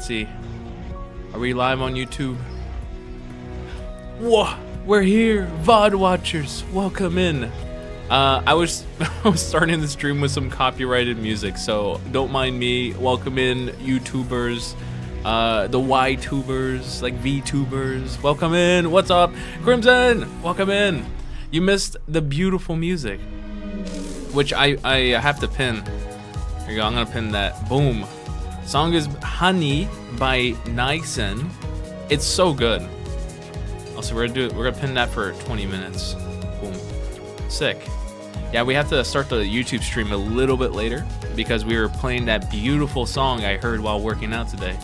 Let's see. Are we live on YouTube? Whoa, we're here, VOD watchers. Welcome in. I was starting the stream with some copyrighted music, so don't mind me. Welcome in, YouTubers, the Y-tubers, like V-tubers. Welcome in. What's up, Crimson? Welcome in. You missed the beautiful music, which I have to pin. Here you go. I'm gonna pin that. Boom. Song is Honey by Nysen. It's so good. Also, we're gonna pin that for 20 minutes. Boom. Sick. Yeah, we have to start the YouTube stream a little bit later because we were playing that beautiful song I heard while working out today.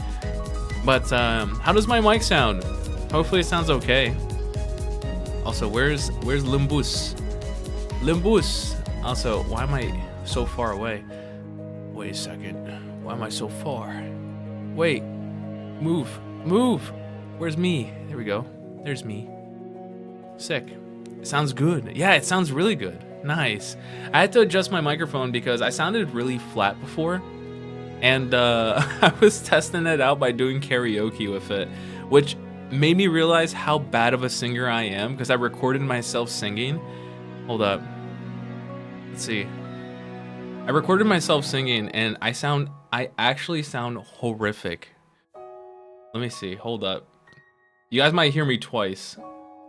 But how does my mic sound? Hopefully it sounds okay. Also, where's Limbus? Limbus. Also, why am I so far away? Wait a second. Why am I so far? Wait. Move. Where's me? There we go. There's me. Sick. It sounds good. Yeah, it sounds really good. Nice. I had to adjust my microphone because I sounded really flat before. And I was testing it out by doing karaoke with it, which made me realize how bad of a singer I am because I recorded myself singing. Hold up. Let's see. I recorded myself singing and I actually sound horrific. Let me see. Hold up. You guys might hear me twice.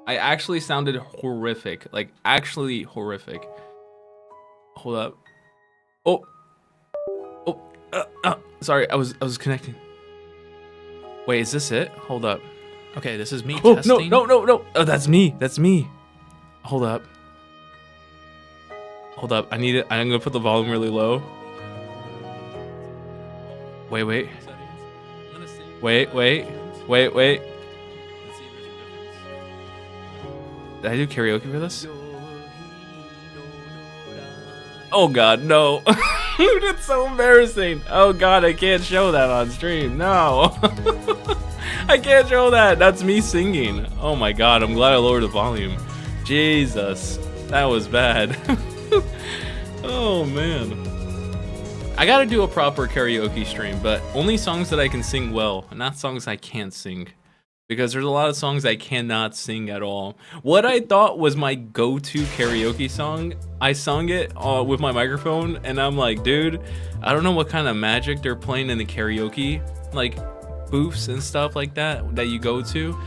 I actually sounded horrific. Like, actually horrific. Hold up. Oh. Sorry, I was connecting. Wait, is this it? Hold up. Okay, this is me testing. No. Oh, that's me. Hold up. I need it. I'm gonna put the volume really low. Wait. Did I do karaoke for this? Oh god, no. That's so embarrassing. Oh god, I can't show that on stream. No. I can't show that. That's me singing. Oh my god, I'm glad I lowered the volume. Jesus, that was bad. Oh man. I gotta do a proper karaoke stream, but only songs that I can sing well, not songs I can't sing. Because there's a lot of songs I cannot sing at all. What I thought was my go-to karaoke song, I sung it with my microphone, and I'm like, dude, I don't know what kind of magic they're playing in the karaoke, like booths and stuff like that you go to,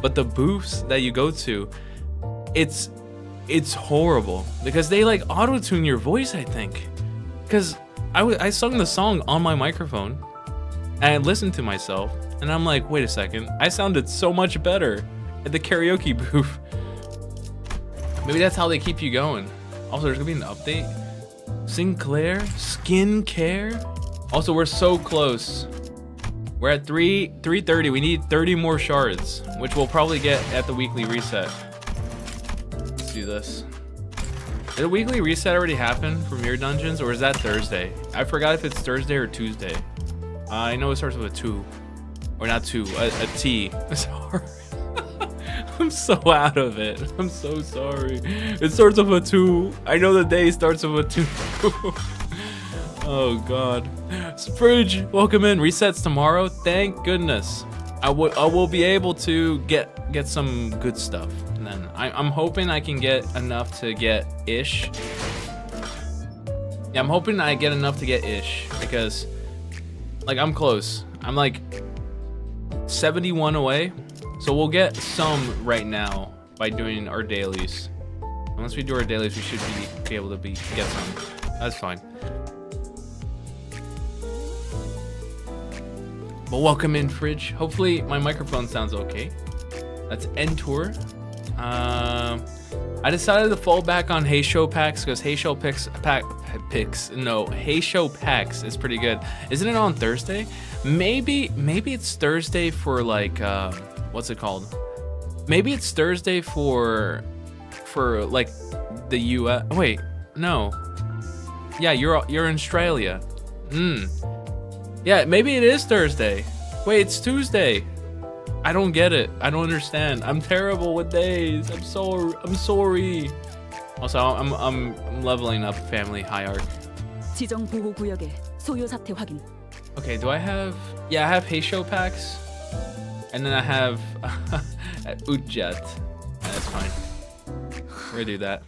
but the booths that you go to, it's horrible because they like auto-tune your voice, I think. Because I sung the song on my microphone, and I listened to myself. And I'm like, wait a second, I sounded so much better at the karaoke booth. Maybe that's how they keep you going. Also, there's gonna be an update. Sinclair, skincare. Also, we're so close. We're at 330. We need 30 more shards, which we'll probably get at the weekly reset. Let's do this. Did the weekly reset already happen for Mirror Dungeons, or is that Thursday? I forgot if it's Thursday or Tuesday. I know it starts with a 2. Or not 2, a T. Sorry. I'm so out of it. I'm so sorry. It starts with a 2. I know the day starts with a 2. Oh god. Fridge, welcome in. Resets tomorrow. Thank goodness. I will be able to get some good stuff. And then I'm hoping I can get enough to get ish. Yeah, I'm hoping I get enough to get ish because like I'm close. I'm like 71 away, so we'll get some right now by doing our dailies. Once we do our dailies, we should be able to get some. That's fine. But welcome in, Fridge. Hopefully my microphone sounds okay. That's End Tour. I decided to fall back on Hey Show packs because Hey Show Packs is pretty good. Isn't it on Thursday? Maybe it's Thursday for like what's it called? Maybe it's Thursday for like the US. Wait, no. Yeah, you're in Australia. Yeah, maybe it is Thursday. Wait, it's Tuesday. I don't get it. I don't understand. I'm terrible with days. I'm sorry. Also, I'm leveling up family hierarchy. 지정 보호 구역의 소요 사태 확인. Okay, do I have... Yeah, I have Heisho packs. And then I have Utjet. That's fine. We're gonna do that.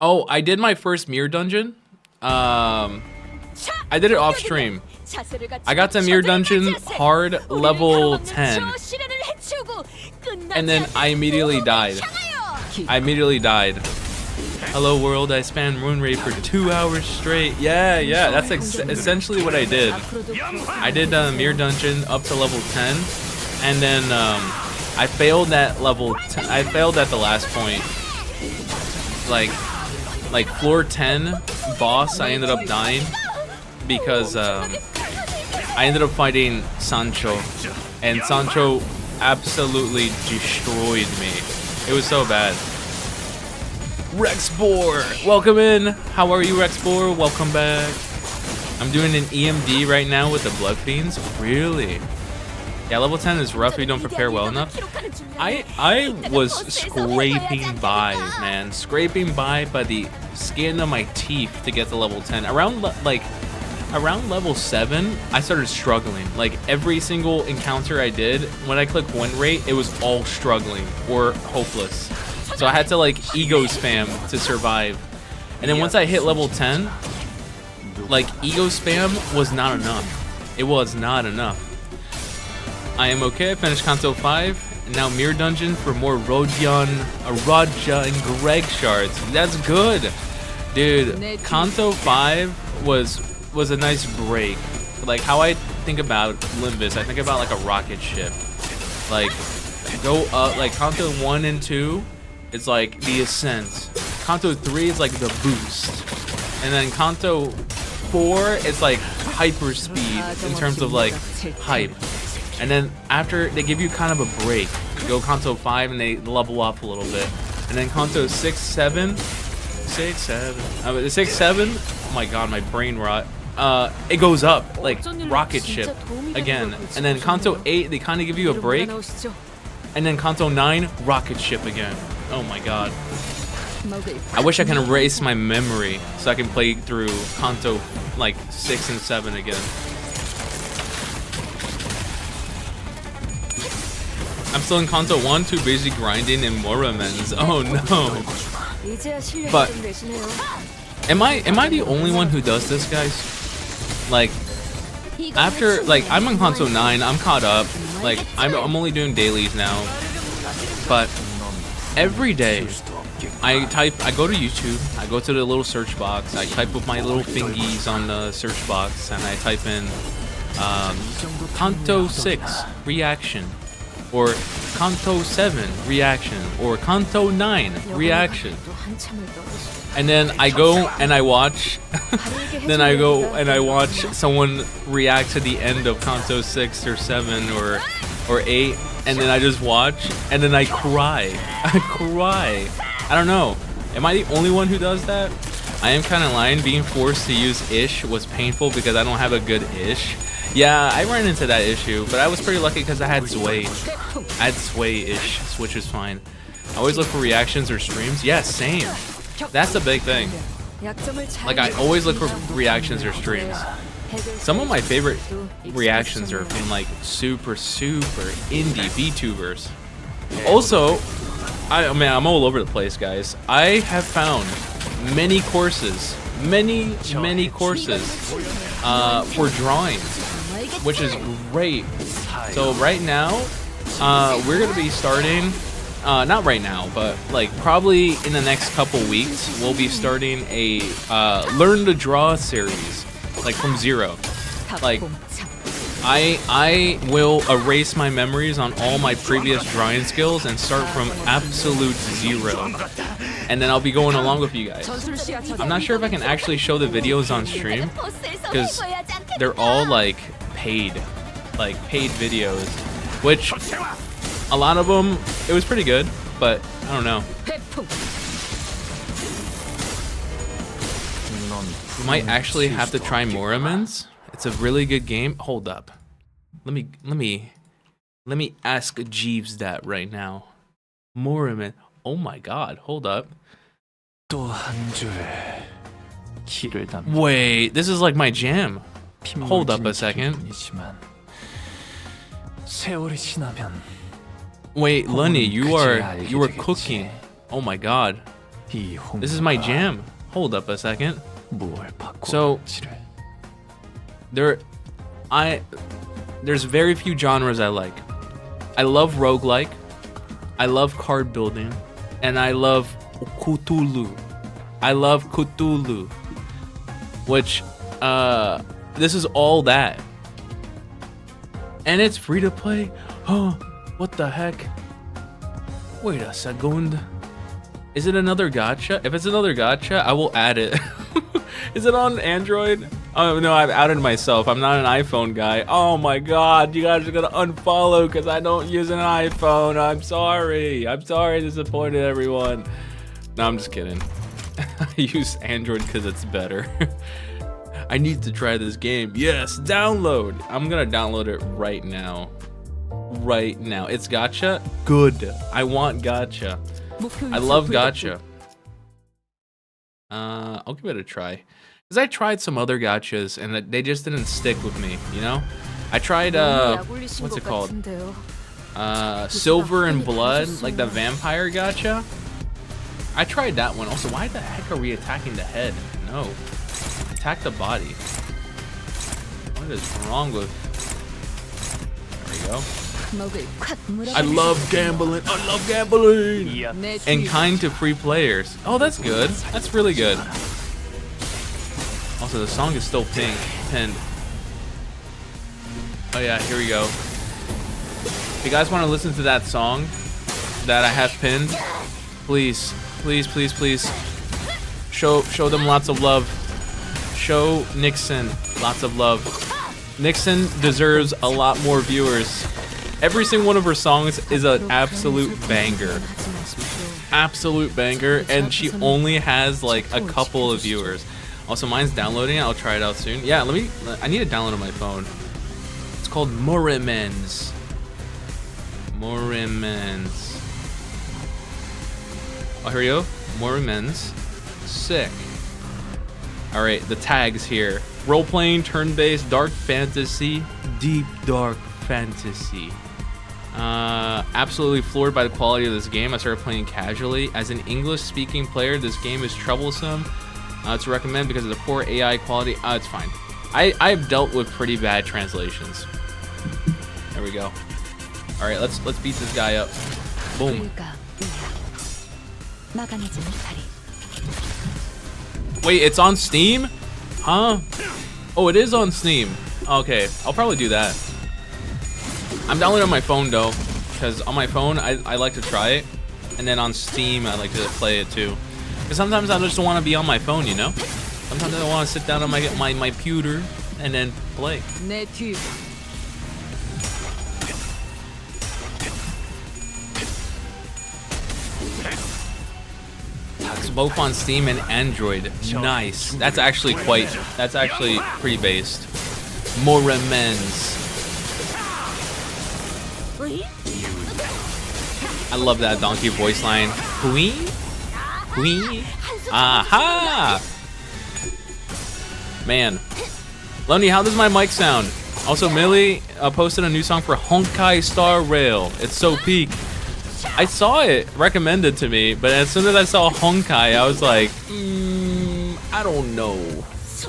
Oh, I did my first mirror dungeon. I did it off stream. I got to mirror dungeon hard level 10. And then I immediately died. Hello world, I spanned rune rate for 2 hours straight. Yeah, that's essentially what I did. I did mirror dungeon up to level 10. And then I failed at level 10. I failed at the last point. Like floor 10 boss, I ended up dying because I ended up fighting Sancho, and Sancho absolutely destroyed me. It was so bad. Rexbor, welcome in. How are you, Rexbor? Welcome back. I'm doing an EMD right now with the Blood Fiends. Really? Yeah, level 10 is rough if you don't prepare well enough. I was scraping by, man. Scraping by the skin of my teeth to get to level 10. Around level 7, I started struggling. Like, every single encounter I did, when I click win rate, it was all struggling or hopeless. So I had to, like, ego spam to survive. And then once I hit level 10, like, ego spam was not enough. It was not enough. I am okay. I finished Kanto 5. And now Mirror Dungeon for more Raja and Greg shards. That's good. Dude, Kanto 5 was a nice break. Like, how I think about limbus, I think about like a rocket ship. Like, go up, like Kanto 1 and 2, it's like the ascent. Kanto 3 is like the boost. And then Kanto 4 is like hyper speed in terms of like hype. And then after, they give you kind of a break. You go Kanto 5 and they level up a little bit. And then Kanto 6, 7, oh my god, my brain rot. It goes up, like rocket ship again. And then Kanto 8, they kind of give you a break. And then Kanto 9, rocket ship again. Oh my god. I wish I can erase my memory so I can play through Kanto like 6 and 7 again. I'm still in Kanto 1, too busy grinding in Moramens. Oh no. But am I the only one who does this, guys? Like, after, like, I'm on Kanto 9, I'm caught up. Like, I'm only doing dailies now. But every day I go to YouTube, I go to the little search box, I type with my little fingies on the search box, and I type in Kanto 6 reaction, or Kanto 7 reaction, or Kanto 9 reaction. And then I go and I watch someone react to the end of Kanto 6 or 7 or 8, and then I just watch and then I cry. I cry. I don't know. Am I the only one who does that? I am kind of lying. Being forced to use Ish was painful because I don't have a good Ish. Yeah, I ran into that issue, but I was pretty lucky because I had Sway. I had Sway-ish, which is fine. I always look for reactions or streams. Yeah, same. That's the big thing. Like, I always look for reactions or streams. Some of my favorite reactions are from, like, super indie VTubers. Also, I'm all over the place, guys. I have found many courses for drawing, which is great. So right now, we're gonna be starting, not right now, but like probably in the next couple weeks, we'll be starting a learn to draw series, like from zero. Like, I will erase my memories on all my previous drawing skills and start from absolute zero. And then I'll be going along with you guys. I'm not sure if I can actually show the videos on stream, because they're all like paid videos, which a lot of them, it was pretty good, but I don't know. You might actually have to try Moramens. It's a really good game. Hold up. Let me ask Jeeves that right now. Moramen. Oh my god, hold up. 길을 담긴 Wait, this is like my jam. Hold up a second. 뿐이지만 세월이 지나면 Wait, Lenny, you 그제야 are 알게 되겠지. cooking. Oh my god. 이 This is my 홍보가 jam. Hold up a second. 무얼 바꿔 So- 지를 There's very few genres I like. I love roguelike, I love card building, and I love Cthulhu. I love Cthulhu. Which this is all that. And it's free to play? Huh, what the heck? Wait a second. Is it another gacha? If it's another gacha, I will add it. Is it on Android? Oh no, I've outed myself. I'm not an iPhone guy. Oh my god, you guys are gonna unfollow because I don't use an iPhone. I'm sorry. I'm sorry I disappointed everyone. No, I'm just kidding. I use Android because it's better. I need to try this game. Yes, download. I'm gonna download it right now. Right now. It's gacha? Good. I want gacha. I love gacha. I'll give it a try. Because I tried some other gachas and they just didn't stick with me, you know? I tried, what's it called? Silver and Blood, like the vampire gacha. I tried that one. Also, why the heck are we attacking the head? No. Attack the body. What is wrong with... There we go. I love gambling. I love gambling. And kind to free players. Oh, that's good. That's really good. Also, the song is still pinned. Oh yeah, here we go. If you guys want to listen to that song that I have pinned, please, please, please, please, show them lots of love. Show Nixon lots of love. Nixon deserves a lot more viewers. Every single one of her songs is an absolute banger. Absolute banger, and she only has like a couple of viewers. Also, mine's downloading. I'll try it out soon. Yeah, I need to download on my phone. It's called Morimens. Morimens. Oh, here we go. Morimens. Sick. Alright, the tags here. Role-playing, turn-based, dark fantasy, deep dark fantasy. Absolutely floored by the quality of this game. I started playing casually. As an English-speaking player, this game is troublesome to recommend because of the poor AI quality. It's fine. I've dealt with pretty bad translations. There we go. All right, let's beat this guy up. Boom. Wait, it's on Steam? Huh? Oh, it is on Steam. Okay, I'll probably do that. I'm downloading on my phone though, because on my phone I like to try it, and then on Steam I like to play it too. Because sometimes I just don't want to be on my phone, you know. Sometimes I want to sit down on my computer and then play. It's both on Steam and Android. Nice. That's actually pretty based. Morimens. I love that donkey voice line. Queen? Queen? Aha! Man. Lonely, how does my mic sound? Also, Millie posted a new song for Honkai Star Rail. It's so peak. I saw it recommended to me, but as soon as I saw Honkai, I was like, I don't know.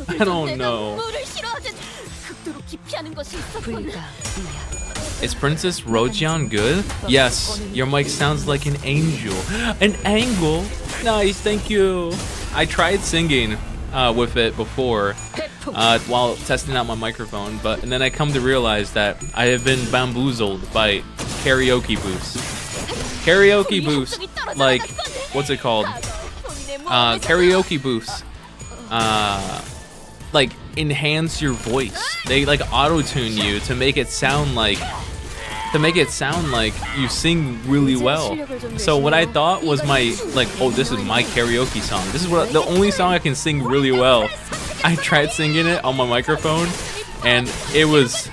I don't know. Is Princess Rojian good? Yes, your mic sounds like an angel. An angle? Nice, thank you. I tried singing with it before while testing out my microphone, and then I come to realize that I have been bamboozled by karaoke booths. Karaoke booths, like, what's it called? Karaoke booths, like, enhance your voice. They like auto-tune you to make it sound like you sing really well. So what I thought was oh, this is my karaoke song. This is the only song I can sing really well. I tried singing it on my microphone, and it was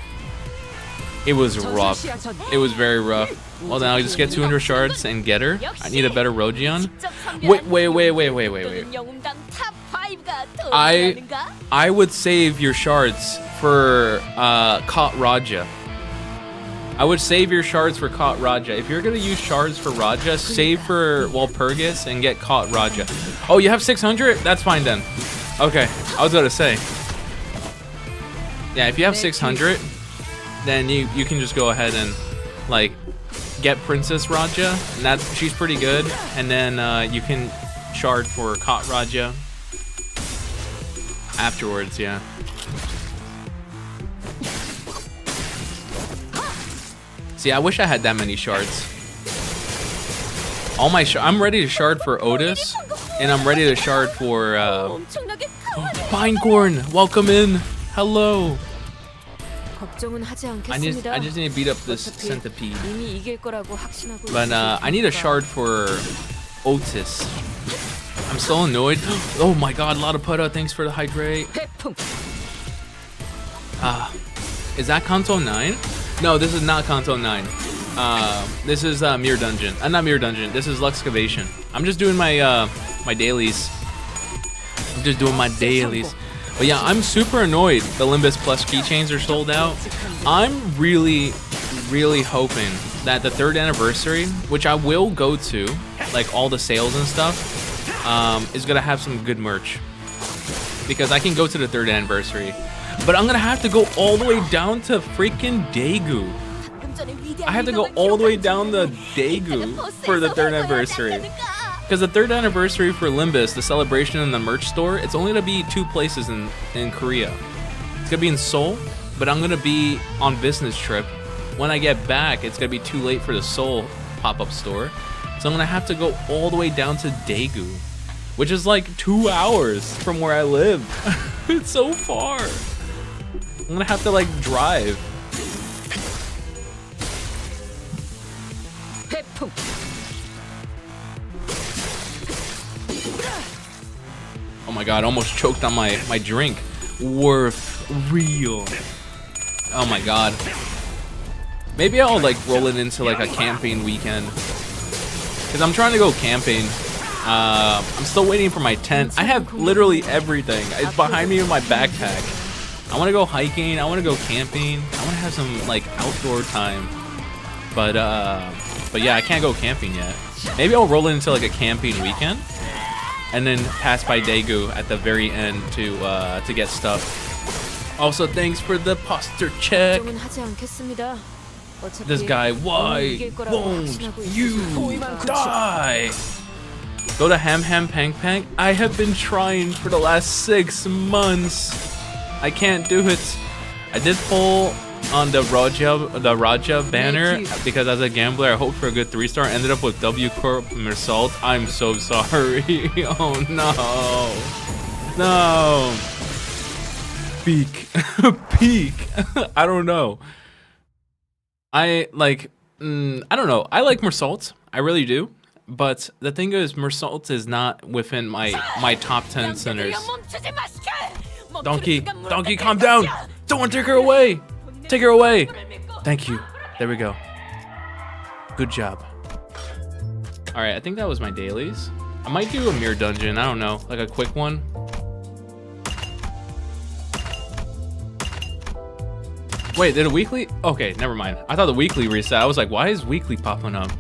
rough. It was very rough. Well, then I'll just get 200 shards and get her. I need a better Rojian. Wait. I would save your shards for Caught Raja. I would save your shards for Caught Raja. If you're gonna use shards for Raja, save for Walpurgis and get Caught Raja. Oh, you have 600? That's fine then. Okay, I was gonna say. Yeah, if you have 600, then you can just go ahead and like get Princess Raja, and she's pretty good. And then you can shard for Caught Raja afterwards. Yeah. See, I wish I had that many shards. All my I'm ready to shard for Otis, and I'm ready to shard for Pinecorn. Welcome in. Hello. I just need to beat up this centipede. But I need a shard for Otis. I'm so annoyed. Oh my god, a lot of putta. Thanks for the hydrate. Is that Kanto 9? No, this is not Kanto 9. This is Mirror Dungeon. Not Mirror Dungeon. This is Luxcavation. I'm just doing my my dailies. But yeah, I'm super annoyed the Limbus Plus keychains are sold out. I'm really hoping that the 3rd anniversary, which I will go to, like all the sales and stuff, is gonna have some good merch. Because I can go to the 3rd anniversary, but I'm gonna have to go all the way down to freaking Daegu. I have to go all the way down to Daegu for the 3rd anniversary. Because the 3rd anniversary for Limbus, the celebration in the merch store, it's only gonna be 2 places in Korea. It's gonna be in Seoul, but I'm gonna be on business trip. When I get back, it's gonna be too late for the Seoul pop-up store. So I'm gonna have to go all the way down to Daegu, which is like 2 hours from where I live. It's so far. I'm gonna have to like drive. Oh my god, almost choked on my drink. Worth real. Oh my god. Maybe I'll like roll it into like a camping weekend. Cause I'm trying to go camping. I'm still waiting for my tent. I have literally everything. It's behind me in my backpack. I wanna go hiking, I wanna go camping. I wanna have some like outdoor time. But yeah, I can't go camping yet. Maybe I'll roll it into like a camping weekend. And then pass by Daegu at the very end to get stuff. Also, thanks for the posture check. This guy, why won't you die? Go to Ham Pang Pang. I have been trying for the last 6 months. I can't do it. I did pull on the Raja banner because as a gambler I hoped for a good 3-star, ended up with W Corp Mersault. I'm so sorry. Oh no. Peak. I don't know. I don't know. I like Mersault. I really do. But the thing is, Mersault is not within my top 10 centers. Donkey, calm down. Don't take her away. Take her away. Thank you. There we go. Good job. All right, I think that was my dailies. I might do a mirror dungeon. I don't know, like a quick one. Wait, did a weekly? Okay, never mind. I thought the weekly reset. I was like, why is weekly popping up?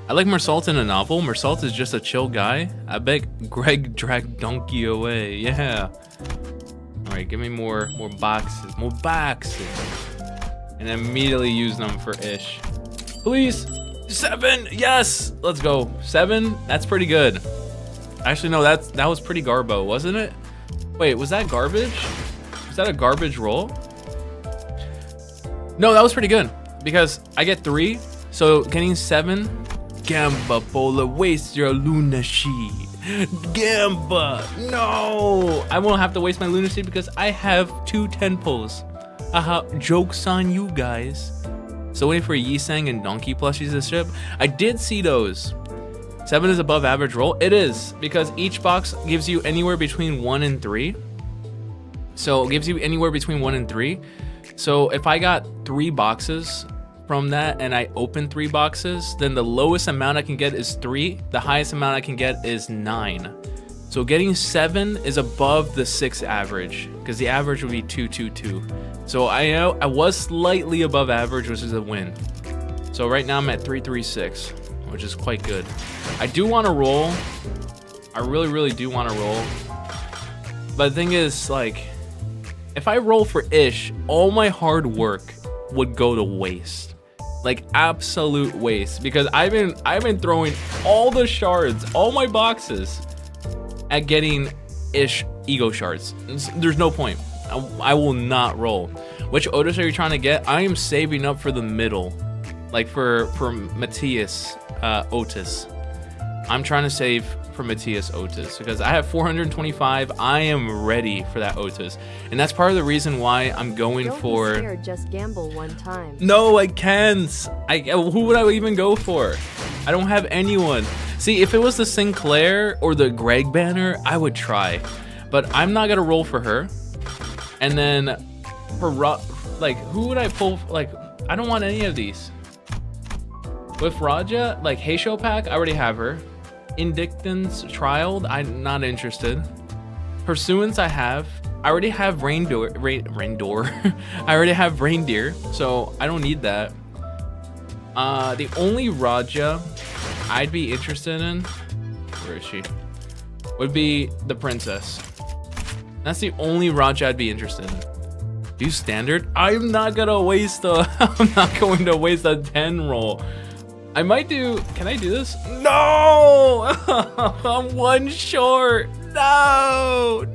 I like Mersault in a novel. Mersault is just a chill guy. I bet Greg dragged Donkey away. Yeah. All right, give me more boxes. And immediately use them for Ish. Please. 7. Yes. Let's go. 7. That's pretty good. Actually, no. That was pretty garbo, wasn't it? Wait, was that garbage? Was that a garbage roll? No, that was pretty good because I get 3. So getting 7. Gamba Bola, waste your Luna Sheet. Gamba, no! I won't have to waste my Luna Sheet because I have 2 tempos. Haha, joke's on you guys. So waiting for Yisang and Donkey plushies this ship. I did see those. 7 is above average roll. It is, because each box gives you anywhere between 1 and 3. So it gives you anywhere between 1 and 3. So if I got 3 boxes from that and I open 3 boxes, then the lowest amount I can get is 3. The highest amount I can get is 9. So getting 7 is above the 6 average, because the average would be 222. So I was slightly above average, which is a win. So right now I'm at 336, which is quite good. I do want to roll. I really do want to roll. But the thing is, like, if I roll for Ish, all my hard work would go to waste. Like absolute waste, because I've been throwing all the shards, all my boxes at getting Ish ego shards. There's no point. I will not roll. Which Otis are you trying to get? I am saving up for the middle, like for Matthias Otis. I'm trying to save for Matthias Otis because I have 425. I am ready for that Otis, and that's part of the reason why I'm going for. Don't be scared, just gamble one time. No, I can't. Who would I even go for? I don't have anyone. See, if it was the Sinclair or the Greg banner, I would try, but I'm not gonna roll for her. And then for like, who would I pull? Like, I don't want any of these. With Raja, like Heisho pack, I already have her. Indictance Trialed, I'm not interested. Pursuance, I have. I already have Reindeer. I already have Reindeer, so I don't need that. The only Raja I'd be interested in, where is she? Would be the Princess. That's the only Raja I'd be interested in. Do standard? I'm not gonna waste I'm not going to waste a 10 roll. I might do. Can I do this? No! I'm 1 short. No!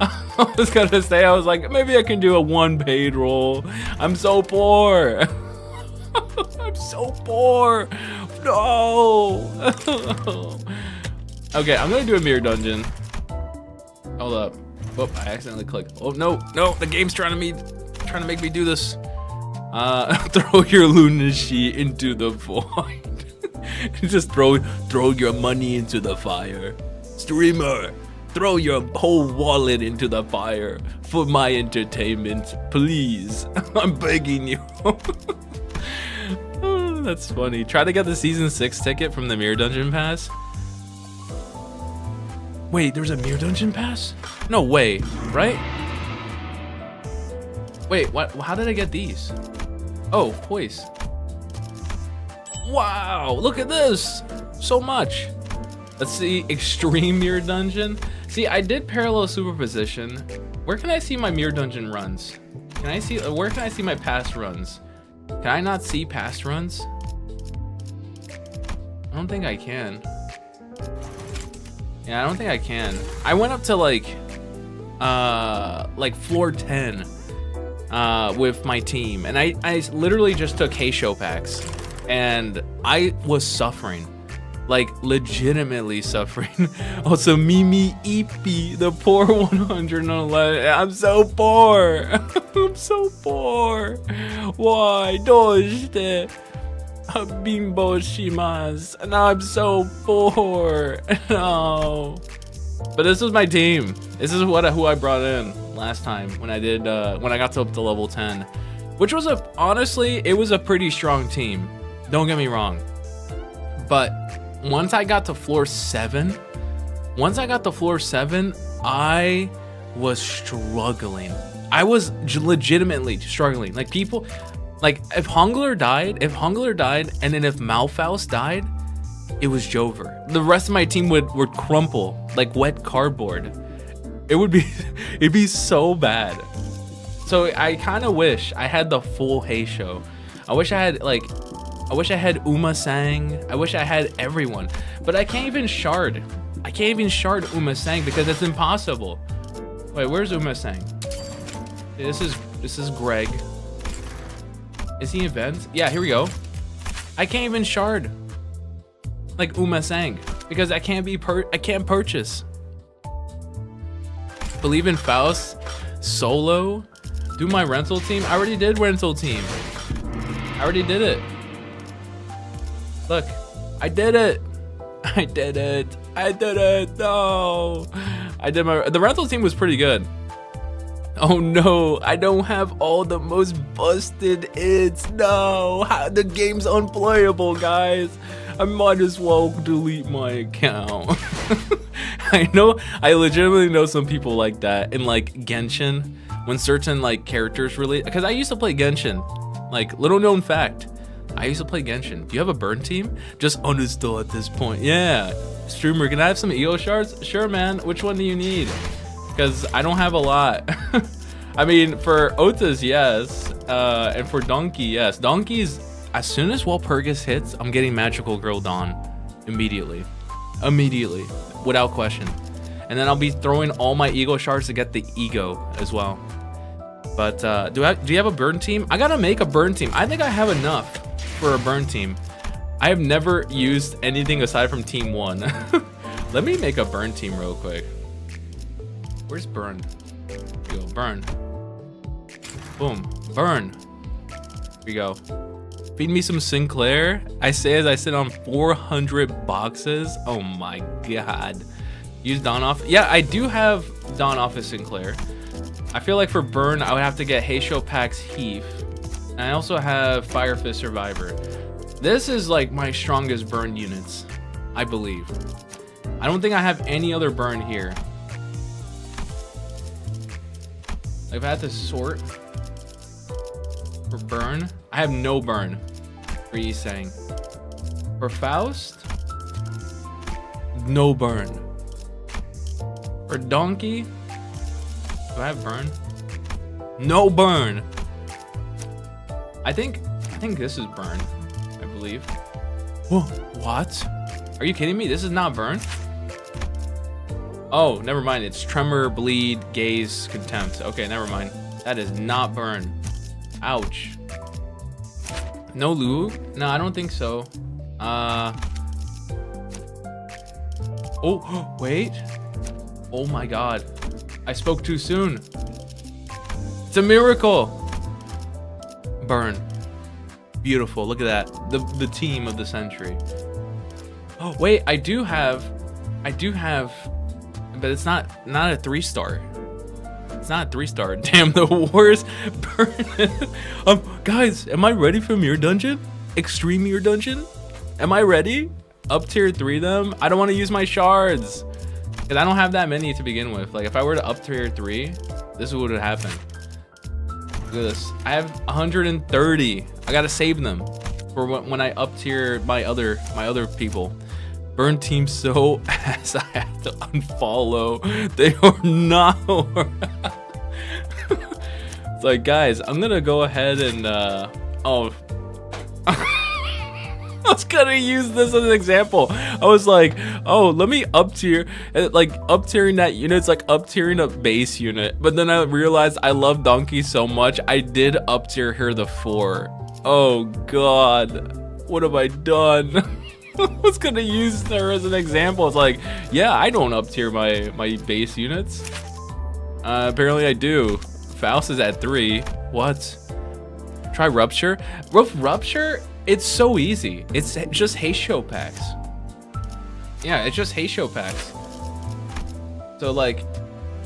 I was gonna say, I was like, maybe I can do a 1 paid roll. I'm so poor. I'm so poor. No! Okay, I'm gonna do a mirror dungeon. Hold up. Oh, I accidentally clicked. Oh no, the game's trying to make me do this. Throw your Lunacy into the void. Just throw your money into the fire. Streamer, throw your whole wallet into the fire for my entertainment, please. I'm begging you. Oh, that's funny. Try to get the season 6 ticket from the Mirror Dungeon Pass. Wait, there's a Mirror Dungeon Pass? No way, right? Wait, what? How did I get these? Oh, poise. Wow, look at this. So much. Let's see, Extreme Mirror Dungeon. See, I did Parallel Superposition. Where can I see my Mirror Dungeon runs? Where can I see my past runs? Can I not see past runs? I don't think I can. Yeah, I don't think I can. I went up to like floor 10 with my team, and I literally just took Heisho packs, and I was suffering, like legitimately suffering. Also, Mimi Ippy, the poor 111. I'm so poor. I'm so poor. Why? Doshite? Bimbo shimasu. Now I'm so poor. No. But this was my team. This is who I brought in last time when I did when I got up to level 10, which was honestly it was a pretty strong team. Don't get me wrong. But once I got to floor 7, I was struggling. I was legitimately struggling. Like people, like if Hungler died, and then if Malfaust died, it was Jover. The rest of my team would crumple like wet cardboard. It'd be so bad. So I kind of wish I had the full Heisho. I wish I had Uma Sang. I wish I had everyone, but I can't even shard. Uma Sang because it's impossible. Wait, where's Uma Sang? This is Greg. Is he events? Yeah, here we go. I can't even shard like Uma Sang because I can't purchase. Believe in Faust solo. Do my rental team. I already did rental team. I already did it. Look, I did it. No, I did the rental team was pretty good. Oh no, I don't have all the most busted hits. No, the game's unplayable, guys. I might as well delete my account. I know, I legitimately know some people like that in like Genshin, when certain like characters really, because I used to play Genshin. Like, little known fact, I used to play Genshin. Do you have a burn team? Just uninstall at this point. Yeah. Streamer, can I have some EO shards? Sure, man. Which one do you need? Because I don't have a lot. I mean, for Otas, yes. And for Donkey, yes. Donkey's, as soon as Walpurgis hits, I'm getting Magical Girl Dawn. Immediately. Immediately. Without question. And then I'll be throwing all my ego shards to get the ego as well. But do you have a burn team? I gotta make a burn team. I think I have enough for a burn team. I have never used anything aside from Team 1. Let me make a burn team real quick. Where's burn? Here we go, burn. Boom, burn. Here we go. Feed me some Sinclair. I say as I sit on 400 boxes. Oh my god. Use Dawn Off. Yeah, I do have Dawn Office Sinclair. I feel like for burn, I would have to get Heisho Pax Heath. And I also have Fire Fist Survivor. This is like my strongest burn units, I believe. I don't think I have any other burn here. If I had to sort for burn, I have no burn for Yisang. For Faust, no burn. For Donkey, do I have burn? No burn. I think this is burn, I believe. Whoa, what? Are you kidding me? This is not burn? Oh, never mind. It's Tremor, Bleed, Gaze, Contempt. Okay, never mind. That is not burn. Ouch. No Lu? No, I don't think so. Oh, wait. Oh my god. I spoke too soon. It's a miracle. Burn. Beautiful. Look at that. The team of the century. Oh, wait. I do have, but it's not a 3-star. It's not a 3-star. Damn, the worst burn. Guys, am I ready for Mirror Dungeon? Extreme Mirror Dungeon? Am I ready? Up tier 3 them? I don't want to use my shards. Because I don't have that many to begin with. Like, if I were to up tier 3, this would have happened. Look at this. I have 130. I gotta save them for when I up tier my other people. Burn team so ass I have to unfollow. They are not. It's like, guys, I'm gonna go ahead and oh. I was gonna use this as an example. I was like, oh, let me up tier, like up tiering that unit's like up tiering a base unit. But then I realized I love Donkey so much, I did up tier her the 4. Oh god, what have I done? I was gonna use her as an example. It's like, yeah, I don't up tier my base units. Apparently I do. Faust is at 3. What? Try Rupture. Rupture. It's so easy. It's just Heisho packs. Yeah, it's just Heisho packs. So like,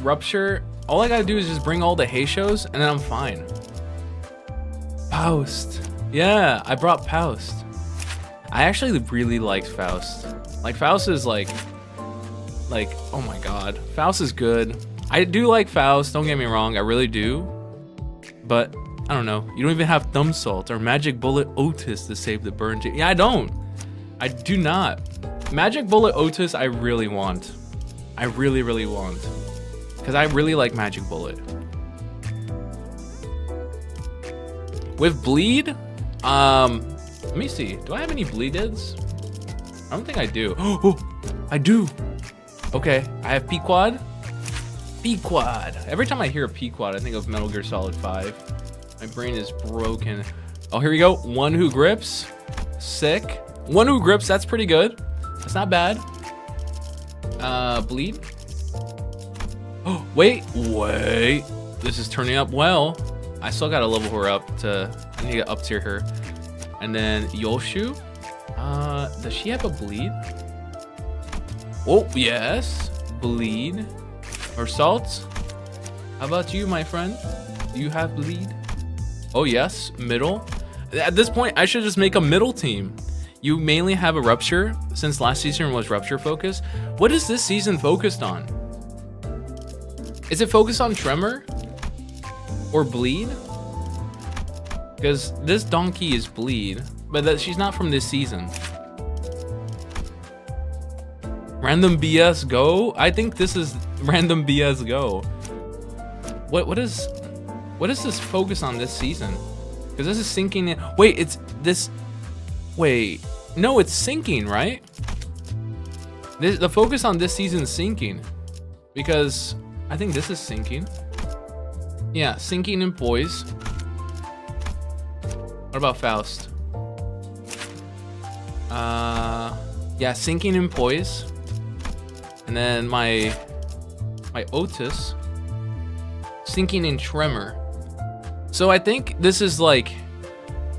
Rupture, all I gotta do is just bring all the Heishos and then I'm fine. Faust. Yeah, I brought Faust. I actually really liked Faust. Like, Faust is like, oh my god. Faust is good. I do like Faust, don't get me wrong, I really do. But I don't know. You don't even have Thumb Salt or Magic Bullet Otis to save the burn team. Yeah, I don't. I do not. Magic Bullet Otis, I really want. I really, really want. Because I really like Magic Bullet. With Bleed, let me see. Do I have any Bleededs? I don't think I do. Oh, I do. Okay, I have Pequod. Pequod. Every time I hear a Pequod, I think of Metal Gear Solid 5. My brain is broken. Oh, here we go. One Who Grips. Sick. One Who Grips, that's pretty good. That's not bad. Bleed. Oh, wait. This is turning up well. I still gotta level her up I need to up tier her. And then Yoshu. Does she have a bleed? Oh, yes. Bleed. Or salt. How about you, my friend? Do you have bleed? Oh yes, middle. At this point, I should just make a middle team. You mainly have a rupture since last season was rupture focused. What is this season focused on? Is it focused on tremor or bleed? Because this donkey is bleed, but that she's not from this season. Random BS go? I think this is random BS go. What is this focus on this season? Because this is sinking in. Wait, it's this. Wait, no, it's sinking, right? The focus on this season is sinking, because I think this is sinking. Yeah, sinking in poise. What about Faust? Yeah, sinking in poise. And then my Otis, sinking in tremor. So I think this is like,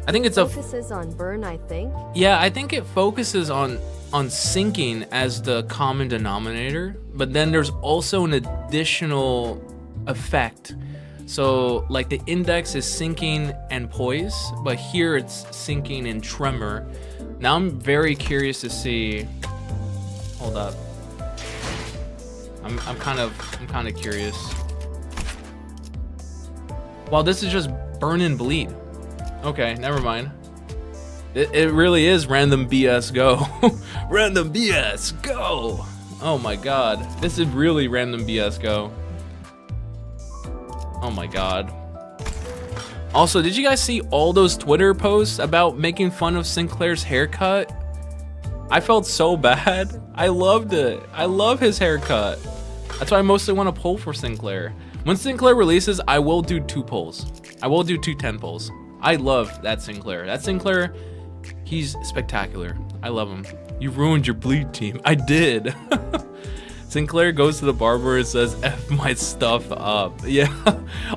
I think it's Focuses on burn, I think. yeah, I think it focuses on sinking as the common denominator, but then there's also an additional effect. So like the index is sinking and poise, but here it's sinking and tremor. Now I'm very curious to see. Hold up. I'm kind of curious. Well, this is just burn and bleed. Okay, never mind. It really is random BS go. Random BS go. Oh my god. This is really random BS go. Oh my god. Also, did you guys see all those Twitter posts about making fun of Sinclair's haircut? I felt so bad. I loved it. I love his haircut. That's why I mostly want to poll for Sinclair. When Sinclair releases, I will do 2 polls. I will do 2 10 polls. I love that Sinclair. That Sinclair, he's spectacular. I love him. You ruined your bleed team. I did. Sinclair goes to the barber and says, F my stuff up. Yeah,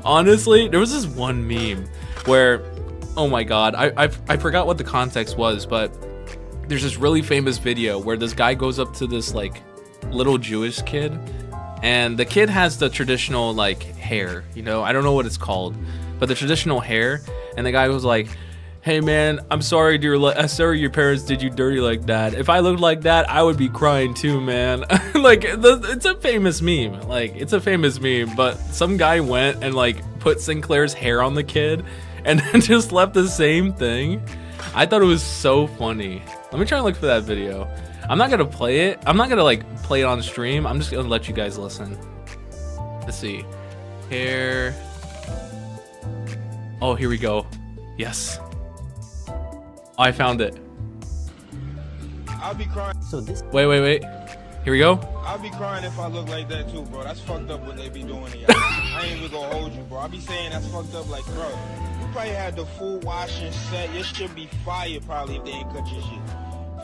honestly, there was this one meme where, oh my god, I forgot what the context was, but there's this really famous video where this guy goes up to this like little Jewish kid, and the kid has the traditional like hair, you know, I don't know what it's called, but the traditional hair, and the guy was like, hey man, I'm sorry sorry your parents did you dirty like that. If I looked like that, I would be crying too, man. Like, it's a famous meme. Like, it's a famous meme, but some guy went and like put Sinclair's hair on the kid and then just left the same thing. I thought it was so funny. Let me try and look for that video. I'm not gonna play it. I'm not gonna like play it on stream. I'm just gonna let you guys listen. Let's see. Hair. Oh, here we go. Yes. I found it. I'll be crying. So this Wait. Here we go. I'll be crying if I look like that too, bro. That's fucked up what they be doing to y'all. I ain't even gonna hold you, bro. I be saying that's fucked up, like, bro. You probably had the full washing set. Your shit be fire probably if they ain't cut your shit.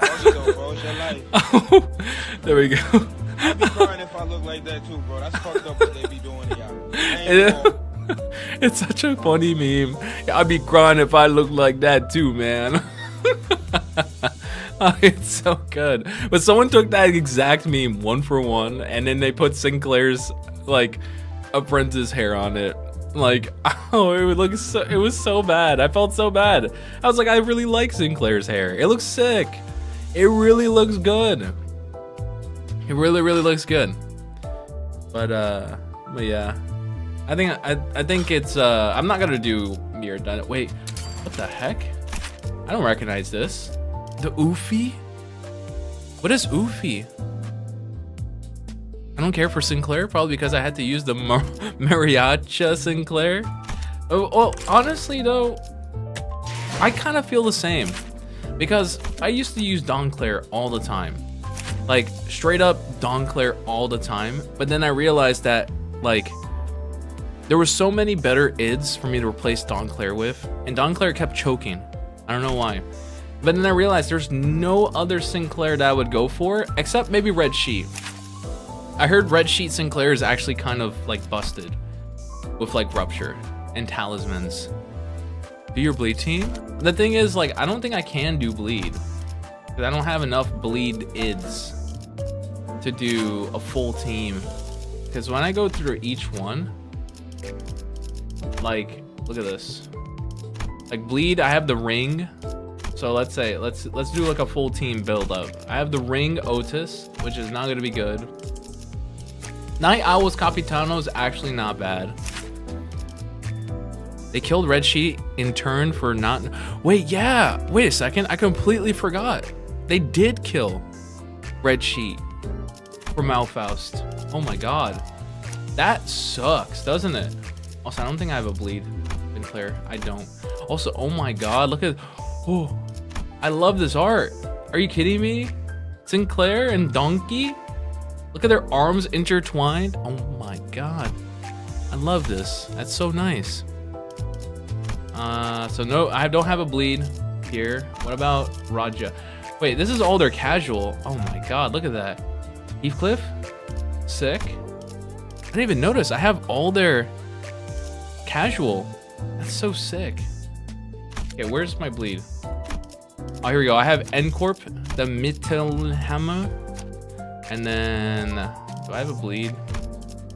Fuck it though, bro. It's your life. There we go. I'll be crying if I look like that too, bro. That's fucked up what they be doing to y'all. I ain't gonna... It's such a funny meme. I'd be crying if I looked like that too, man. Oh, it's so good. But someone took that exact meme 1-for-1, and then they put Sinclair's like apprentice hair on it. Like, oh, it was so bad. I felt so bad. I was like, I really like Sinclair's hair. It looks sick. It really looks good. It really looks good. But yeah. I think it's I'm not gonna do mirror done. Wait, what the heck? I don't recognize this. The Oofy? What is Oofy? I don't care for Sinclair, probably because I had to use the Mariacha Sinclair. Oh, honestly though, I kind of feel the same, because I used to use Don Claire all the time, like straight up Don Claire all the time. But then I realized that like there were so many better ids for me to replace Don Claire with, and Don Claire kept choking. I don't know why. But then I realized there's no other Sinclair that I would go for except maybe Red Sheet. I heard Red Sheet Sinclair is actually kind of like busted with like rupture and talismans. Do your bleed team? The thing is, like, I don't think I can do bleed because I don't have enough bleed ids to do a full team. Because when I go through each one, Like, look at this. Like bleed, I have the ring. So let's say let's do like a full team build up. I have the ring Otis, which is not gonna be good. Night Owl's Capitano is actually not bad. They killed Red Sheet in turn for not. Wait, yeah. Wait a second. I completely forgot. They did kill Red Sheet for Malfaust. Oh my god. That sucks, doesn't it? Also, I don't think I have a bleed. Sinclair, I don't. Also, oh my god, look at. Oh, I love this art. Are you kidding me? Sinclair and Donkey? Look at their arms intertwined. Oh my god. I love this. That's so nice. So no, I don't have a bleed here. What about Raja? Wait, this is all their casual. Oh my god, look at that. Heathcliff? Sick. I didn't even notice. I have all their casual. That's so sick. Okay, where's my bleed? Oh, here we go. I have N-Corp, the Mittelhammer, and then do I have a bleed?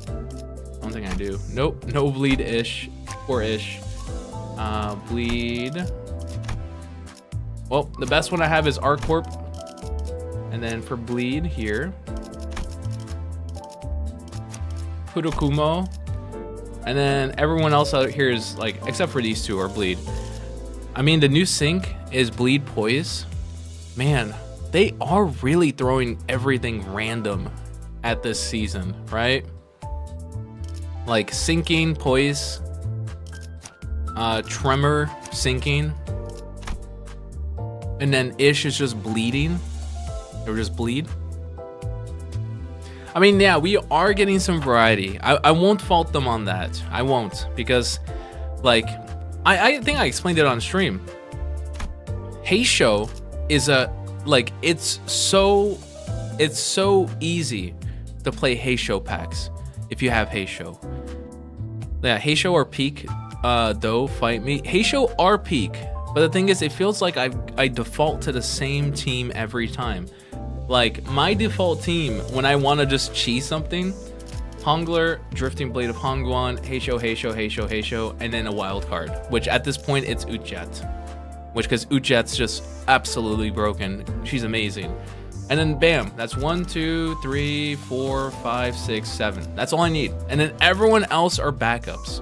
I don't think I do. Nope, no bleed-ish or ish. Bleed. Well, the best one I have is R-Corp, and then for bleed here, Kurokumo, and then everyone else out here is like, except for these two, are bleed. I mean, the new sync is bleed poise. Man, they are really throwing everything random at this season, right? Like sinking, poise, tremor, sinking, and then ish is just bleeding, or just bleed. I mean, yeah, we are getting some variety. I won't fault them on that. I won't, because like I think I explained it on stream. Heisho is a like it's so easy to play Heisho packs if you have Heisho. Yeah, Heisho or Peak, though, fight me. Heisho are Peak, but the thing is, it feels like I default to the same team every time. Like my default team when I want to just cheese something, Hongler, Drifting Blade of Hongguan, Heisho, and then a wild card, which at this point it's Utjet. Which, because Utjet's just absolutely broken. She's amazing. And then bam, that's 1, 2, 3, 4, 5, 6, 7. That's all I need. And then everyone else are backups.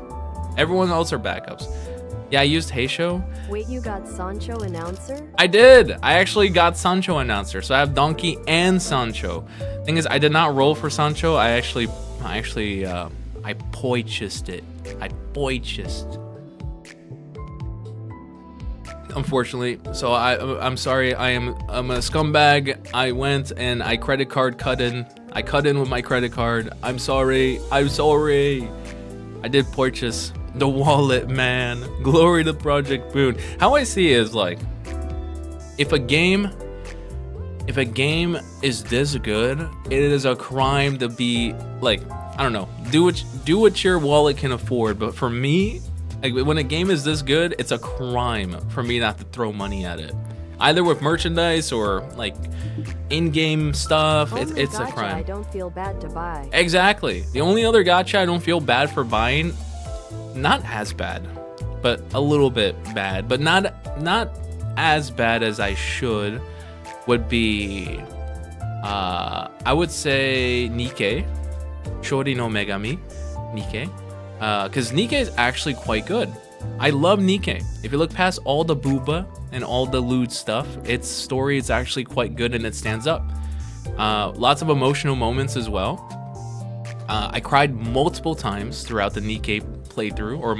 Yeah, I used Heisho. Wait, you got Sancho announcer? I did. I actually got Sancho announcer. So I have Donkey and Sancho. Thing is, I did not roll for Sancho. I purchased it. Unfortunately, so I'm sorry. I'm a scumbag. I went and I credit card cut in. I cut in with my credit card. I'm sorry. I did purchase the wallet, man. Glory to Project Boon. How I see it is like, if a game is this good, it is a crime to be like, I don't know, do what your wallet can afford. But for me, like, when a game is this good, it's a crime for me not to throw money at it, either with merchandise or like in-game stuff. Only It's a gacha crime. I don't feel bad to buy. Exactly. The only other gacha I don't feel bad for buying, not as bad, but a little bit bad, but not as bad as I should, would be I would say Nikkei, Shori no Megami, Nikkei. Because Nikkei is actually quite good. I love Nikkei. If you look past all the booba and all the lewd stuff, its story is actually quite good and it stands up. Lots of emotional moments as well. I cried multiple times throughout the Nikkei playthrough, or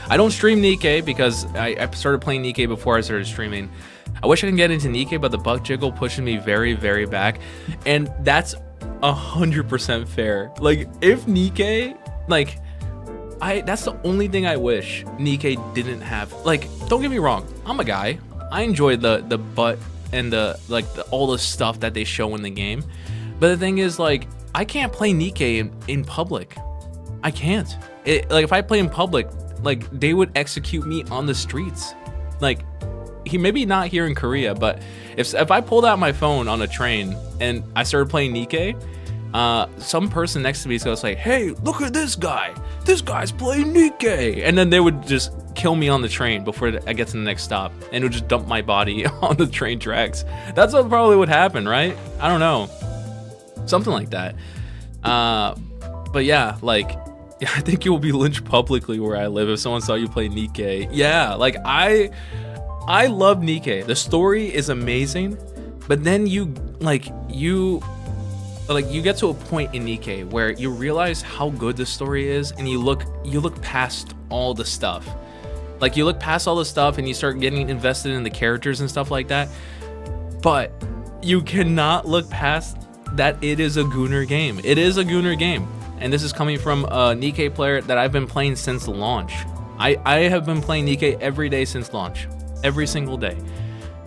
I don't stream Nikkei because I started playing Nikkei before I started streaming. I wish I could get into Nikkei, but the buck jiggle pushes me very, very back, and that's 100% fair. Like, if Nikkei, like, that's the only thing I wish Nikkei didn't have. Like, don't get me wrong, I'm a guy. I enjoy the butt and all the stuff that they show in the game. But the thing is, like, I can't play Nikkei in public. I can't. Like, if I play in public, like, they would execute me on the streets. Like, maybe not here in Korea, but if I pulled out my phone on a train and I started playing Nikkei, some person next to me is gonna say, "Hey, look at this guy. This guy's playing Nikkei," and then they would just kill me on the train before I get to the next stop, and it would just dump my body on the train tracks. That's what probably would happen, right? I don't know, something like that. But yeah, like, I think you will be lynched publicly where I live if someone saw you play Nikkei. Yeah, like I love Nikkei. The story is amazing, but then you get to a point in Nikkei where you realize how good the story is, and you look past all the stuff. Like, you look past all the stuff and you start getting invested in the characters and stuff like that. But you cannot look past that it is a Gooner game. It is a Gooner game. And this is coming from a Nikkei player that I've been playing since launch. I have been playing Nikkei every day since launch. Every single day.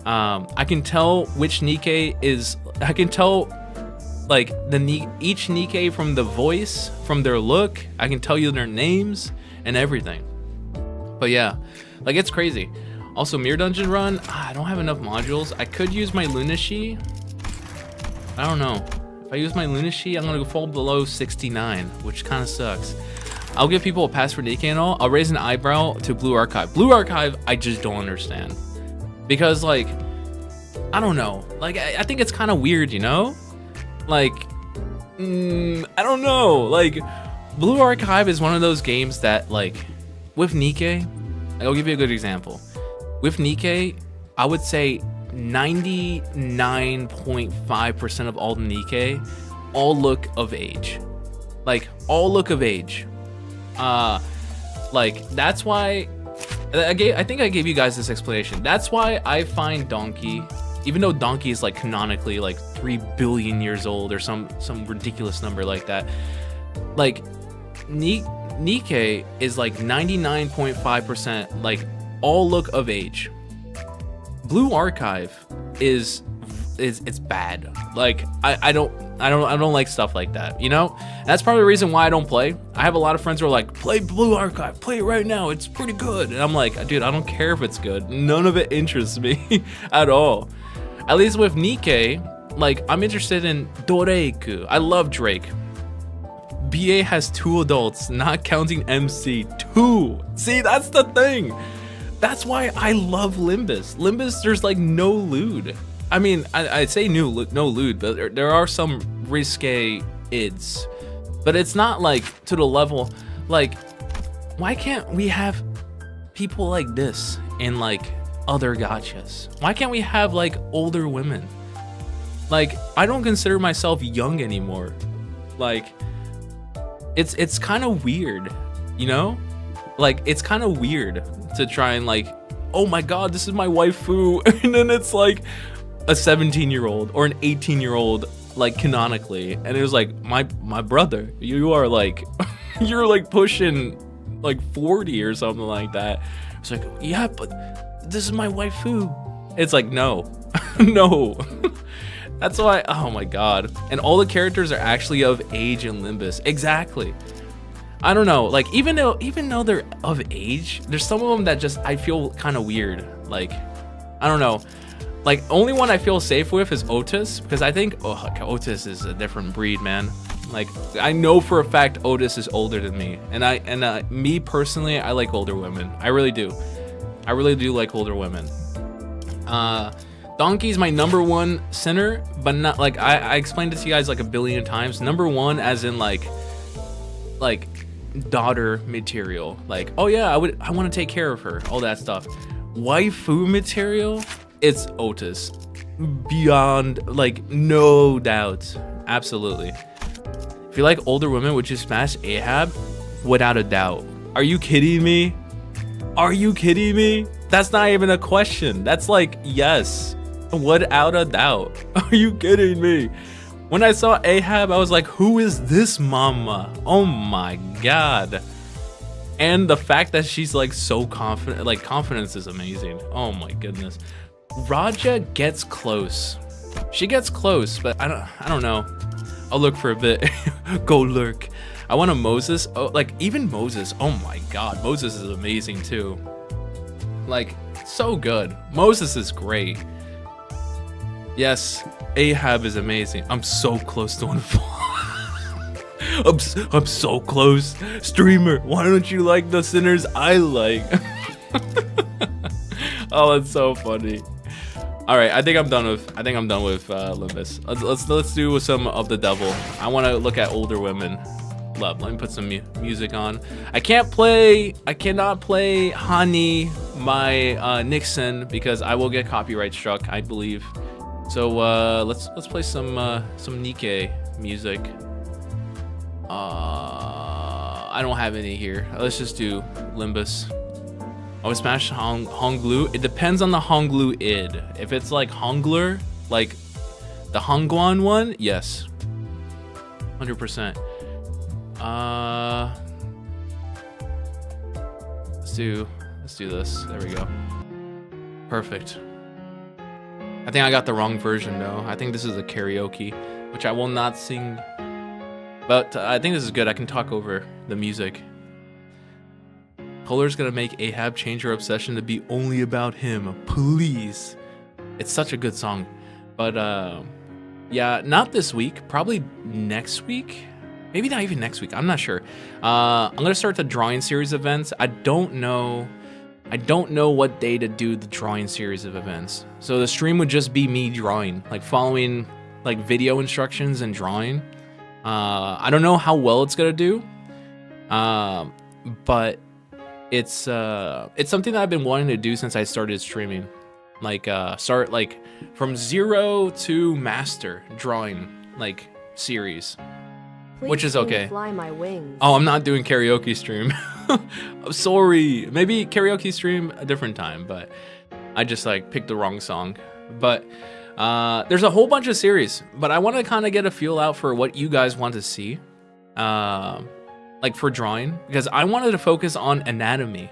I can tell which Nikkei is... I can tell... like each Nikkei from the voice, from their look. I can tell you their names and everything. But yeah, like, it's crazy. Also, Mirror Dungeon Run, I don't have enough modules. I could use my Lunashi. I don't know. If I use my Lunashi, I'm gonna fall below 69, which kind of sucks. I'll give people a pass for Nikkei and all. I'll raise an eyebrow to Blue Archive. Blue Archive, I just don't understand. Because, like, I don't know. Like, I think it's kind of weird, you know? Like, I don't know. Like, Blue Archive is one of those games that, like, with Nikkei, I'll give you a good example. With Nikkei, I would say 99.5% of all the Nikkei all look of age. Like, all look of age. Like, that's why I think I gave you guys this explanation. That's why I find Donkey, even though Donkey is like canonically like 3 billion years old or some ridiculous number like that, like Nikkei is like 99.5% like all look of age. Blue Archive is it's bad. Like, I don't like stuff like that, you know? And that's probably the reason why I don't play. I have a lot of friends who are like, play Blue Archive, play it right now, it's pretty good. And I'm like, dude, I don't care if it's good. None of it interests me at all. At least with Nikkei, like, I'm interested in Doreiku. I love Drake. BA has 2 adults, not counting MC. 2. See, that's the thing. That's why I love Limbus. Limbus, there's like no lewd. I mean, I'd say no lewd, but there are some risque ids. But it's not like to the level, like, why can't we have people like this in like other gachas? Why can't we have like older women? Like, I don't consider myself young anymore. Like, it's kind of weird, you know? Like, it's kind of weird to try and like, oh my god, this is my waifu, and then it's like a 17-year-old or an 18-year-old, like, canonically, and it was like, my brother, you are like you're like pushing like 40 or something like that. It's like, yeah, but this is my waifu. It's like, no. No. That's why, oh my god. And all the characters are actually of age in Limbus. Exactly. I don't know, like, even though they're of age, there's some of them that just, I feel kind of weird. Like, I don't know. Like, only one I feel safe with is Otis, because I think, Otis is a different breed, man. Like, I know for a fact Otis is older than me, and me personally, I like older women. I really do. I really do like older women. Donkey's my #1 sinner, but not like, I explained it to you guys like a billion times. #1 as in like daughter material. Like, oh yeah, I want to take care of her, all that stuff. Waifu material, it's Otis. Beyond, like, no doubt. Absolutely. If you like older women, would you smash Ahab? Without a doubt. Are you kidding me? Are you kidding me? That's not even a question. That's like, yes. Without a doubt. Are you kidding me? When I saw Ahab, I was like, who is this mama? Oh my god. And the fact that she's like so confident, like, confidence is amazing. Oh my goodness. Raja gets close. She gets close, but I don't know. I'll look for a bit. Go lurk. I want a Moses. Oh, like, even Moses. Oh my god. Moses is amazing too. Like, so good. Moses is great. Yes, Ahab is amazing. I'm so close to 1 I'm so close. Streamer, why don't you like the sinners I like? Oh, that's so funny. All right, I think I'm done with Limbus. Let's do some of the devil. I want to look at older women. Let me put some music on. I cannot play Hani my Nixon because I will get copyright struck, I believe. So let's play some Nikkei music. I don't have any here. Let's just do Limbus. I would smash Honglu. It depends on the Honglu id. If it's like Hongler, like the Hongguan one, yes, 100%. Let's do this. There we go. Perfect. I think I got the wrong version though. I think this is a karaoke, which I will not sing. But I think this is good. I can talk over the music. Polar's gonna make Ahab change her obsession to be only about him. Please. It's such a good song. But yeah, not this week. Probably next week. Maybe not even next week. I'm not sure. I'm gonna start the drawing series events. I don't know what day to do the drawing series of events. So the stream would just be me drawing, like following like video instructions and drawing. I don't know how well it's gonna do, but it's something that I've been wanting to do since I started streaming. Like start like from 0 to master drawing like series. Please Which is okay. Fly my wings. Oh, I'm not doing karaoke stream. I'm sorry. Maybe karaoke stream a different time, but I just like picked the wrong song. But there's a whole bunch of series, but I want to kind of get a feel out for what you guys want to see. Like for drawing, because I wanted to focus on anatomy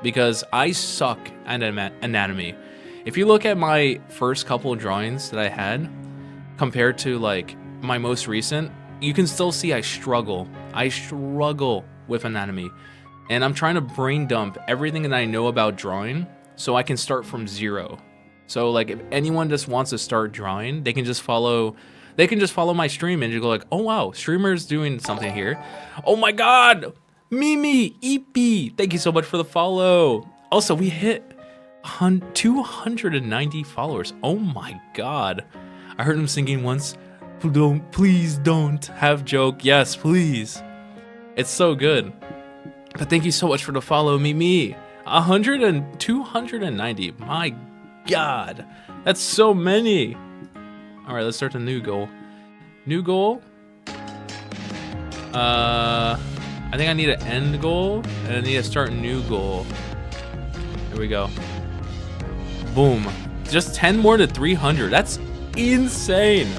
because I suck at anatomy. If you look at my first couple of drawings that I had compared to like my most recent, you can still see I struggle with anatomy, and I'm trying to brain dump everything that I know about drawing so I can start from 0. So like if anyone just wants to start drawing, they can just follow my stream and you go like, oh wow, streamer's doing something here. Oh my god, Mimi EP, thank you so much for the follow. Also, we hit 290 followers. Oh my god, I heard him singing once. Please don't have joke. Yes, please. It's so good. But thank you so much for the follow, Mimi. 290. My god, that's so many. All right, let's start a new goal. New goal. I think I need an end goal and I need to start a new goal. Here we go. Boom. Just 10 more to 300. That's insane.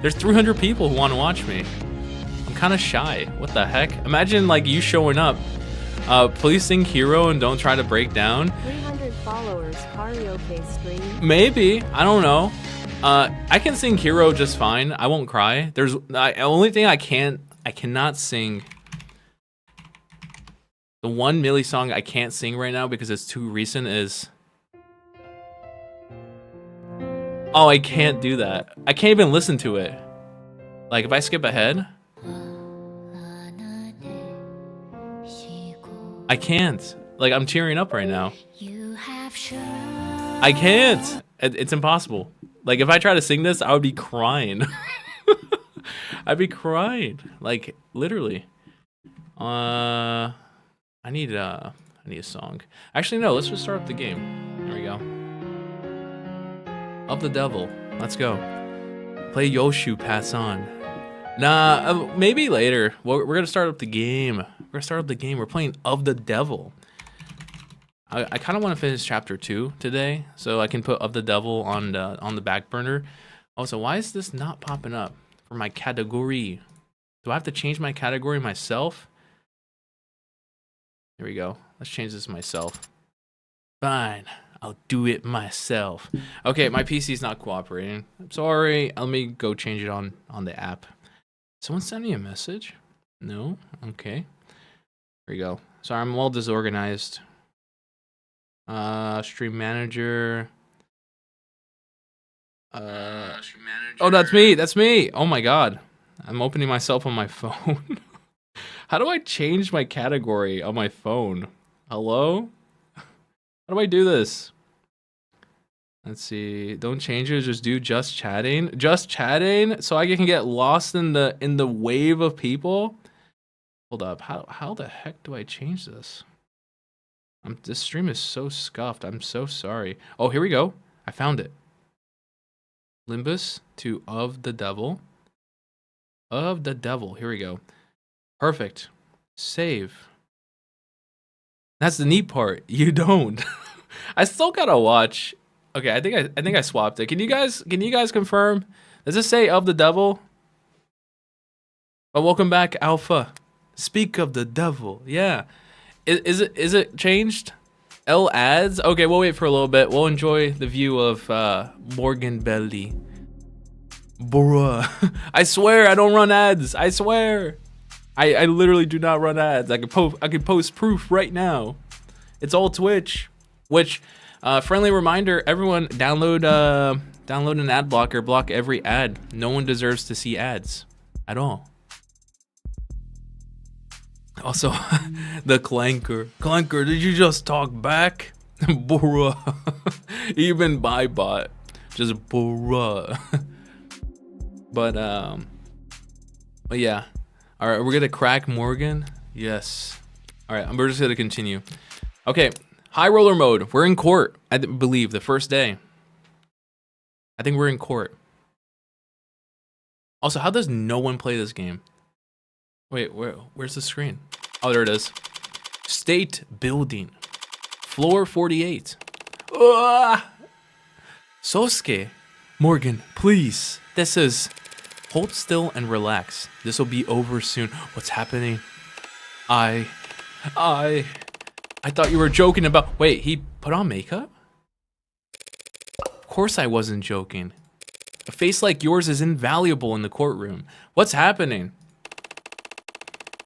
There's 300 people who want to watch me. I'm kind of shy. What the heck? Imagine like you showing up. Please sing Hero and don't try to break down. 300 followers karaoke stream. Maybe. I don't know. I can sing Hero just fine. I won't cry. There's the only thing I cannot sing. The one Millie song I can't sing right now because it's too recent is. Oh, I can't do that. I can't even listen to it. Like if I skip ahead. I can't. Like I'm tearing up right now. I can't. It's impossible. Like if I try to sing this, I would be crying. I'd be crying. Like literally. I need a song. Actually, no. Let's just start up the game. There we go. Of the Devil. Let's go. Play Yoshu, pass on. Nah, maybe later. We're gonna start up the game. We're playing Of the Devil. I kind of want to finish chapter 2 today, so I can put Of the Devil on the back burner. Also, why is this not popping up for my category? Do I have to change my category myself? Here we go. Let's change this myself. Fine. I'll do it myself. Okay, my PC's not cooperating. I'm sorry. Let me go change it on the app. Someone send me a message? No? Okay. Here we go. Sorry, I'm well disorganized. Stream manager. Oh, that's me. Oh my god. I'm opening myself on my phone. How do I change my category on my phone? Hello? How do I do this? Let's see. Don't change it. Just do just chatting. Just chatting, so I can get lost in the wave of people. Hold up. How the heck do I change this? This stream is so scuffed. I'm so sorry. Oh, here we go. I found it. Limbus to of the devil. Of the devil. Here we go. Perfect. Save. That's the neat part. You don't. I still gotta watch. Okay, I think I swapped it. Can you guys confirm? Does it say of the devil? Oh, welcome back, Alpha. Speak of the devil. Yeah. Is it changed? L ads? Okay, we'll wait for a little bit. We'll enjoy the view of Morgan Belly. Bruh. I swear I don't run ads. I swear. I literally do not run ads. I could post proof right now. It's all Twitch. Which friendly reminder, everyone download an ad blocker, block every ad. No one deserves to see ads at all. Also, the clanker. Clanker, did you just talk back? Bruh. Even by bot. Just bruh. But yeah. Alright, we're gonna crack Morgan. Yes. Alright, we're just gonna continue. Okay, high roller mode. We're in court, I believe, the first day. I think we're in court. Also, how does no one play this game? Wait, where's the screen? Oh, there it is. State building. Floor 48. Sosuke. Morgan, please. This is... Hold still and relax. This will be over soon. What's happening? I thought you were joking about... Wait, he put on makeup? Of course I wasn't joking. A face like yours is invaluable in the courtroom. What's happening?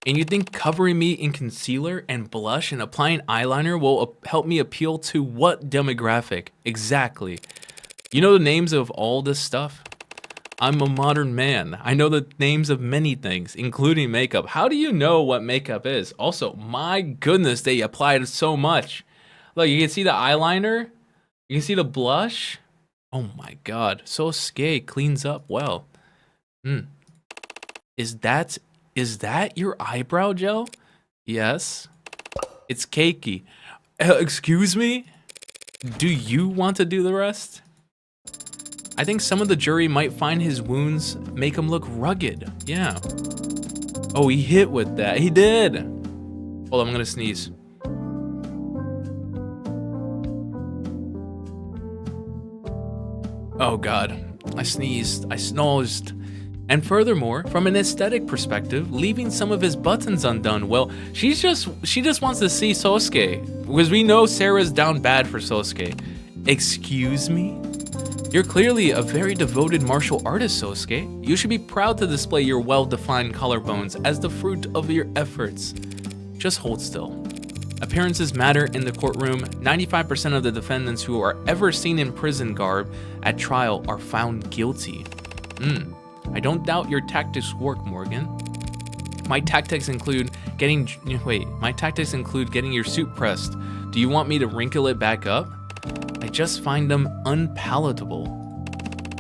And you think covering me in concealer and blush and applying eyeliner will help me appeal to what demographic? Exactly. You know the names of all this stuff? I'm a modern man. I know the names of many things, including makeup. How do you know what makeup is? Also, my goodness, they applied so much. Look, you can see the eyeliner. You can see the blush. Oh my god. Sosuke cleans up well. Is that your eyebrow gel? Yes. It's cakey. Excuse me? Do you want to do the rest? I think some of the jury might find his wounds make him look rugged. Yeah. Oh, he hit with that. He did. Hold on, I'm gonna sneeze. Oh god. I sneezed. I snozzed. And furthermore, from an aesthetic perspective, leaving some of his buttons undone, well, she just wants to see Sosuke, because we know Sarah's down bad for Sosuke. Excuse me? You're clearly a very devoted martial artist, Sosuke. You should be proud to display your well-defined collarbones as the fruit of your efforts. Just hold still. Appearances matter in the courtroom. 95% of the defendants who are ever seen in prison garb at trial are found guilty. I don't doubt your tactics work, Morgan. My tactics include getting your suit pressed. Do you want me to wrinkle it back up? I just find them unpalatable.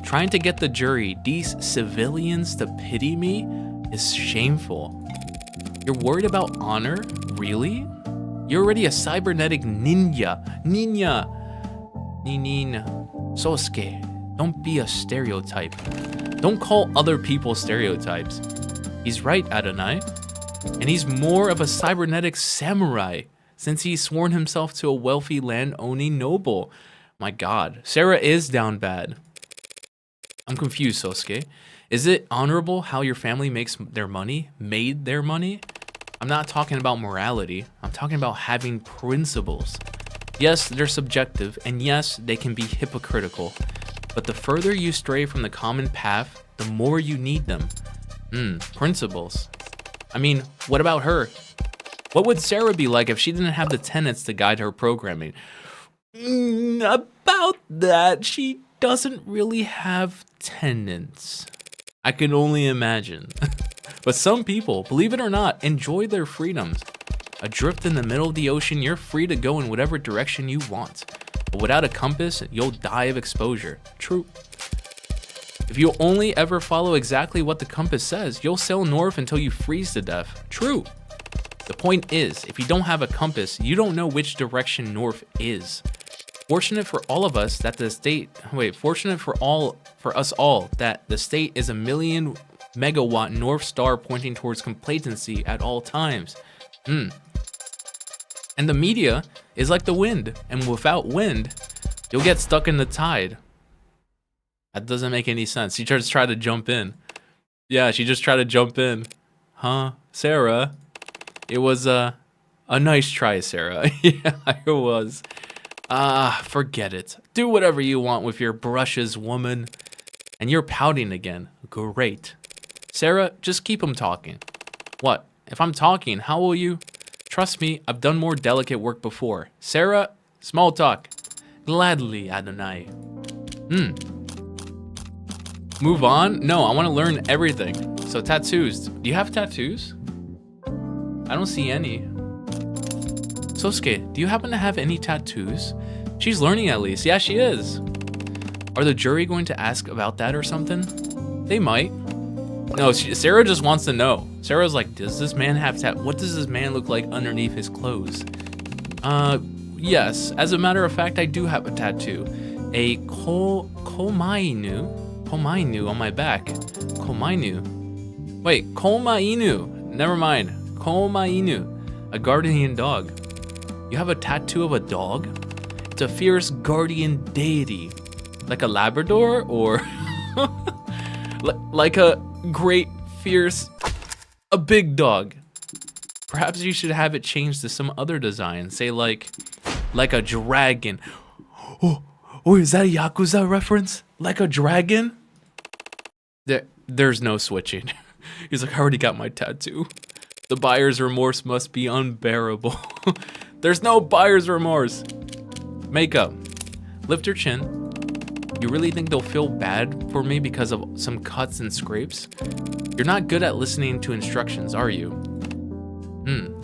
Trying to get the jury, these civilians, to pity me is shameful. You're worried about honor? Really? You're already a cybernetic ninja. Ninja. Sosuke, don't be a stereotype. Don't call other people stereotypes. He's right, Adonai. And he's more of a cybernetic samurai, since he's sworn himself to a wealthy land-owning noble. My god, Sarah is down bad. I'm confused, Sosuke. Is it honorable how your family makes their money? Made their money? I'm not talking about morality. I'm talking about having principles. Yes, they're subjective, and yes, they can be hypocritical. But the further you stray from the common path, the more you need them. Principles. I mean, what about her? What would Sarah be like if she didn't have the tenets to guide her programming? About that, she doesn't really have tenets. I can only imagine. But some people, believe it or not, enjoy their freedoms. Adrift in the middle of the ocean, you're free to go in whatever direction you want. But without a compass, you'll die of exposure. True. If you only ever follow exactly what the compass says, you'll sail north until you freeze to death. True. The point is, if you don't have a compass, you don't know which direction north is. Fortunate for all of us that the state, fortunate for us all that the state is a 1,000,000 megawatt North Star pointing towards complacency at all times. And the media is like the wind, and without wind, you'll get stuck in the tide. That doesn't make any sense. She just tried to jump in. Yeah, she just tried to jump in. Huh, Sarah? It was a nice try, Sarah. Yeah, it was. Forget it. Do whatever you want with your brushes, woman. And you're pouting again. Great. Sarah, just keep him talking. What? If I'm talking, how will you? Trust me, I've done more delicate work before. Sarah, small talk. Gladly, Adonai. Move on? No, I want to learn everything. So tattoos. Do you have tattoos? I don't see any. Sosuke, do you happen to have any tattoos? She's learning at least. Yeah, she is. Are the jury going to ask about that or something? They might. No, Sarah just wants to know. Sarah's like, does this man have what does this man look like underneath his clothes? Yes. As a matter of fact, I do have a tattoo. A komainu on my back. Komainu. Wait, komainu. Never mind. Komainu. A guardian dog. You have a tattoo of a dog? It's a fierce guardian deity. Like a Labrador or like a great fierce a big dog. Perhaps you should have it changed to some other design. Say like a dragon. Oh, is that a Yakuza reference? Like a dragon? There's no switching. He's like, I already got my tattoo. The buyer's remorse must be unbearable. There's no buyer's remorse. Makeup. Lift your chin. You really think they'll feel bad for me because of some cuts and scrapes? You're not good at listening to instructions, are you?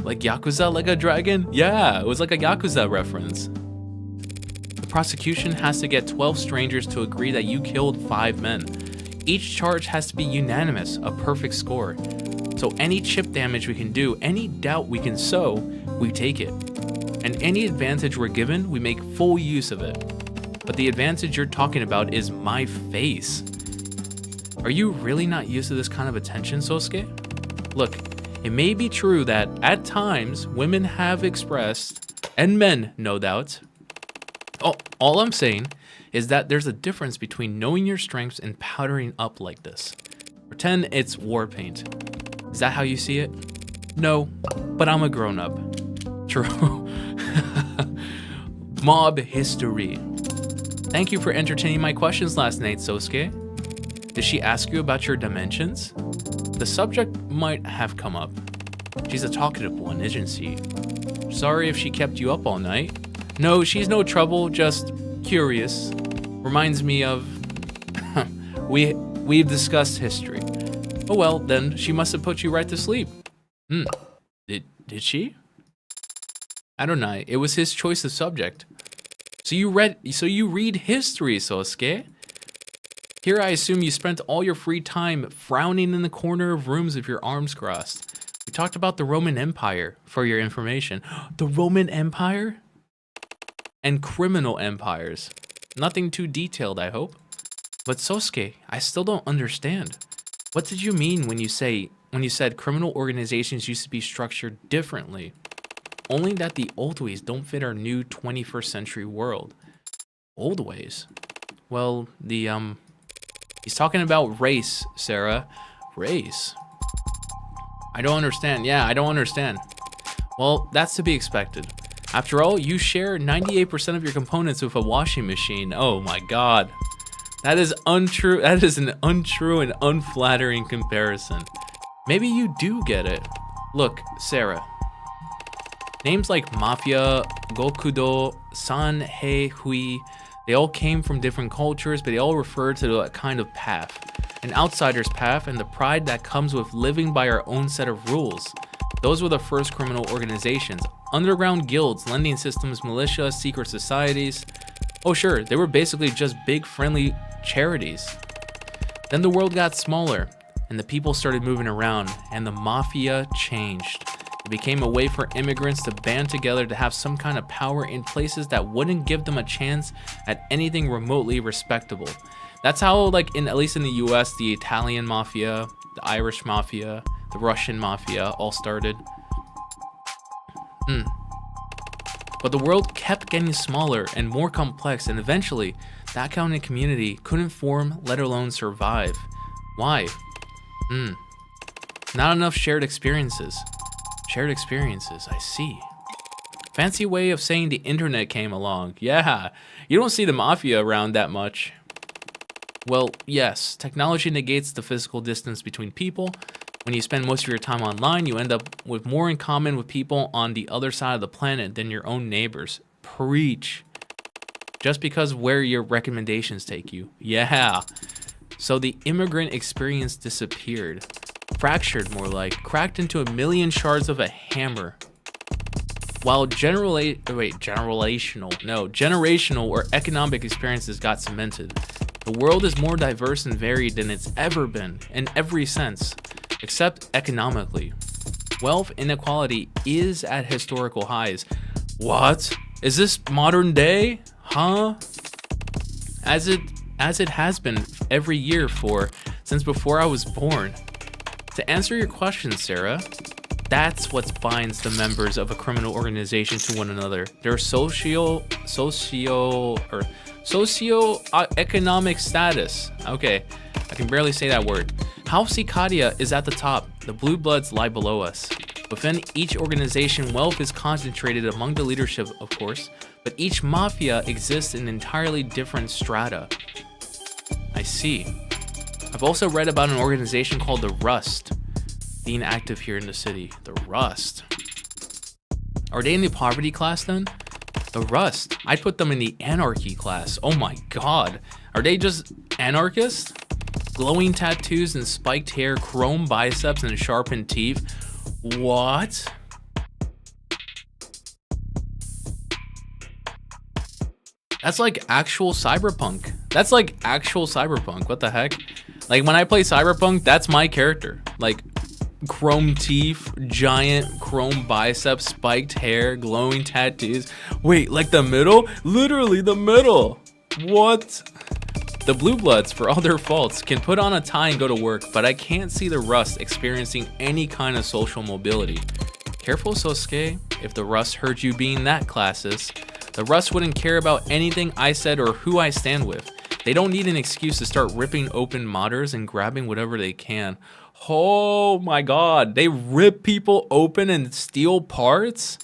Like Yakuza like a dragon? Yeah, it was like a Yakuza reference. The prosecution has to get 12 strangers to agree that you killed 5 men. Each charge has to be unanimous, a perfect score. So any chip damage we can do, any doubt we can sow, we take it. And any advantage we're given, we make full use of it. But the advantage you're talking about is my face. Are you really not used to this kind of attention, Sosuke? Look, it may be true that at times women have expressed, and men no doubt. Oh, all I'm saying is that there's a difference between knowing your strengths and powdering up like this. Pretend it's war paint. Is that how you see it? No, but I'm a grown-up. True. Mob history. Thank you for entertaining my questions last night, Sosuke. Did she ask you about your dimensions? The subject might have come up. She's a talkative one, isn't she? Sorry if she kept you up all night. No, she's no trouble, just curious. Reminds me of... We've discussed history. Oh well, then she must have put you right to sleep. Did she? I don't know. It was his choice of subject. So you read history, Sosuke. Here I assume you spent all your free time frowning in the corner of rooms with your arms crossed. We talked about the Roman Empire, for your information. The Roman Empire? And criminal empires. Nothing too detailed, I hope. But Sosuke, I still don't understand. What did you mean when you said criminal organizations used to be structured differently? Only that the old ways don't fit our new 21st century world. Old ways? Well, he's talking about race, Sarah. Race? I don't understand. Yeah, I don't understand. Well, that's to be expected. After all, you share 98% of your components with a washing machine. Oh my god. That is untrue. That is an untrue and unflattering comparison. Maybe you do get it. Look, Sarah. Names like Mafia, Gokudo, San, Hei, Hui, they all came from different cultures, but they all refer to that kind of path. an outsider's path, and the pride that comes with living by our own set of rules. Those were the first criminal organizations. Underground guilds, lending systems, militia, secret societies. Oh sure, they were basically just big friendly charities. Then the world got smaller, and the people started moving around, and the mafia changed. It became a way for immigrants to band together to have some kind of power in places that wouldn't give them a chance at anything remotely respectable. That's how, like, at least in the US, the Italian mafia, the Irish mafia, the Russian mafia all started. But the world kept getting smaller and more complex, and eventually, that kind of community couldn't form, let alone survive. Why? Not enough shared experiences. Shared experiences, I see. Fancy way of saying the internet came along. Yeah, you don't see the mafia around that much. Well, yes, technology negates the physical distance between people. When you spend most of your time online, you end up with more in common with people on the other side of the planet than your own neighbors. Preach. Just because of where your recommendations take you. Yeah. So the immigrant experience disappeared. Fractured, more like. Cracked into a million shards of a hammer. While generational or economic experiences got cemented. The world is more diverse and varied than it's ever been, in every sense, except economically. Wealth inequality is at historical highs. What? Is this modern day? Huh? As it has been every year since before I was born. To answer your question, Sarah, that's what binds the members of a criminal organization to one another. Their socio-economic status. Okay, I can barely say that word. House Ikadia is at the top. The Blue Bloods lie below us. Within each organization, wealth is concentrated among the leadership, of course, but each mafia exists in entirely different strata. I see. I've also read about an organization called the Rust being active here in the city. The Rust. Are they in the poverty class then? The Rust. I'd put them in the anarchy class. Oh my god. Are they just anarchists? Glowing tattoos and spiked hair, chrome biceps and sharpened teeth. What? That's like actual cyberpunk. That's like actual cyberpunk. What the heck? Like when I play cyberpunk, that's my character. Like chrome teeth, giant chrome biceps, spiked hair, glowing tattoos. Wait, like the middle? Literally the middle. What? The Blue Bloods, for all their faults, can put on a tie and go to work, but I can't see the Rust experiencing any kind of social mobility. Careful, Sosuke. If the Rust heard you being that classist, the Rust wouldn't care about anything I said or who I stand with. They don't need an excuse to start ripping open modders and grabbing whatever they can. Oh my god, they rip people open and steal parts?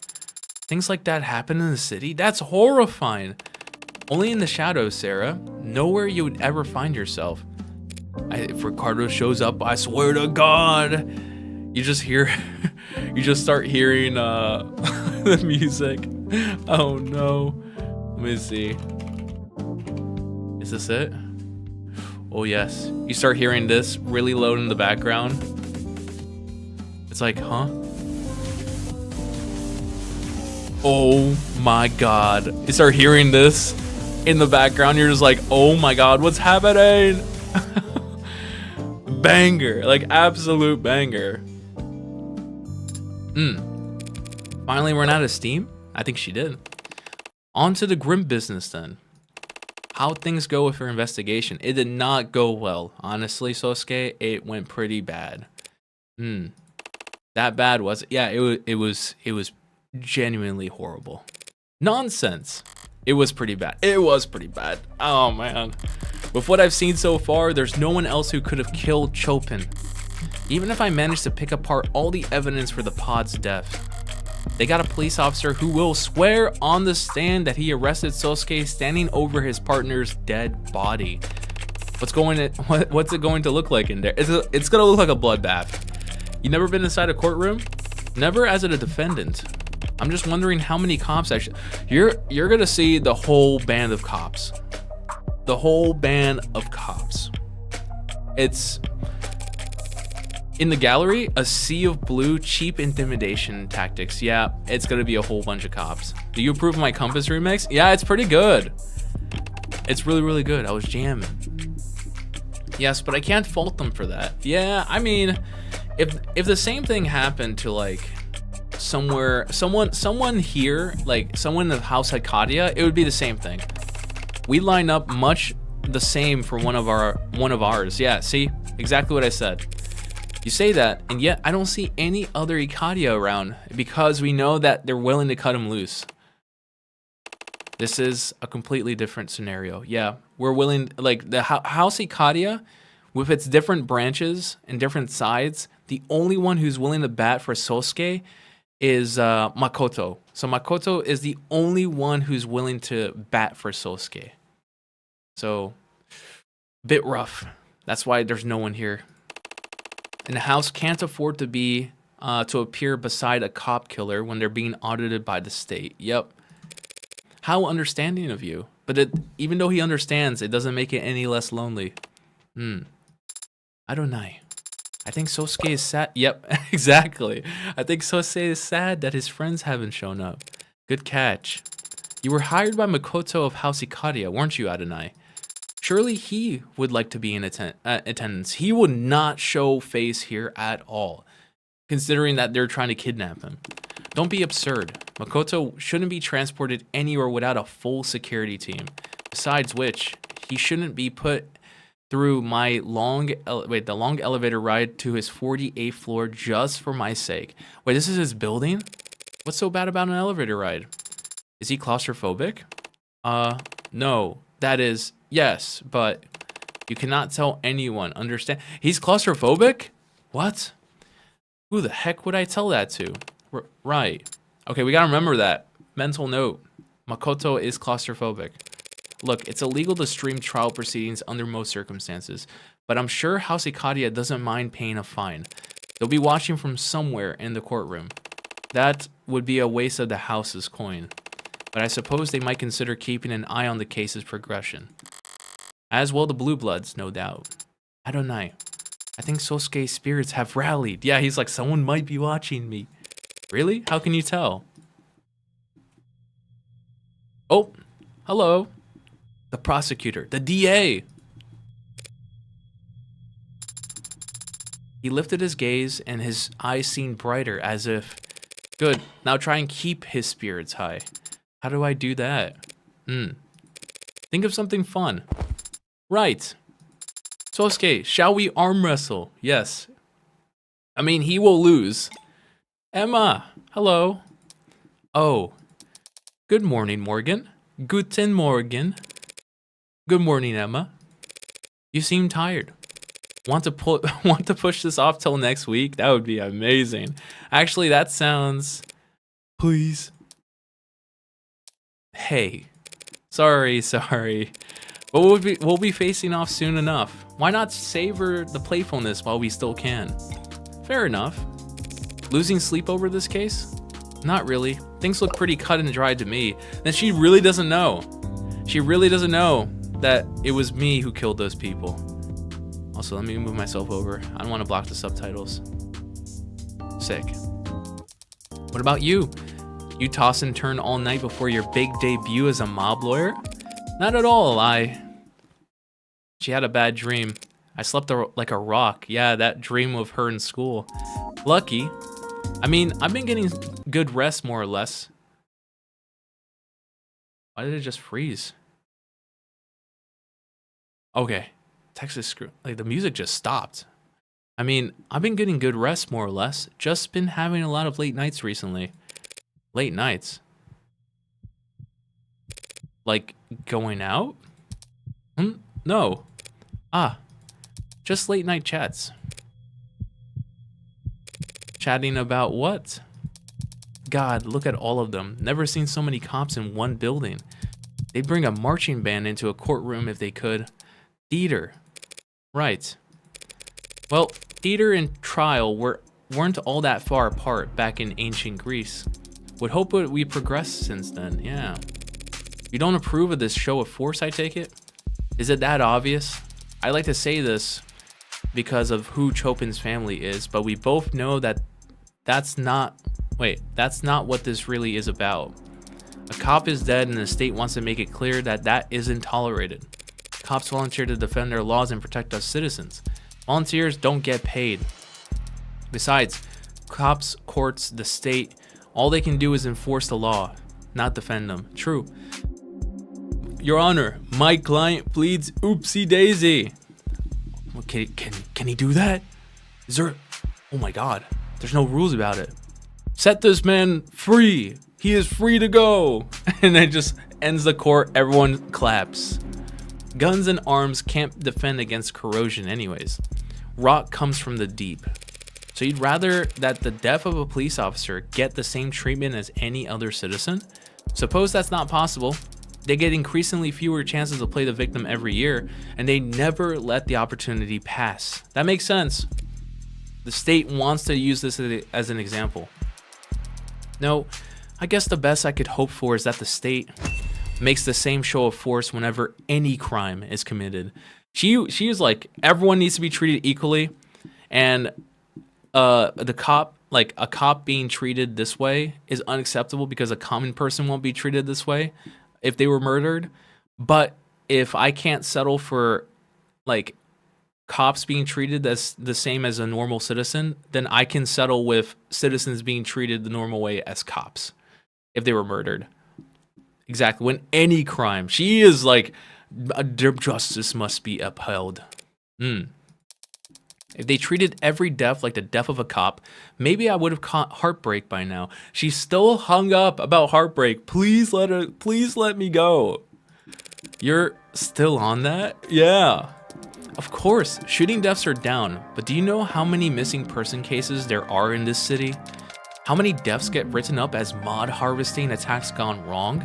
Things like that happen in the city? That's horrifying. Only in the shadows, Sarah. Nowhere you would ever find yourself. If Ricardo shows up, I swear to God, you just start hearing the music. Oh no. Let me see. Is this it? Oh yes. You start hearing this really loud in the background. It's like, huh? Oh my god. You start hearing this in the background, you're just like, oh my god, what's happening? Banger, like absolute banger. Finally ran out of steam? I think she did. On to the grim business then. How'd things go with her investigation? It did not go well. Honestly, Sosuke, it went pretty bad. That bad was it? Yeah, it was genuinely horrible. Nonsense. It was pretty bad. It was pretty bad. Oh man. With what I've seen so far, there's no one else who could have killed Chopin. Even if I managed to pick apart all the evidence for the pod's death. They got a police officer who will swear on the stand that he arrested Sosuke standing over his partner's dead body. What's it going to look like in there? It's gonna look like a bloodbath. You never been inside a courtroom? Never as a defendant. I'm just wondering how many cops actually. You're gonna see the whole band of cops. The whole band of cops. It's in the gallery, a sea of blue, cheap intimidation tactics. Yeah, it's gonna be a whole bunch of cops. Do you approve of my Compass remix? Yeah, it's pretty good. It's really, really good. I was jamming. Yes, but I can't fault them for that. Yeah, I mean, if the same thing happened to like someone here, like someone in the house at Kadia, it would be the same thing. We line up much the same for one of ours. Yeah, see, exactly what I said. You say that, and yet I don't see any other Ikadia around because we know that they're willing to cut him loose. This is a completely different scenario. Yeah, we're willing, like the house Ikadia, with its different branches and different sides, the only one who's willing to bat for Sosuke is Makoto. So Makoto is the only one who's willing to bat for Sosuke. So, bit rough. That's why there's no one here. And the house can't afford to be to appear beside a cop killer when they're being audited by the state. Yep. How understanding of you. But even though he understands, it doesn't make it any less lonely. I don't know. I think Sosuke is sad. Yep, exactly. I think Sosuke is sad that his friends haven't shown up. Good catch. You were hired by Makoto of House Ikadia, weren't you, Adonai? Surely he would like to be in attendance. He would not show face here at all, considering that they're trying to kidnap him. Don't be absurd. Makoto shouldn't be transported anywhere without a full security team. Besides which, he shouldn't be put through my long elevator ride to his 48th floor just for my sake. Wait, this is his building? What's so bad about an elevator ride? Is he claustrophobic? No. That is, yes, but you cannot tell anyone, understand? He's claustrophobic? What? Who the heck would I tell that to? Right. Okay, we gotta remember that. Mental note. Makoto is claustrophobic. Look, it's illegal to stream trial proceedings under most circumstances, but I'm sure House Ikadia doesn't mind paying a fine. They'll be watching from somewhere in the courtroom. That would be a waste of the house's coin, but I suppose they might consider keeping an eye on the case's progression. As well the Blue Bloods, no doubt. I don't know. I think Sosuke's spirits have rallied. Yeah, he's like, someone might be watching me. Really? How can you tell? Oh, hello. The prosecutor, the DA. He lifted his gaze and his eyes seemed brighter as if, good, now try and keep his spirits high. How do I do that? Think of something fun. Right. Sosuke, shall we arm wrestle? Yes. I mean, he will lose. Emma, hello. Oh. Good morning, Morgan. Guten Morgen. Good morning, Emma. You seem tired. Want to push this off till next week? That would be amazing. Actually, that sounds... Please. Hey. Sorry. But we'll be facing off soon enough. Why not savor the playfulness while we still can? Fair enough. Losing sleep over this case? Not really. Things look pretty cut and dry to me. Then she really doesn't know. She really doesn't know that it was me who killed those people. Also, let me move myself over. I don't want to block the subtitles. Sick. What about you? You toss and turn all night before your big debut as a mob lawyer? Not at all. She had a bad dream. I slept like a rock. Yeah, that dream of her in school. Lucky. I mean, I've been getting good rest more or less. Why did it just freeze? Okay. Texas screw. Like, the music just stopped. I mean, I've been getting good rest more or less. Just been having a lot of late nights recently. Late nights? Like, going out? No. Just late night chats. Chatting about what? God, look at all of them. Never seen so many cops in one building. They'd bring a marching band into a courtroom if they could. Theater. Right. Well, theater and trial weren't all that far apart back in ancient Greece. Would hope we progressed since then, yeah. You don't approve of this show of force, I take it? Is it that obvious? I like to say this because of who Chopin's family is, but we both know that that's not what this really is about. A cop is dead and the state wants to make it clear that that isn't tolerated. Cops volunteer to defend our laws and protect us citizens. Volunteers don't get paid. Besides, cops, courts, the state, all they can do is enforce the law, not defend them. True. Your Honor, my client pleads oopsie daisy. Okay, can he do that? Is there... Oh my god. There's no rules about it. Set this man free. He is free to go. And it just ends the court. Everyone claps. Guns and arms can't defend against corrosion anyways. Rot comes from the deep. So you'd rather that the death of a police officer get the same treatment as any other citizen? Suppose that's not possible. They get increasingly fewer chances to play the victim every year, and they never let the opportunity pass. That makes sense. The state wants to use this as an example. No, I guess the best I could hope for is that the state makes the same show of force whenever any crime is committed. She is like, everyone needs to be treated equally, and a cop being treated this way is unacceptable because a common person won't be treated this way if they were murdered. But if I can't settle for like cops being treated as the same as a normal citizen, then I can settle with citizens being treated the normal way as cops if they were murdered. Exactly. When any crime, she is like, justice must be upheld. If they treated every death like the death of a cop, maybe I would have caught heartbreak by now. She's still hung up about heartbreak. Please let me go. You're still on that? Yeah. Of course, shooting deaths are down, but do you know how many missing person cases there are in this city? How many deaths get written up as mod harvesting attacks gone wrong?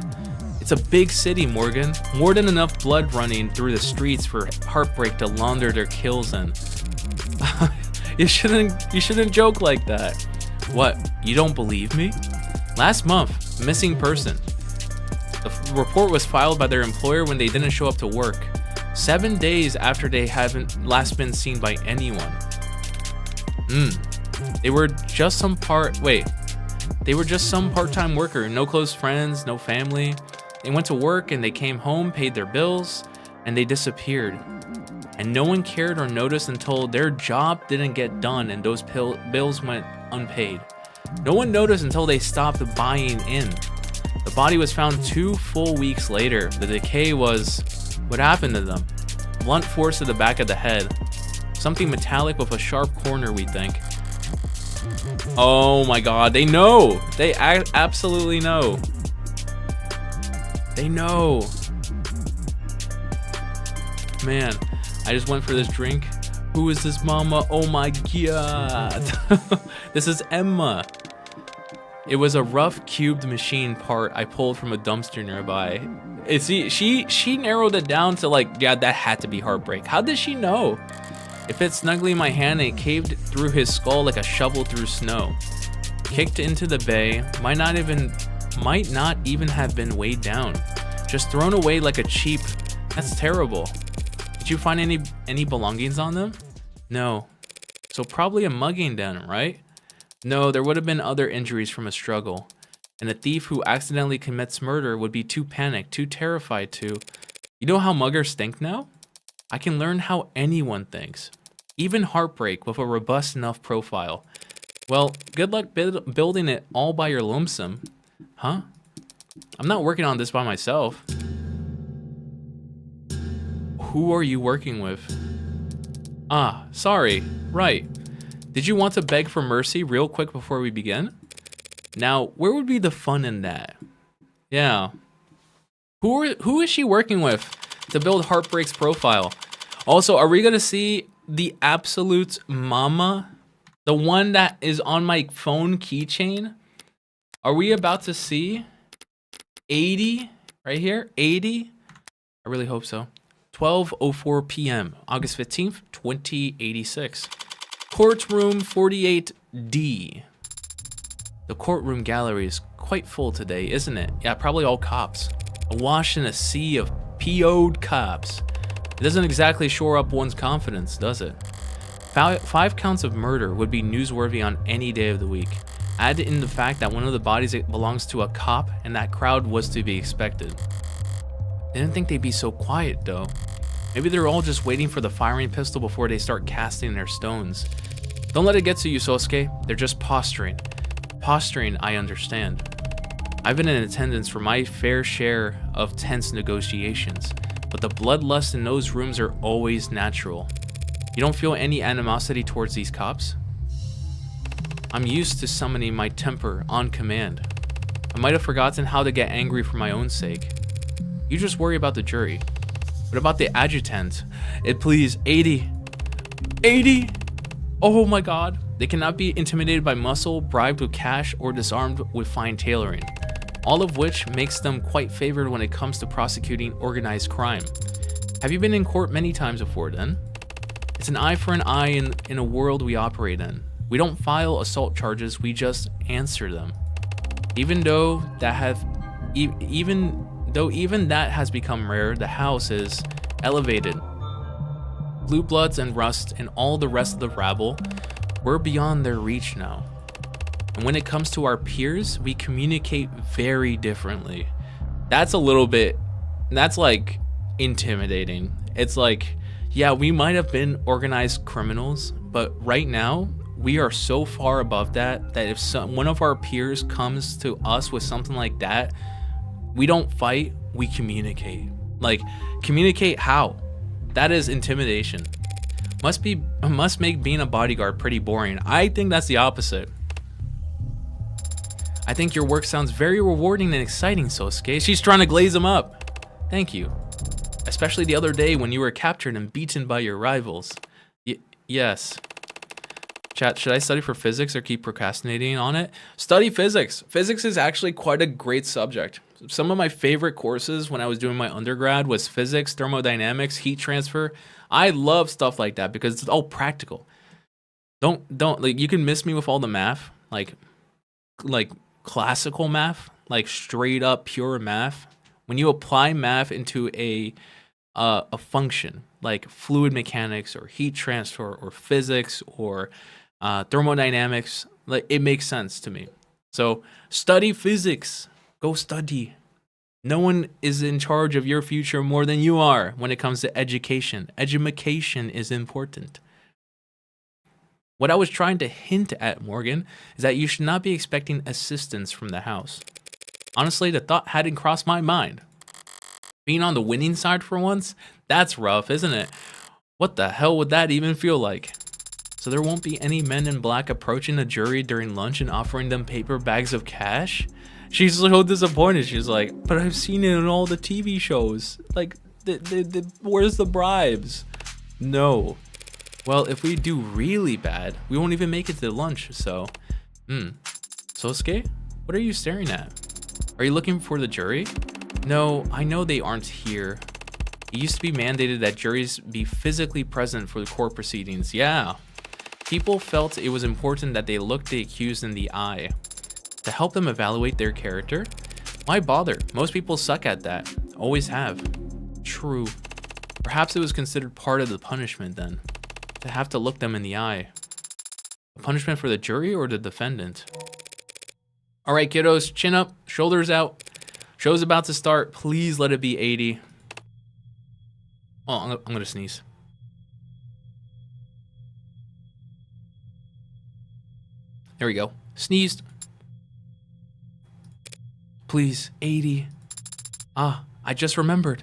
It's a big city, Morgan. More than enough blood running through the streets for heartbreak to launder their kills in. You shouldn't joke like that. What, you don't believe me? Last month, missing person. The report was filed by their employer when they didn't show up to work. 7 days after they haven't last been seen by anyone. They were just some part-time worker, no close friends, no family. They went to work and they came home, paid their bills, and they disappeared. And no one cared or noticed until their job didn't get done and those bills went unpaid. No one noticed until they stopped buying in. The body was found 2 full weeks later. The decay was... What happened to them? Blunt force to the back of the head. Something metallic with a sharp corner, we think. Oh my god, they know! They absolutely know. They know. Man, I just went for this drink. Who is this mama? Oh my god. This is Emma. It was a rough cubed machine part I pulled from a dumpster nearby. She narrowed it down to like, yeah, that had to be heartbreak. How did she know? It fit snugly in my hand and it caved through his skull like a shovel through snow. Kicked into the bay, might not even have been weighed down. Just thrown away like a cheap. That's terrible. Did you find any belongings on them? No. So probably a mugging then, right? No, there would have been other injuries from a struggle. And a thief who accidentally commits murder would be too panicked, too terrified to... You know how muggers think now? I can learn how anyone thinks. Even heartbreak with a robust enough profile. Well, good luck building it all by your lonesome. Huh? I'm not working on this by myself. Who are you working with? Ah, sorry. Right. Did you want to beg for mercy real quick before we begin? Now, where would be the fun in that? Yeah. Who is she working with to build Heartbreak's profile? Also, are we going to see the absolute mama? The one that is on my phone keychain? Are we about to see 80 right here? 80? I really hope so. 12:04 p.m. August 15th, 2086. Courtroom 48D. The courtroom gallery is quite full today, isn't it? Yeah, probably all cops. Awash in a sea of PO'd cops. It doesn't exactly shore up one's confidence, does it? Five counts of murder would be newsworthy on any day of the week. Add in the fact that one of the bodies belongs to a cop, and that crowd was to be expected. Didn't think they'd be so quiet though. Maybe they're all just waiting for the firing pistol before they start casting their stones. Don't let it get to you, Sosuke. They're just posturing. Posturing, I understand. I've been in attendance for my fair share of tense negotiations, but the bloodlust in those rooms are always natural. You don't feel any animosity towards these cops? I'm used to summoning my temper on command. I might have forgotten how to get angry for my own sake. You just worry about the jury. What about the adjutant? Please, 80. 80? Oh my god. They cannot be intimidated by muscle, bribed with cash, or disarmed with fine tailoring. All of which makes them quite favored when it comes to prosecuting organized crime. Have you been in court many times before then? It's an eye for an eye in a world we operate in. We don't file assault charges, we just answer them. Even though that has become rare, the house is elevated. Blue Bloods and Rust and all the rest of the rabble, we're beyond their reach now. And when it comes to our peers, we communicate very differently. That's like intimidating. It's like, yeah, we might have been organized criminals, but right now, we are so far above that if one of our peers comes to us with something like that, we don't fight, we communicate. Like, communicate how? That is intimidation. Must make being a bodyguard pretty boring. I think that's the opposite. I think your work sounds very rewarding and exciting, Sosuke. She's trying to glaze him up. Thank you. Especially the other day when you were captured and beaten by your rivals. Yes. Chat, should I study for physics or keep procrastinating on it? Study physics. Physics is actually quite a great subject. Some of my favorite courses when I was doing my undergrad was physics, thermodynamics, heat transfer. I love stuff like that because it's all practical. Don't like, you can miss me with all the math, like classical math, like straight up pure math. When you apply math into a function like fluid mechanics or heat transfer or physics or thermodynamics, like, it makes sense to me. So study physics. Go study. No one is in charge of your future more than you are when it comes to education. Education is important. What I was trying to hint at, Morgan, is that you should not be expecting assistance from the house. Honestly, the thought hadn't crossed my mind. Being on the winning side for once, that's rough, isn't it? What the hell would that even feel like? So there won't be any men in black approaching a jury during lunch and offering them paper bags of cash? She's so disappointed. She's like, but I've seen it in all the TV shows. Like, where's the bribes? No. Well, if we do really bad, we won't even make it to lunch, so... Sosuke, what are you staring at? Are you looking for the jury? No, I know they aren't here. It used to be mandated that juries be physically present for the court proceedings. Yeah. People felt it was important that they look the accused in the eye. To help them evaluate their character? Why bother? Most people suck at that. Always have. True. Perhaps it was considered part of the punishment then. To have to look them in the eye. A punishment for the jury or the defendant? Alright, kiddos, chin up, shoulders out. Show's about to start. Please let it be 80. Oh, I'm gonna sneeze. There we go. Sneezed. Please, 80. Ah, I just remembered.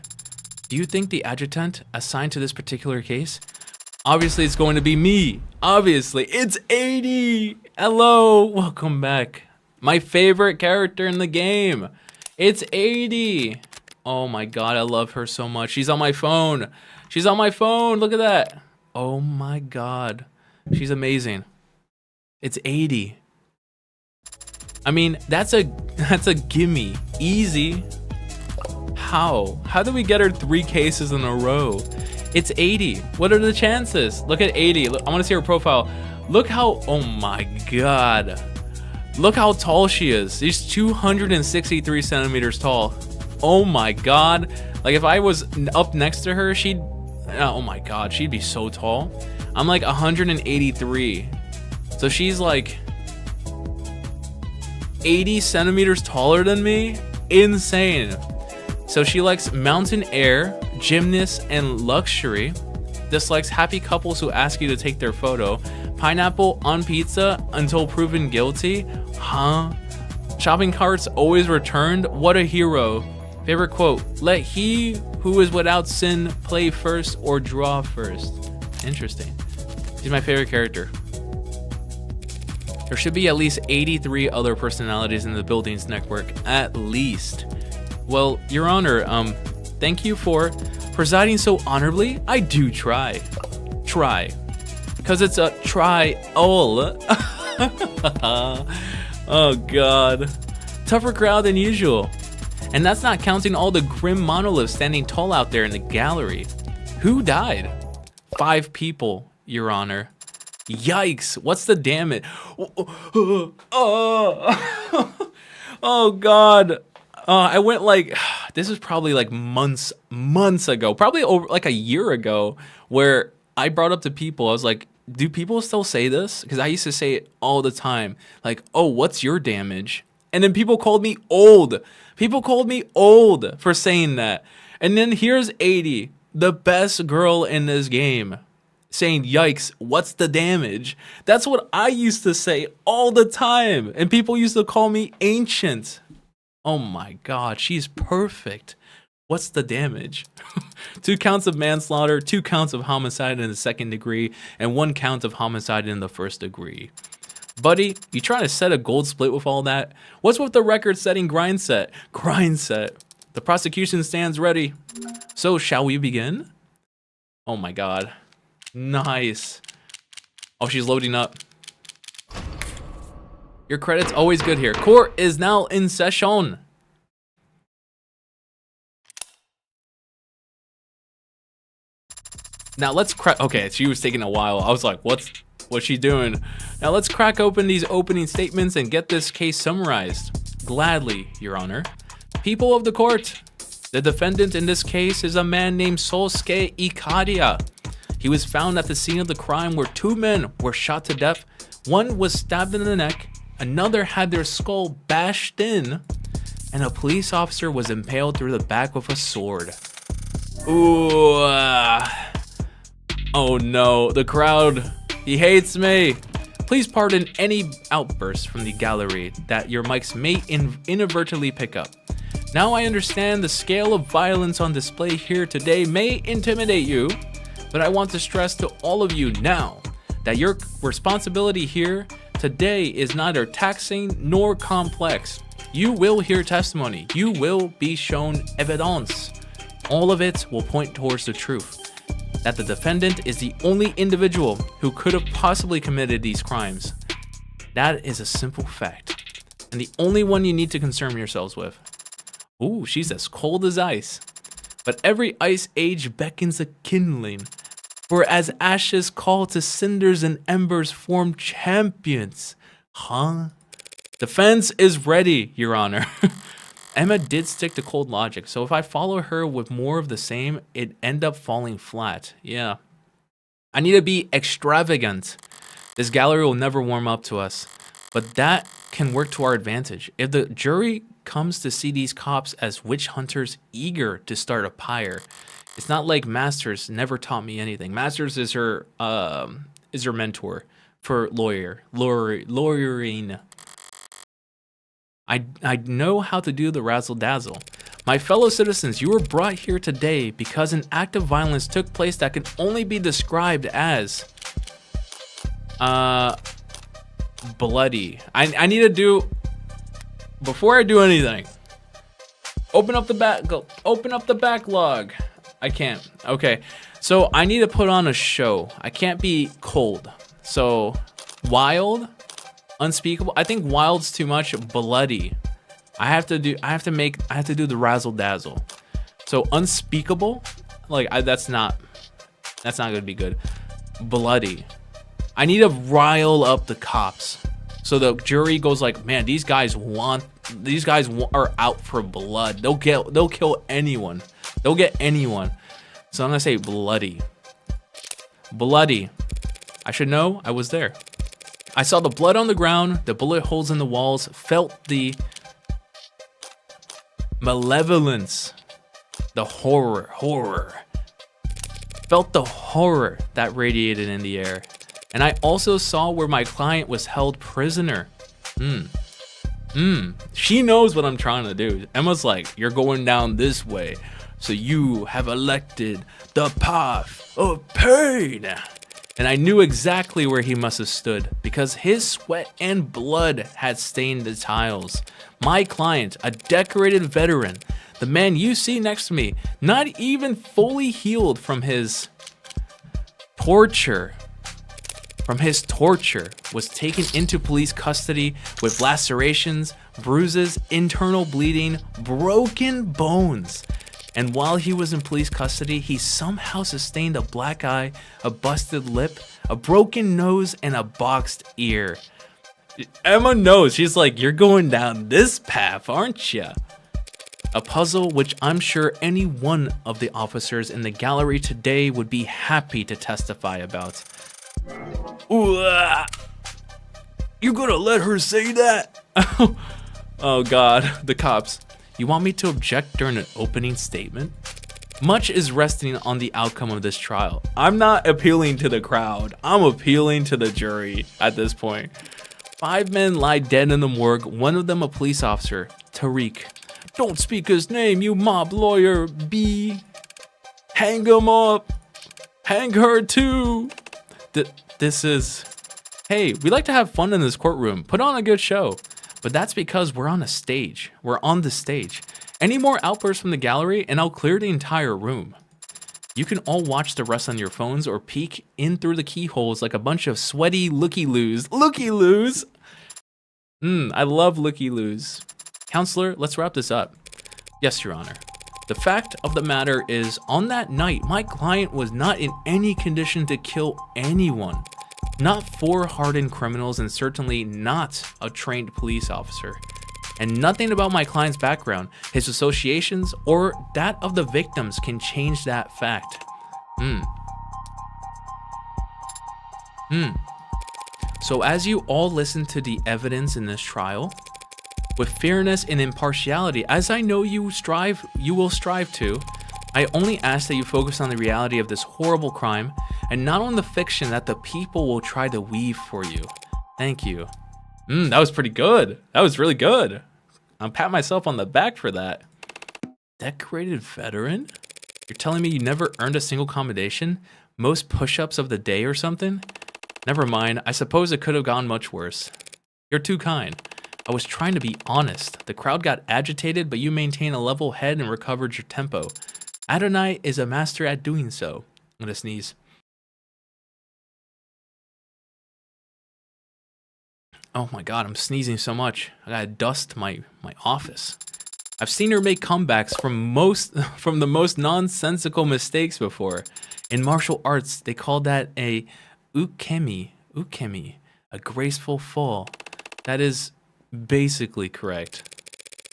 Do you think the adjutant assigned to this particular case? Obviously, it's going to be me. Obviously, it's 80. Hello, welcome back. My favorite character in the game. It's 80. Oh my god, I love her so much. She's on my phone. She's on my phone. Look at that. Oh my god. She's amazing. It's 80. I mean, that's a gimme. Easy. How? How did we get her 3 cases in a row? It's 80. What are the chances? Look at 80. Look, I want to see her profile. Look how, oh my god. Look how tall she is. She's 263 centimeters tall. Oh my god. Like, if I was up next to her, she'd, oh my god, she'd be so tall. I'm like 183. So she's like 80 centimeters taller than me. Insane. So she likes mountain air, gymnasts, and luxury. Dislikes happy couples who ask you to take their photo. Pineapple on pizza until proven guilty. Huh? Shopping carts always returned. What a hero. Favorite quote: let he who is without sin play first or draw first. Interesting. He's my favorite character. There should be at least 83 other personalities in the building's network, at least. Well, Your Honor, thank you for presiding so honorably. I do try. Because it's a try-all. Oh god. Tougher crowd than usual. And that's not counting all the grim monoliths standing tall out there in the gallery. Who died? 5 people, Your Honor. Yikes, what's the damage? Oh god. I went like, this is probably like months ago, probably over like a year ago, where I brought up to people, I was like, do people still say this? Because I used to say it all the time. Like, oh, what's your damage? And then people called me old. People called me old for saying that. And then here's 80, the best girl in this game, saying, yikes, what's the damage? That's what I used to say all the time. And people used to call me ancient. Oh my god, she's perfect. What's the damage? 2 counts of manslaughter, 2 counts of homicide in the 2nd degree, and 1 count of homicide in the 1st degree. Buddy, you trying to set a gold split with all that? What's with the record-setting grind set? Grind set. The prosecution stands ready. So, shall we begin? Oh my god. Nice. Oh, she's loading up. Your credit's always good here. Court is now in session. Now let's crack. Okay, she was taking a while. I was like, what's she doing? Now let's crack open these opening statements and get this case summarized. Gladly, Your Honor. People of the court, the defendant in this case is a man named Sosuke Ikaria. He was found at the scene of the crime where 2 men were shot to death. One was stabbed in the neck, another had their skull bashed in, and a police officer was impaled through the back with a sword. Ooh. Oh no, the crowd, he hates me. Please pardon any outbursts from the gallery that your mics may inadvertently pick up. Now I understand the scale of violence on display here today may intimidate you, but I want to stress to all of you now that your responsibility here today is neither taxing nor complex. You will hear testimony. You will be shown evidence. All of it will point towards the truth that the defendant is the only individual who could have possibly committed these crimes. That is a simple fact, and the only one you need to concern yourselves with. Ooh, she's as cold as ice. But every ice age beckons a kindling, for as ashes call to cinders and embers form champions. Huh? Defense is ready, Your Honor. Emma did stick to cold logic, so if I follow her with more of the same, it'd end up falling flat. Yeah. I need to be extravagant. This gallery will never warm up to us, but that can work to our advantage. If the jury comes to see these cops as witch hunters eager to start a pyre, it's not like Masters never taught me anything. Masters is her mentor for lawyering. I know how to do the razzle dazzle. My fellow citizens, you were brought here today because an act of violence took place that can only be described as bloody. I need to do, before I do anything, open up the backlog. I can't. Okay. So I need to put on a show. I can't be cold. So wild, unspeakable. I think wild's too much. Bloody. I have to do the razzle dazzle. So unspeakable, like that's not gonna be good. Bloody. I need to rile up the cops, so the jury goes like, man, these guys are out for blood. They'll kill anyone. They'll get anyone. So I'm gonna say bloody. Bloody. I should know, I was there. I saw the blood on the ground, the bullet holes in the walls, felt the malevolence, the horror. Felt the horror that radiated in the air. And I also saw where my client was held prisoner. She knows what I'm trying to do. Emma's like, you're going down this way, so you have elected the path of pain. And I knew exactly where he must have stood because his sweat and blood had stained the tiles. My client, a decorated veteran, the man you see next to me, not even fully healed from his torture, was taken into police custody with lacerations, bruises, internal bleeding, broken bones. And while he was in police custody, he somehow sustained a black eye, a busted lip, a broken nose, and a boxed ear. Emma knows. She's like, you're going down this path, aren't you? A puzzle which I'm sure any one of the officers in the gallery today would be happy to testify about. Ooh, you gonna let her say that? Oh God, the cops. You want me to object during an opening statement? Much is resting on the outcome of this trial. I'm not appealing to the crowd. I'm appealing to the jury at this point. 5 men lie dead in the morgue, one of them a police officer, Tariq. Don't speak his name, you mob lawyer, B. Hang him up. Hang her too. This is... Hey, we like to have fun in this courtroom. Put on a good show. But that's because we're on a stage. We're on the stage. Any more outbursts from the gallery and I'll clear the entire room. You can all watch the rest on your phones or peek in through the keyholes like a bunch of sweaty looky-loos. Looky-loos! I love looky-loos. Counselor, let's wrap this up. Yes, Your Honor. The fact of the matter is, on that night, my client was not in any condition to kill anyone. Not 4 hardened criminals and certainly not a trained police officer. And nothing about my client's background, his associations, or that of the victims can change that fact. So as you all listen to the evidence in this trial, with fairness and impartiality, as I know you will strive to, I only ask that you focus on the reality of this horrible crime and not on the fiction that the people will try to weave for you. Thank you. That was pretty good. That was really good. I'm patting myself on the back for that. Decorated veteran? You're telling me you never earned a single commendation? Most push-ups of the day or something? Never mind, I suppose it could have gone much worse. You're too kind. I was trying to be honest. The crowd got agitated, but you maintained a level head and recovered your tempo. Adonai is a master at doing so. I'm gonna sneeze. Oh my God, I'm sneezing so much. I gotta dust my office. I've seen her make comebacks from the most nonsensical mistakes before. In martial arts, they call that a ukemi, a graceful fall. That is basically correct.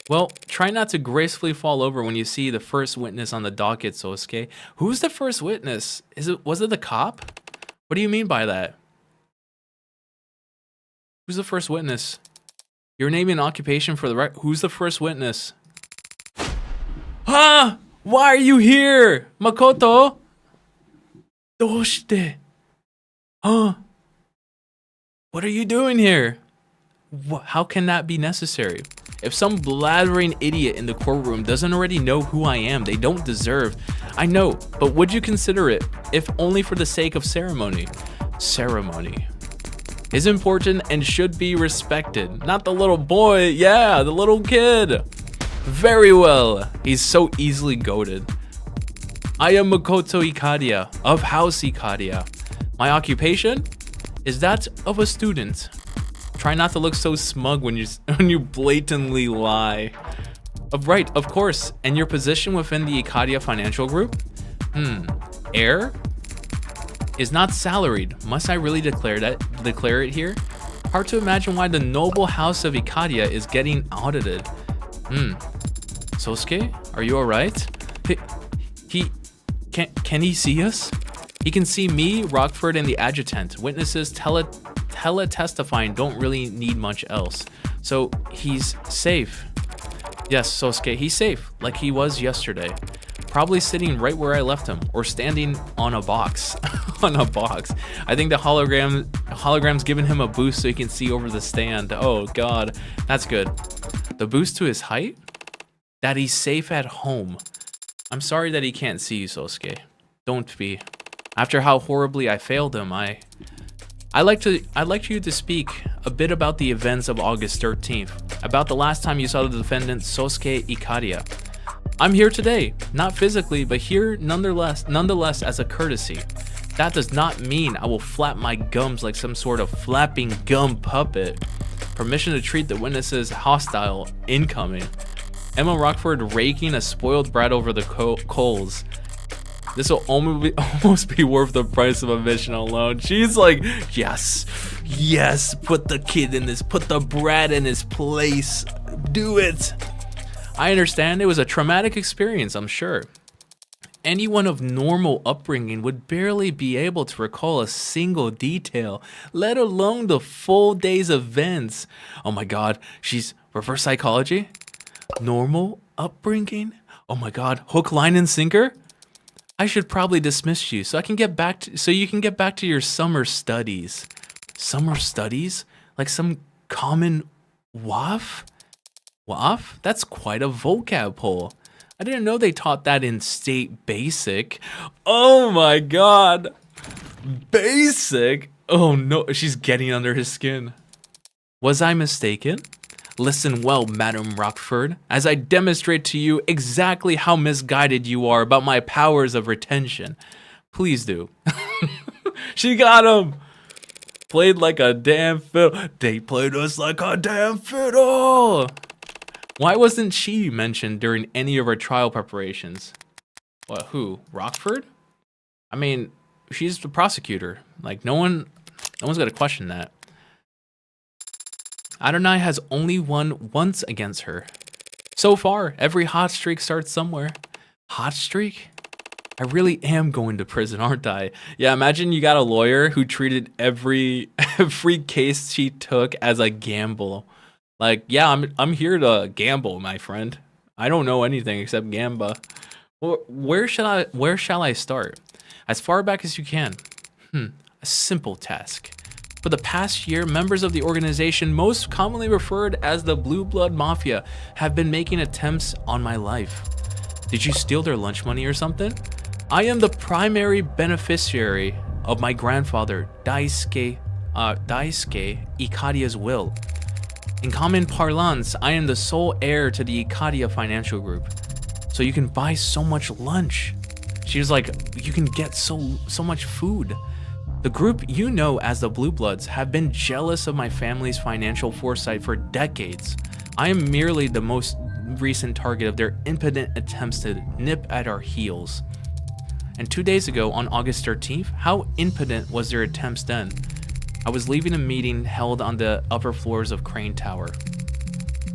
Well, try not to gracefully fall over when you see the first witness on the docket, Sosuke. Who's the first witness? Was it the cop? What do you mean by that? Who's the first witness? Your name and occupation for the record. Who's the first witness? Huh? Why are you here? Makoto? Doshite? Huh? What are you doing here? How can that be necessary? If some blathering idiot in the courtroom doesn't already know who I am, they don't deserve. I know, but would you consider it, if only for the sake of ceremony? Ceremony is important and should be respected. Not the little boy, yeah, the little kid. Very well, he's so easily goaded. I am Makoto Ikadia of House Ikadia. My occupation is that of a student. Try not to look so smug when you blatantly lie. Right, of course. And your position within the Ikadia Financial Group? Heir? Is not salaried. Must I really declare it here? Hard to imagine why the noble house of Ikadia is getting audited. Sosuke, are you alright? Can he see us? He can see me, Rockford, and the adjutant. Witnesses tele-testifying don't really need much else. So he's safe. Yes, Sosuke, he's safe, like he was yesterday. Probably sitting right where I left him, or standing on a box. On a box. I think the hologram's giving him a boost so he can see over the stand. Oh god, that's good. The boost to his height? That he's safe at home. I'm sorry that he can't see you, Sosuke. Don't be. After how horribly I failed him, I'd like you to speak a bit about the events of August 13th, about the last time you saw the defendant Sosuke Ikaria. I'm here today, not physically, but here nonetheless as a courtesy. That does not mean I will flap my gums like some sort of flapping gum puppet. Permission to treat the witnesses hostile incoming. Emma Rockford raking a spoiled brat over the coals. This will almost be worth the price of admission alone. She's like, yes, put the kid in this, put the brat in his place. Do it. I understand it was a traumatic experience, I'm sure. Anyone of normal upbringing would barely be able to recall a single detail, let alone the full day's events. Oh my god, she's reverse psychology? Normal upbringing? Oh my god, hook, line, and sinker? I should probably dismiss you so you can get back to your summer studies. Summer studies? Like some common waff? Waff? That's quite a vocab hole. I didn't know they taught that in state basic. Oh my god. Basic? Oh no, she's getting under his skin. Was I mistaken? Listen well, Madam Rockford, as I demonstrate to you exactly how misguided you are about my powers of retention. Please do. She got him! Played like a damn fiddle. They played us like a damn fiddle! Why wasn't she mentioned during any of our trial preparations? What, who? Rockford? I mean, she's the prosecutor. Like, no one's gonna question that. Adonai has only won once against her. So far, every hot streak starts somewhere. Hot streak? I really am going to prison, aren't I? Yeah, imagine you got a lawyer who treated every case she took as a gamble. Like, yeah, I'm here to gamble, my friend. I don't know anything except gamba. Well, where shall I start? As far back as you can. A simple task. For the past year, members of the organization, most commonly referred as the Blue Blood Mafia, have been making attempts on my life. Did you steal their lunch money or something? I am the primary beneficiary of my grandfather, Daisuke Ikaria's will. In common parlance, I am the sole heir to the Ikaria financial group. So you can buy so much lunch. She was like, you can get so much food. The group you know as the Blue Bloods have been jealous of my family's financial foresight for decades. I am merely the most recent target of their impotent attempts to nip at our heels. And 2 days ago, on August 13th, how impotent was their attempts then? I was leaving a meeting held on the upper floors of Crane Tower.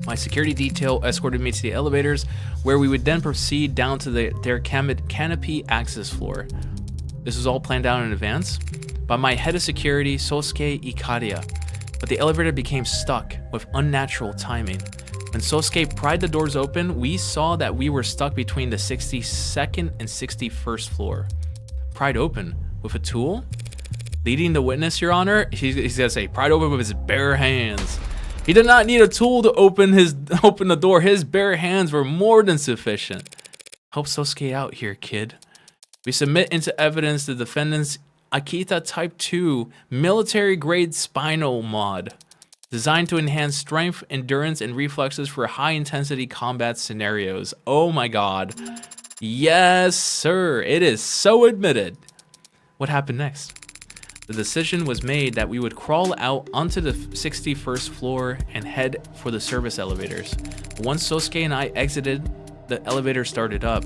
My security detail escorted me to the elevators, where we would then proceed down to their canopy access floor. This was all planned out in advance by my head of security, Sosuke Ikaria, but the elevator became stuck with unnatural timing. When Sosuke pried the doors open, we saw that we were stuck between the 62nd and 61st floor. Pried open with a tool? Leading the witness, Your Honor, he's gonna say, pried open with his bare hands. He did not need a tool to open the door. His bare hands were more than sufficient. Help Sosuke out here, kid. We submit into evidence the defendant's Akita Type 2 military-grade spinal mod, designed to enhance strength, endurance, and reflexes for high-intensity combat scenarios. Oh my god. Yes, sir. It is so admitted. What happened next? The decision was made that we would crawl out onto the 61st floor and head for the service elevators. Once Sosuke and I exited, the elevator started up.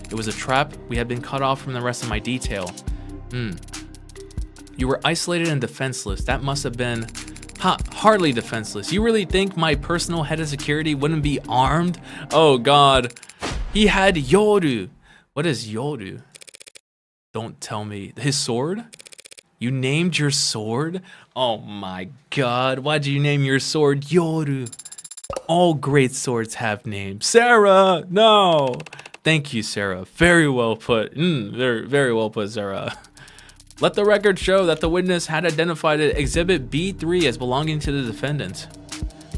It was a trap. We had been cut off from the rest of my detail. You were isolated and defenseless. That must have been... hardly defenseless. You really think my personal head of security wouldn't be armed? Oh god. He had Yoru. What is Yoru? Don't tell me. His sword? You named your sword? Oh my god, why'd you name your sword Yoru? All great swords have names. Sarah, no! Thank you, Sarah. Very well put. Very well put, Sarah. Let the record show that the witness had identified Exhibit B3 as belonging to the defendant.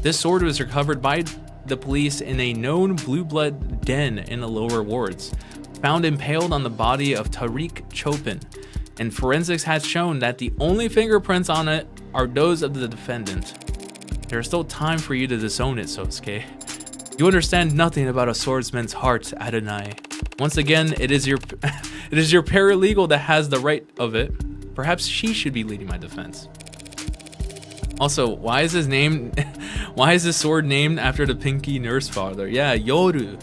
This sword was recovered by the police in a known blue blood den in the lower wards, found impaled on the body of Tariq Chopin, and forensics has shown that the only fingerprints on it are those of the defendant. There is still time for you to disown it, Sosuke. You understand nothing about a swordsman's heart, Adonai. Once again, it is your paralegal that has the right of it. Perhaps she should be leading my defense. Also, why is this sword named after the Pinky nurse father? Yeah, Yoru.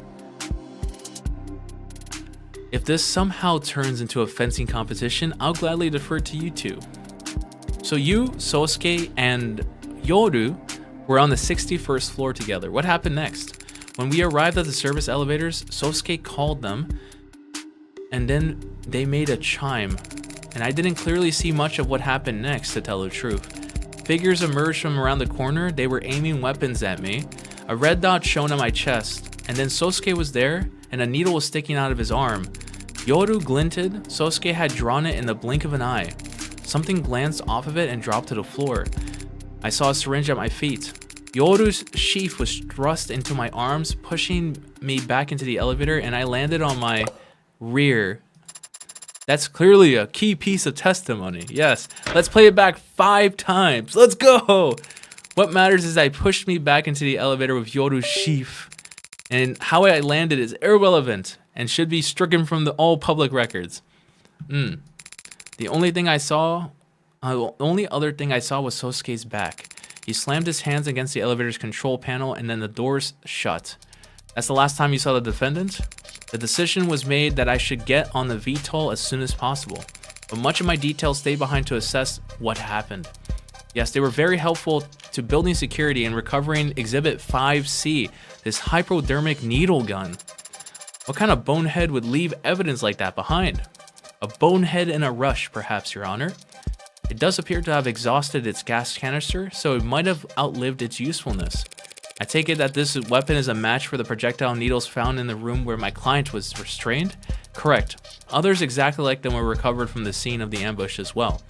If this somehow turns into a fencing competition, I'll gladly defer to you two. So you, Sosuke, and Yoru were on the 61st floor together. What happened next? When we arrived at the service elevators, Sosuke called them, and then they made a chime, and I didn't clearly see much of what happened next, to tell the truth. Figures emerged from around the corner. They were aiming weapons at me. A red dot shone on my chest, and then Sosuke was there, and a needle was sticking out of his arm. Yoru glinted. Sosuke had drawn it in the blink of an eye. Something glanced off of it and dropped to the floor. I saw a syringe at my feet. Yoru's sheath was thrust into my arms, pushing me back into the elevator, and I landed on my rear. That's clearly a key piece of testimony. Yes, let's play it back 5 times. Let's go. What matters is I pushed me back into the elevator with Yoru's sheath, and how I landed is irrelevant and should be stricken from all public records. The only other thing I saw was Sosuke's back. He slammed his hands against the elevator's control panel, and then the doors shut. That's the last time you saw the defendant? The decision was made that I should get on the VTOL as soon as possible, but much of my details stayed behind to assess what happened. Yes, they were very helpful to building security and recovering Exhibit 5C, this hypodermic needle gun. What kind of bonehead would leave evidence like that behind? A bonehead in a rush, perhaps, Your Honor. It does appear to have exhausted its gas canister, so it might have outlived its usefulness. I take it that this weapon is a match for the projectile needles found in the room where my client was restrained? Correct. Others exactly like them were recovered from the scene of the ambush as well.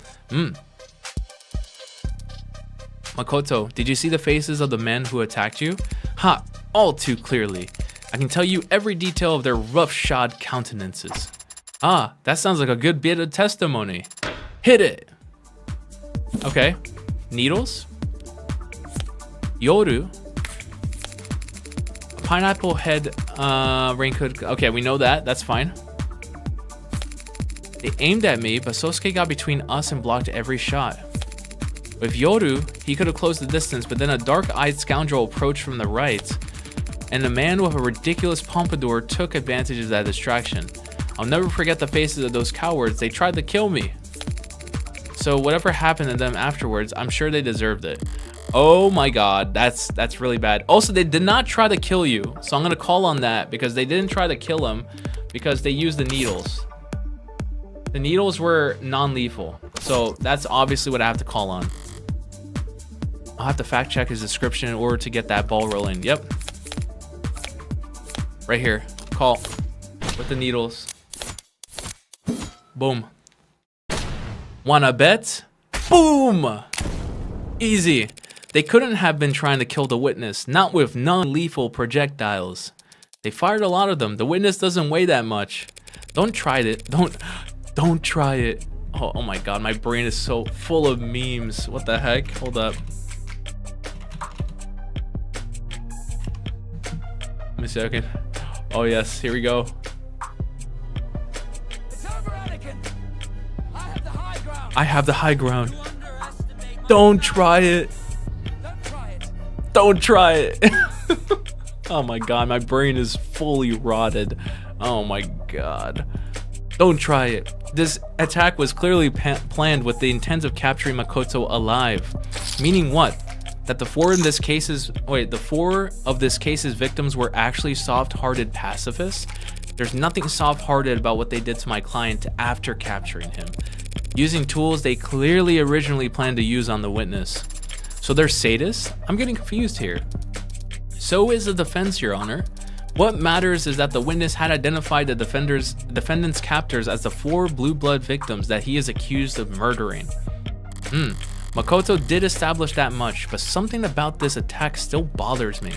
Makoto, did you see the faces of the men who attacked you? Ha! All too clearly. I can tell you every detail of their roughshod countenances. Ah, that sounds like a good bit of testimony. Hit it! Okay. Needles? Yoru? A pineapple head raincoat. Okay, we know that. That's fine. They aimed at me, but Sosuke got between us and blocked every shot. With Yoru, he could have closed the distance, but then a dark-eyed scoundrel approached from the right, and a man with a ridiculous pompadour took advantage of that distraction. I'll never forget the faces of those cowards. They tried to kill me. So whatever happened to them afterwards, I'm sure they deserved it. Oh my god, that's really bad. Also, they did not try to kill you, so I'm gonna call on that because they didn't try to kill him because they used the needles. The needles were non-lethal, so that's obviously what I have to call on. I'll have to fact check his description in order to get that ball rolling. Yep. Right here. Call. With the needles. Boom. Wanna bet? Boom! Easy. They couldn't have been trying to kill the witness, not with non-lethal projectiles. They fired a lot of them. The witness doesn't weigh that much. Don't try it. Don't try it. Oh my god, my brain is so full of memes. What the heck? Hold up. Let me see. Okay. Oh yes, here we go. I have the high ground. Don't try it. Don't try it. Oh my god, my brain is fully rotted. Oh my god. Don't try it. This attack was clearly planned with the intent of capturing Makoto alive. Meaning what? That the four of this case's victims were actually soft-hearted pacifists? There's nothing soft-hearted about what they did to my client after capturing him, using tools they clearly originally planned to use on the witness. So they're sadists? I'm getting confused here. So is the defense, Your Honor. What matters is that the witness had identified the defendant's captors as the 4 blue blood victims that he is accused of murdering. Makoto did establish that much, but something about this attack still bothers me.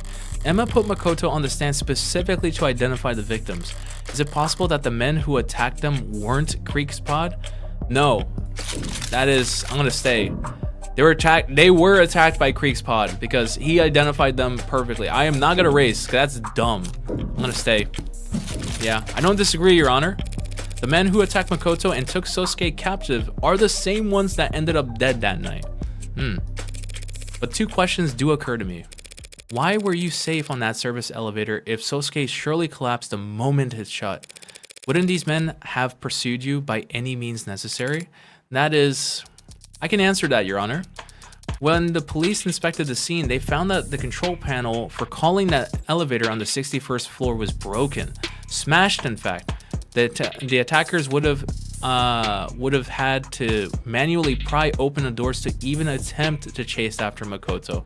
Emma put Makoto on the stand specifically to identify the victims. Is it possible that the men who attacked them weren't Creek's pod? No. That is, I'm gonna stay. They were attacked by Creek's pod because he identified them perfectly. I am not gonna race, 'cause that's dumb. I'm gonna stay. Yeah, I don't disagree, Your Honor. The men who attacked Makoto and took Sosuke captive are the same ones that ended up dead that night. But 2 questions do occur to me. Why were you safe on that service elevator if Sosuke surely collapsed the moment it shut? Wouldn't these men have pursued you by any means necessary? That is... I can answer that, Your Honor. When the police inspected the scene, they found that the control panel for calling that elevator on the 61st floor was broken. Smashed, in fact. The attackers would have had to manually pry open the doors to even attempt to chase after Makoto.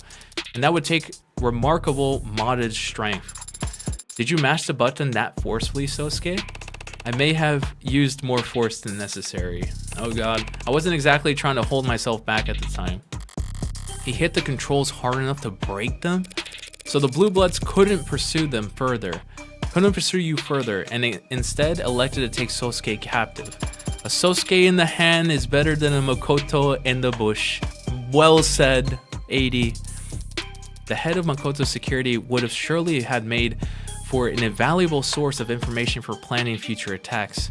And that would take remarkable modded strength. Did you mash the button that forcefully, Sosuke? I may have used more force than necessary. Oh god, I wasn't exactly trying to hold myself back at the time. He hit the controls hard enough to break them? So the Blue Bloods couldn't pursue them further. Couldn't pursue you further, and instead elected to take Sosuke captive. A Sosuke in the hand is better than a Makoto in the bush. Well said, 80. The head of Makoto's security would have surely had made for an invaluable source of information for planning future attacks.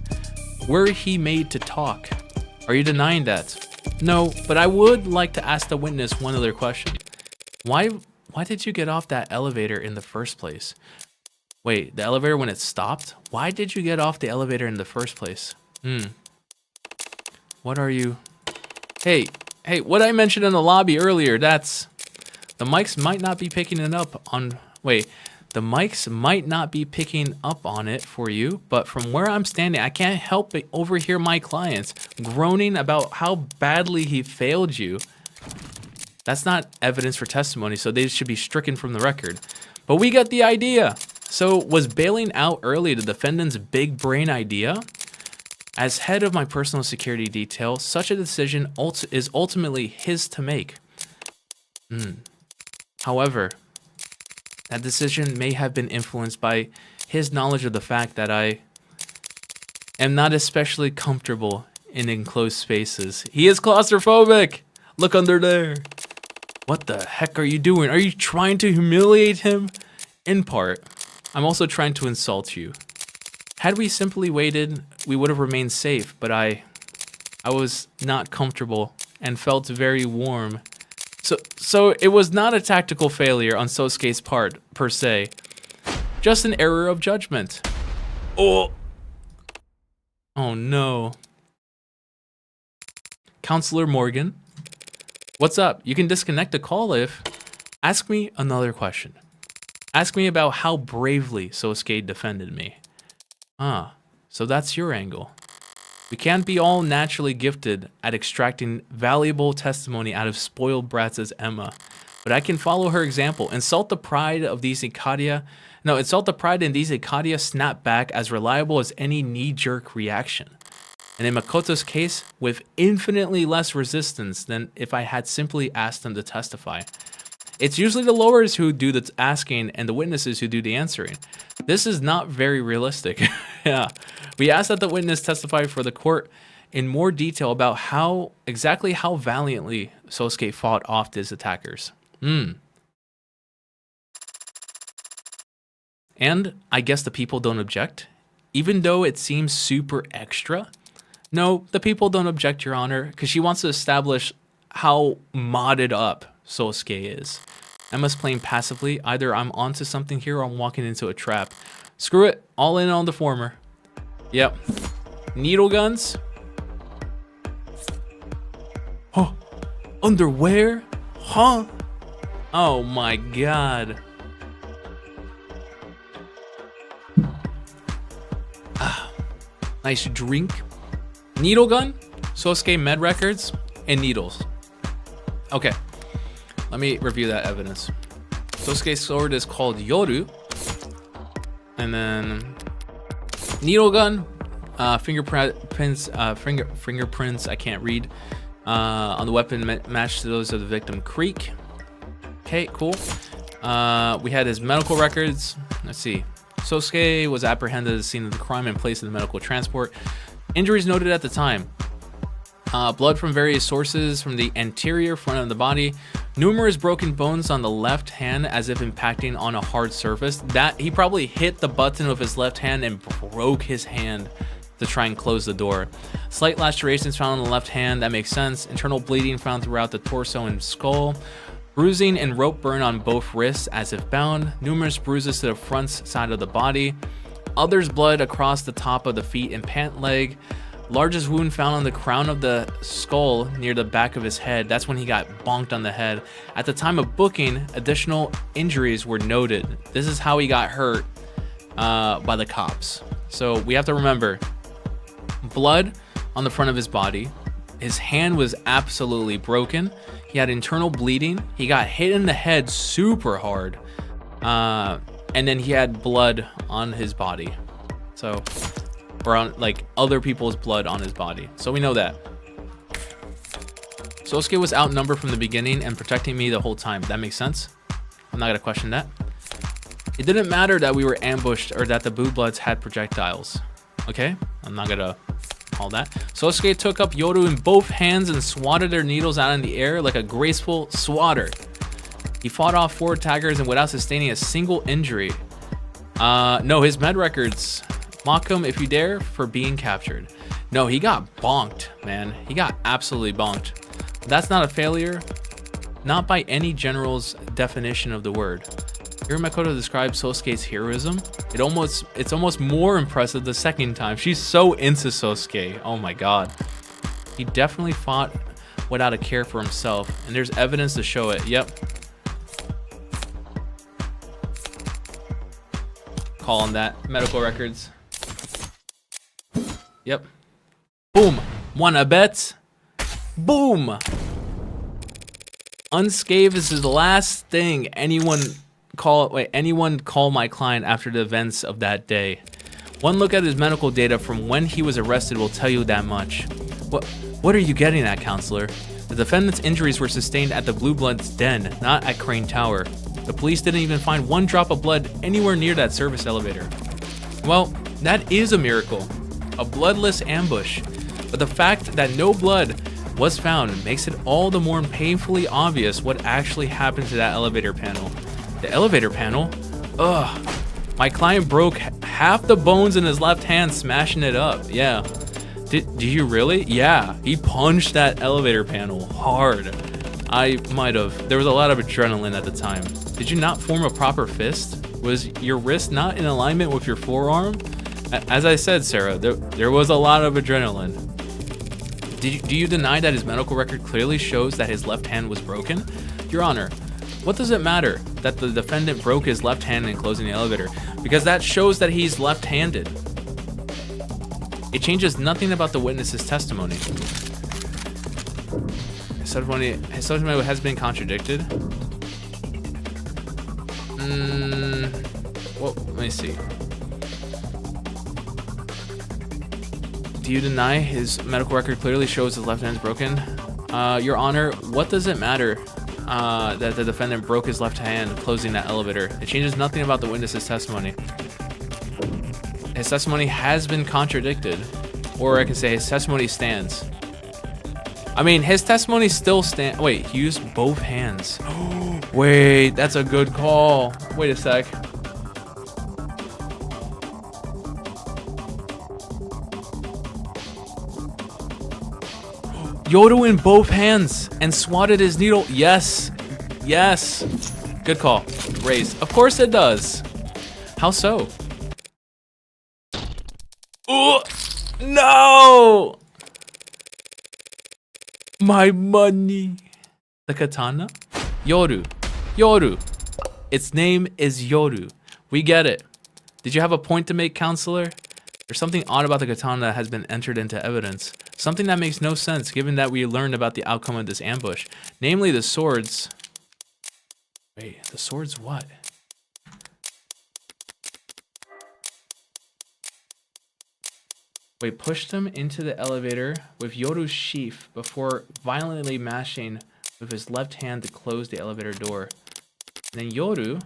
Were he made to talk? Are you denying that? No, but I would like to ask the witness one other question. Why did you get off that elevator in the first place? Wait, the elevator when it stopped? Why did you get off the elevator in the first place? What are you... Hey, what I mentioned in the lobby earlier, that's... The mics might not be picking it up on... Wait, the mics might not be picking up on it for you, but from where I'm standing, I can't help but overhear my clients groaning about how badly he failed you. That's not evidence for testimony, so they should be stricken from the record. But we got the idea. So was bailing out early the defendant's big brain idea? As head of my personal security detail, such a decision is ultimately his to make. However, that decision may have been influenced by his knowledge of the fact that I am not especially comfortable in enclosed spaces. He is claustrophobic! Look under there! What the heck are you doing? Are you trying to humiliate him? In part, I'm also trying to insult you. Had we simply waited, we would have remained safe, but I was not comfortable and felt very warm. So it was not a tactical failure on Sosuke's part, per se. Just an error of judgment. Oh no. Counselor Morgan, what's up? You can disconnect the call if... Ask me another question. Ask me about how bravely Sosuke defended me. So that's your angle. We can't be all naturally gifted at extracting valuable testimony out of spoiled brats as Emma, but I can follow her example. Insult the pride in these Ikadia, snap back as reliable as any knee-jerk reaction. And in Makoto's case, with infinitely less resistance than if I had simply asked them to testify. It's usually the lawyers who do the asking and the witnesses who do the answering. This is not very realistic. Yeah. We asked that the witness testify for the court in more detail about exactly how valiantly Sosuke fought off his attackers. And I guess the people don't object, even though it seems super extra. No, the people don't object, Your Honor, because she wants to establish how modded up Sosuke is. Emma's playing passively. Either I'm onto something here or I'm walking into a trap. Screw it. All in on the former. Yep. Needle guns. Oh. Underwear? Huh? Oh my god. Nice drink. Needle gun, Sosuke med records, and needles. Okay, let me review that evidence. Sosuke's sword is called Yoru. And then needle gun, fingerprints, I can't read, on the weapon matched to those of the victim Creek. Okay, cool. We had his medical records. Let's see. Sosuke was apprehended at the scene of the crime and placed in the medical transport. Injuries noted at the time. Blood from various sources from the anterior front of the body. Numerous broken bones on the left hand as if impacting on a hard surface. That he probably hit the button with his left hand and broke his hand to try and close the door. Slight lacerations found on the left hand. That makes sense. Internal bleeding found throughout the torso and skull. Bruising and rope burn on both wrists as if bound. Numerous bruises to the front side of the body. Others blood across the top of the feet and pant leg. Largest wound found on the crown of the skull near the back of his head. That's when he got bonked on the head. At the time of booking, additional injuries were noted. This is how he got hurt by the cops. So we have to remember, blood on the front of his body. His hand was absolutely broken. He had internal bleeding. He got hit in the head super hard. And then he had blood on his body. So, or on like other people's blood on his body. So we know that. Sosuke was outnumbered from the beginning and protecting me the whole time. That makes sense. I'm not gonna question that. It didn't matter that we were ambushed or that the Blue Bloods had projectiles. Okay, I'm not gonna call that. Sosuke took up Yoru in both hands and swatted their needles out in the air like a graceful swatter. He fought off 4 attackers and without sustaining a single injury. No, his med records. Mock him if you dare for being captured. No, he got bonked, man. He got absolutely bonked. That's not a failure. Not by any general's definition of the word. Here Makoto describes Sosuke's heroism. It's almost more impressive the second time. She's so into Sosuke. Oh my god. He definitely fought without a care for himself, and there's evidence to show it. Yep. Call on that. Medical records. Yep. Boom. Wanna bet? Boom. Unscathed is the last thing anyone call my client after the events of that day. One look at his medical data from when he was arrested will tell you that much. What are you getting at, counselor? The defendant's injuries were sustained at the Blue Bloods' den, not at Crane Tower. The police didn't even find one drop of blood anywhere near that service elevator. Well, that is a miracle. A bloodless ambush. But the fact that no blood was found makes it all the more painfully obvious what actually happened to that elevator panel. The elevator panel? Ugh. My client broke half the bones in his left hand smashing it up. Yeah. Did you really? Yeah. He punched that elevator panel hard. I might have. There was a lot of adrenaline at the time. Did you not form a proper fist? Was your wrist not in alignment with your forearm? As I said, Sarah, there was a lot of adrenaline. Do you deny that his medical record clearly shows that his left hand was broken? Your Honor, what does it matter that the defendant broke his left hand in closing the elevator? Because that shows that he's left-handed. It changes nothing about the witness's testimony. His testimony has been contradicted. Well, let me see. Do you deny his medical record clearly shows his left hand is broken? Your Honor, what does it matter that the defendant broke his left hand closing that elevator? It changes nothing about the witness's testimony. His testimony has been contradicted. Or I can say his testimony stands. I mean, his testimony still stands. Wait, he used both hands. Wait, that's a good call. Wait a sec. Yoru in both hands and swatted his needle. Yes. Yes. Good call. Raise. Of course it does. How so? Oh, no! My money. The katana? Yoru. Yoru. Its name is Yoru. We get it. Did you have a point to make, counselor? There's something odd about the katana that has been entered into evidence. Something that makes no sense given that we learned about the outcome of this ambush. Namely, the swords... Wait, the swords what? Wait, pushed him into the elevator with Yoru's sheath before violently mashing with his left hand to close the elevator door. And then Yoru...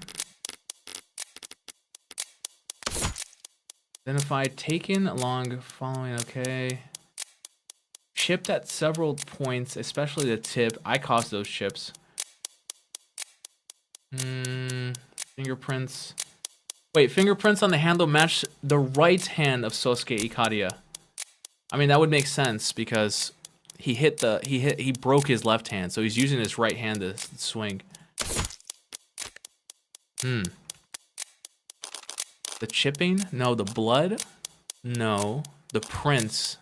Identified, taken along, following, okay. Chipped at several points, especially the tip. I caused those chips. Fingerprints. Wait, fingerprints on the handle match the right hand of Sosuke Ikaria. I mean, that would make sense because he broke his left hand, so he's using his right hand to swing. The chipping? No. The blood? No. The prints.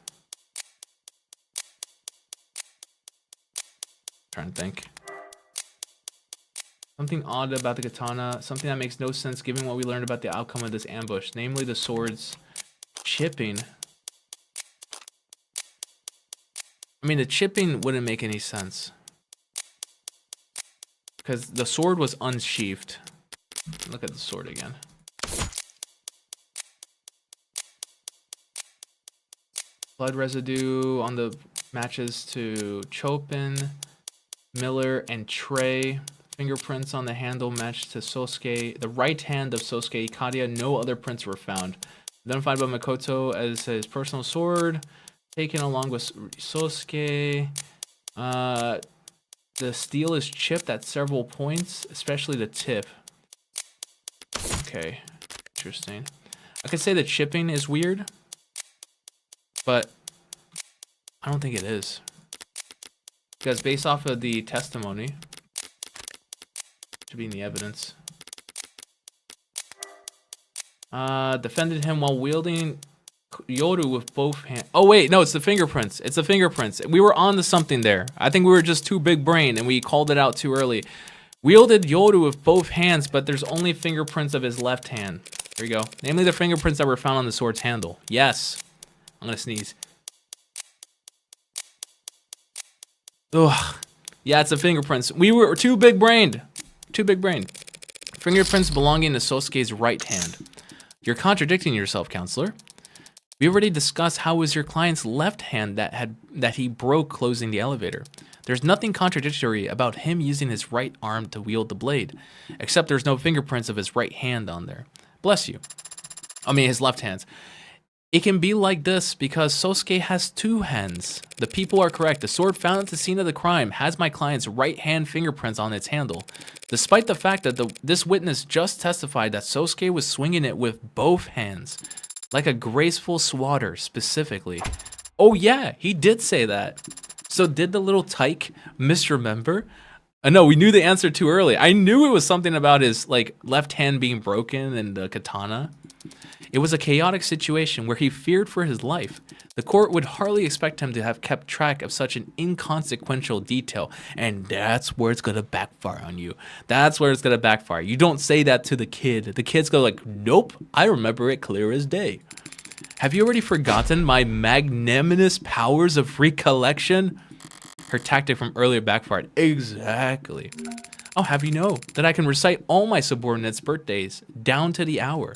Trying to think. Something odd about the katana. Something that makes no sense given what we learned about the outcome of this ambush. Namely, the sword's chipping. I mean, the chipping wouldn't make any sense. Because the sword was unsheathed. Look at the sword again. Blood residue on the matches to Chopin, Miller, and Trey. Fingerprints on the handle matched to Sosuke. The right hand of Sosuke Ikaria. No other prints were found. Identified by Makoto as his personal sword. Taken along with Sosuke. The steel is chipped at several points, especially the tip. Okay, interesting. I could say the chipping is weird, but I don't think it is. Because based off of the testimony, should be in the evidence. Defended him while wielding Yoru with both hands. Oh wait, no, it's the fingerprints. It's the fingerprints. We were on to something there. I think we were just too big brain and we called it out too early. Wielded Yoru with both hands, but there's only fingerprints of his left hand. There you go. Namely the fingerprints that were found on the sword's handle. Yes. I'm gonna sneeze. Ugh. Yeah, it's the fingerprints. We were too big brained. Too big brained. Fingerprints belonging to Sosuke's right hand. You're contradicting yourself, counselor. We already discussed how it was your client's left hand that he broke closing the elevator. There's nothing contradictory about him using his right arm to wield the blade, except there's no fingerprints of his right hand on there. Bless you. I mean, his left hand. It can be like this because Sosuke has two hands. The people are correct. The sword found at the scene of the crime has my client's right hand fingerprints on its handle, despite the fact that this witness just testified that Sosuke was swinging it with both hands, like a graceful swatter specifically. Oh yeah, he did say that. So did the little tyke misremember? No, we knew the answer too early. I knew it was something about his left hand being broken and the katana. It was a chaotic situation where he feared for his life. The court would hardly expect him to have kept track of such an inconsequential detail, and that's where it's gonna backfire on you. That's where it's gonna backfire. You don't say that to the kid. The kids go like, nope, I remember it clear as day. Have you already forgotten my magnanimous powers of recollection? Her tactic from earlier backfired. Exactly. I'll have you know that I can recite all my subordinates' birthdays down to the hour.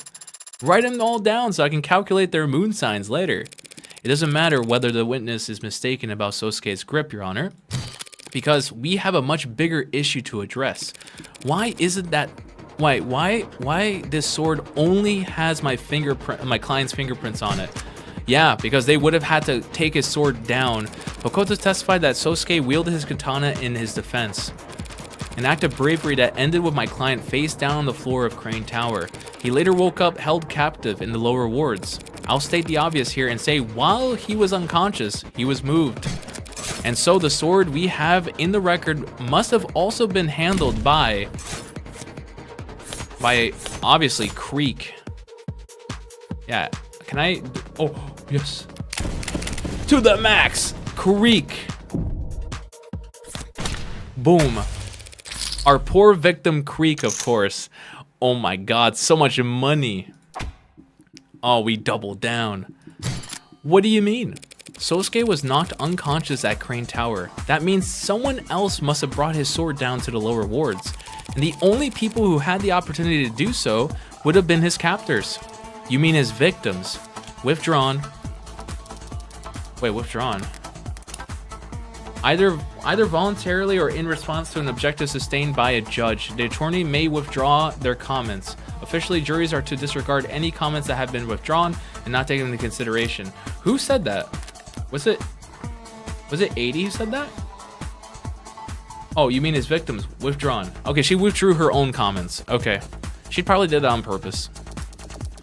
Write them all down so I can calculate their moon signs later. It doesn't matter whether the witness is mistaken about Sosuke's grip, Your Honor, because we have a much bigger issue to address. Why isn't that? Why this sword only has my client's fingerprints on it? Yeah, because they would have had to take his sword down. Makoto testified that Sosuke wielded his katana in his defense. An act of bravery that ended with my client face down on the floor of Crane Tower. He later woke up held captive in the lower wards. I'll state the obvious here and say while he was unconscious, he was moved. And so the sword we have in the record must have also been handled by obviously Creek. Yeah, can I? Oh, yes. To the max, Creek. Boom. Our poor victim Creek, of course. Oh my God, so much money. Oh, we doubled down. What do you mean? Sosuke was knocked unconscious at Crane Tower. That means someone else must have brought his sword down to the lower wards. And the only people who had the opportunity to do so would have been his captors. You mean his victims. Withdrawn. Wait, withdrawn. Either voluntarily or in response to an objective sustained by a judge, the attorney may withdraw their comments. Officially, juries are to disregard any comments that have been withdrawn and not taken into consideration. Who said that? Was it 80 who said that? Oh, you mean his victims? Withdrawn. Okay, she withdrew her own comments. Okay. She probably did that on purpose.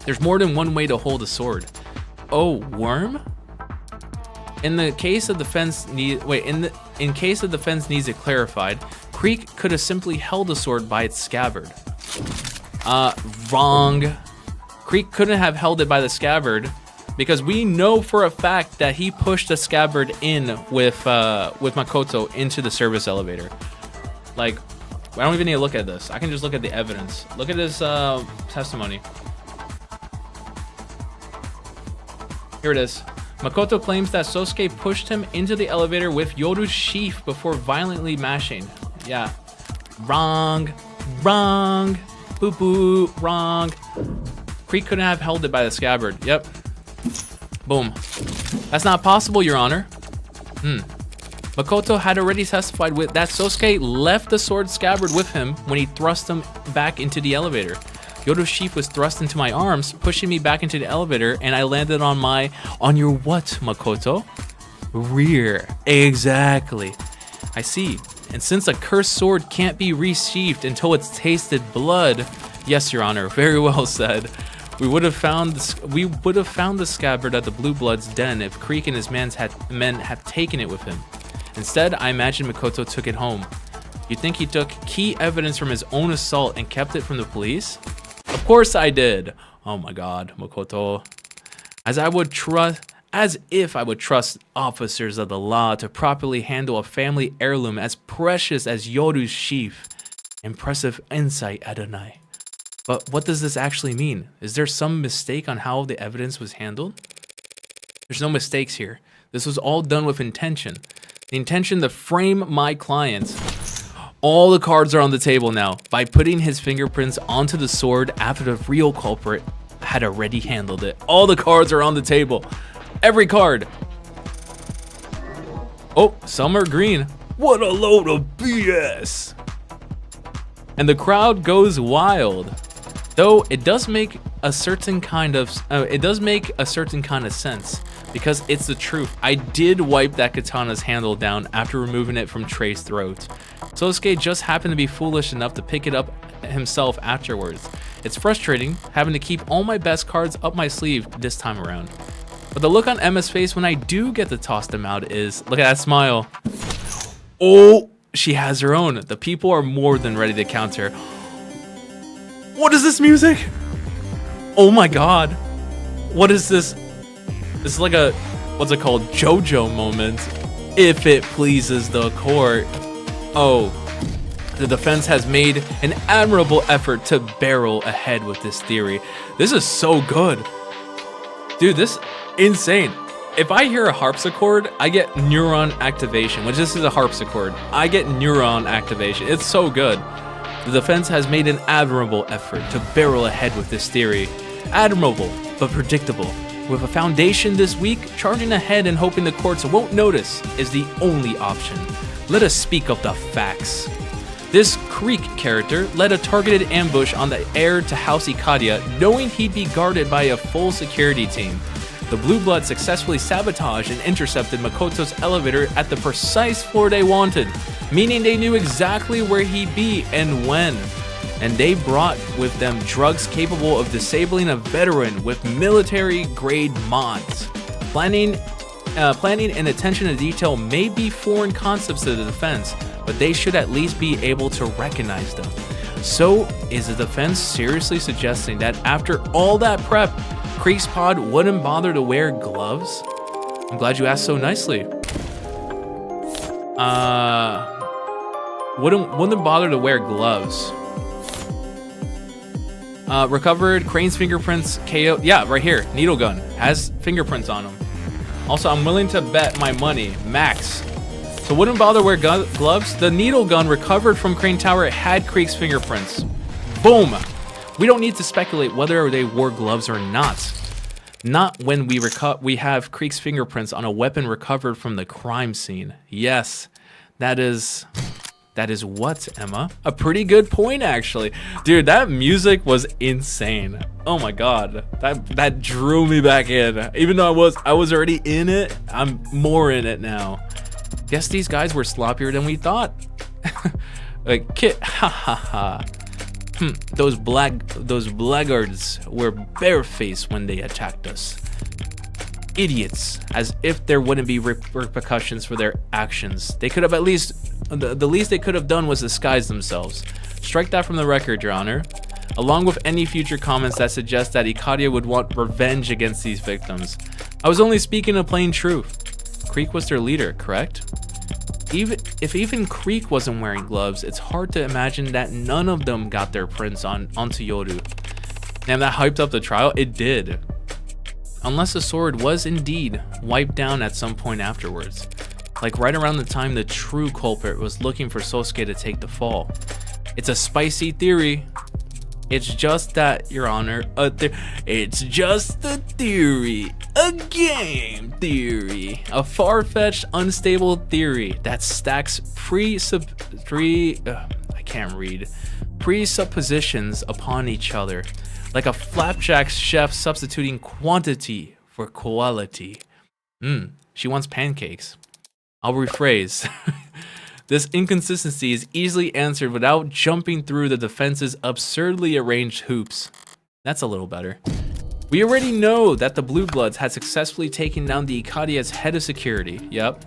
There's more than one way to hold a sword. Oh, worm? In case the defense needs it clarified, Creek could have simply held the sword by its scabbard. Wrong. Creek couldn't have held it by the scabbard because we know for a fact that he pushed the scabbard in with Makoto into the service elevator. Like, I don't even need to look at this. I can just look at the evidence. Look at his testimony. Here it is. Makoto claims that Sosuke pushed him into the elevator with Yoru's sheath before violently mashing. Yeah. Wrong. Wrong. Boo boo. Wrong. Creek couldn't have held it by the scabbard. Yep. Boom. That's not possible, Your Honor. Makoto had already testified with that Sosuke left the sword scabbard with him when he thrust him back into the elevator. Yoru's sheath was thrust into my arms, pushing me back into the elevator, and I landed on your what, Makoto? Rear. Exactly. I see. And since a cursed sword can't be resheathed until it's tasted blood, yes, Your Honor, very well said. We would have found the scabbard at the Blue Blood's den if Creek and his men had taken it with him. Instead, I imagine Makoto took it home. You think he took key evidence from his own assault and kept it from the police? Of course I did. Oh my god, Makoto. As if I would trust officers of the law to properly handle a family heirloom as precious as Yoru's sheath. Impressive insight, Adonai. But what does this actually mean? Is there some mistake on how the evidence was handled? There's no mistakes here. This was all done with intention. The intention to frame my client. All the cards are on the table now. By putting his fingerprints onto the sword after the real culprit had already handled it. All the cards are on the table. Every card. Oh, some are green. What a load of BS. And the crowd goes wild. Though it does make a certain kind of sense because it's the truth. I did wipe that katana's handle down after removing it from Trey's throat. Sosuke just happened to be foolish enough to pick it up himself afterwards. It's frustrating having to keep all my best cards up my sleeve this time around. But the look on Emma's face when I do get to toss them out is, look at that smile. Oh, she has her own. The people are more than ready to counter. What is this music? Oh my god. What is this? This is like a, what's it called? JoJo moment. If it pleases the court. Oh, the defense has made an admirable effort to barrel ahead with this theory. This is so good. Dude, this is insane. If I hear a harpsichord, I get neuron activation, which this is a harpsichord. I get neuron activation. It's so good. The defense has made an admirable effort to barrel ahead with this theory. Admirable, but predictable. With a foundation this week, charging ahead and hoping the courts won't notice is the only option. Let us speak of the facts. This Creek character led a targeted ambush on the heir to House Ikaria, knowing he'd be guarded by a full security team. The Blue Blood successfully sabotaged and intercepted Makoto's elevator at the precise floor they wanted, meaning they knew exactly where he'd be and when. And they brought with them drugs capable of disabling a veteran with military-grade mods. Planning and attention to detail may be foreign concepts to the defense, but they should at least be able to recognize them. So, is the defense seriously suggesting that after all that prep, Creek's pod wouldn't bother to wear gloves? I'm glad you asked so nicely. Wouldn't bother to wear gloves. Recovered Crane's fingerprints. KO. Yeah, right here. Needle gun has fingerprints on him. Also, I'm willing to bet my money, max. So wouldn't bother wear gloves. The needle gun recovered from Crane Tower had Creek's fingerprints. Boom. We don't need to speculate whether they wore gloves or not. Not when we have Creek's fingerprints on a weapon recovered from the crime scene. Yes, that is what, Emma? A pretty good point, actually. Dude, that music was insane. Oh my god. That drew me back in. Even though I was already in it, I'm more in it now. Guess these guys were sloppier than we thought. Like, Kit, ha ha ha. Those blackguards were barefaced when they attacked us. Idiots, as if there wouldn't be repercussions for their actions. They could have at least, the least they could have done was disguise themselves. Strike that from the record, Your Honor. Along with any future comments that suggest that Ikaria would want revenge against these victims. I was only speaking a plain truth. Creek was their leader, correct? If even Creek wasn't wearing gloves, it's hard to imagine that none of them got their prints onto Yoru. Damn, that hyped up the trial? It did. Unless the sword was indeed wiped down at some point afterwards. Like right around the time the true culprit was looking for Sosuke to take the fall. It's a spicy theory. It's just that, Your Honor, it's just a theory. A game theory. A far-fetched, unstable theory that stacks presuppositions upon each other. Like a flapjack chef substituting quantity for quality. She wants pancakes. I'll rephrase. This inconsistency is easily answered without jumping through the defense's absurdly arranged hoops. That's a little better. We already know that the Blue Bloods had successfully taken down the Ikaria's head of security. Yep.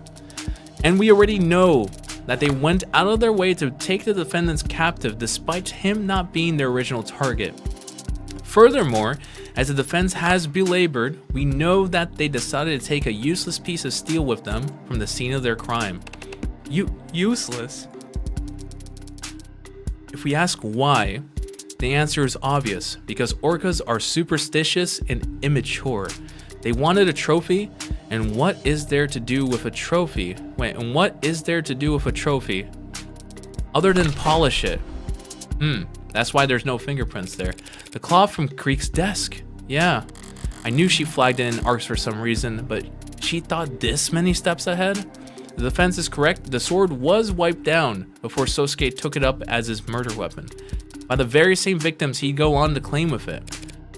And we already know that they went out of their way to take the defendants captive despite him not being their original target. Furthermore, as the defense has belabored, we know that they decided to take a useless piece of steel with them from the scene of their crime. Useless? If we ask why, the answer is obvious, because orcas are superstitious and immature. They wanted a trophy, and what is there to do with a trophy? Other than polish it? That's why there's no fingerprints there. The cloth from Creek's desk. Yeah, I knew she flagged it in arcs for some reason, but she thought this many steps ahead? The defense is correct. The sword was wiped down before Sosuke took it up as his murder weapon. By the very same victims he'd go on to claim with it.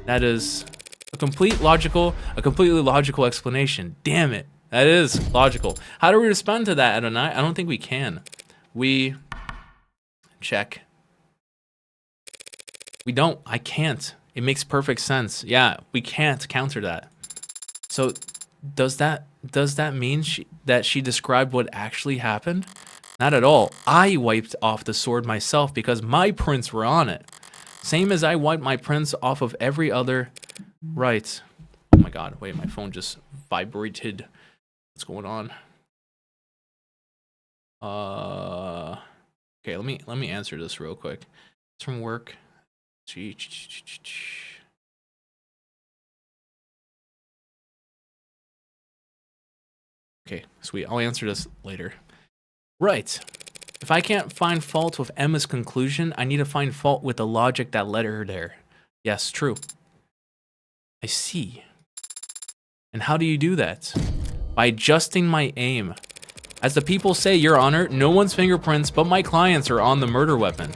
That is a completely logical explanation. Damn it. That is logical. How do we respond to that, Adonai? I don't think we can. We check. We don't. I can't. It makes perfect sense. Yeah, we can't counter that. So does that mean that she described what actually happened? Not at all. I wiped off the sword myself because my prints were on it. Same as I wiped my prints off of every other. Right. Oh my god, wait, my phone just vibrated. What's going on? Okay, let me answer this real quick. It's from work. Okay, sweet. I'll answer this later. Right. If I can't find fault with Emma's conclusion, I need to find fault with the logic that led her there. Yes, true. I see. And how do you do that? By adjusting my aim. As the people say, Your Honor, no one's fingerprints but my clients are on the murder weapon.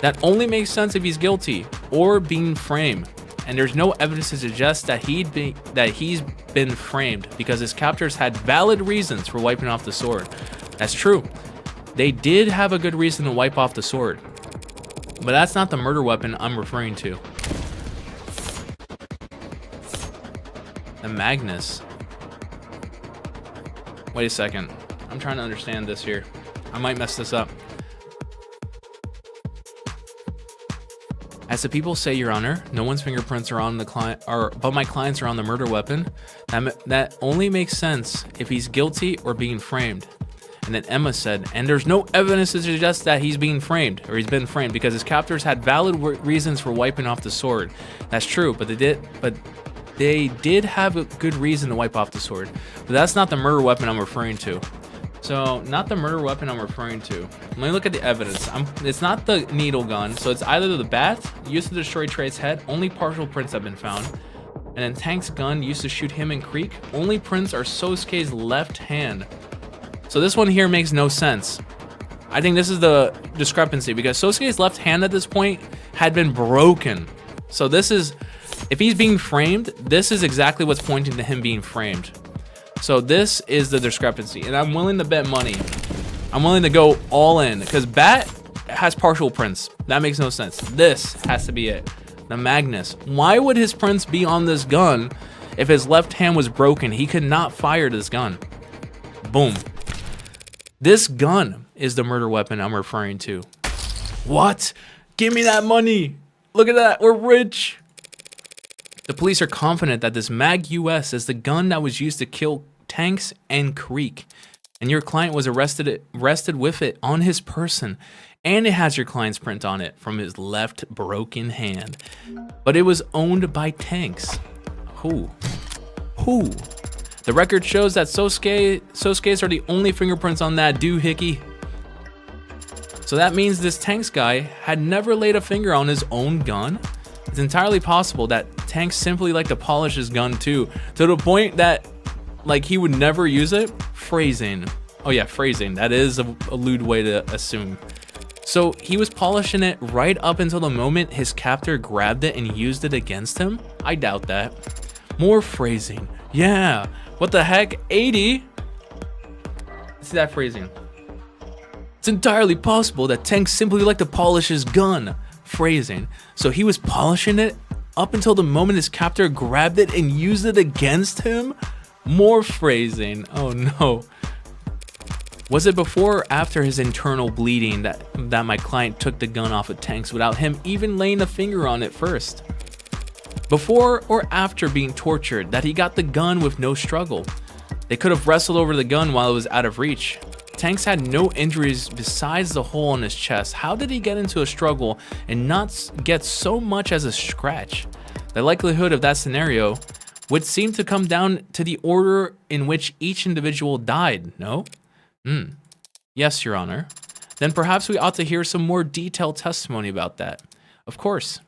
That only makes sense if he's guilty or being framed. And there's no evidence to suggest that he's been framed because his captors had valid reasons for wiping off the sword. That's true. They did have a good reason to wipe off the sword. But that's not the murder weapon I'm referring to. The Magnus. Wait a second. I'm trying to understand this here. I might mess this up. As the people say, Your Honor, no one's fingerprints are on the client, but my clients are on the murder weapon. That only makes sense if he's guilty or being framed. And then Emma said, and there's no evidence to suggest that he's being framed, or he's been framed, because his captors had valid reasons for wiping off the sword. That's true, but they did have a good reason to wipe off the sword. But that's not the murder weapon I'm referring to. So, not the murder weapon I'm referring to. Let me look at the evidence. It's not the needle gun, so it's either the bat used to destroy Trey's head. Only partial prints have been found. And then Tank's gun used to shoot him in Creek. Only prints are Sosuke's left hand. So this one here makes no sense. I think this is the discrepancy, because Sosuke's left hand at this point had been broken. So this is, if he's being framed, this is exactly what's pointing to him being framed. So this is the discrepancy, and I'm willing to bet money. I'm willing to go all in, because Bat has partial prints. That makes no sense. This has to be it. The Magnus. Why would his prints be on this gun if his left hand was broken? He could not fire this gun. Boom. This gun is the murder weapon I'm referring to. What? Give me that money. Look at that. We're rich. The police are confident that this Mag US is the gun that was used to kill Tanks and Creek, and your client was arrested with it on his person, and it has your client's print on it from his left broken hand. But it was owned by Tanks. Who? The record shows that Sosuke's are the only fingerprints on that doohickey. So that means this Tanks guy had never laid a finger on his own gun. It's entirely possible that Tanks simply liked to polish his gun too, to the point that like he would never use it. Phrasing. Oh yeah, phrasing. That is a lewd way to assume. So he was polishing it right up until the moment his captor grabbed it and used it against him? I doubt that. More phrasing. Yeah. What the heck? 80? See that phrasing. It's entirely possible that Tanks simply liked to polish his gun. Phrasing. So he was polishing it up until the moment his captor grabbed it and used it against him? More phrasing. Oh no. Was it before or after his internal bleeding that my client took the gun off of Tanks without him even laying a finger on it first? Before or after being tortured that he got the gun with no struggle? They could have wrestled over the gun while it was out of reach. Tanks had no injuries besides the hole in his chest. How did he get into a struggle and not get so much as a scratch? The likelihood of that scenario would seem to come down to the order in which each individual died, no? Yes, Your Honor. Then perhaps we ought to hear some more detailed testimony about that. Of course.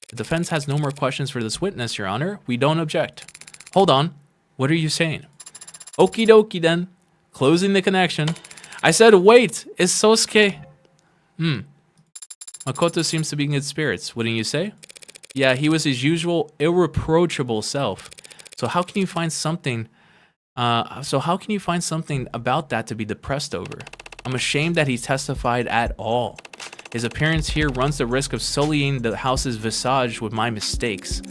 The defense has no more questions for this witness, Your Honor. We don't object. Hold on. What are you saying? Okie dokie then. Closing the connection. I said wait, is Sosuke... Makoto seems to be in good spirits, wouldn't you say? Yeah, he was his usual irreproachable self. So how can you find something about that to be depressed over? I'm ashamed that he testified at all. His appearance here runs the risk of sullying the house's visage with my mistakes.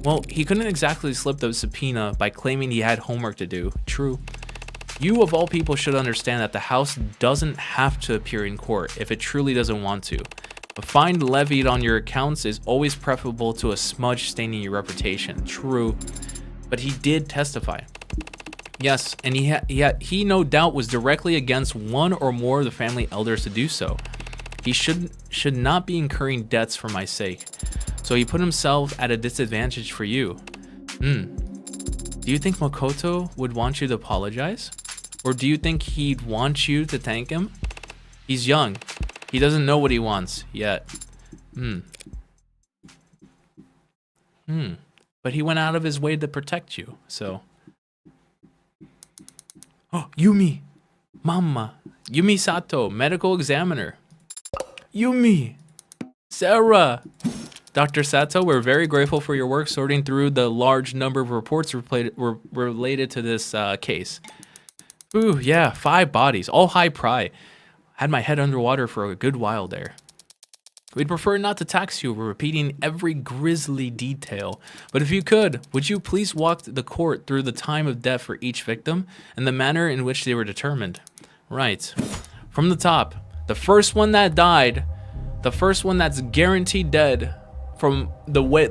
Well, he couldn't exactly slip the subpoena by claiming he had homework to do. True. You of all people should understand that the house doesn't have to appear in court if it truly doesn't want to. A fine levied on your accounts is always preferable to a smudge staining your reputation. True. But he did testify. Yes, and he no doubt was directly against one or more of the family elders to do so. He should not be incurring debts for my sake. So he put himself at a disadvantage for you. Do you think Makoto would want you to apologize? Or do you think he'd want you to thank him? He's young. He doesn't know what he wants yet. But he went out of his way to protect you, so. Oh, Yumi. Mama. Yumi Sato, medical examiner. Yumi. Sarah. Dr. Sato, we're very grateful for your work sorting through the large number of reports related to this case. Ooh, yeah, 5 bodies, all high pry. Had my head underwater for a good while there. We'd prefer not to tax you over repeating every grisly detail, but if you could, would you please walk the court through the time of death for each victim and the manner in which they were determined? Right. From the top, the first one that died, the first one that's guaranteed dead from the way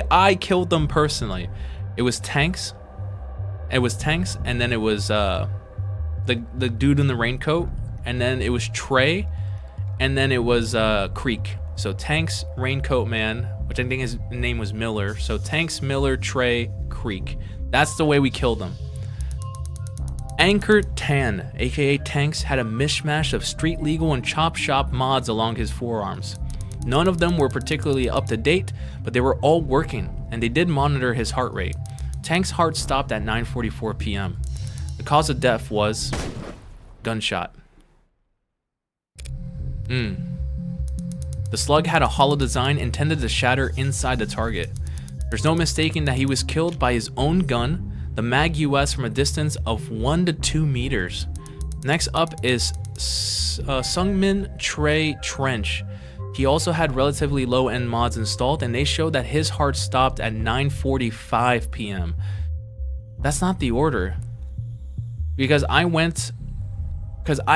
I killed them personally. It was Tanks. And then it was the dude in the raincoat, and then it was Trey, and then it was Creek. So Tanks, Raincoat Man, which I think his name was Miller. So Tanks, Miller, Trey, Creek. That's the way we killed them. Anchor Tan, aka Tanks, had a mishmash of street legal and chop shop mods along his forearms. None of them were particularly up to date, but they were all working, and they did monitor his heart rate. Tank's heart stopped at 9:44 p.m. The cause of death was gunshot. The slug had a hollow design intended to shatter inside the target. There's no mistaking that he was killed by his own gun, the Mag US, from a distance of 1 to 2 meters. Next up is Sungmin Trey Trench. He also had relatively low-end mods installed, and they show that his heart stopped at 9:45 p.m. That's not the order. Because I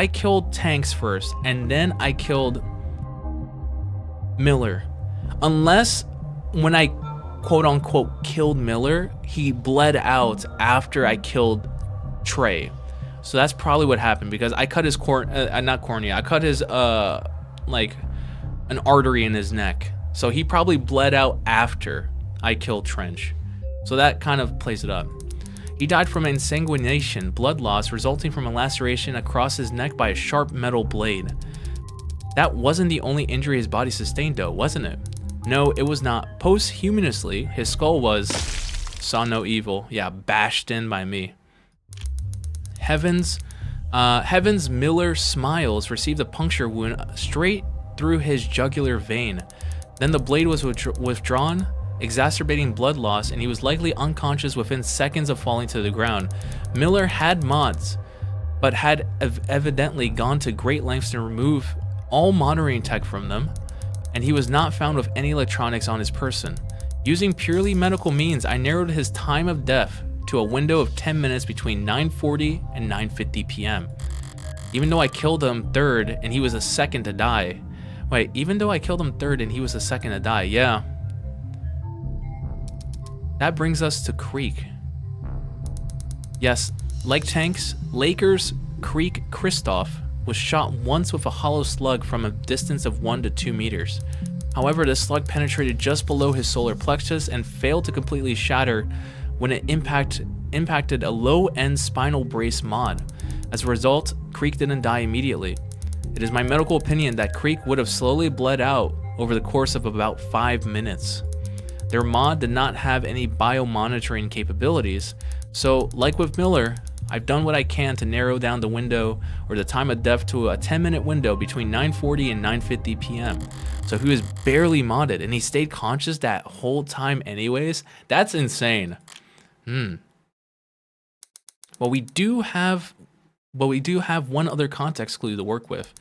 killed Tanks first, and then I killed Miller. Unless when I quote-unquote killed Miller, he bled out after I killed Trey. So that's probably what happened, because I cut his I cut his like an artery in his neck. So he probably bled out after I killed Trench. So that kind of plays it up. He died from insanguination, blood loss resulting from a laceration across his neck by a sharp metal blade. That wasn't the only injury his body sustained though, wasn't it? No, it was not. Posthumously, his skull was, saw no evil, yeah, bashed in by me. Heavens Miller Smiles received a puncture wound straight through his jugular vein. Then the blade was withdrawn, exacerbating blood loss, and he was likely unconscious within seconds of falling to the ground. Miller had mods, but had evidently gone to great lengths to remove all monitoring tech from them, and he was not found with any electronics on his person. Using purely medical means, I narrowed his time of death to a window of 10 minutes between 9:40 and 9:50 p.m. Even though I killed him third and he was the second to die. Wait, even though I killed him third and he was the second to die, yeah. That brings us to Creek. Yes, like Tanks, Lakers Creek Christoph was shot once with a hollow slug from a distance of 1 to 2 meters. However, the slug penetrated just below his solar plexus and failed to completely shatter when it impacted a low-end spinal brace mod. As a result, Creek didn't die immediately. It is my medical opinion that Creek would have slowly bled out over the course of about 5 minutes. Their mod did not have any biomonitoring capabilities, so like with Miller, I've done what I can to narrow down the window or the time of death to a 10-minute window between 9:40 and 9:50 p.m. So he was barely modded and he stayed conscious that whole time anyways. That's insane. Well, we do have one other context clue to work with.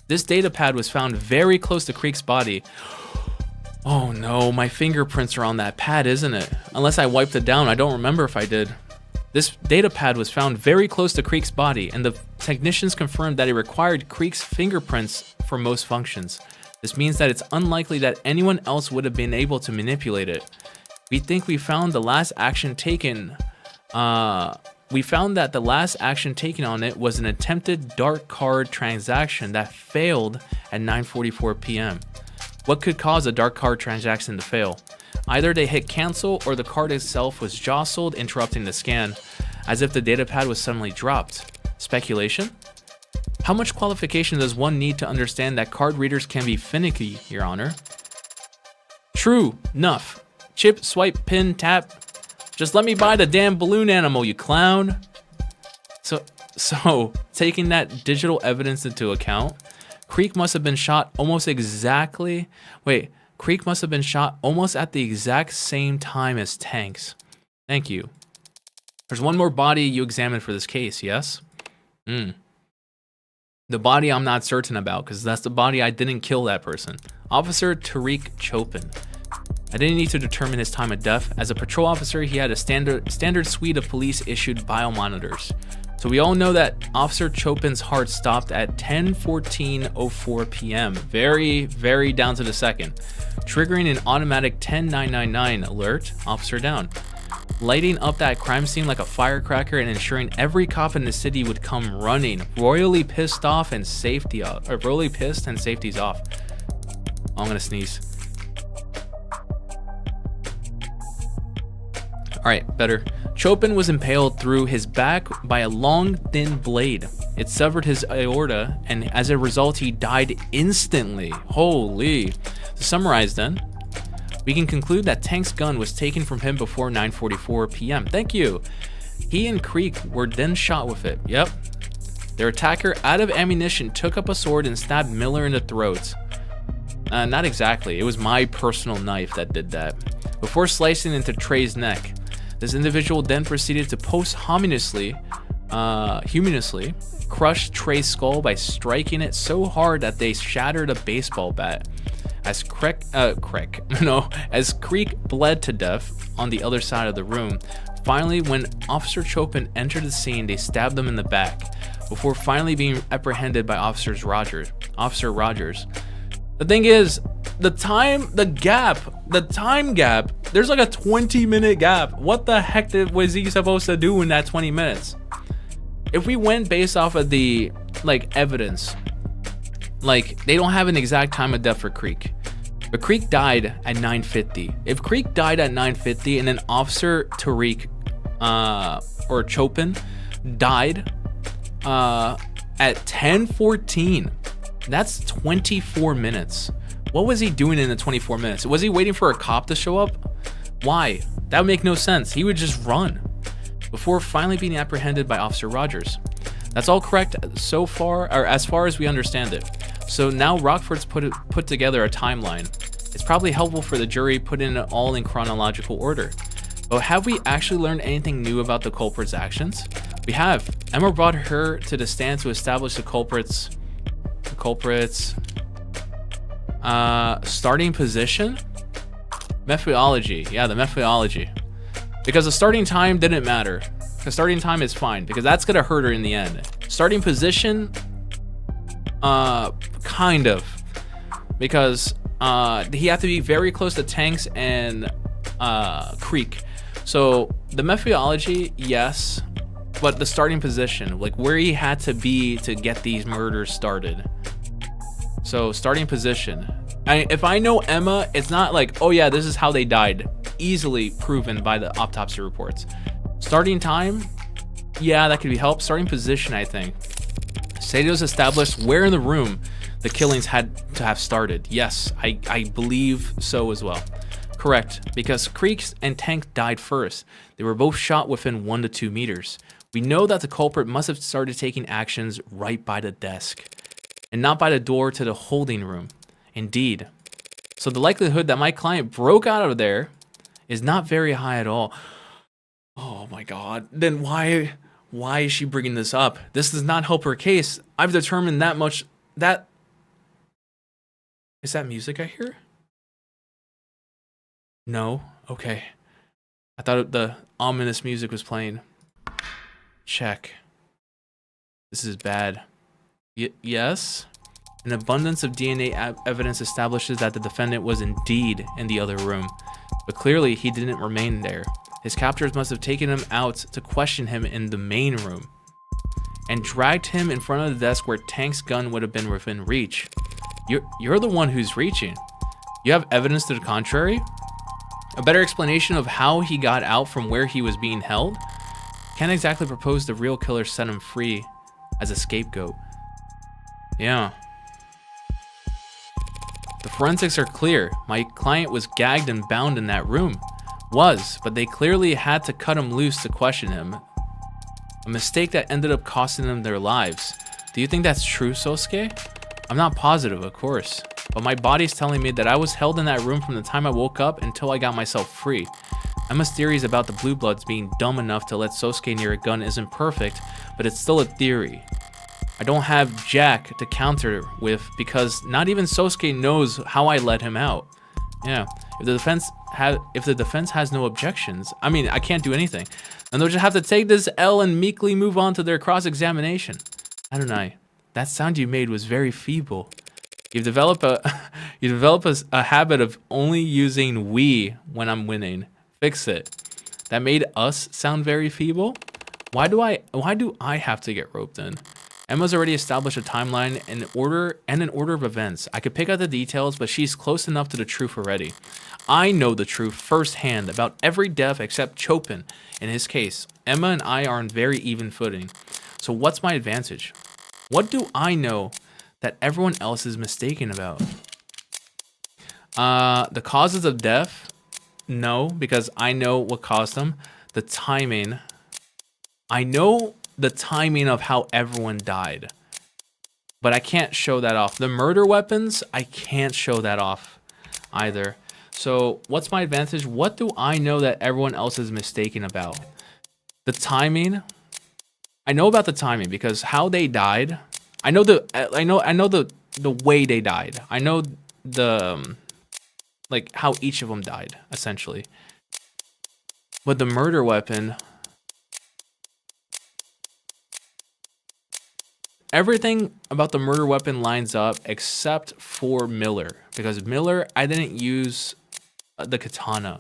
This data pad was found very close to Creek's body. Oh no, my fingerprints are on that pad, isn't it? Unless I wiped it down, I don't remember if I did. This data pad was found very close to Creek's body, and the technicians confirmed that it required Creek's fingerprints for most functions. This means that it's unlikely that anyone else would have been able to manipulate it. We think we found the last action taken. We found that the last action taken on it was an attempted dark card transaction that failed at 9:44 p.m. What could cause a dark card transaction to fail? Either they hit cancel or the card itself was jostled, interrupting the scan, as if the datapad was suddenly dropped. Speculation? How much qualification does one need to understand that card readers can be finicky, Your Honor? True, enough. Chip, swipe, pin, tap. Just let me buy the damn balloon animal, you clown. So taking that digital evidence into account, Creek must have been shot almost at the exact same time as Tanks. Thank you. There's one more body you examined for this case, yes? The body I'm not certain about, because that's the body I didn't kill that person. Officer Tariq Chopin. I didn't need to determine his time of death. As a patrol officer, he had a standard suite of police-issued biomonitors. So we all know that Officer Chopin's heart stopped at 10:14:04 p.m. Very, very down to the second, triggering an automatic 10999 alert, officer down. lighting up that crime scene like a firecracker and ensuring every cop in the city would come running, royally pissed and safety's off. Oh, I'm gonna sneeze. Alright, better. Chopin was impaled through his back by a long, thin blade. It severed his aorta, and as a result, he died instantly. Holy. To summarize then, we can conclude that Tank's gun was taken from him before 9:44 p.m. Thank you. He and Creek were then shot with it. Yep. Their attacker, out of ammunition, took up a sword and stabbed Miller in the throat. Not exactly. It was my personal knife that did that. Before slicing into Trey's neck. This individual then proceeded to humorously crush Trey's skull by striking it so hard that they shattered a baseball bat. As Creek bled to death on the other side of the room. Finally, when Officer Chopin entered the scene, they stabbed him in the back before finally being apprehended by Officer Rogers. The thing is, the time gap, there's like a 20-minute gap. What the heck was he supposed to do in that 20 minutes? If we went based off of the evidence, they don't have an exact time of death for Creek. But Creek died at 9:50. If Creek died at 9:50 and then Officer Tariq or Chopin died at 10:14, that's 24 minutes. What was he doing in the 24 minutes? Was he waiting for a cop to show up? Why? That would make no sense. He would just run before finally being apprehended by Officer Rogers. That's all correct so far, or as far as we understand it. So now Rockford's put together a timeline. It's probably helpful for the jury putting it all in chronological order. But have we actually learned anything new about the culprit's actions? We have. Emma brought her to the stand to establish the culprit's starting position? Methodology. Yeah, the methodology. Because the starting time didn't matter. The starting time is fine because that's gonna hurt her in the end. Starting position, kind of, because he had to be very close to Tanks and Creek. So the methodology, yes, but the starting position, where he had to be to get these murders started. So starting position. If I know Emma, it's not oh yeah, this is how they died. Easily proven by the autopsy reports. Starting time, yeah, that could be helped. Starting position, I think. Sadio's established where in the room the killings had to have started. Yes, I believe so as well. Correct, because Creek and Tank died first. They were both shot within 1 to 2 meters. We know that the culprit must have started taking actions right by the desk and not by the door to the holding room. Indeed. So the likelihood that my client broke out of there is not very high at all. Oh my god. Then why is she bringing this up? This does not help her case. I've determined that much. That is that music I hear? No? Okay. I thought the ominous music was playing. Check. This is bad. Yes? An abundance of DNA evidence establishes that the defendant was indeed in the other room, but clearly he didn't remain there. His captors must have taken him out to question him in the main room and dragged him in front of the desk where Tank's gun would have been within reach. You're the one who's reaching. You have evidence to the contrary? A better explanation of how he got out from where he was being held? Can't exactly propose the real killer set him free as a scapegoat. Yeah. The forensics are clear. My client was gagged and bound in that room. But they clearly had to cut him loose to question him. A mistake that ended up costing them their lives. Do you think that's true, Sosuke? I'm not positive, of course. But my body's telling me that I was held in that room from the time I woke up until I got myself free. Emma's theories about the Blue Bloods being dumb enough to let Sosuke near a gun isn't perfect, but it's still a theory. I don't have Jack to counter with because not even Sosuke knows how I let him out. Yeah, if the defense has no objections, I mean, I can't do anything. And they'll just have to take this L and meekly move on to their cross-examination. Adonai, that sound you made was very feeble. You develop a habit of only using we when I'm winning. Fix it. That made us sound very feeble. Why do I have to get roped in? Emma's already established a timeline and an order of events. I could pick out the details, but she's close enough to the truth already. I know the truth firsthand about every death except Chopin. In his case, Emma and I are on very even footing. So what's my advantage? What do I know that everyone else is mistaken about? The causes of death? No, because I know what caused them. The timing. I know the timing of how everyone died, but I can't show that off. The murder weapons, I can't show that off either. So what's my advantage? What do I know that everyone else is mistaken about? The timing. I know about the timing because how they died. I know the way they died. I know the like how each of them died essentially. But the murder weapon, everything about the murder weapon lines up except for Miller, because Miller, I didn't use the katana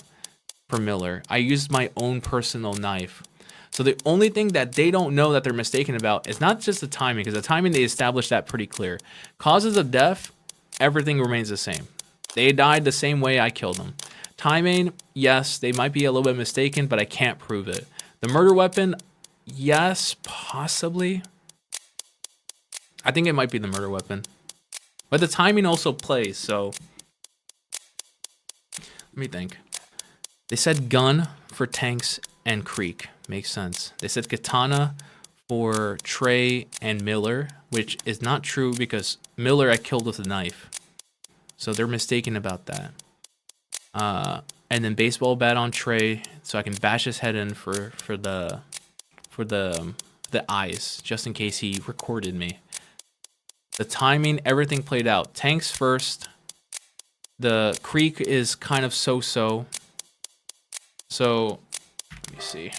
for Miller. I used my own personal knife. So the only thing that they don't know that they're mistaken about is not just the timing, because the timing, they established that pretty clear. Causes of death, everything remains the same. They died the same way I killed them. Timing, yes, they might be a little bit mistaken, but I can't prove it. The murder weapon, yes, possibly. I think it might be the murder weapon. But the timing also plays, so let me think. They said gun for tanks and Creek. Makes sense. They said katana for Trey and Miller, which is not true because Miller I killed with a knife. So they're mistaken about that. And then baseball bat on Trey, so I can bash his head in for the eyes, just in case he recorded me. The timing, everything played out. Tanks first. The Creek is kind of so-so. So, let me see.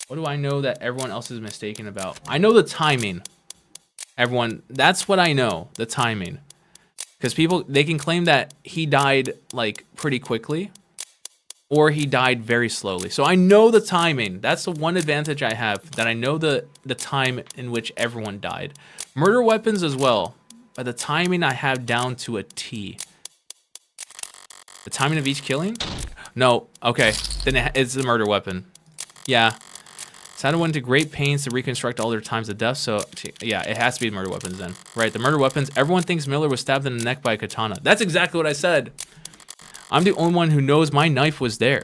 What do I know that everyone else is mistaken about? I know the timing. Everyone, that's what I know, the timing. Because people, they can claim that he died, like, pretty quickly. Or he died very slowly. So I know the timing. That's the one advantage I have, that I know the time in which everyone died. Murder weapons as well. But the timing I have down to a T. The timing of each killing? No. Okay. Then it's the murder weapon. Yeah. Sada went to great pains to reconstruct all their times of death, so yeah, it has to be the murder weapons then. Right, the murder weapons. Everyone thinks Miller was stabbed in the neck by a katana. That's exactly what I said. I'm the only one who knows my knife was there.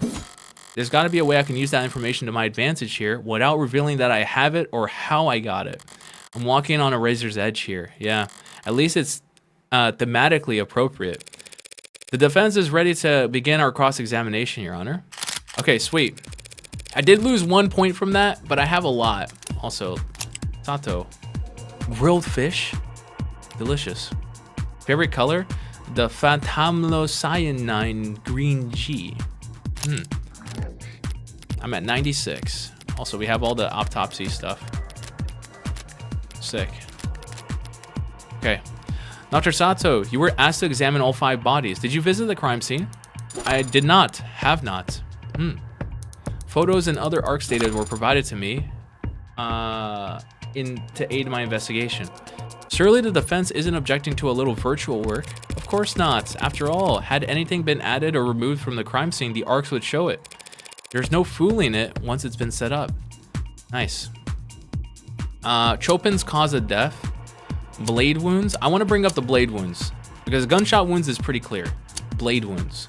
There's got to be a way I can use that information to my advantage here without revealing that I have it or how I got it. I'm walking on a razor's edge here. Yeah, at least it's thematically appropriate. The defense is ready to begin our cross-examination, Your Honor. Okay, sweet. I did lose 1 point from that, but I have a lot. Also, Tato. Grilled fish? Delicious. Favorite color? The Phantamlocyanine Green G. I'm at 96. Also, we have all the autopsy stuff. Sick. Okay. Dr. Sato, you were asked to examine all 5 bodies. Did you visit the crime scene? I did not. Have not. Photos and other ARCS data were provided to me to aid my investigation. Surely the defense isn't objecting to a little virtual work. Of course not. After all, had anything been added or removed from the crime scene, the ARCS would show it. There's no fooling it once it's been set up. Nice. Chopin's cause of death. Blade wounds. I want to bring up the blade wounds because gunshot wounds is pretty clear. Blade wounds.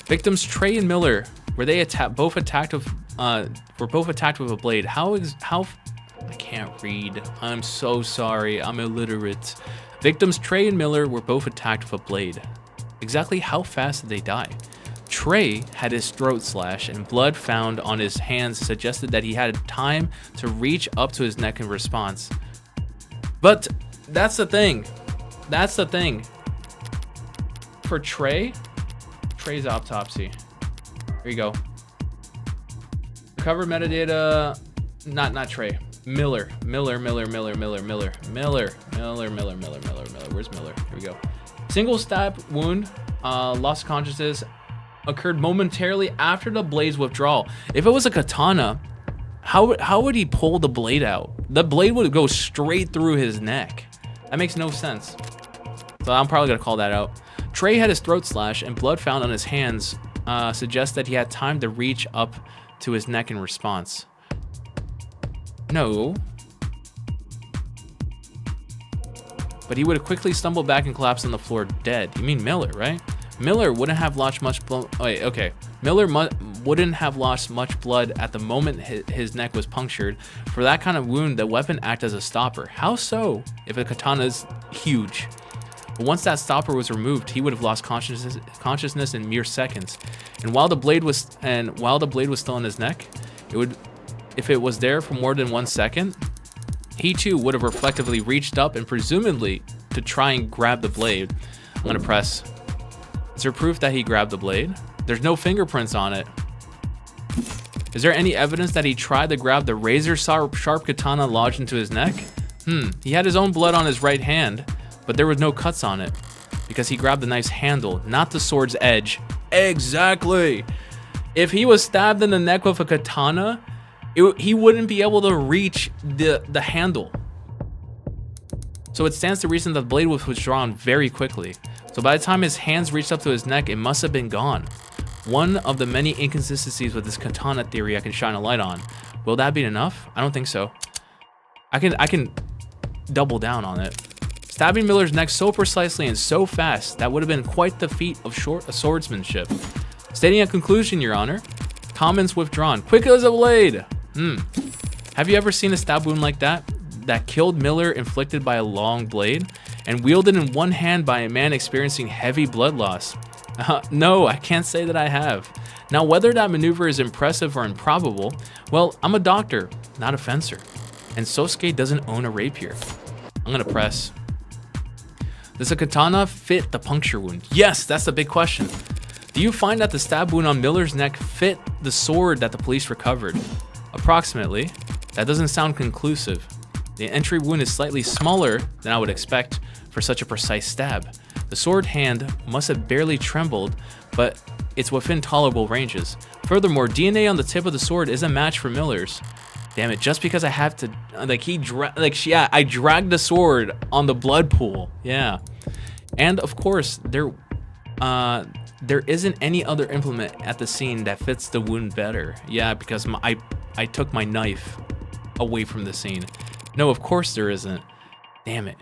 Victims Trey and Miller, were they both attacked with a blade? How I can't read. I'm so sorry. I'm illiterate. Victims Trey and Miller were both attacked with a blade. Exactly how fast did they die? Trey had his throat slashed and blood found on his hands suggested that he had time to reach up to his neck in response. But that's the thing. That's the thing. For Trey's autopsy. Here you go. Recover metadata. Not Trey. Miller. Where's Miller? Here we go. Single stab wound. Lost consciousness. occurred momentarily after the blade's withdrawal. If it was a katana, how would he pull the blade out? The blade would go straight through his neck. That makes no sense. So I'm probably gonna call that out. Trey had his throat slashed, and blood found on his hands suggests that he had time to reach up to his neck in response. No. But he would have quickly stumbled back and collapsed on the floor dead. You mean Miller, right? Miller wouldn't have lost much blood. Wait, okay. Miller wouldn't have lost much blood at the moment his neck was punctured. For that kind of wound, the weapon acted as a stopper. How so? If a katana is huge. But once that stopper was removed, he would have lost consciousness in mere seconds. And while the blade was still in his neck, if it was there for more than 1 second, he too would have reflectively reached up and presumably to try and grab the blade. I'm gonna press. Is there proof that he grabbed the blade? There's no fingerprints on it. Is there any evidence that he tried to grab the razor sharp katana lodged into his neck? He had his own blood on his right hand, but there was no cuts on it because he grabbed the knife's handle, not the sword's edge. Exactly. If he was stabbed in the neck with a katana, he wouldn't be able to reach the handle. So it stands to reason that the blade was withdrawn very quickly. So by the time his hands reached up to his neck, it must have been gone. One of the many inconsistencies with this katana theory I can shine a light on. Will that be enough? I don't think so. I can double down on it. Stabbing Miller's neck so precisely and so fast, that would have been quite the feat of swordsmanship. Stating a conclusion, Your Honor. Comments withdrawn. Quick as a blade. Have you ever seen a stab wound like that? That killed Miller inflicted by a long blade and wielded in one hand by a man experiencing heavy blood loss? No, I can't say that I have. Now, whether that maneuver is impressive or improbable, well, I'm a doctor, not a fencer. And Sosuke doesn't own a rapier. I'm gonna press. Does a katana fit the puncture wound? Yes, that's the big question. Do you find that the stab wound on Miller's neck fit the sword that the police recovered? Approximately. That doesn't sound conclusive. The entry wound is slightly smaller than I would expect for such a precise stab. The sword hand must have barely trembled, but it's within tolerable ranges. Furthermore, DNA on the tip of the sword is a match for Miller's. Damn it, just because I have to, I dragged the sword on the blood pool. Yeah. And of course, there isn't any other implement at the scene that fits the wound better. Yeah, because I took my knife away from the scene. No, of course there isn't. Damn it.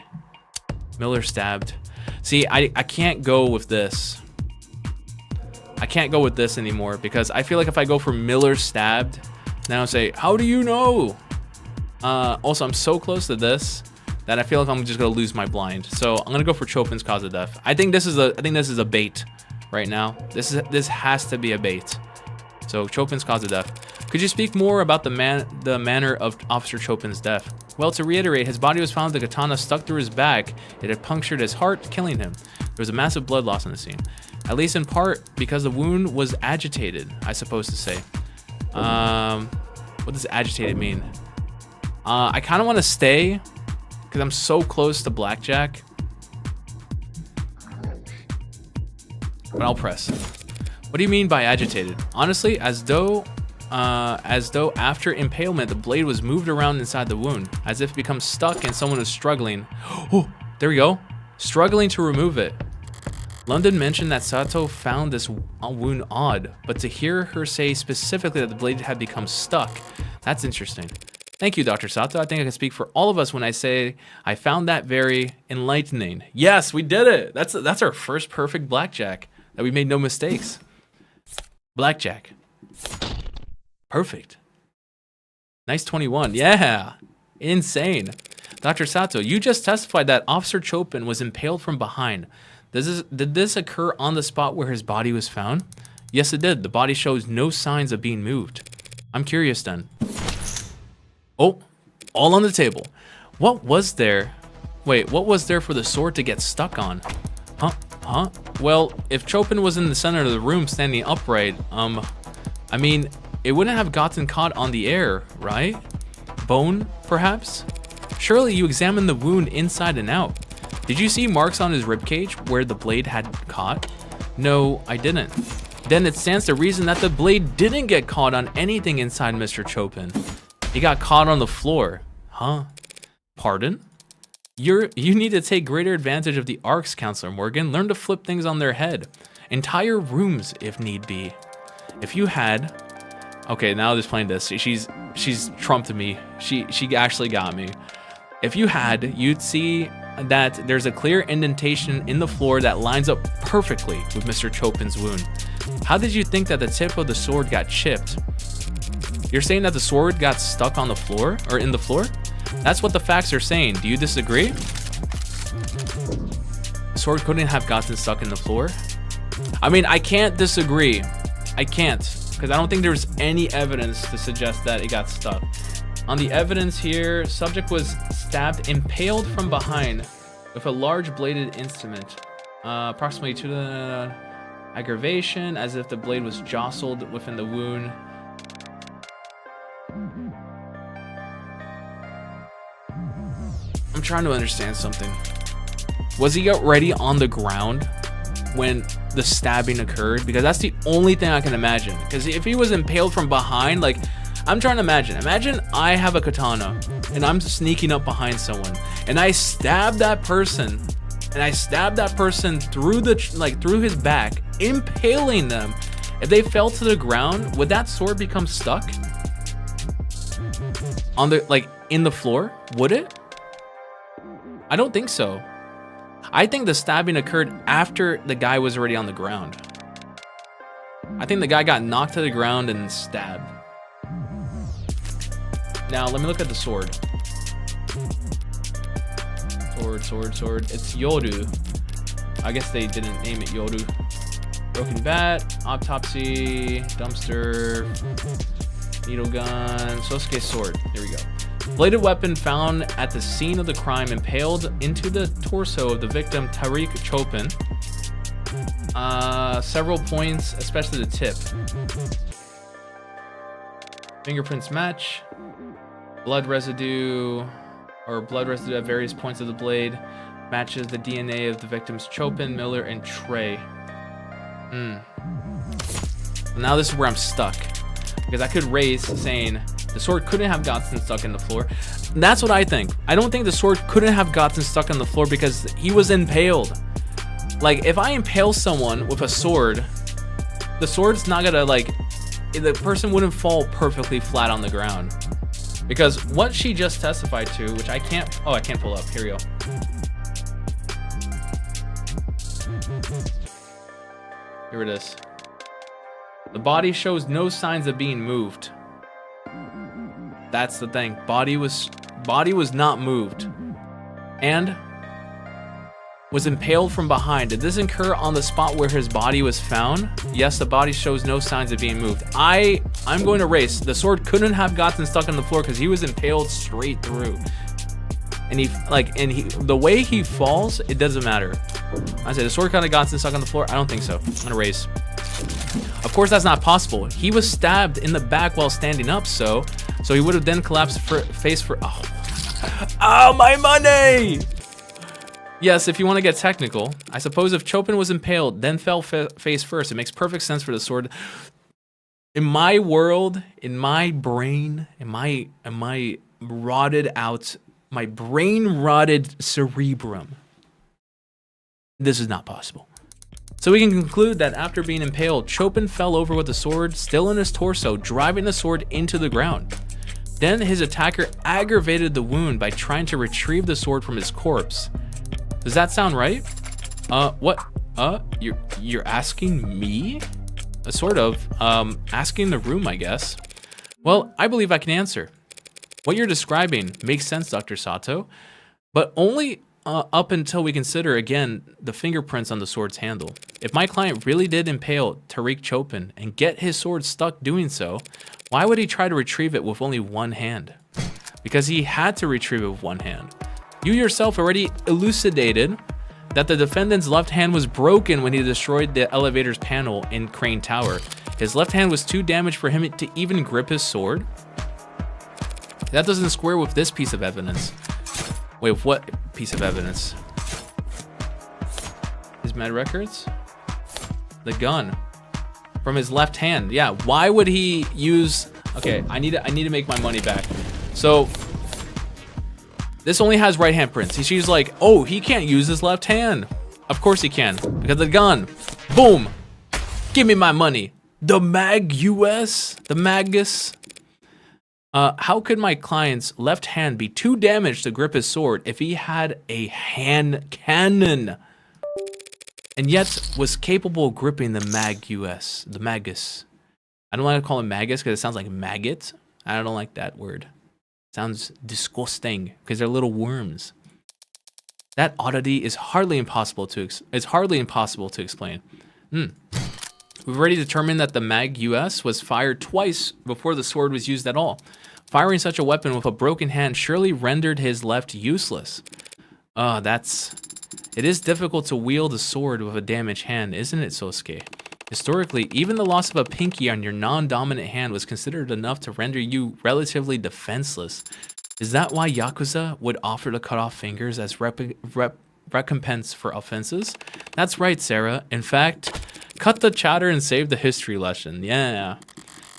Miller stabbed. See, I can't go with this. I can't go with this anymore because I feel like if I go for Miller stabbed, then I'll say, how do you know? Also, I'm so close to this that I feel like I'm just gonna lose my blind. So I'm gonna go for Chopin's cause of death. I think this is a bait right now. This has to be a bait. So Chopin's cause of death. Could you speak more about the manner of Officer Chopin's death? Well, to reiterate, his body was found with the katana stuck through his back. It had punctured his heart, killing him. There was a massive blood loss on the scene, at least in part because the wound was agitated, I suppose to say. What does agitated mean? I kind of want to stay because I'm so close to blackjack, but I'll press. What do you mean by agitated? Honestly, as though after impalement, the blade was moved around inside the wound, as if it becomes stuck and someone was struggling. Oh, there we go. Struggling to remove it. London mentioned that Sato found this wound odd, but to hear her say specifically that the blade had become stuck, that's interesting. Thank you, Dr. Sato. I think I can speak for all of us when I say I found that very enlightening. Yes, we did it. That's our first perfect blackjack, that we made no mistakes. Blackjack. Perfect. Nice 21. Yeah. Insane. Dr. Sato, you just testified that Officer Chopin was impaled from behind. Did this occur on the spot where his body was found? Yes, it did. The body shows no signs of being moved. I'm curious then. Oh, all on the table. What was there? Wait, what was there for the sword to get stuck on? Huh? Well, if Chopin was in the center of the room standing upright, I mean, it wouldn't have gotten caught on the air, right? Bone, perhaps? Surely you examined the wound inside and out. Did you see marks on his ribcage where the blade had caught? No, I didn't. then it stands to reason that the blade didn't get caught on anything inside Mr. Chopin. It got caught on the floor. Huh? Pardon? You need to take greater advantage of the arcs, Counselor Morgan. Learn to flip things on their head. Entire rooms, if need be. If you had... Okay, now just playing this. She's trumped me. She actually got me. If you had, you'd see that there's a clear indentation in the floor that lines up perfectly with Mr. Chopin's wound. How did you think that the tip of the sword got chipped? You're saying that the sword got stuck on the floor, or in the floor? That's what the facts are saying. Do you disagree? The sword couldn't have gotten stuck in the floor. I mean, I can't disagree. I can't, because I don't think there's any evidence to suggest that it got stuck. On the evidence here, subject was stabbed, impaled from behind with a large bladed instrument. Approximately to the aggravation, as if the blade was jostled within the wound. I'm trying to understand something. Was he already on the ground when the stabbing occurred? Because that's the only thing I can imagine. Because if he was impaled from behind, like, I'm trying to imagine I have a katana and I'm sneaking up behind someone and I stab that person through through his back, impaling them. If they fell to the ground, would that sword become stuck on the, in the floor? Would it? I don't think so. I think the stabbing occurred after the guy was already on the ground. I think the guy got knocked to the ground and stabbed. Now, let me look at the sword. Sword. It's Yoru. I guess they didn't name it Yoru. Broken bat, autopsy, dumpster, needle gun, Sosuke sword. There we go. Bladed weapon found at the scene of the crime, impaled into the torso of the victim, Tariq Chopin. Several points, especially the tip. Fingerprints match. Blood residue at various points of the blade matches the DNA of the victims Chopin, Miller, and Trey. Now this is where I'm stuck, because I could raise saying the sword couldn't have gotten stuck in the floor. That's what I think. I don't think the sword couldn't have gotten stuck in the floor because he was impaled. Like, if I impale someone with a sword, the sword's not gonna, the person wouldn't fall perfectly flat on the ground. Because what she just testified to, which I can't pull up. Here we go. Here it is. The body shows no signs of being moved. That's the thing. Body was not moved. And was impaled from behind. Did this occur on the spot where his body was found? Yes, the body shows no signs of being moved. I'm going to race. The sword couldn't have gotten stuck on the floor because he was impaled straight through. And the way he falls, it doesn't matter. I say the sword kind of got stuck on the floor. I don't think so. I'm gonna race. Of course, that's not possible. He was stabbed in the back while standing up, so he would have then collapsed face for. Oh, my money! Yes, if you want to get technical, I suppose if Chopin was impaled, then fell face first, it makes perfect sense for the sword. In my world, in my brain, in my rotted out, my brain rotted cerebrum, this is not possible. So we can conclude that after being impaled, Chopin fell over with the sword still in his torso, driving the sword into the ground. Then his attacker aggravated the wound by trying to retrieve the sword from his corpse. Does that sound right? What? You're asking me? Sort of. Asking the room, I guess. Well, I believe I can answer. What you're describing makes sense, Dr. Sato, but only up until we consider, again, the fingerprints on the sword's handle. If my client really did impale Tariq Chopin and get his sword stuck doing so, why would he try to retrieve it with only one hand? Because he had to retrieve it with one hand. You yourself already elucidated that the defendant's left hand was broken when he destroyed the elevator's panel in Crane Tower. His left hand was too damaged for him to even grip his sword. That doesn't square with this piece of evidence. Wait, what piece of evidence? His med records? The gun. from his left hand. Yeah, why would he use... Okay, I need to make my money back. So, this only has right hand prints. She's like, oh, he can't use his left hand. Of course he can, because of the gun. Boom. Give me my money. The Mag-US? The Magus? How could my client's left hand be too damaged to grip his sword if he had a hand cannon? And yet was capable of gripping the Mag-US, the Magus. I don't like to call it Magus because it sounds like maggot. I don't like that word. It sounds disgusting because they're little worms. That oddity is hardly impossible to explain. We've already determined that the Mag-US was fired twice before the sword was used at all. Firing such a weapon with a broken hand surely rendered his left useless. It is difficult to wield a sword with a damaged hand, isn't it, Sosuke? Historically, even the loss of a pinky on your non-dominant hand was considered enough to render you relatively defenseless. Is that why Yakuza would offer to cut off fingers as recompense for offenses? That's right, Sarah. In fact, cut the chatter and save the history lesson. Yeah.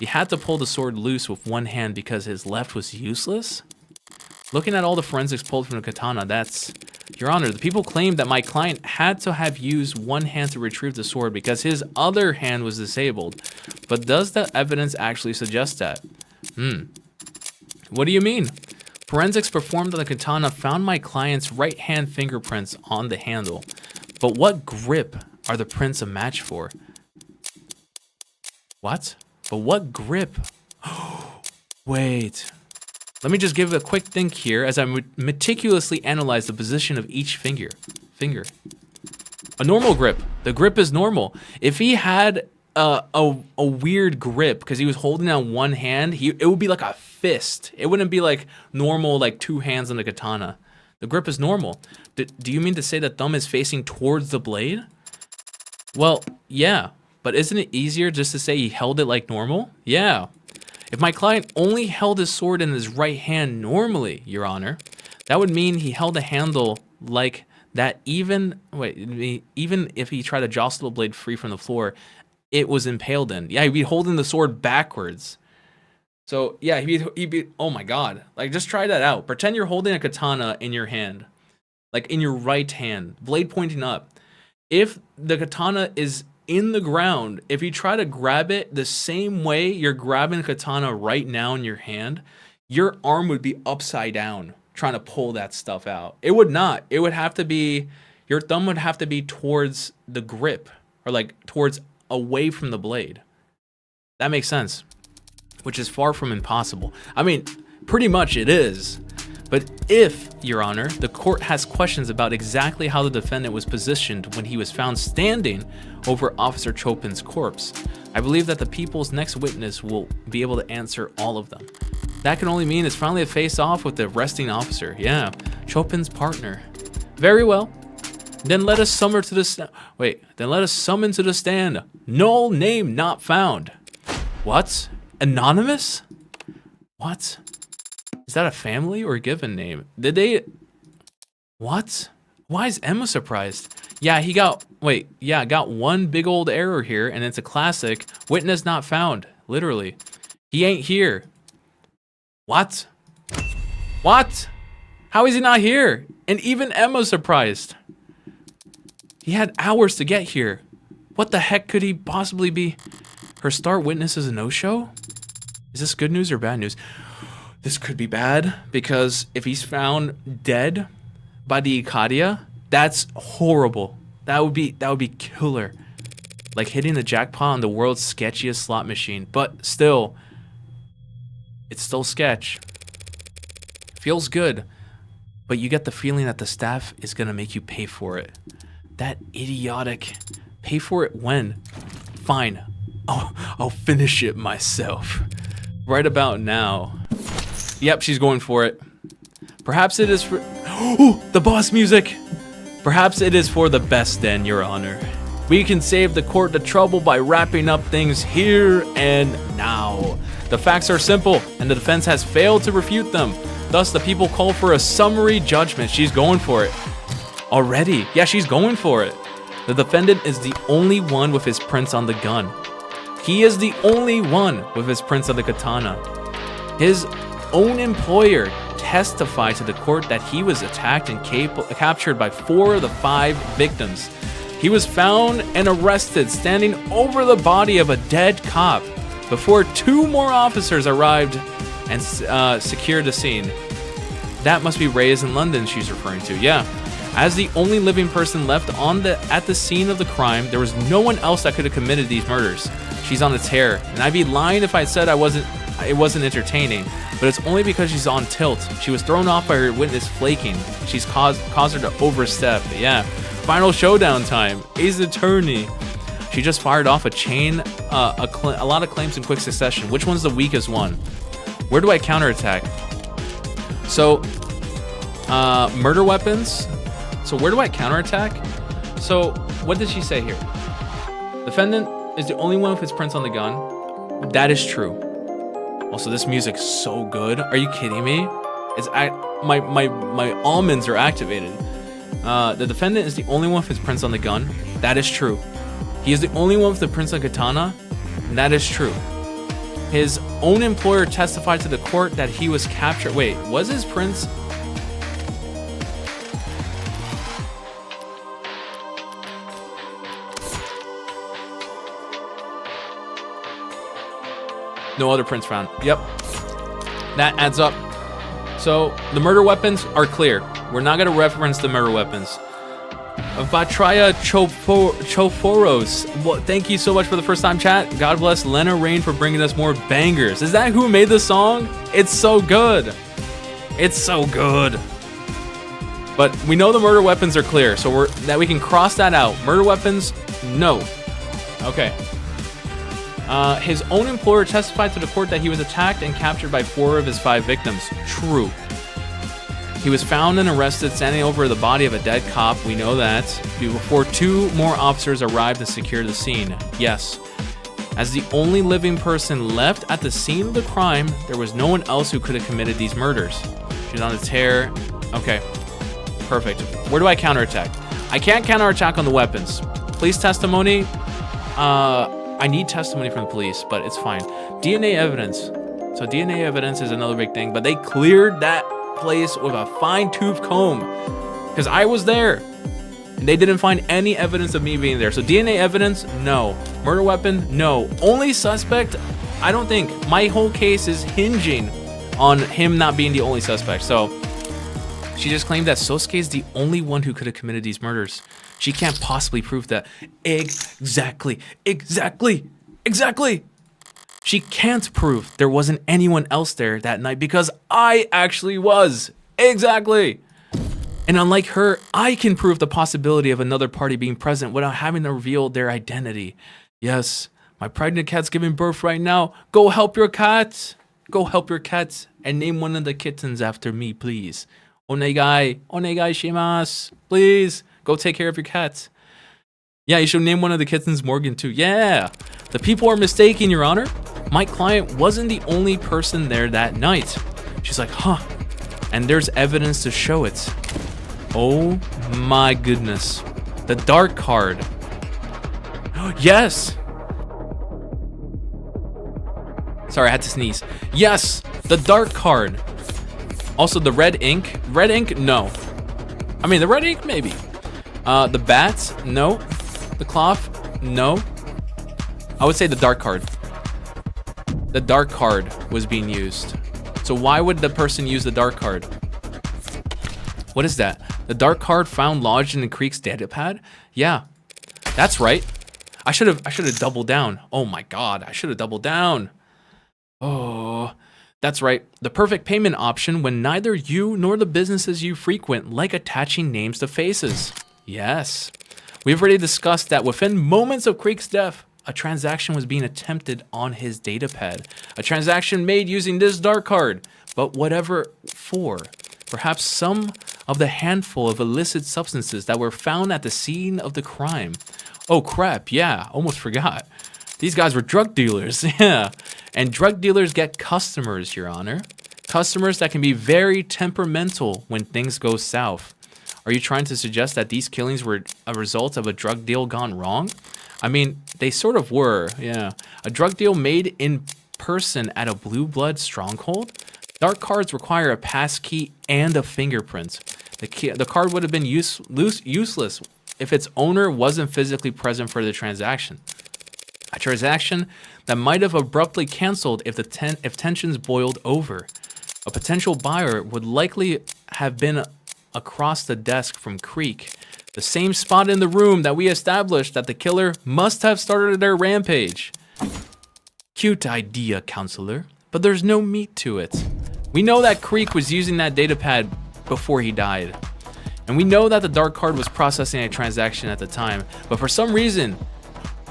He had to pull the sword loose with one hand because his left was useless? Looking at all the forensics pulled from the katana, that's... Your Honor, the people claimed that my client had to have used one hand to retrieve the sword because his other hand was disabled. But does the evidence actually suggest that? What do you mean? Forensics performed on the katana found my client's right hand fingerprints on the handle. But what grip are the prints a match for? What? But what grip? Wait. Let me just give a quick think here as I meticulously analyze the position of each finger. A normal grip. The grip is normal. If he had a weird grip because he was holding on one hand, it would be like a fist. It wouldn't be like normal, like two hands on the katana. The grip is normal. Do you mean to say the thumb is facing towards the blade? Well, yeah. But isn't it easier just to say he held it like normal? Yeah. If my client only held his sword in his right hand normally, Your Honor, that would mean he held a handle like that even if he tried to jostle the blade free from the floor, it was impaled in. Yeah, he'd be holding the sword backwards. So, yeah, he'd be, oh my God. Like, just try that out. Pretend you're holding a katana in your hand. Like, in your right hand, blade pointing up. If the katana is in the ground, if you try to grab it the same way you're grabbing a katana right now in your hand, your arm would be upside down trying to pull that stuff out. It would not. It would have to be, your thumb would have to be towards the grip or like towards away from the blade. That makes sense, which is far from impossible. I mean, pretty much it is. But if, Your Honor, the court has questions about exactly how the defendant was positioned when he was found standing over Officer Chopin's corpse, I believe that the people's next witness will be able to answer all of them. That can only mean it's finally a face-off with the arresting officer. Yeah, Chopin's partner. Very well. Then let us summon to the stand. No name not found. What? Anonymous? What? Is that a family or a given name? Did they... What? Why is Emma surprised? Yeah, got one big old error here, and it's a classic. Witness not found. Literally. He ain't here. What? What? How is he not here? And even Emma's surprised. He had hours to get here. What the heck could he possibly be? Her star witness is a no-show? Is this good news or bad news? This could be bad, because if he's found dead by the Ikadia, that's horrible. That would be killer. Like hitting the jackpot on the world's sketchiest slot machine. But still, it's still sketch. Feels good, but you get the feeling that the staff is gonna make you pay for it. That idiotic, pay for it when? Fine, I'll finish it myself. Right about now. Yep, she's going for it. Perhaps it is for... Oh, the boss music! Perhaps it is for the best then, Your Honor. We can save the court the trouble by wrapping up things here and now. The facts are simple, and the defense has failed to refute them. Thus, the people call for a summary judgment. She's going for it. Already? Yeah, she's going for it. The defendant is the only one with his prints on the gun. He is the only one with his Prince of the Katana. His own employer testified to the court that he was attacked and captured by 4 of the 5 victims. He was found and arrested standing over the body of a dead cop before 2 more officers arrived and secured the scene. That must be Reyes in London she's referring to, yeah. As the only living person left at the scene of the crime, there was no one else that could have committed these murders. She's on a tear, and I'd be lying if I said it wasn't entertaining, but it's only because she's on tilt. She was thrown off by her witness flaking. She's caused her to overstep, yeah. Final showdown time, Ace Attorney. She just fired off a lot of claims in quick succession. Which one's the weakest one? Where do I counterattack? So, murder weapons. So where do I counterattack? So what did she say here? Defendant is the only one with his prints on the gun. That is true. Also, this music's so good. Are you kidding me? My almonds are activated. The defendant is the only one with his prints on the gun. That is true. He is the only one with the prints on katana. That is true. His own employer testified to the court that he was captured. Wait, was his prints? No other prints found. Yep. That adds up. So the murder weapons are clear. We're not going to reference the murder weapons. Vatraya Choforos. Well, thank you so much for the first time chat. God bless Lena Rain for bringing us more bangers. Is that who made the song? It's so good. It's so good. But we know the murder weapons are clear, so we can cross that out. Murder weapons, no. Okay. His own employer testified to the court that he was attacked and captured by 4 of his 5 victims. True. He was found and arrested standing over the body of a dead cop. We know that. Before 2 more officers arrived and secured the scene. Yes. As the only living person left at the scene of the crime, there was no one else who could have committed these murders. She's on a tear. Okay. Perfect. Where do I counterattack? I can't counterattack on the weapons. Police testimony. I need testimony from the police, but it's fine. DNA evidence. So DNA evidence is another big thing, but they cleared that place with a fine-tooth comb because I was there and they didn't find any evidence of me being there. So DNA evidence, no. Murder weapon, no. Only suspect, I don't think. My whole case is hinging on him not being the only suspect. So she just claimed that Sosuke is the only one who could have committed these murders. She can't possibly prove that. Exactly. She can't prove there wasn't anyone else there that night because I actually was. Exactly. And unlike her, I can prove the possibility of another party being present without having to reveal their identity. Yes, my pregnant cat's giving birth right now. Go help your cat. Go help your cat and name one of the kittens after me, please. Onegai shimasu. Please, go take care of your cat. Yeah, you should name one of the kittens Morgan too. Yeah, the people are mistaken, Your Honor. My client wasn't the only person there that night. She's like, huh, and there's evidence to show it. Oh my goodness. The dark card. Yes. Sorry, I had to sneeze. Yes, the dark card. Also the red ink. Red ink, no. I mean, the red ink, maybe. The bats, no. The cloth, no. I would say the dark card. The dark card was being used. So why would the person use the dark card? What is that? The dark card found lodged in the Creek's data pad? Yeah, that's right. I should have doubled down. Oh my God, I should have doubled down. Oh, that's right. The perfect payment option when neither you nor the businesses you frequent like attaching names to faces. Yes. We've already discussed that within moments of Creek's death, a transaction was being attempted on his datapad. A transaction made using this dark card. But whatever for. Perhaps some of the handful of illicit substances that were found at the scene of the crime. Oh crap, yeah, almost forgot. These guys were drug dealers, yeah. And drug dealers get customers, Your Honor. Customers that can be very temperamental when things go south. Are you trying to suggest that these killings were a result of a drug deal gone wrong? I mean, they sort of were, yeah. A drug deal made in person at a blue blood stronghold? Dark cards require a pass key and a fingerprint. The card would have been useless if its owner wasn't physically present for the transaction. A transaction that might have abruptly canceled if tensions boiled over. A potential buyer would likely have been across the desk from Creek, the same spot in the room that we established that the killer must have started their rampage. Cute idea, counselor, but there's no meat to it. We know that Creek was using that datapad before he died. And we know that the dark card was processing a transaction at the time, but for some reason,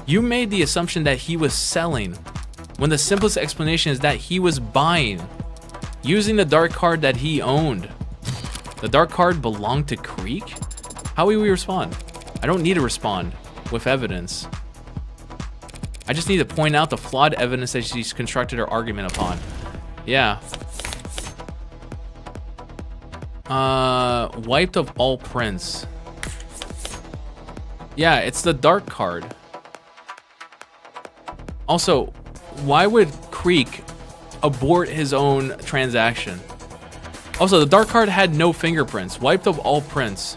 you made the assumption that he was selling, when the simplest explanation is that he was buying, using the dark card that he owned. The dark card belonged to Creek? How will we respond? I don't need to respond with evidence. I just need to point out the flawed evidence that she's constructed her argument upon. Yeah. Wiped of all prints. Yeah, it's the dark card. Also, why would Creek abort his own transaction? Also, the dark card had no fingerprints. Wiped of all prints.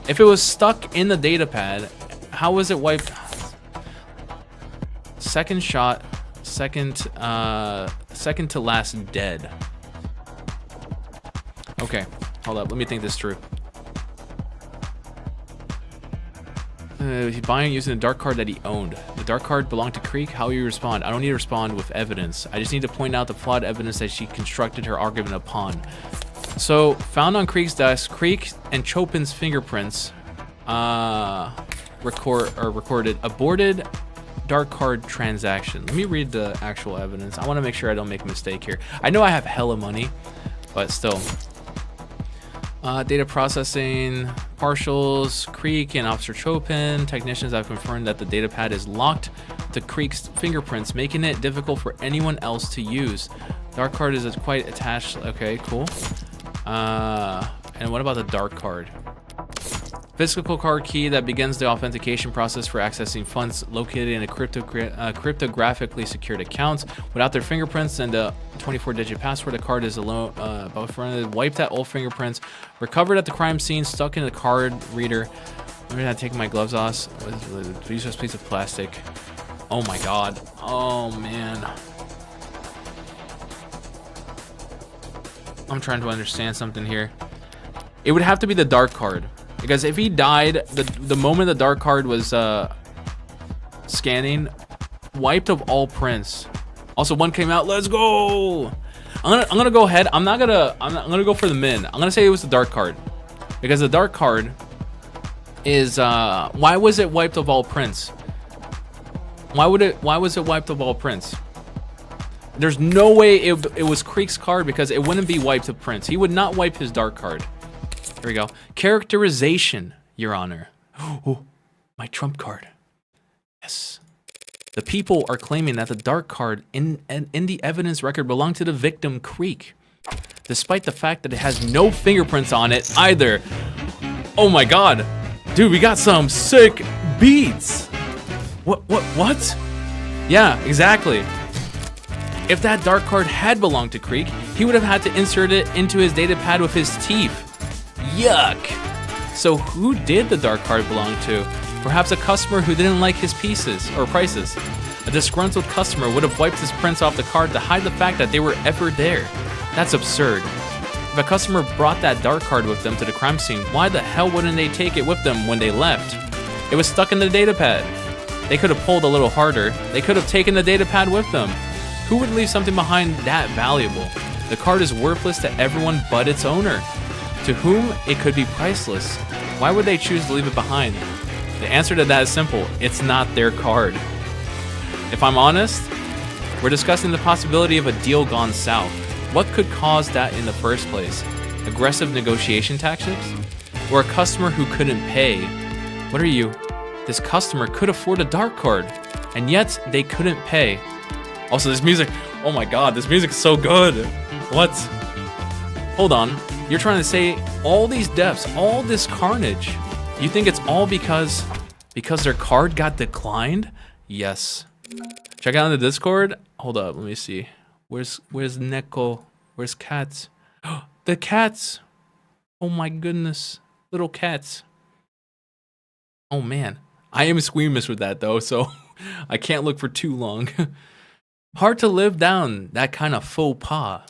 If it was stuck in the datapad, how was it wiped? Second shot, second to last dead. Okay, hold up. Let me think this through. He's buying using the dark card that he owned. The dark card belonged to Creek. How will you respond? I don't need to respond with evidence. I just need to point out the flawed evidence that she constructed her argument upon. So, found on Creek's desk, Creek and Chopin's fingerprints recorded aborted dark card transaction. Let me read the actual evidence. I want to make sure I don't make a mistake here. I know I have hella money, but still. Data processing, partials, Creek and Officer Chopin. Technicians have confirmed that the datapad is locked to Creek's fingerprints, making it difficult for anyone else to use. Dark card is quite attached. Okay, cool. And what about the dark card? Physical card key that begins the authentication process for accessing funds located in a cryptographically secured account. Without their fingerprints and a 24-digit password, the card is wiped at all fingerprints, recovered at the crime scene, stuck in the card reader. I'm gonna take my gloves off. Use this piece of plastic. Oh my god. Oh man. I'm trying to understand something here. It would have to be the dark card. Because if he died, the moment the dark card was scanning, wiped of all prints. Also, one came out. Let's go. I'm gonna go ahead. I'm gonna go for the min. I'm gonna say it was the dark card, because the dark card is why was it wiped of all prints? Why was it wiped of all prints? There's no way it was Creek's card, because it wouldn't be wiped of prints. He would not wipe his dark card. Here we go. Characterization, Your Honor. Oh, my trump card. Yes. The people are claiming that the dark card in the evidence record belonged to the victim, Creek, despite the fact that it has no fingerprints on it either. Oh my god. Dude, we got some sick beats. What? Yeah, exactly. If that dark card had belonged to Creek, he would have had to insert it into his datapad with his teeth. Yuck! So who did the dark card belong to? Perhaps a customer who didn't like his pieces or prices. A disgruntled customer would have wiped his prints off the card to hide the fact that they were ever there. That's absurd. If a customer brought that dark card with them to the crime scene, why the hell wouldn't they take it with them when they left? It was stuck in the datapad. They could have pulled a little harder. They could have taken the datapad with them. Who would leave something behind that valuable? The card is worthless to everyone but its owner. To whom it could be priceless. Why would they choose to leave it behind? The answer to that is simple. It's not their card. If I'm honest, we're discussing the possibility of a deal gone south. What could cause that in the first place? Aggressive negotiation tactics? Or a customer who couldn't pay? What are you? This customer could afford a dark card, and yet they couldn't pay. Also, this music, oh my god, this music is so good. What? Hold on. You're trying to say all these deaths, all this carnage, you think it's all because Because their card got declined? Yes. Check out the Discord. Hold up, let me see. Where's Neko? Where's cats? The cats! Oh my goodness. Little cats. Oh man. I am squeamish with that though, so I can't look for too long. Hard to live down that kind of faux pas.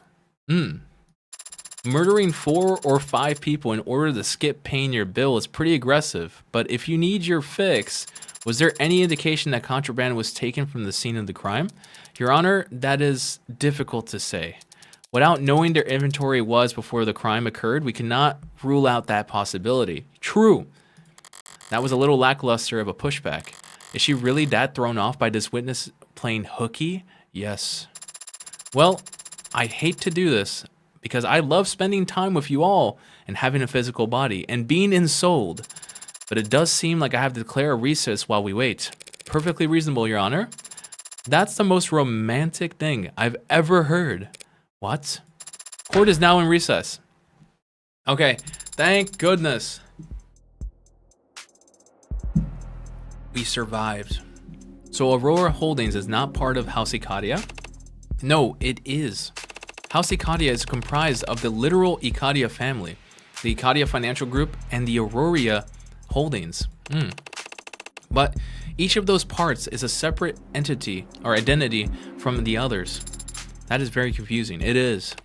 Murdering 4 or 5 people in order to skip paying your bill is pretty aggressive, but if you need your fix, was there any indication that contraband was taken from the scene of the crime? Your Honor, that is difficult to say. Without knowing their inventory was before the crime occurred, we cannot rule out that possibility. True. That was a little lackluster of a pushback. Is she really that thrown off by this witness playing hooky? Yes. Well, I hate to do this, because I love spending time with you all and having a physical body and being ensouled. But it does seem like I have to declare a recess while we wait. Perfectly reasonable, Your Honor. That's the most romantic thing I've ever heard. What? Court is now in recess. Okay, thank goodness. We survived. So Aurora Holdings is not part of House Ikadia? No, it is. House Ikadia is comprised of the literal Ikadia family, the Ikadia Financial Group, and the Aurora Holdings. But each of those parts is a separate entity or identity from the others. That is very confusing. It is.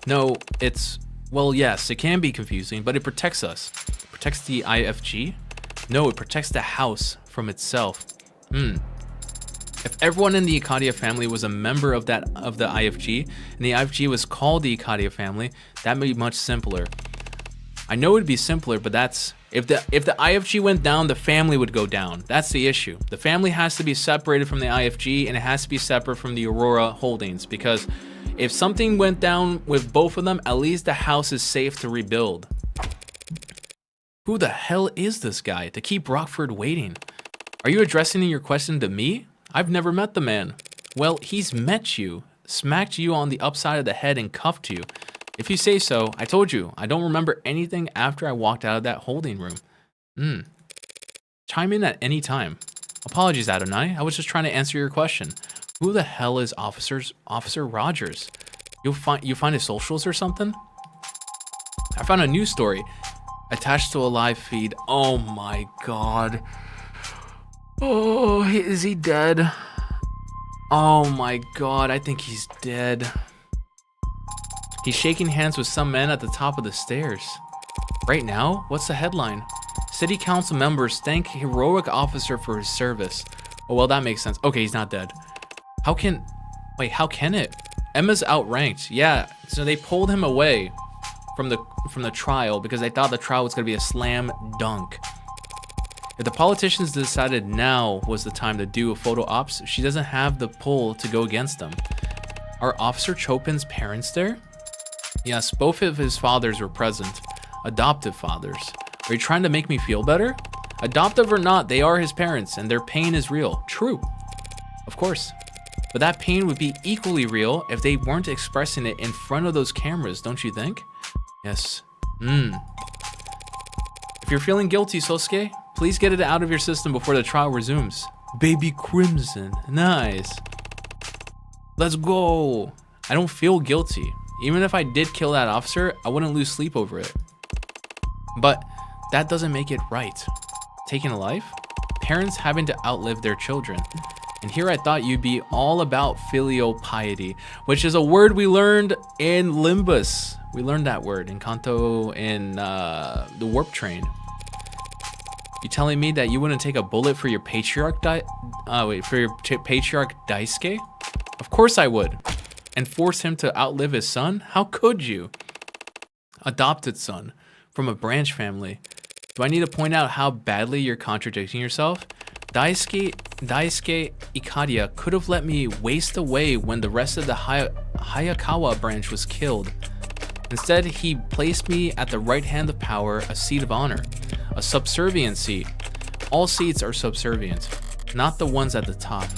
No, it's, well, yes, it can be confusing, but it protects us. Protects the IFG? No, it protects the house from itself. If everyone in the Ikadia family was a member of the IFG, and the IFG was called the Ikadia family, that would be much simpler. I know it'd be simpler, but that's if the IFG went down, the family would go down. That's the issue. The family has to be separated from the IFG, and it has to be separate from the Aurora Holdings, because if something went down with both of them, at least the house is safe to rebuild. Who the hell is this guy to keep Rockford waiting? Are you addressing your question to me? I've never met the man. Well, he's met you, smacked you on the upside of the head and cuffed you. If you say so, I told you, I don't remember anything after I walked out of that holding room. Chime in at any time. Apologies, Adonai. I was just trying to answer your question. Who the hell is Officer Rogers? You find his socials or something? I found a news story attached to a live feed. Oh my god. Oh, is he dead? Oh my god, I think he's dead. He's shaking hands with some men at the top of the stairs. Right now? What's the headline? City council members thank heroic officer for his service. Oh, well, that makes sense. Okay, he's not dead. How can it? Emma's outranked. Yeah, so they pulled him away from the trial because they thought the trial was going to be a slam dunk. If the politicians decided now was the time to do a photo ops, she doesn't have the pull to go against them. Are Officer Chopin's parents there? Yes, both of his fathers were present. Adoptive fathers. Are you trying to make me feel better? Adoptive or not, they are his parents, and their pain is real. True. Of course. But that pain would be equally real if they weren't expressing it in front of those cameras, don't you think? Yes. If you're feeling guilty, Sosuke, please get it out of your system before the trial resumes. Baby Crimson. Nice. Let's go. I don't feel guilty. Even if I did kill that officer, I wouldn't lose sleep over it. But that doesn't make it right. Taking a life? Parents having to outlive their children. And here I thought you'd be all about filial piety, which is a word we learned in Limbus. We learned that word in Kanto in the Warp Train. You telling me that you wouldn't take a bullet for your patriarch patriarch Daisuke? Of course I would. And force him to outlive his son? How could you? Adopted son from a branch family. Do I need to point out how badly you're contradicting yourself? Daisuke Ikadia could have let me waste away when the rest of the Hayakawa branch was killed. Instead, he placed me at the right hand of power, a seat of honor, a subservient seat. All seats are subservient, not the ones at the top.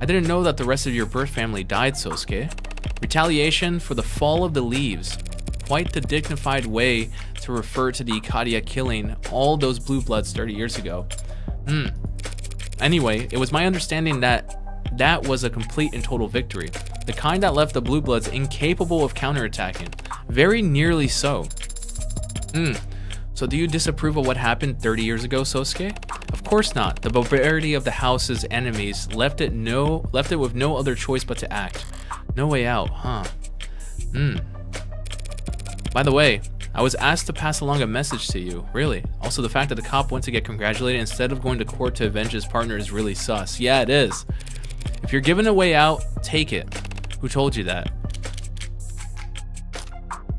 I didn't know that the rest of your birth family died, Sosuke. Retaliation for the fall of the leaves. Quite the dignified way to refer to the Ikadia killing all those blue bloods 30 years ago. Anyway, it was my understanding that that was a complete and total victory. The kind that left the Blue Bloods incapable of counterattacking. Very nearly so. So do you disapprove of what happened 30 years ago, Sosuke? Of course not. The barbarity of the house's enemies left it with no other choice but to act. No way out, huh? By the way, I was asked to pass along a message to you. Really? Also, the fact that the cop went to get congratulated instead of going to court to avenge his partner is really sus. Yeah, it is. If you're given a way out, take it. Who told you that?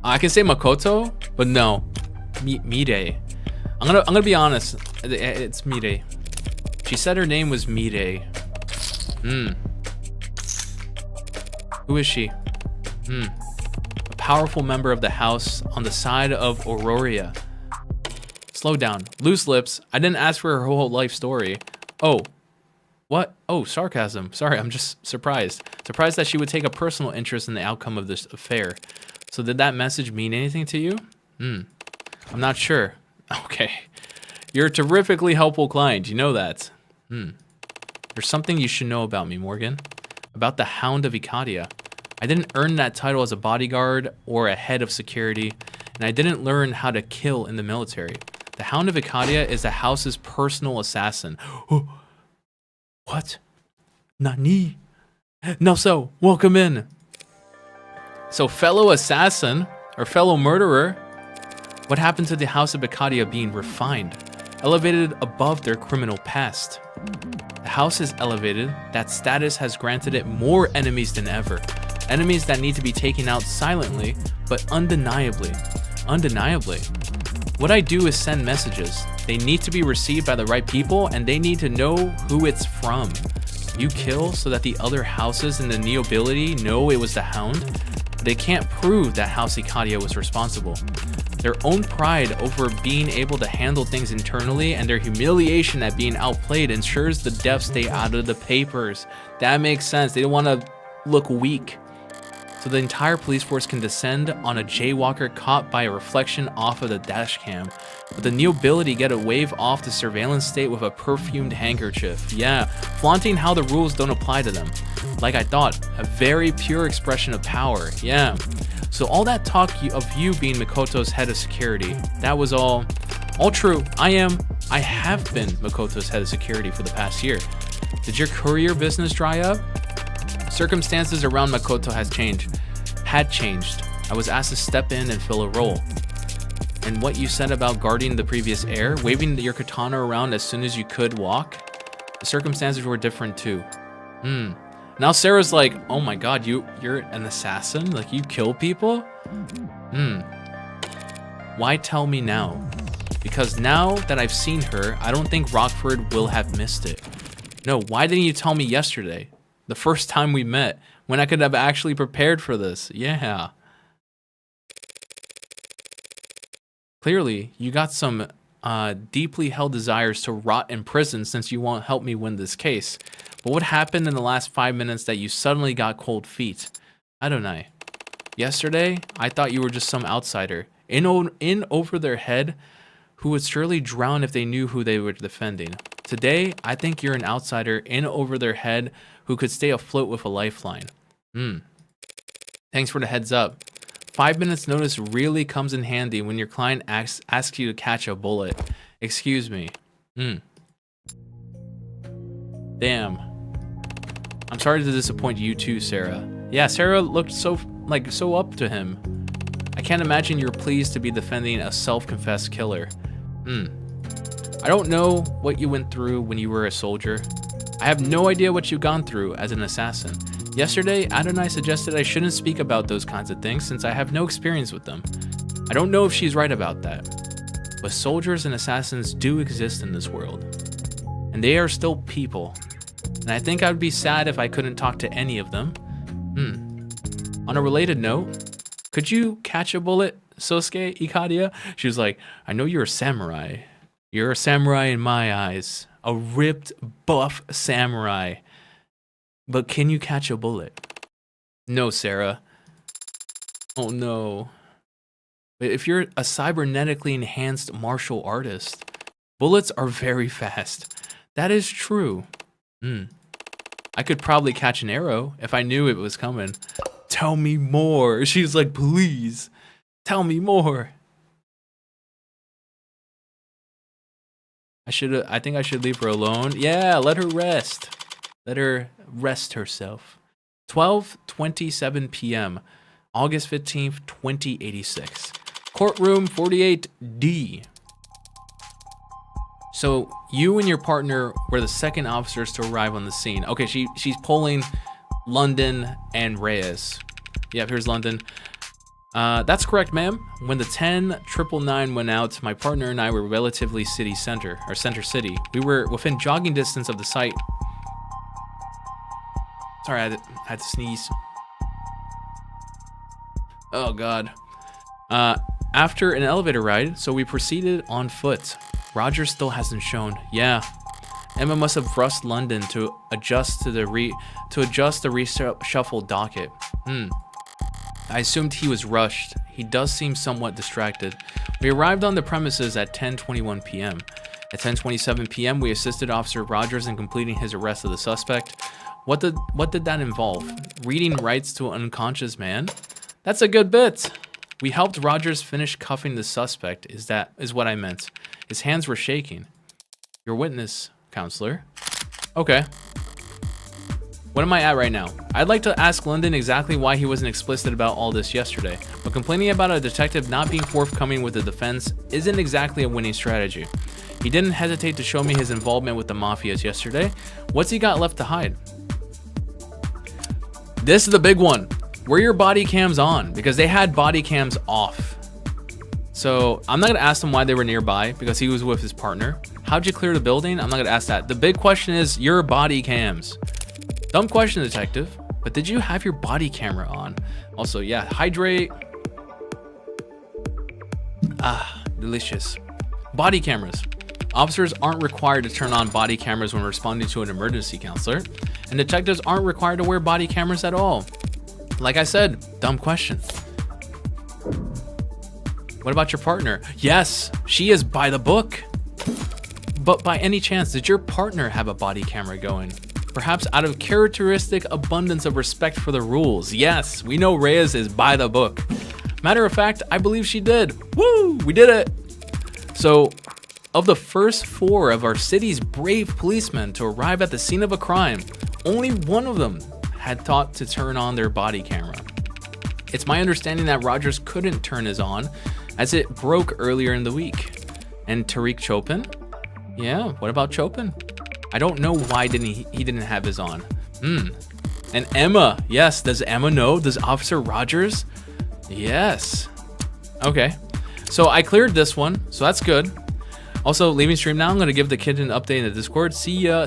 I can say Makoto, but no. Mide. I'm gonna be honest. It's Mide. She said her name was Mide. Who is she? A powerful member of the house on the side of Auroria. Slow down. Loose lips. I didn't ask for her whole life story. Oh. What? Oh, sarcasm. Sorry, I'm just surprised. Surprised that she would take a personal interest in the outcome of this affair. So did that message mean anything to you? I'm not sure. Okay. You're a terrifically helpful client. You know that. There's something you should know about me, Morgan. About the Hound of Ikadia. I didn't earn that title as a bodyguard or a head of security, and I didn't learn how to kill in the military. The Hound of Ikadia is the house's personal assassin. What? Nani? No, so, welcome in. So, fellow assassin, or fellow murderer, what happened to the House of Ikadia being refined, elevated above their criminal past? The house is elevated, that status has granted it more enemies than ever. Enemies that need to be taken out silently, but undeniably. Undeniably. What I do is send messages. They need to be received by the right people, and they need to know who it's from. You kill so that the other houses in the nobility know it was the Hound. They can't prove that House Ikadia was responsible. Their own pride over being able to handle things internally and their humiliation at being outplayed ensures the deaths stay out of the papers. That makes sense. They don't want to look weak. So the entire police force can descend on a jaywalker caught by a reflection off of the dash cam. But the nobility get a wave off the surveillance state with a perfumed handkerchief. Yeah, flaunting how the rules don't apply to them. Like I thought, a very pure expression of power. Yeah. So all that talk of you being Makoto's head of security, that was all true. I have been Makoto's head of security for the past year. Did your courier business dry up? Circumstances around Makoto had changed. I was asked to step in and fill a role. And what you said about guarding the previous heir, waving your katana around as soon as you could walk, the circumstances were different too. Now Sarah's like, oh my god, you're an assassin? Like you kill people? Why tell me now? Because now that I've seen her, I don't think Rockford will have missed it. No, why didn't you tell me yesterday? The first time we met, when I could have actually prepared for this. Yeah. Clearly, you got some deeply held desires to rot in prison since you won't help me win this case. But what happened in the last 5 minutes that you suddenly got cold feet? Adonai. Yesterday, I thought you were just some outsider, in over their head, who would surely drown if they knew who they were defending. Today, I think you're an outsider in over their head who could stay afloat with a lifeline. Thanks for the heads up. 5 minutes notice really comes in handy when your client asks you to catch a bullet. Excuse me. Damn. I'm sorry to disappoint you too, Sarah. Yeah, Sarah looked so up to him. I can't imagine you're pleased to be defending a self-confessed killer. I don't know what you went through when you were a soldier. I have no idea what you've gone through as an assassin. Yesterday, Adonai suggested I shouldn't speak about those kinds of things since I have no experience with them. I don't know if she's right about that. But soldiers and assassins do exist in this world. And they are still people. And I think I would be sad if I couldn't talk to any of them. On a related note, could you catch a bullet, Sosuke Ikadia? She was like, I know you're a samurai. You're a samurai in my eyes. A ripped, buff samurai. But can you catch a bullet? No, Sarah. Oh no. But if you're a cybernetically enhanced martial artist, bullets are very fast. That is true. I could probably catch an arrow if I knew it was coming. Tell me more. She's like, please, tell me more. I think I should leave her alone. Yeah, let her rest. Let her rest herself. 12:27 p.m. August 15th, 2086. Courtroom 48D. So you and your partner were the second officers to arrive on the scene. Okay, she's polling London and Reyes. Yep, here's London. That's correct, ma'am. When the 10-999 went out, my partner and I were relatively center city. We were within jogging distance of the site. Sorry, I had to sneeze. Oh, God. After an elevator ride, so we proceeded on foot. Roger still hasn't shown. Yeah. Emma must have rushed London to adjust the reshuffled docket. I assumed he was rushed. He does seem somewhat distracted. We arrived on the premises at 10:21 p.m. At 10:27 p.m., we assisted Officer Rogers in completing his arrest of the suspect. What did that involve? Reading rights to an unconscious man? That's a good bit. We helped Rogers finish cuffing the suspect. Is what I meant. His hands were shaking. Your witness, counselor. Okay. What am I at right now? I'd like to ask London exactly why he wasn't explicit about all this yesterday, but complaining about a detective not being forthcoming with the defense isn't exactly a winning strategy. He didn't hesitate to show me his involvement with the mafias yesterday. What's he got left to hide? This is the big one. Were your body cams on? Because they had body cams off. So I'm not gonna ask him why they were nearby because he was with his partner. How'd you clear the building? I'm not gonna ask that. The big question is your body cams. Dumb question, detective, but did you have your body camera on? Also, yeah, hydrate. Ah, delicious. Body cameras. Officers aren't required to turn on body cameras when responding to an emergency, counselor, and detectives aren't required to wear body cameras at all. Like I said, dumb question. What about your partner? Yes, she is by the book. But by any chance, did your partner have a body camera going? Perhaps out of characteristic abundance of respect for the rules. Yes, we know Reyes is by the book. Matter of fact, I believe she did. Woo, we did it. So, of the first 4 of our city's brave policemen to arrive at the scene of a crime, only one of them had thought to turn on their body camera. It's my understanding that Rogers couldn't turn his on as it broke earlier in the week. And Tariq Chopin? Yeah, what about Chopin? I don't know why he didn't have his on. And Emma, yes, does Emma know? Does Officer Rogers? Yes. Okay, so I cleared this one, so that's good. Also, leaving stream now, I'm gonna give the kid an update in the Discord. See ya.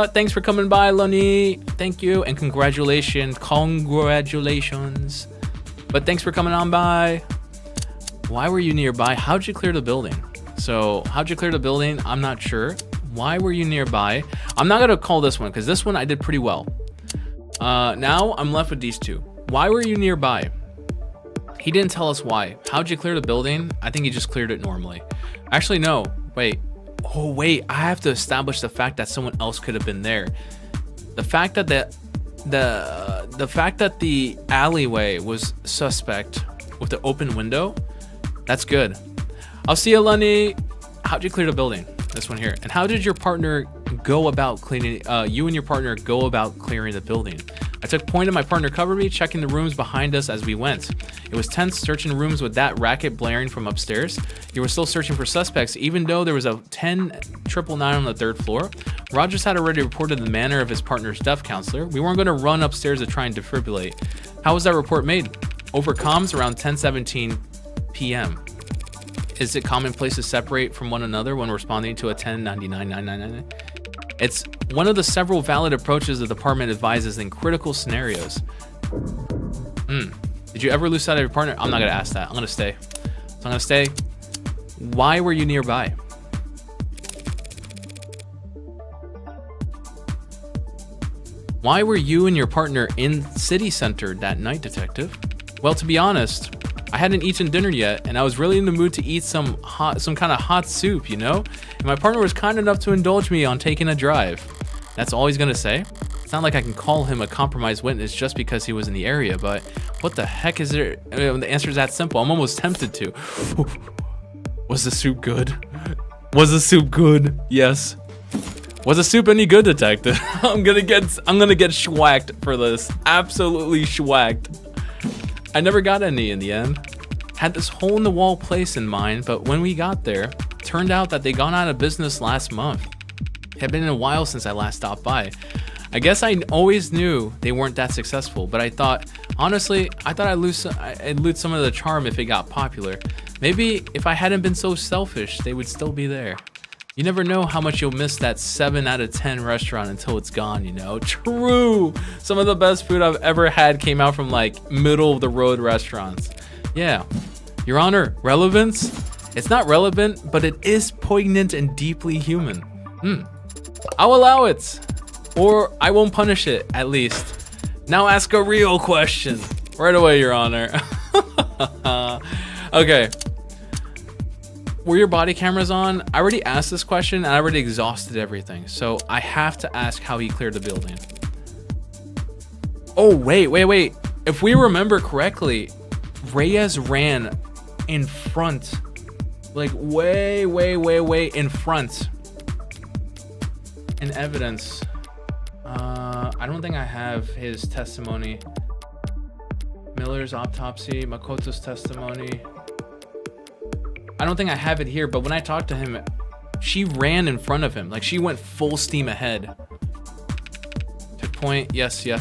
Thanks for coming by, Lunny. Thank you, and congratulations. But thanks for coming on by. Why were you nearby? How'd you clear the building? So, how'd you clear the building? I'm not sure. Why were you nearby? I'm not gonna call this one because this one I did pretty well. Now I'm left with these two. Why were you nearby? He didn't tell us why. How'd you clear the building? I think he just cleared it normally. Actually, no. Wait. Oh, wait. I have to establish the fact that someone else could have been there. The fact that the fact that the alleyway was suspect with the open window, that's good. I'll see you, Lunny. How'd you clear the building? This one here. And how did your partner go about cleaning? You and your partner go about clearing the building. I took point and my partner covered me, checking the rooms behind us as we went. It was tense searching rooms with that racket blaring from upstairs. You were still searching for suspects, even though there was a 10-999 on the 3rd floor. Rogers had already reported the manner of his partner's death, counselor. We weren't going to run upstairs to try and defibrillate. How was that report made? Over comms around 10:17 p.m. Is it commonplace to separate from one another when responding to a 10-999? It's one of the several valid approaches the department advises in critical scenarios. Did you ever lose sight of your partner? I'm not gonna ask that. I'm gonna stay. So I'm gonna stay. Why were you nearby? Why were you and your partner in city center that night, detective? Well, to be honest, I hadn't eaten dinner yet, and I was really in the mood to eat some kind of hot soup, you know? And my partner was kind enough to indulge me on taking a drive. That's all he's gonna say? It's not like I can call him a compromised witness just because he was in the area, but what the heck is there? The answer is that simple. I'm almost tempted to. Was the soup good? Was the soup good? Yes. Was the soup any good, detective? I'm gonna get schwacked for this. Absolutely schwacked. I never got any in the end. Had this hole in the wall place in mind, but when we got there, turned out that they'd gone out of business last month. It had been a while since I last stopped by. I guess I always knew they weren't that successful, but I thought, honestly, I'd lose some of the charm if it got popular. Maybe if I hadn't been so selfish, they would still be there. You never know how much you'll miss that 7 out of 10 restaurant until it's gone, you know? True! Some of the best food I've ever had came out from like middle of the road restaurants. Yeah. Your Honor, relevance? It's not relevant, but it is poignant and deeply human. I'll allow it. Or I won't punish it, at least. Now ask a real question. Right away, Your Honor. Okay. Were your body cameras on? I already asked this question and I already exhausted everything. So I have to ask how he cleared the building. Oh, wait. If we remember correctly, Reyes ran in front. Like way in front. In evidence. I don't think I have his testimony. Miller's autopsy, Makoto's testimony. I don't think I have it here, but when I talked to him, she ran in front of him. Like she went full steam ahead. To point, yes. I'm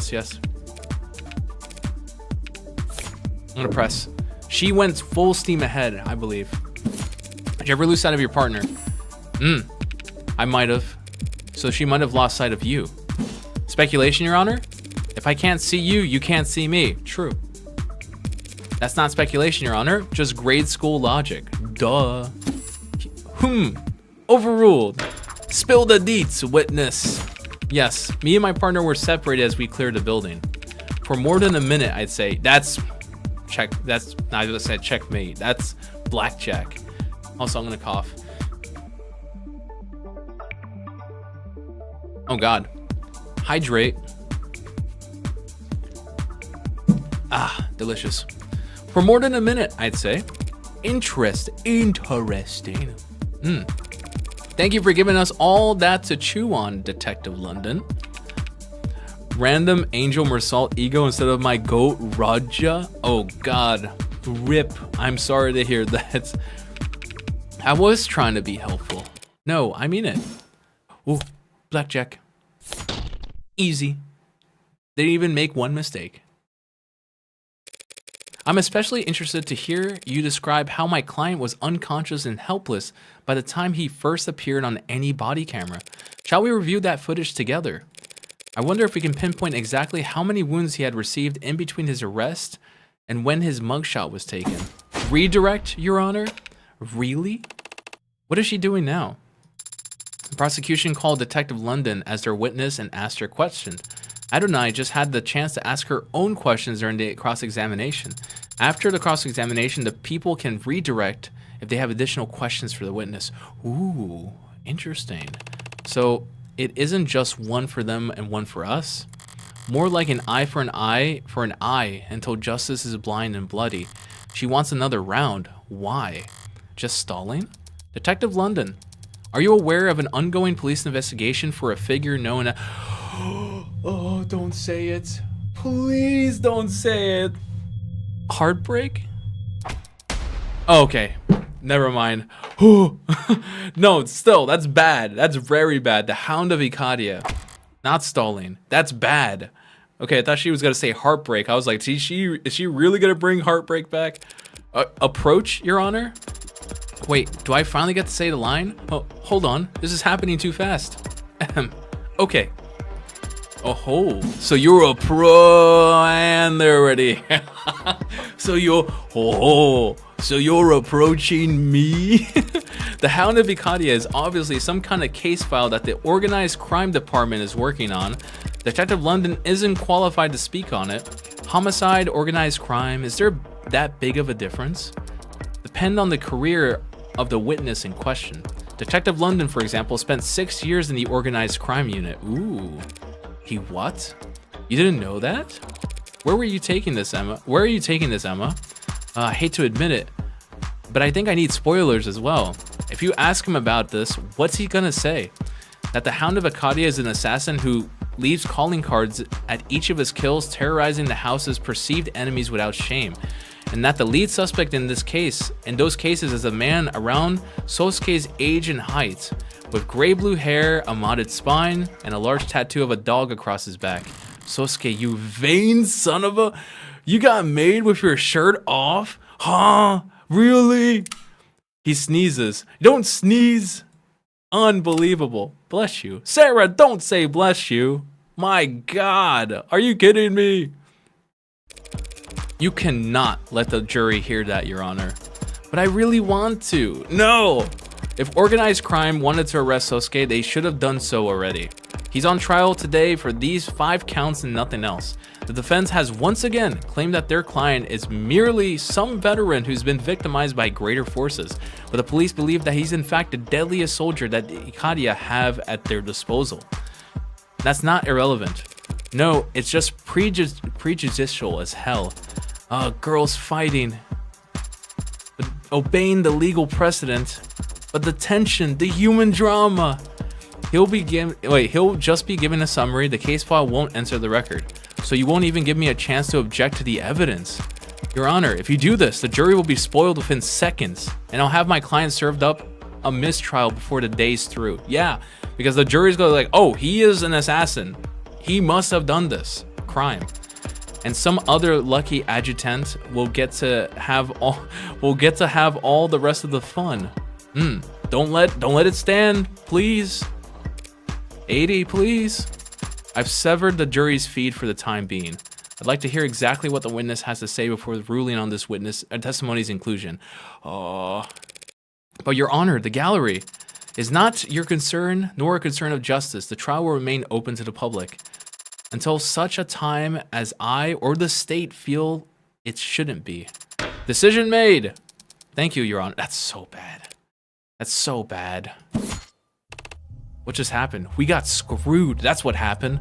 gonna press. She went full steam ahead, I believe. Did you ever lose sight of your partner? I might have. So she might have lost sight of you. Speculation, Your Honor? If I can't see you, you can't see me. True. That's not speculation, Your Honor. Just grade school logic. Duh. Overruled. Spill the deets, witness. Yes, me and my partner were separated as we cleared the building. For more than a minute, I'd say. That's not gonna say checkmate. That's blackjack. Also, I'm gonna cough. Oh God. Hydrate. Ah, delicious. For more than a minute, I'd say. Interesting. Thank you for giving us all that to chew on, Detective London. Random Angel Mersalt ego instead of my goat Raja. Oh God, rip. I'm sorry to hear that. I was trying to be helpful. No, I mean it. Ooh, blackjack. Easy. They didn't even make one mistake. I'm especially interested to hear you describe how my client was unconscious and helpless by the time he first appeared on any body camera. Shall we review that footage together? I wonder if we can pinpoint exactly how many wounds he had received in between his arrest and when his mugshot was taken. Redirect, Your Honor? Really? What is she doing now? The prosecution called Detective London as their witness and asked her question. Adonai just had the chance to ask her own questions during the cross-examination. After the cross-examination, the people can redirect if they have additional questions for the witness. Ooh, interesting. So it isn't just one for them and one for us. More like an eye for an eye until justice is blind and bloody. She wants another round. Why? Just stalling? Detective London, are you aware of an ongoing police investigation for a figure known as... Oh, don't say it. Please don't say it. Heartbreak? Okay, never mind. No, still, that's bad. That's very bad. The Hound of Ikadia. Not stalling. That's bad. Okay, I thought she was gonna say heartbreak. I was like, is she really gonna bring heartbreak back? Approach, Your Honor? Wait, do I finally get to say the line? Oh, hold on. This is happening too fast. Okay. Oh, so you're a pro and they're ready. So you're approaching me? The Hound of Ikadia is obviously some kind of case file that the organized crime department is working on. Detective London isn't qualified to speak on it. Homicide, organized crime, is there that big of a difference depend on the career of the witness in question. Detective London, for example, spent 6 years in the organized crime unit. Ooh, he what? You didn't know that? Where were you taking this, Emma? Where are you taking this, Emma? I hate to admit it, but I think I need spoilers as well. If you ask him about this, what's he gonna say? That the Hound of Acadia is an assassin who leaves calling cards at each of his kills, terrorizing the house's perceived enemies without shame. And that the lead suspect in those cases is a man around Sosuke's age and height, with gray blue hair, a modded spine, and a large tattoo of a dog across his back. Sosuke, you vain son of a... You got made with your shirt off? Huh? Really? He sneezes. Don't sneeze. Unbelievable. Bless you. Sarah, don't say bless you. My God. Are you kidding me? You cannot let the jury hear that, Your Honor. But I really want to. No! If organized crime wanted to arrest Sosuke, they should have done so already. He's on trial today for these 5 counts and nothing else. The defense has once again claimed that their client is merely some veteran who's been victimized by greater forces, but the police believe that he's in fact the deadliest soldier that the Ikadia have at their disposal. That's not irrelevant. No, it's just prejudicial as hell. Girls fighting, but obeying the legal precedent, but the tension, the human drama. He'll just be given a summary. The case file won't enter the record, so you won't even give me a chance to object to the evidence. Your Honor, if you do this, the jury will be spoiled within seconds, and I'll have my client served up a mistrial before the day's through. Yeah, because the jury's going like, oh, he is an assassin. He must have done this crime. And some other lucky adjutant will get to have all the rest of the fun. Don't let it stand, please. 80, please. I've severed the jury's feed for the time being. I'd like to hear exactly what the witness has to say before ruling on this testimony's inclusion. But Your Honor, the gallery is not your concern, nor a concern of justice. The trial will remain open to the public until such a time as I or the state feel it shouldn't be. Decision made. Thank you, Your Honor. That's so bad. That's so bad. What just happened? We got screwed. That's what happened.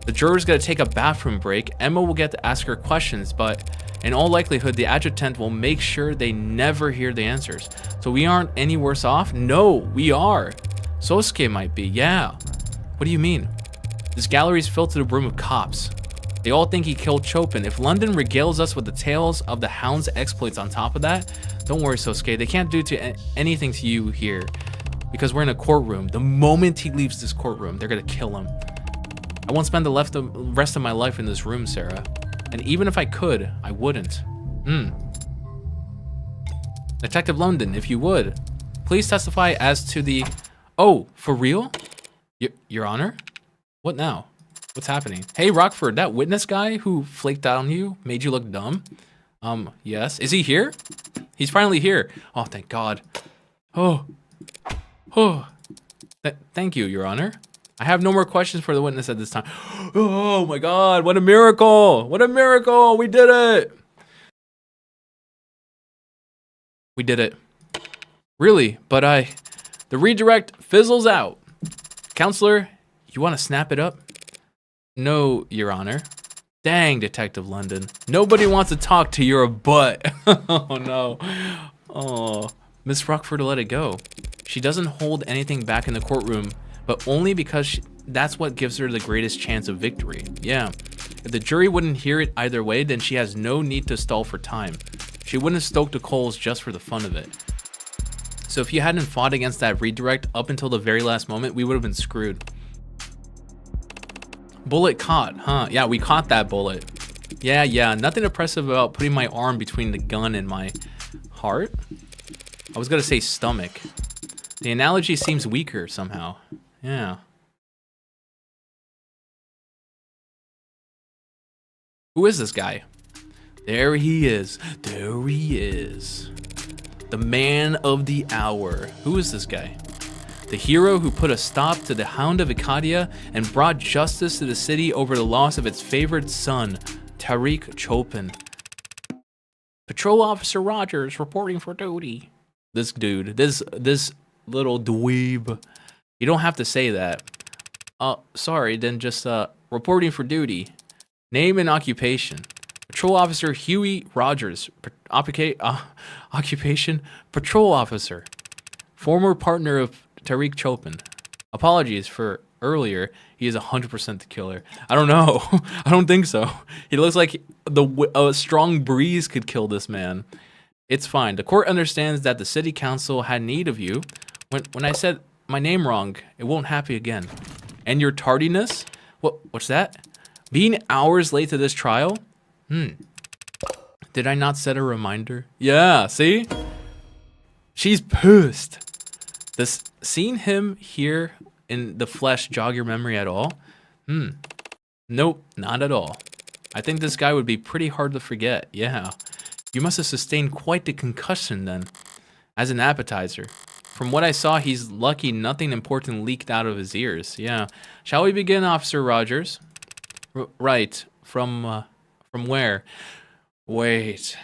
The juror's gonna take a bathroom break. Emma will get to ask her questions, but in all likelihood, the adjutant will make sure they never hear the answers. So we aren't any worse off? No, we are. Sosuke might be, yeah. What do you mean? This gallery's filled to the brim with cops. They all think he killed Chopin. If London regales us with the tales of the Hound's exploits on top of that, don't worry, Sosuke. They can't do anything to you here because we're in a courtroom. The moment he leaves this courtroom, they're gonna kill him. I won't spend the rest of my life in this room, Sarah. And even if I could, I wouldn't. Detective London, if you would, please testify as to the... Oh, for real? Your Honor? What now? What's happening? Hey, Rockford, that witness guy who flaked out on you, made you look dumb? Yes. Is he here? He's finally here. Oh, thank God. Thank you, Your Honor. I have no more questions for the witness at this time. Oh my God, what a miracle! What a miracle! We did it! We did it. Really, but the redirect fizzles out. Counselor, you want to snap it up? No, Your Honor. Dang, Detective London. Nobody wants to talk to your butt. Oh no. Oh, Miss Rockford let it go. She doesn't hold anything back in the courtroom, but only because that's what gives her the greatest chance of victory. Yeah. If the jury wouldn't hear it either way, then she has no need to stall for time. She wouldn't stoke the coals just for the fun of it. So if you hadn't fought against that redirect up until the very last moment, we would have been screwed. Bullet caught, huh? Yeah, we caught that bullet. Yeah, nothing impressive about putting my arm between the gun and my heart. I was gonna say stomach. The analogy seems weaker somehow. Yeah. Who is this guy? There he is. There he is. The man of the hour. Who is this guy? The hero who put a stop to the Hound of Acadia and brought justice to the city over the loss of its favorite son, Tariq Chopin. Patrol Officer Rogers reporting for duty. This dude, this little dweeb. You don't have to say that. Sorry, then just reporting for duty. Name and occupation. Patrol Officer Huey Rogers. Occupation Patrol Officer. Former partner of Tariq Chopin. Apologies for earlier. He is 100% the killer. I don't know. I don't think so. He looks like a strong breeze could kill this man. It's fine. The court understands that the city council had need of you. When I said my name wrong, it won't happen again. And your tardiness? What's that? Being hours late to this trial? Did I not set a reminder? Yeah, see? She's pissed. Seeing him here in the flesh jog your memory at all? Nope, not at all. I think this guy would be pretty hard to forget, yeah. You must have sustained quite the concussion then. As an appetizer. From what I saw, he's lucky nothing important leaked out of his ears, yeah. Shall we begin, Officer Rogers? Right, from where? Wait.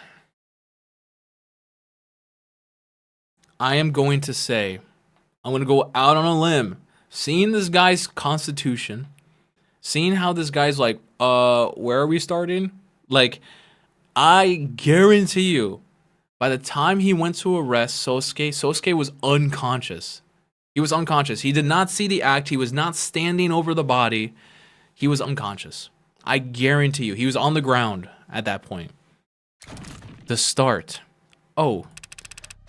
I am going to say, I'm going to go out on a limb. Seeing this guy's constitution, seeing how this guy's like, where are we starting? Like, I guarantee you, by the time he went to arrest Sosuke was unconscious. He was unconscious. He did not see the act. He was not standing over the body. He was unconscious. I guarantee you, he was on the ground at that point. The start. Oh.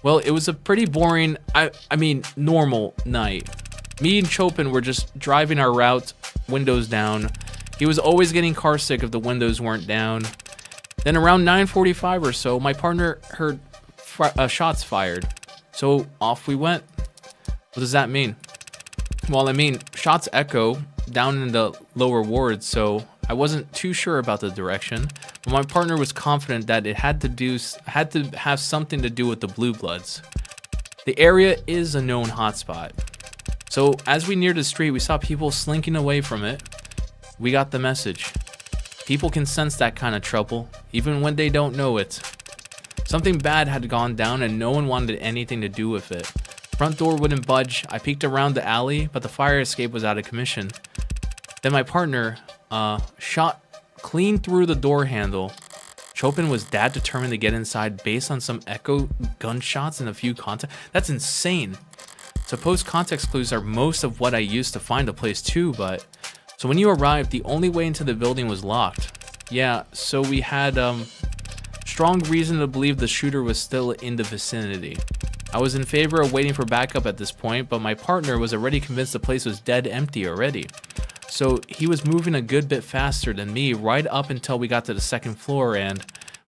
Well, it was a pretty boring, I mean, normal night. Me and Chopin were just driving our route, windows down. He was always getting car sick if the windows weren't down. Then around 9:45 or so, my partner heard shots fired. So off we went. What does that mean? Well, I mean, shots echo down in the lower wards, so I wasn't too sure about the direction. But my partner was confident that it had to have something to do with the Blue Bloods. The area is a known hotspot. So as we neared the street, we saw people slinking away from it. We got the message. People can sense that kind of trouble, even when they don't know it. Something bad had gone down and no one wanted anything to do with it. Front door wouldn't budge. I peeked around the alley, but the fire escape was out of commission. Then my partner shot clean through the door handle. Chopin was that determined to get inside based on some echo gunshots and a few contacts. That's insane. Suppose context clues are most of what I used to find the place too, but... So when you arrived, the only way into the building was locked. Yeah, so we had strong reason to believe the shooter was still in the vicinity. I was in favor of waiting for backup at this point, but my partner was already convinced the place was dead empty already. So he was moving a good bit faster than me right up until we got to the second floor and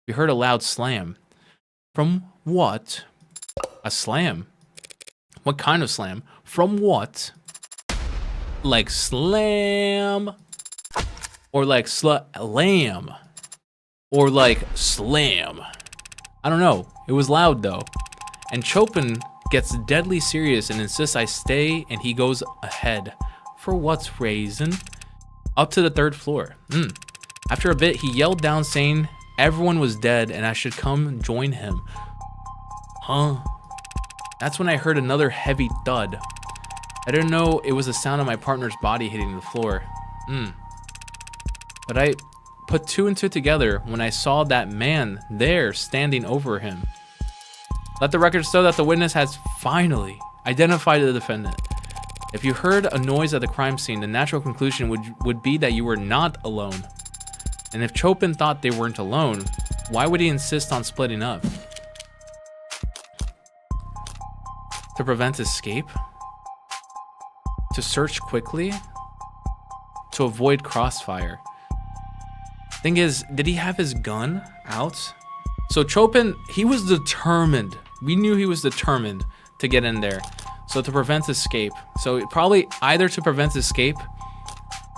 we heard a loud slam. From what? A slam? What kind of slam? From what? Like slam? Or like lamb? Or like slam? I don't know. It was loud though. And Chopin gets deadly serious and insists I stay and he goes ahead. For what's reason? Up to the third floor. After a bit, he yelled down saying everyone was dead and I should come join him. Huh? That's when I heard another heavy thud. I didn't know it was the sound of my partner's body hitting the floor. But I put two and two together when I saw that man there standing over him. Let the record show that the witness has finally identified the defendant. If you heard a noise at the crime scene, the natural conclusion would be that you were not alone. And if Chopin thought they weren't alone, why would he insist on splitting up? To prevent escape? To search quickly? To avoid crossfire? Thing is, did he have his gun out? So Chopin, he was determined. We knew he was determined to get in there. So to prevent escape. So probably either to prevent escape,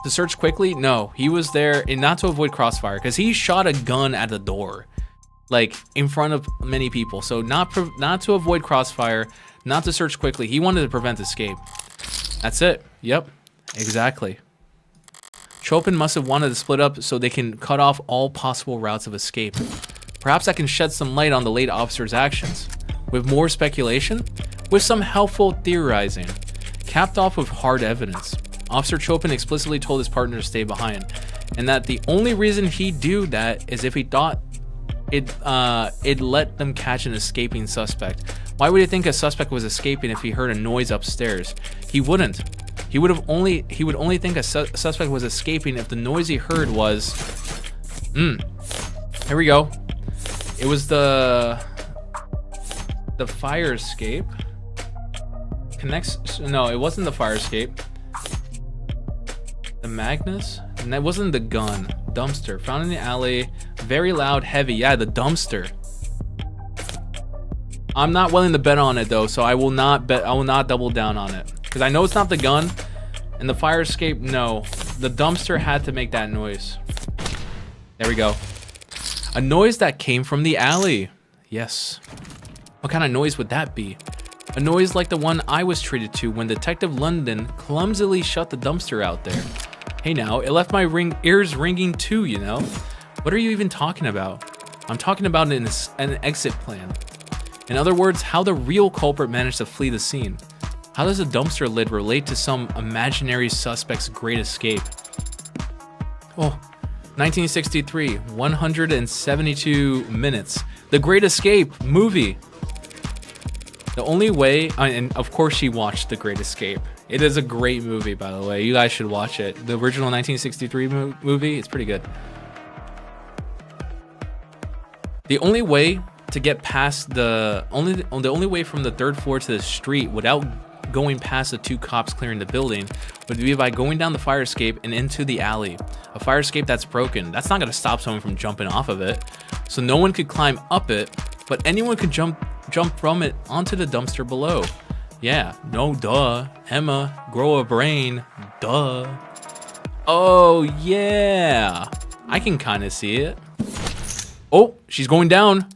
to search quickly. No, he was there and not to avoid crossfire because he shot a gun at the door, like in front of many people. So not to avoid crossfire, not to search quickly. He wanted to prevent escape. That's it. Yep, exactly. Chopin must have wanted to split up so they can cut off all possible routes of escape. Perhaps I can shed some light on the late officer's actions. With more speculation? With some helpful theorizing. Capped off with hard evidence. Officer Chopin explicitly told his partner to stay behind, and that the only reason he'd do that is if he thought it'd let them catch an escaping suspect. Why would he think a suspect was escaping if he heard a noise upstairs? He wouldn't. He would only think a suspect was escaping if the noise he heard was... Here we go. It was the fire escape. No, it wasn't the fire escape. The Magnus? And that wasn't the gun. Dumpster. Found in the alley. Very loud, heavy. Yeah, the dumpster. I'm not willing to bet on it though, so I will not bet. I will not double down on it. Because I know it's not the gun. And the fire escape, no. The dumpster had to make that noise. There we go. A noise that came from the alley. Yes. What kind of noise would that be? A noise like the one I was treated to when Detective London clumsily shut the dumpster out there. Hey now, it left my ears ringing too, you know? What are you even talking about? I'm talking about an exit plan. In other words, how the real culprit managed to flee the scene. How does a dumpster lid relate to some imaginary suspect's great escape? Oh, 1963, 172 minutes. The Great Escape movie. The only way, and of course she watched The Great Escape. It is a great movie, by the way. You guys should watch it. The original 1963 movie, it's pretty good. The only way to get past the only way from the third floor to the street without going past the two cops clearing the building would be by going down the fire escape and into the alley. A fire escape that's broken. That's not going to stop someone from jumping off of it. So no one could climb up it, but anyone could jump from it onto the dumpster below. Yeah, no duh. Emma, grow a brain. Duh. Oh yeah. I can kind of see it. Oh, she's going down.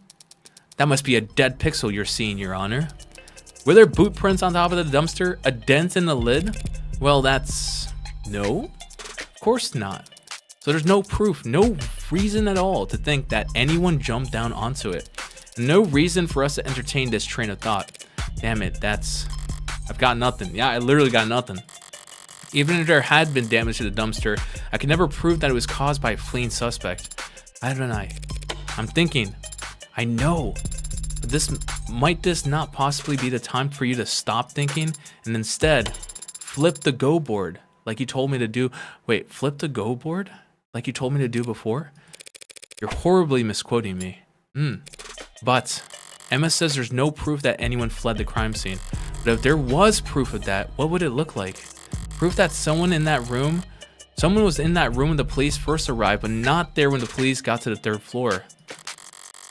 That must be a dead pixel you're seeing, Your Honor. Were there boot prints on top of the dumpster? A dent in the lid? Well, that's... No? Of course not. So there's no proof, no reason at all to think that anyone jumped down onto it. And no reason for us to entertain this train of thought. Damn it, that's... I've got nothing. Yeah, I literally got nothing. Even if there had been damage to the dumpster, I could never prove that it was caused by a fleeing suspect. I don't know. I'm thinking... I know, but this not possibly be the time for you to stop thinking and instead flip the go board like you told me to do. Wait, flip the go board like you told me to do before? You're horribly misquoting me. But Emma says there's no proof that anyone fled the crime scene. But if there was proof of that, what would it look like? Proof that someone was in that room when the police first arrived, but not there when the police got to the third floor.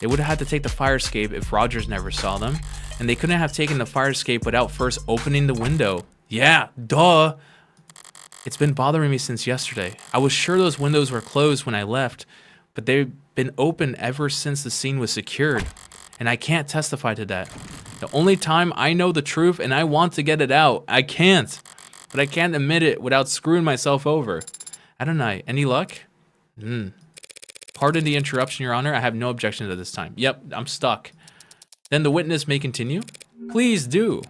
They would have had to take the fire escape if Rogers never saw them, and they couldn't have taken the fire escape without first opening the window. Yeah, duh. It's been bothering me since yesterday. I was sure those windows were closed when I left, but they've been open ever since the scene was secured, and I can't testify to that. The only time I know the truth and I want to get it out, I can't. But I can't admit it without screwing myself over. I don't know. Any luck? Pardon the interruption, Your Honor. I have no objection to this time. Yep, I'm stuck. Then the witness may continue. Please do.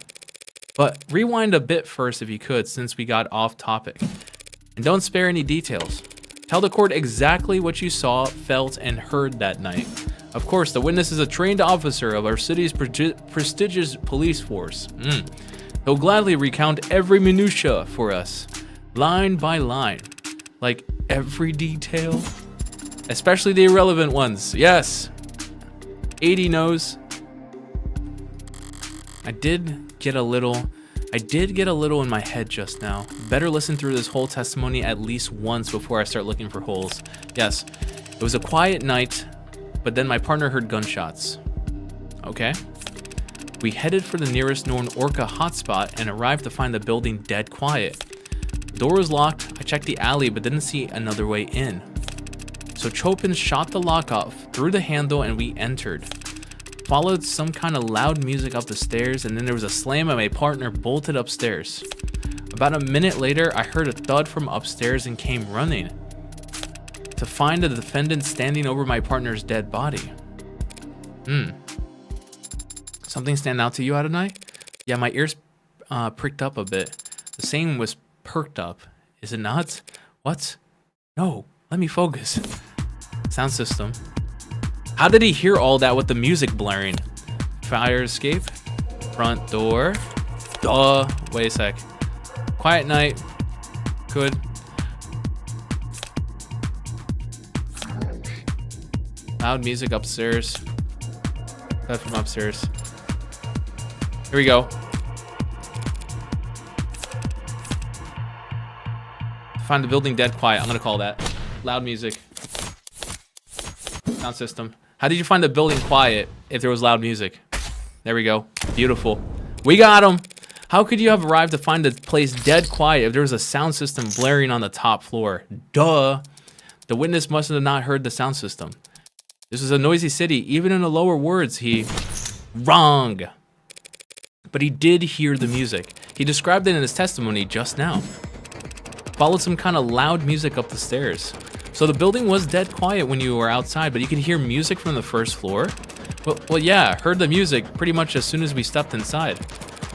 But rewind a bit first if you could, since we got off topic. And don't spare any details. Tell the court exactly what you saw, felt, and heard that night. Of course, the witness is a trained officer of our city's prestigious police force. He'll gladly recount every minutia for us, line by line. Like every detail. Especially the irrelevant ones. Yes. 80 knows. I did get a little in my head just now. Better listen through this whole testimony at least once before I start looking for holes. Yes. It was a quiet night, but then my partner heard gunshots. Okay. We headed for the nearest known Orca hotspot and arrived to find the building dead quiet. The door was locked. I checked the alley but didn't see another way in. So Chopin shot the lock off, threw the handle, and we entered. Followed some kind of loud music up the stairs, and then there was a slam and my partner bolted upstairs. About a minute later, I heard a thud from upstairs and came running to find the defendant standing over my partner's dead body. Something stand out to you, Adonai? Yeah, my ears pricked up a bit. The same was perked up. Is it not? What? No, let me focus. Sound system. How did he hear all that with the music blaring? Fire escape. Front door. Duh. Wait a sec. Quiet night. Good. Loud music upstairs. Cut from upstairs. Here we go. Find the building dead quiet. I'm gonna call that. Loud music. Sound system. How did you find the building quiet if there was loud music? There we go. Beautiful. We got him. How could you have arrived to find the place dead quiet if there was a sound system blaring on the top floor? Duh. The witness must have not heard the sound system. This was a noisy city. Even in the lower words, he... Wrong. But he did hear the music. He described it in his testimony just now. Followed some kind of loud music up the stairs. So the building was dead quiet when you were outside, but you could hear music from the first floor? Well, yeah, heard the music pretty much as soon as we stepped inside.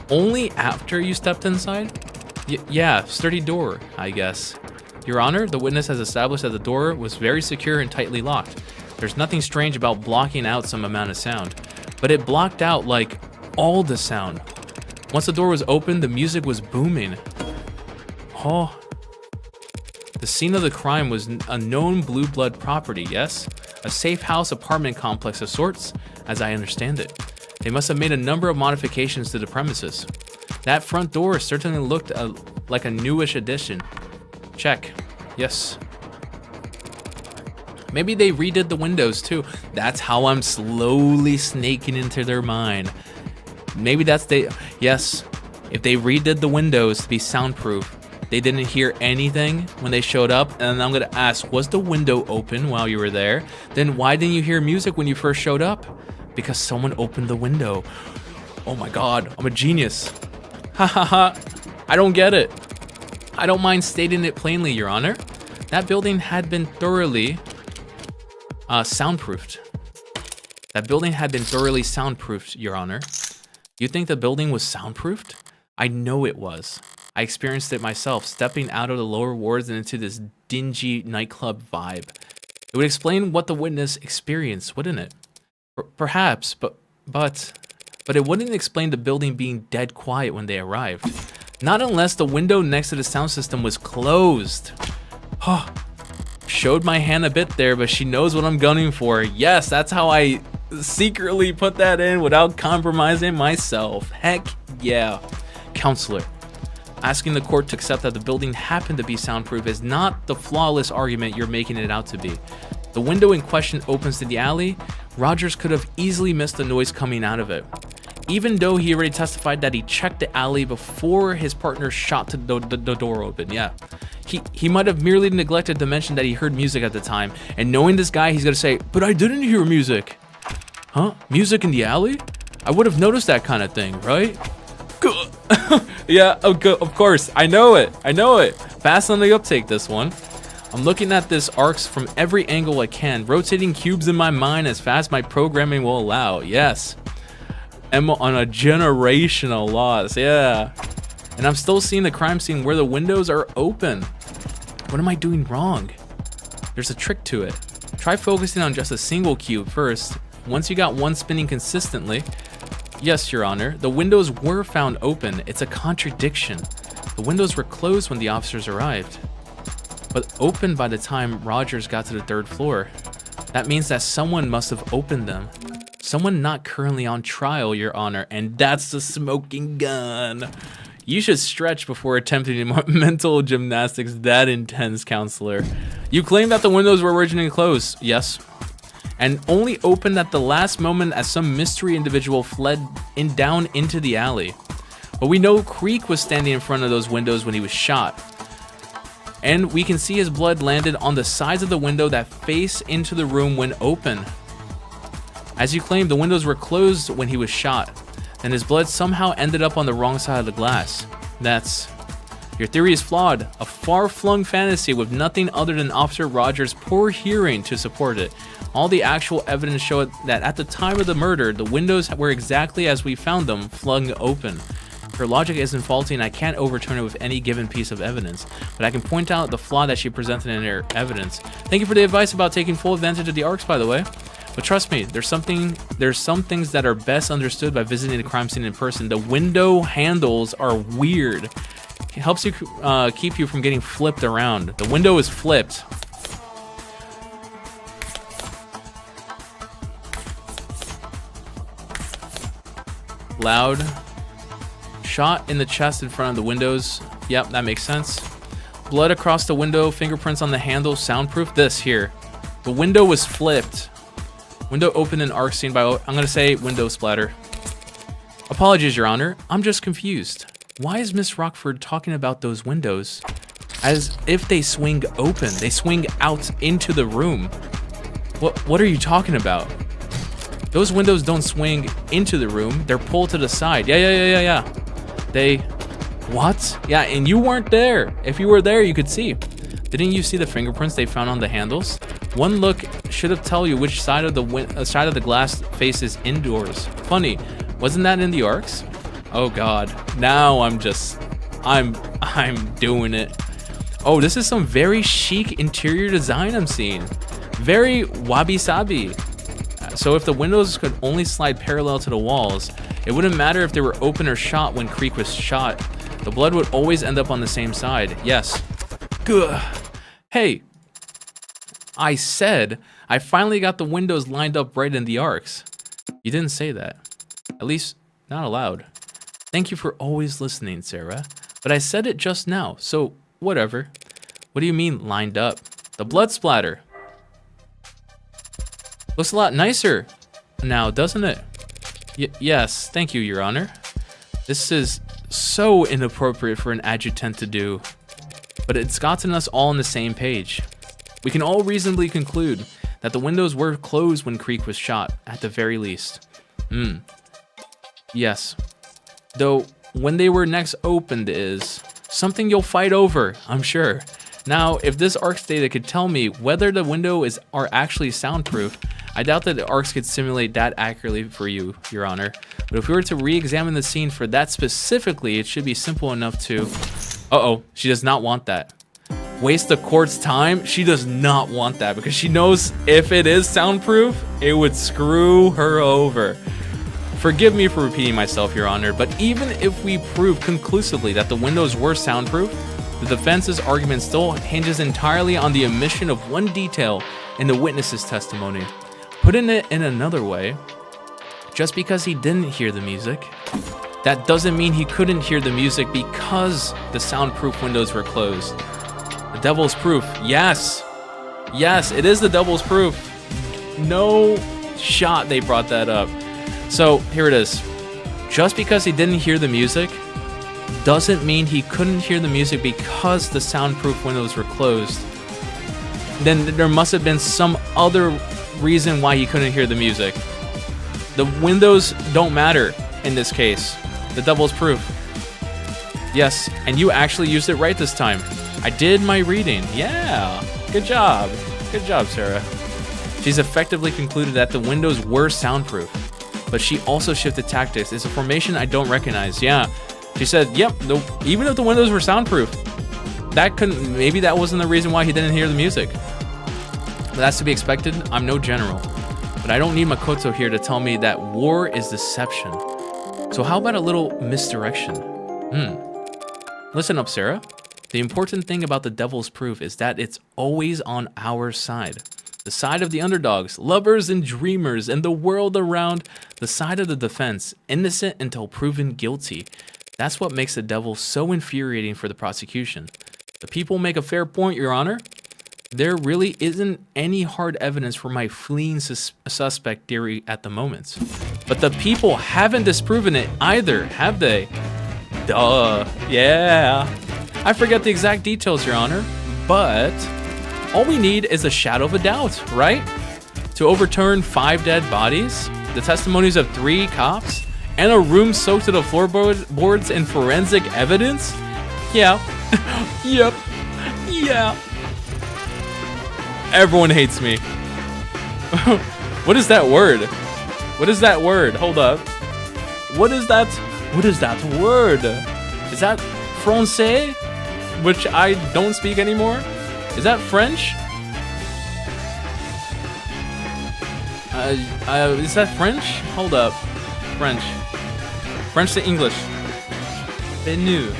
Only after you stepped inside? Yeah, sturdy door, I guess. Your Honor, the witness has established that the door was very secure and tightly locked. There's nothing strange about blocking out some amount of sound, but it blocked out, like, all the sound. Once the door was open, the music was booming. Oh. The scene of the crime was a known blue blood property, yes? A safe house apartment complex of sorts, as I understand it. They must have made a number of modifications to the premises. That front door certainly looked like a newish addition. Check. Yes. Maybe they redid the windows too. That's how I'm slowly snaking into their mind. Maybe that's yes, if they redid the windows to be soundproof, they didn't hear anything when they showed up, and I'm gonna ask, was the window open while you were there? Then why didn't you hear music when you first showed up? Because someone opened the window. Oh my god, I'm a genius. Ha ha ha. I don't get it. I don't mind stating it plainly, Your Honor. That building had been thoroughly soundproofed. That building had been thoroughly soundproofed, Your Honor. You think the building was soundproofed? I know it was. I experienced it myself, stepping out of the lower wards and into this dingy nightclub vibe. It would explain what the witness experienced, wouldn't it? Perhaps, but it wouldn't explain the building being dead quiet when they arrived. Not unless the window next to the sound system was closed. Showed my hand a bit there, but she knows what I'm gunning for. Yes, that's how I secretly put that in without compromising myself. Heck yeah. Counselor, asking the court to accept that the building happened to be soundproof is not the flawless argument you're making it out to be. The window in question opens to the alley. Rogers could have easily missed the noise coming out of it. Even though he already testified that he checked the alley before his partner shot the door open, yeah. He might have merely neglected to mention that he heard music at the time, and knowing this guy, he's gonna say, but I didn't hear music. Huh? Music in the alley? I would have noticed that kind of thing, right? Yeah, of course, I know it. Fast on the uptake, this one. I'm looking at this arcs from every angle I can, rotating cubes in my mind as fast as my programming will allow, yes. I'm on a generational loss, yeah. And I'm still seeing the crime scene where the windows are open. What am I doing wrong? There's a trick to it. Try focusing on just a single cube first. Once you got one spinning consistently, yes, Your Honor, the windows were found open. It's a contradiction. The windows were closed when the officers arrived, but open by the time Rogers got to the third floor. That means that someone must have opened them. Someone not currently on trial, Your Honor, and that's the smoking gun. You should stretch before attempting mental gymnastics that intense, Counselor. You claim that the windows were originally closed, yes, and only opened at the last moment as some mystery individual fled down into the alley. But we know Creek was standing in front of those windows when he was shot. And we can see his blood landed on the sides of the window that face into the room when open. As you claim, the windows were closed when he was shot, and his blood somehow ended up on the wrong side of the glass. That's Your theory is flawed, a far-flung fantasy with nothing other than Officer Rogers' poor hearing to support it. All the actual evidence show that at the time of the murder, the windows were exactly as we found them, flung open. Her logic isn't faulty and I can't overturn it with any given piece of evidence, but I can point out the flaw that she presented in her evidence. Thank you for the advice about taking full advantage of the arcs, by the way. But trust me, there's some things that are best understood by visiting the crime scene in person. The window handles are weird. It helps you keep you from getting flipped around. The window is flipped. Loud. Shot in the chest in front of the windows. Yep, that makes sense. Blood across the window, fingerprints on the handle, soundproof. This here. The window was flipped. Window opened in arc scene by, I'm gonna say window splatter. Apologies, Your Honor. I'm just confused. Why is Miss Rockford talking about those windows as if they swing open? They swing out into the room. What are you talking about? Those windows don't swing into the room. They're pulled to the side. Yeah. They... What? Yeah, and you weren't there. If you were there, you could see. Didn't you see the fingerprints they found on the handles? One look should have told you which side of the glass faces indoors. Funny, wasn't that in the arcs? Oh God, now I'm doing it. Oh, this is some very chic interior design I'm seeing. Very wabi-sabi. So if the windows could only slide parallel to the walls, it wouldn't matter if they were open or shot when Creek was shot. The blood would always end up on the same side. Yes. Gah. Hey, I said I finally got the windows lined up right in the arcs. You didn't say that. At least, not aloud. Thank you for always listening, Sarah. But I said it just now, so whatever. What do you mean, lined up? The blood splatter. Looks a lot nicer now, doesn't it? Yes, thank you, Your Honor. This is so inappropriate for an adjutant to do. But it's gotten us all on the same page. We can all reasonably conclude that the windows were closed when Creek was shot, at the very least. Yes. Though, when they were next opened is something you'll fight over, I'm sure. Now, if this ARCS data could tell me whether the windows are actually soundproof, I doubt that the ARCS could simulate that accurately for you, Your Honor. But if we were to re-examine the scene for that specifically, it should be simple enough to... Uh-oh, she does not want that. Waste the court's time? She does not want that because she knows if it is soundproof, it would screw her over. Forgive me for repeating myself, Your Honor, but even if we prove conclusively that the windows were soundproof, the defense's argument still hinges entirely on the omission of one detail in the witness's testimony. Putting it in another way, just because he didn't hear the music, that doesn't mean he couldn't hear the music because the soundproof windows were closed. The devil's proof. Yes. Yes, it is the devil's proof. No shot they brought that up. So here it is. Just because he didn't hear the music doesn't mean he couldn't hear the music because the soundproof windows were closed. Then there must have been some other reason why he couldn't hear the music. The windows don't matter in this case. The devil's proof. Yes, and you actually used it right this time. I did my reading. Yeah, good job. Good job, Sarah. She's effectively concluded that the windows were soundproof, but she also shifted tactics. It's a formation I don't recognize. Yeah, she said, yep, even if the windows were soundproof, maybe that wasn't the reason why he didn't hear the music. But that's to be expected. I'm no general, but I don't need Makoto here to tell me that war is deception. So how about a little misdirection? Listen up, Sarah. The important thing about the devil's proof is that it's always on our side. The side of the underdogs, lovers and dreamers, and the world around, the side of the defense, innocent until proven guilty. That's what makes the devil so infuriating for the prosecution. The people make a fair point, Your Honor. There really isn't any hard evidence for my fleeing suspect theory at the moment. But the people haven't disproven it either, have they? Duh, yeah. I forget the exact details, Your Honor, but all we need is a shadow of a doubt, right? To overturn 5 dead bodies, the testimonies of 3 cops, and a room soaked to the floorboards in forensic evidence? Yeah, Yep. Yeah. Everyone hates me. What is that word? What is that word? Hold up. What is that? What is that word? Is that Francais? Which I don't speak anymore? Is that French? Is that French? Hold up. French. French to English. Benu.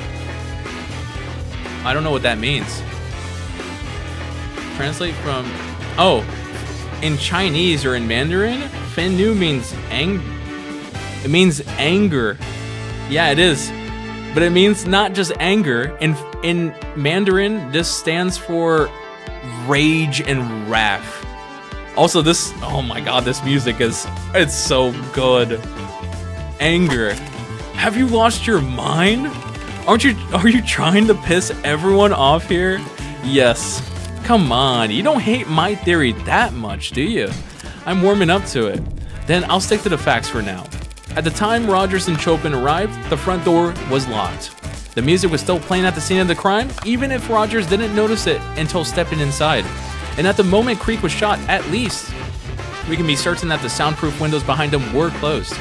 I don't know what that means. Translate from... Oh. In Chinese or in Mandarin, Fenu means it means anger. Yeah, it is. But it means not just anger. In Mandarin, this stands for rage and wrath. Also, this, oh my god, this music it's so good. Anger. Have you lost your mind? Are you trying to piss everyone off here? Yes. Come on, you don't hate my theory that much, do you? I'm warming up to it. Then I'll stick to the facts for now. At the time Rogers and Chopin arrived, the front door was locked. The music was still playing at the scene of the crime, even if Rogers didn't notice it until stepping inside. And at the moment Creek was shot, at least, we can be certain that the soundproof windows behind him were closed.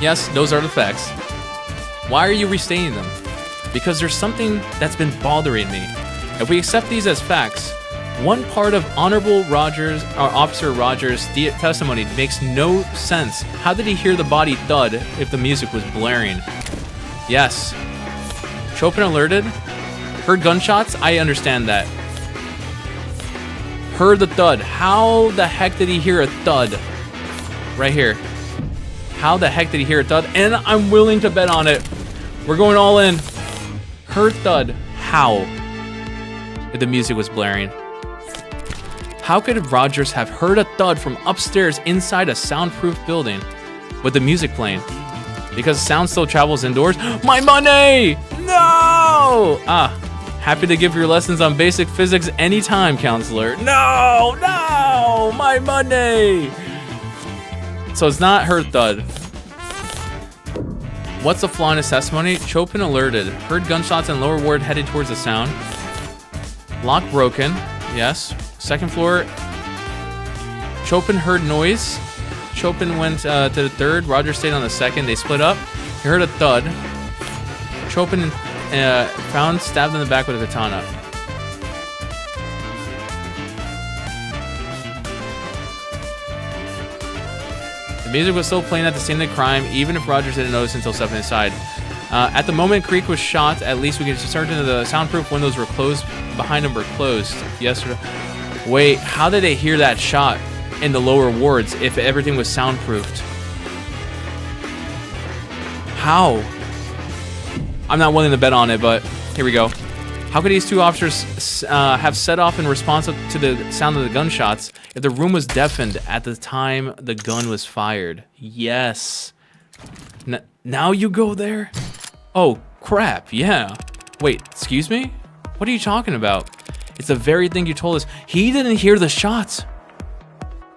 Yes, those are the facts. Why are you restating them? Because there's something that's been bothering me. If we accept these as facts, one part of Honorable Rogers, or Officer Rogers' testimony makes no sense. How did he hear the body thud if the music was blaring? Yes. Chopin alerted? Heard gunshots? I understand that. Heard the thud. How the heck did he hear a thud? Right here. How the heck did he hear a thud? And I'm willing to bet on it. We're going all in. Heard thud. How? If the music was blaring. How could Rogers have heard a thud from upstairs inside a soundproof building with the music playing? Because sound still travels indoors. My money! No! Happy to give your lessons on basic physics anytime, counselor. No! No! My money! So it's not her thud. What's the flaw in his testimony? Chopin alerted. Heard gunshots in lower ward headed towards the sound. Lock broken. Yes. Second floor. Chopin heard noise. Chopin went to the third. Rogers stayed on the second. They split up. He heard a thud. Chopin found stabbed in the back with a katana. The music was still playing at the scene of the crime, even if Rogers didn't notice until stepping inside. At the moment Creek was shot, at least we can certain that the soundproof windows were closed. Behind him were closed. Yesterday. Wait, how did they hear that shot in the lower wards if everything was soundproofed? How? I'm not willing to bet on it, but here we go. How could these two officers have set off in response to the sound of the gunshots if the room was deafened at the time the gun was fired? Yes. Now you go there? Oh, crap, yeah. Wait, excuse me? What are you talking about? It's the very thing you told us. He didn't hear the shots.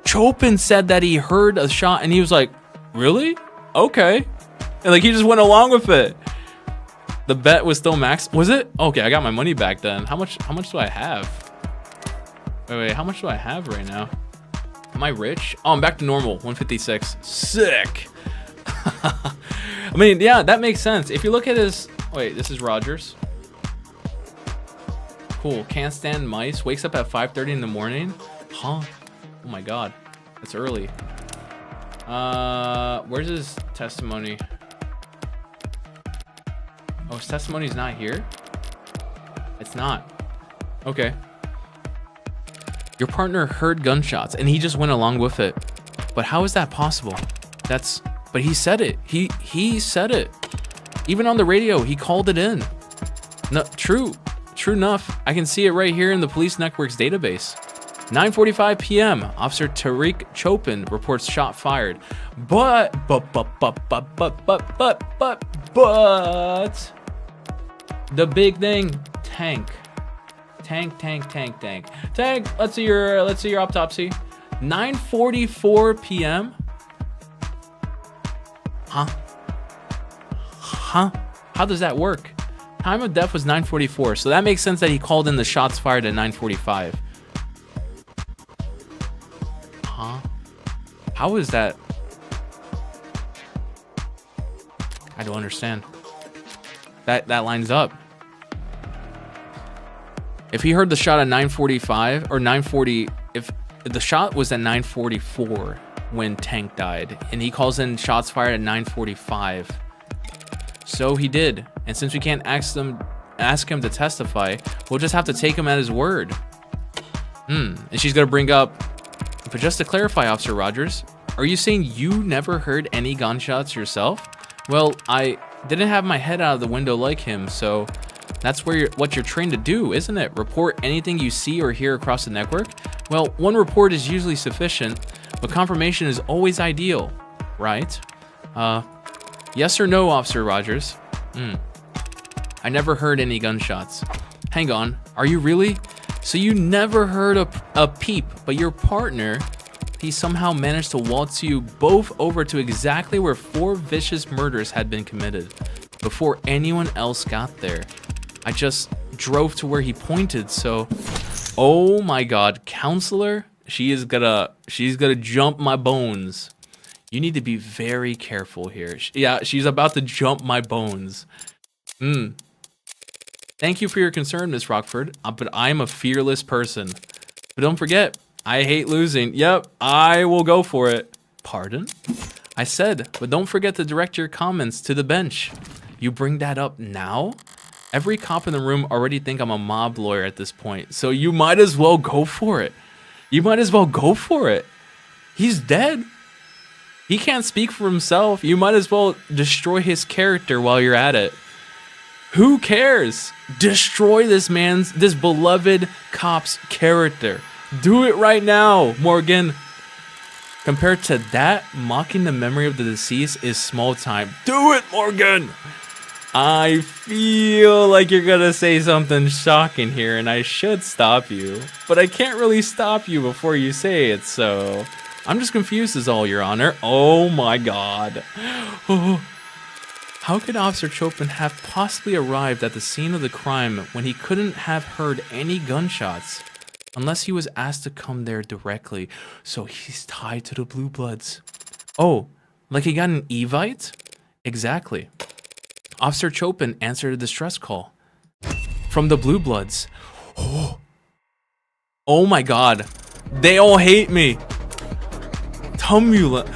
Chopin said that he heard a shot and he was like, really? Okay. And like he just went along with it. The bet was still max. Was it? Okay, I got my money back then. How much do I have? Wait, how much do I have right now? Am I rich? Oh, I'm back to normal. 156. Sick. I mean, yeah, that makes sense. If you look at his... Wait, this is Rogers. Cool. Can't stand mice. Wakes up at 5:30 in the morning. Huh? Oh my god. That's early. Where's his testimony? Oh, his testimony's not here? It's not. Okay. Your partner heard gunshots and he just went along with it. But how is that possible? But he said it. He said it. Even on the radio, he called it in. No, true enough. I can see it right here in the police network's database. 9:45 p.m. Officer Tariq Chopin reports shot fired. But the big thing, tank. Let's see your autopsy. 9:44 p.m. Huh? How does that work? Time of death was 9:44, so that makes sense that he called in the shots fired at 9:45. Huh? How is that? I don't understand. That lines up. If he heard the shot at 9:45 or 9:40, if the shot was at 9:44 when Tank died, and he calls in shots fired at 9:45, so he did. And since we can't ask him to testify, we'll just have to take him at his word. And she's gonna bring up, but just to clarify, Officer Rogers, are you saying you never heard any gunshots yourself? Well, I didn't have my head out of the window like him, so that's what you're trained to do, isn't it? Report anything you see or hear across the network? Well, one report is usually sufficient, but confirmation is always ideal, right? Yes or no, Officer Rogers? I never heard any gunshots. Hang on, are you really? So you never heard a peep, but your partner, he somehow managed to waltz you both over to exactly where 4 vicious murders had been committed before anyone else got there. I just drove to where he pointed, so... Oh my god, counselor? She's gonna jump my bones. You need to be very careful here. Yeah, she's about to jump my bones. Thank you for your concern, Miss Rockford, but I'm a fearless person. But don't forget, I hate losing. Yep, I will go for it. Pardon? I said, but don't forget to direct your comments to the bench. You bring that up now? Every cop in the room already think I'm a mob lawyer at this point, so you might as well go for it. You might as well go for it. He's dead. He can't speak for himself. You might as well destroy his character while you're at it. Who cares? Destroy this beloved cop's character. Do it right now, Morgan. Compared to that, mocking the memory of the deceased is small time. Do it, Morgan. I feel like you're gonna say something shocking here, and I should stop you, but I can't really stop you before you say it, so I'm just confused is all, Your Honor. Oh my god. Oh. How could Officer Chopin have possibly arrived at the scene of the crime when he couldn't have heard any gunshots? Unless he was asked to come there directly, so he's tied to the Blue Bloods. Oh, like he got an Evite? Exactly. Officer Chopin answered a distress call from the Blue Bloods. Oh my god. They all hate me. Tumula.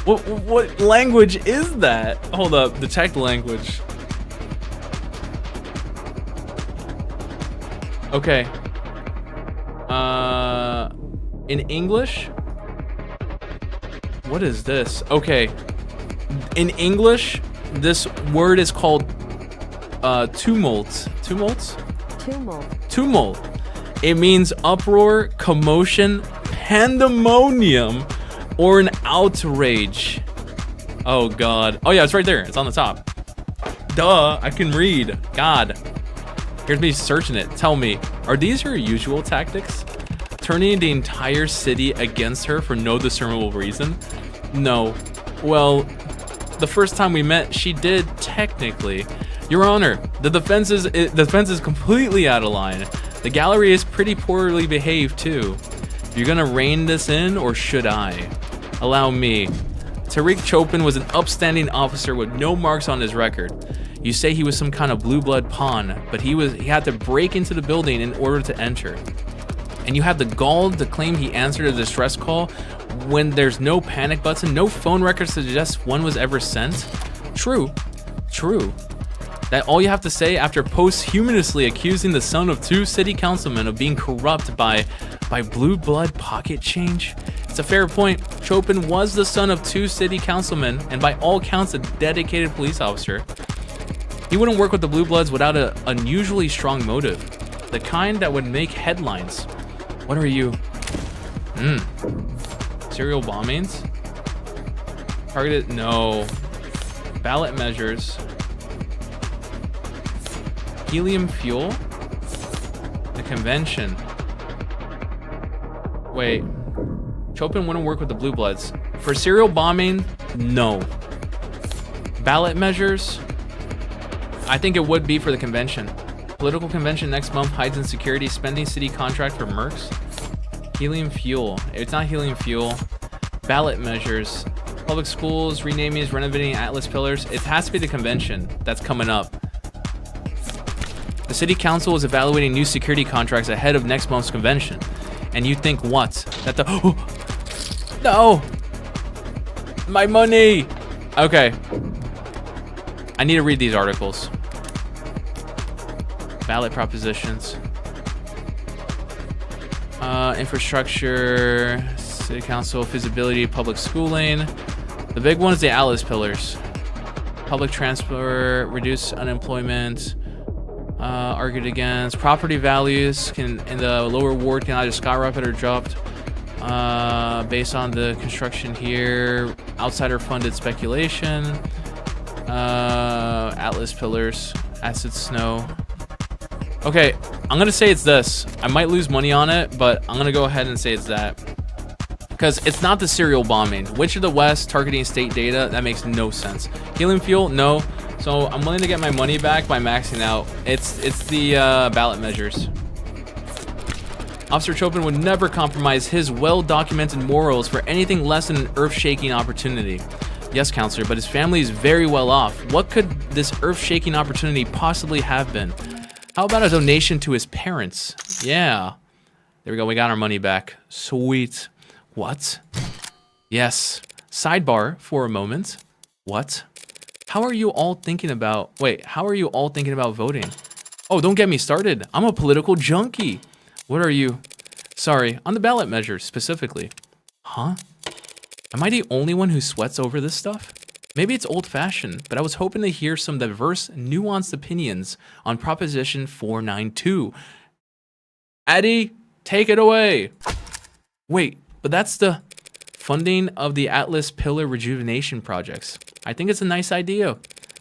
What language is that? Hold up, detect language. Okay. In English? What is this? Okay. In English, this word is called tumult. Tumult? Tumult. It means uproar, commotion, pandemonium, or an outrage. Oh god. Oh yeah, it's right there. It's on the top. Duh, I can read. God. Here's me searching it. Tell me, are these her usual tactics? Turning the entire city against her for no discernible reason? No. Well, the first time we met, she did technically. Your Honor, the defense is completely out of line. The gallery is pretty poorly behaved too. You're gonna rein this in, or should I? Allow me. Tariq Chopin was an upstanding officer with no marks on his record. You say he was some kind of blue blood pawn, but he had to break into the building in order to enter. And you have the gall to claim he answered a distress call when there's no panic button, no phone record suggests one was ever sent? True. That all you have to say after posthumously accusing the son of 2 city councilmen of being corrupt by blue blood pocket change? It's a fair point. Chopin was the son of 2 city councilmen and by all counts a dedicated police officer. He wouldn't work with the Blue Bloods without an unusually strong motive. The kind that would make headlines. What are you? Serial bombings? Targeted? No. Ballot measures. Helium fuel? The convention. Wait. Chopin wouldn't work with the Blue Bloods. For serial bombing? No. Ballot measures? I think it would be for the convention. Political convention next month hides in security. Spending city contract for mercs. Helium fuel. It's not helium fuel. Ballot measures. Public schools, renaming, renovating Atlas pillars. It has to be the convention that's coming up. The city council is evaluating new security contracts ahead of next month's convention. And you think what? That the... Oh, no! My money! Okay. I need to read these articles. Ballot propositions. Infrastructure, city council, feasibility, public schooling. The big one is the Atlas pillars. Public transport, reduce unemployment. Argued against. Property values can in the lower ward can either skyrocket or dropped based on the construction here. Outsider funded speculation. Atlas pillars. Acid snow. Okay, I'm gonna say it's this. I might lose money on it, but I'm gonna go ahead and say it's that. Because it's not the serial bombing. Witch of the West targeting state data, that makes no sense. Helium fuel, no. So I'm willing to get my money back by maxing out. It's the ballot measures. Officer Chopin would never compromise his well-documented morals for anything less than an earth-shaking opportunity. Yes, counselor, but his family is very well off. What could this earth-shaking opportunity possibly have been? How about a donation to his parents? Yeah. There we go. We got our money back. Sweet. What? Yes. Sidebar for a moment. What? How are you all thinking about... Wait, how are you all thinking about voting? Oh, don't get me started. I'm a political junkie. What are you? Sorry, on the ballot measures specifically. Huh? Am I the only one who sweats over this stuff? Maybe it's old-fashioned, but I was hoping to hear some diverse, nuanced opinions on Proposition 492. Addy, take it away. Wait, but that's the funding of the Atlas Pillar Rejuvenation projects. I think it's a nice idea.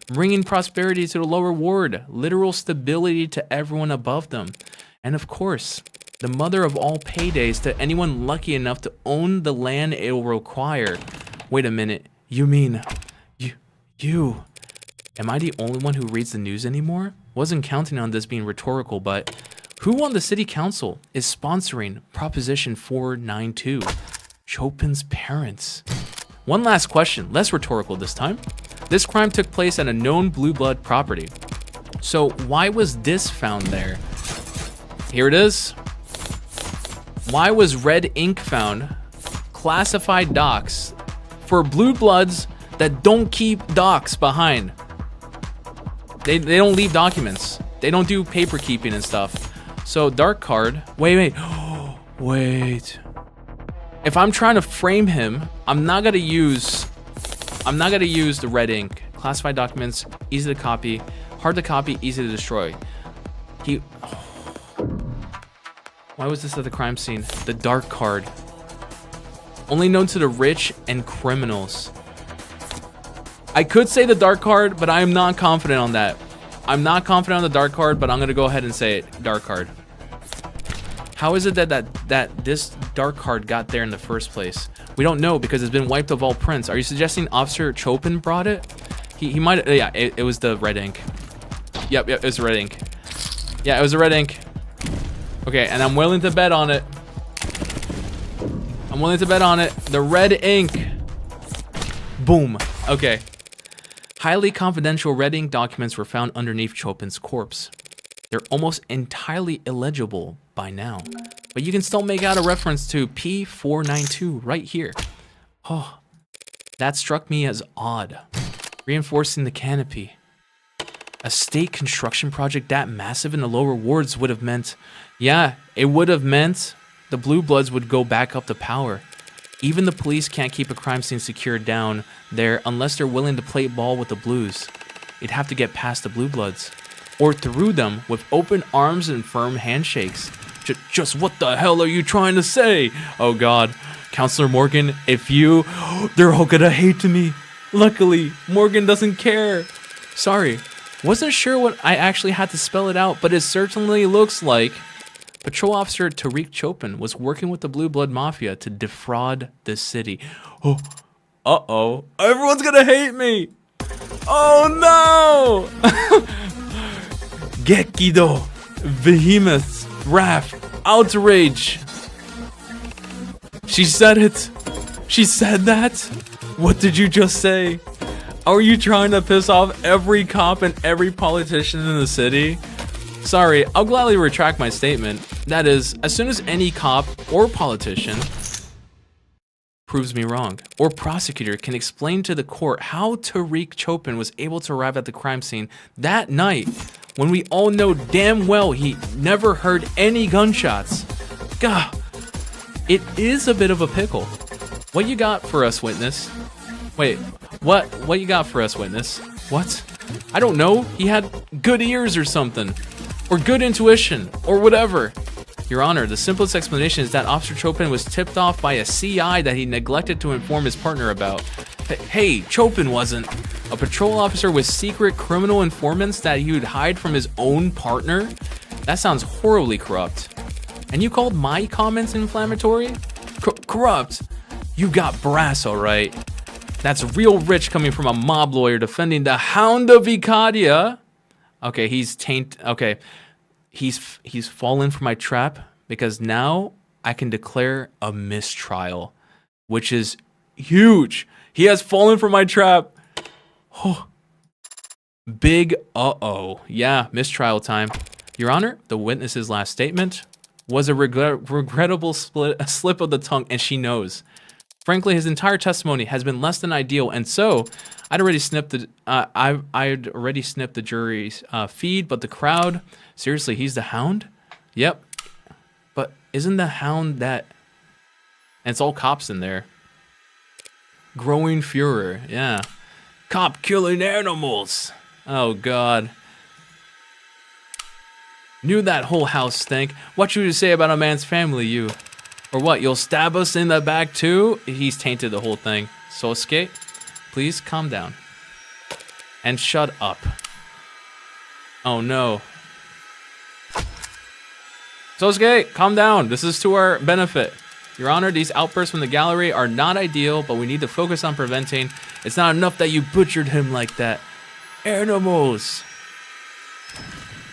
Bringing prosperity to the lower ward, literal stability to everyone above them. And of course, the mother of all paydays to anyone lucky enough to own the land it will require. Wait a minute, you mean... You. Am I the only one who reads the news anymore? Wasn't counting on this being rhetorical, but who on the city council is sponsoring Proposition 492? Chopin's parents. One last question, less rhetorical this time. This crime took place at a known blue blood property. So why was this found there? Here it is. Why was red ink found? Classified docs for blue bloods that don't keep docs behind. They don't leave documents. They don't do paper keeping and stuff. So dark card. Wait. Wait. If I'm trying to frame him, I'm not gonna use the red ink. Classified documents, easy to copy, hard to copy, easy to destroy. Why was this at the crime scene? The dark card. Only known to the rich and criminals. I could say the dark card, but I am not confident on that. I'm not confident on the dark card, but I'm gonna go ahead and say it. Dark card. How is it that this dark card got there in the first place? We don't know because it's been wiped of all prints. Are you suggesting Officer Chopin brought it? He might. Yeah, it was the red ink. Yep, it was the red ink. Yeah, it was the red ink. Okay, and I'm willing to bet on it. I'm willing to bet on it. The red ink. Boom. Okay. Highly confidential red ink documents were found underneath Chopin's corpse. They're almost entirely illegible by now, but you can still make out a reference to P492 right here. Oh, that struck me as odd. Reinforcing the canopy. A state construction project that massive in the lower wards would have meant, yeah, it would have meant the Blue Bloods would go back up to power. Even the police can't keep a crime scene secured down there unless they're willing to play ball with the Blues. You'd have to get past the Blue Bloods, or through them with open arms and firm handshakes. Just what the hell are you trying to say? Oh God, Counselor Morgan, they're all gonna hate me. Luckily, Morgan doesn't care. Sorry, wasn't sure what I actually had to spell it out, but it certainly looks like Patrol Officer Tariq Chopin was working with the Blue Blood Mafia to defraud the city. Oh, uh-oh. Everyone's gonna hate me. Oh no! Gekido. Behemoth. Wrath. Outrage. She said it. She said that? What did you just say? Are you trying to piss off every cop and every politician in the city? Sorry, I'll gladly retract my statement. That is, as soon as any cop or politician proves me wrong, or prosecutor can explain to the court how Tariq Chopin was able to arrive at the crime scene that night when we all know damn well he never heard any gunshots. Gah, it is a bit of a pickle. What you got for us, witness? Wait, what you got for us, witness? What? I don't know. He had good ears or something. Or good intuition, or whatever. Your Honor, the simplest explanation is that Officer Chopin was tipped off by a CI that he neglected to inform his partner about. Hey, Chopin wasn't. A patrol officer with secret criminal informants that he would hide from his own partner? That sounds horribly corrupt. And you called my comments inflammatory? Corrupt? You got brass, alright. That's real rich coming from a mob lawyer defending the Hound of Ikadia. Okay, he's fallen for my trap because now I can declare a mistrial, which is huge. He has fallen for my trap. Oh. Big uh-oh. Yeah, mistrial time. Your Honor, the witness's last statement was a regrettable slip of the tongue, and she knows. Frankly, his entire testimony has been less than ideal, and so I'd already snipped the jury's feed, but the crowd, seriously, he's the Hound? Yep. But isn't the Hound that... And it's all cops in there. Growing Führer, yeah. Cop killing animals. Oh, God. Knew that whole house stank. What you to say about a man's family, you? Or what, you'll stab us in the back too? He's tainted the whole thing. Sosuke, please calm down. And shut up. Oh no. Sosuke, calm down. This is to our benefit. Your Honor, these outbursts from the gallery are not ideal, but we need to focus on preventing. It's not enough that you butchered him like that. Animals.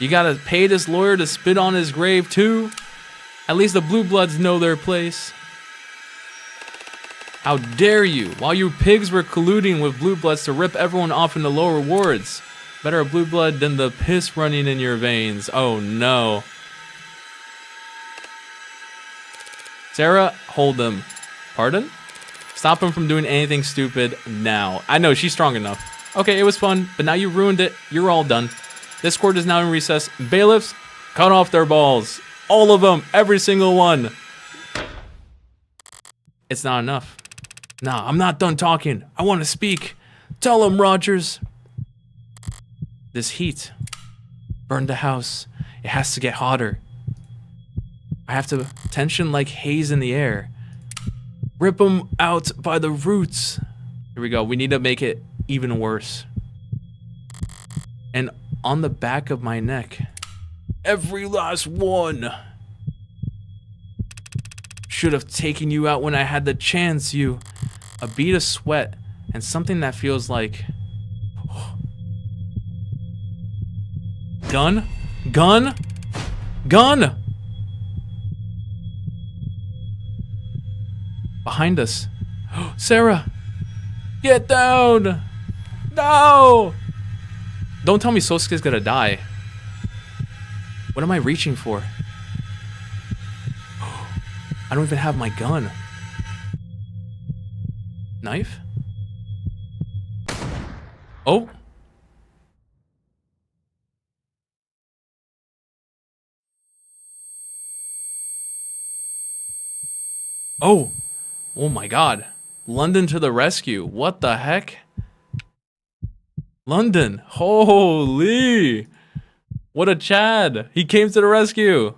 You gotta pay this lawyer to spit on his grave too? At least the Blue Bloods know their place. How dare you? While you pigs were colluding with Blue Bloods to rip everyone off in the lower wards. Better a Blue Blood than the piss running in your veins. Oh no. Sarah, hold him. Pardon? Stop him from doing anything stupid now. I know, she's strong enough. Okay, it was fun, but now you ruined it. You're all done. This court is now in recess. Bailiffs, cut off their balls. All of them. Every single one. It's not enough. Nah, I'm not done talking. I want to speak. Tell him, Rogers. This heat burned the house. It has to get hotter. I have to tension like haze in the air. Rip them out by the roots. Here we go. We need to make it even worse. And on the back of my neck. Every last one. Should have taken you out when I had the chance, you. A bead of sweat and something that feels like... Gun? Gun? Gun! Behind us. Sarah! Get down! No! Don't tell me Sosuke's gonna die. What am I reaching for? I don't even have my gun. Knife? Oh. Oh. Oh my God. London to the rescue. What the heck? London. Holy. What a Chad. He came to the rescue.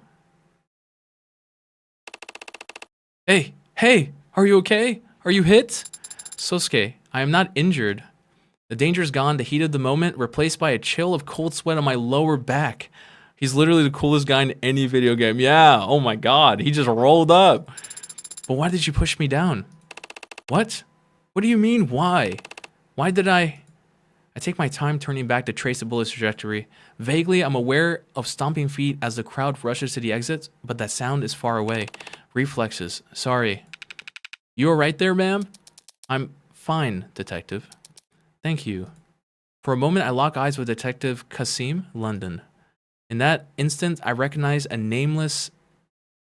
Hey, hey, are you okay? Are you hit? Sosuke, I am not injured. The danger's gone, the heat of the moment, replaced by a chill of cold sweat on my lower back. He's literally the coolest guy in any video game. Yeah, oh my God, he just rolled up. But why did you push me down? What? What do you mean, why? Why did I I take my time turning back to trace the bullet's trajectory. Vaguely, I'm aware of stomping feet as the crowd rushes to the exit, but that sound is far away. Reflexes. Sorry. You alright there, ma'am? I'm fine, Detective. Thank you. For a moment, I lock eyes with Detective Kasim, London. In that instant, I recognize a nameless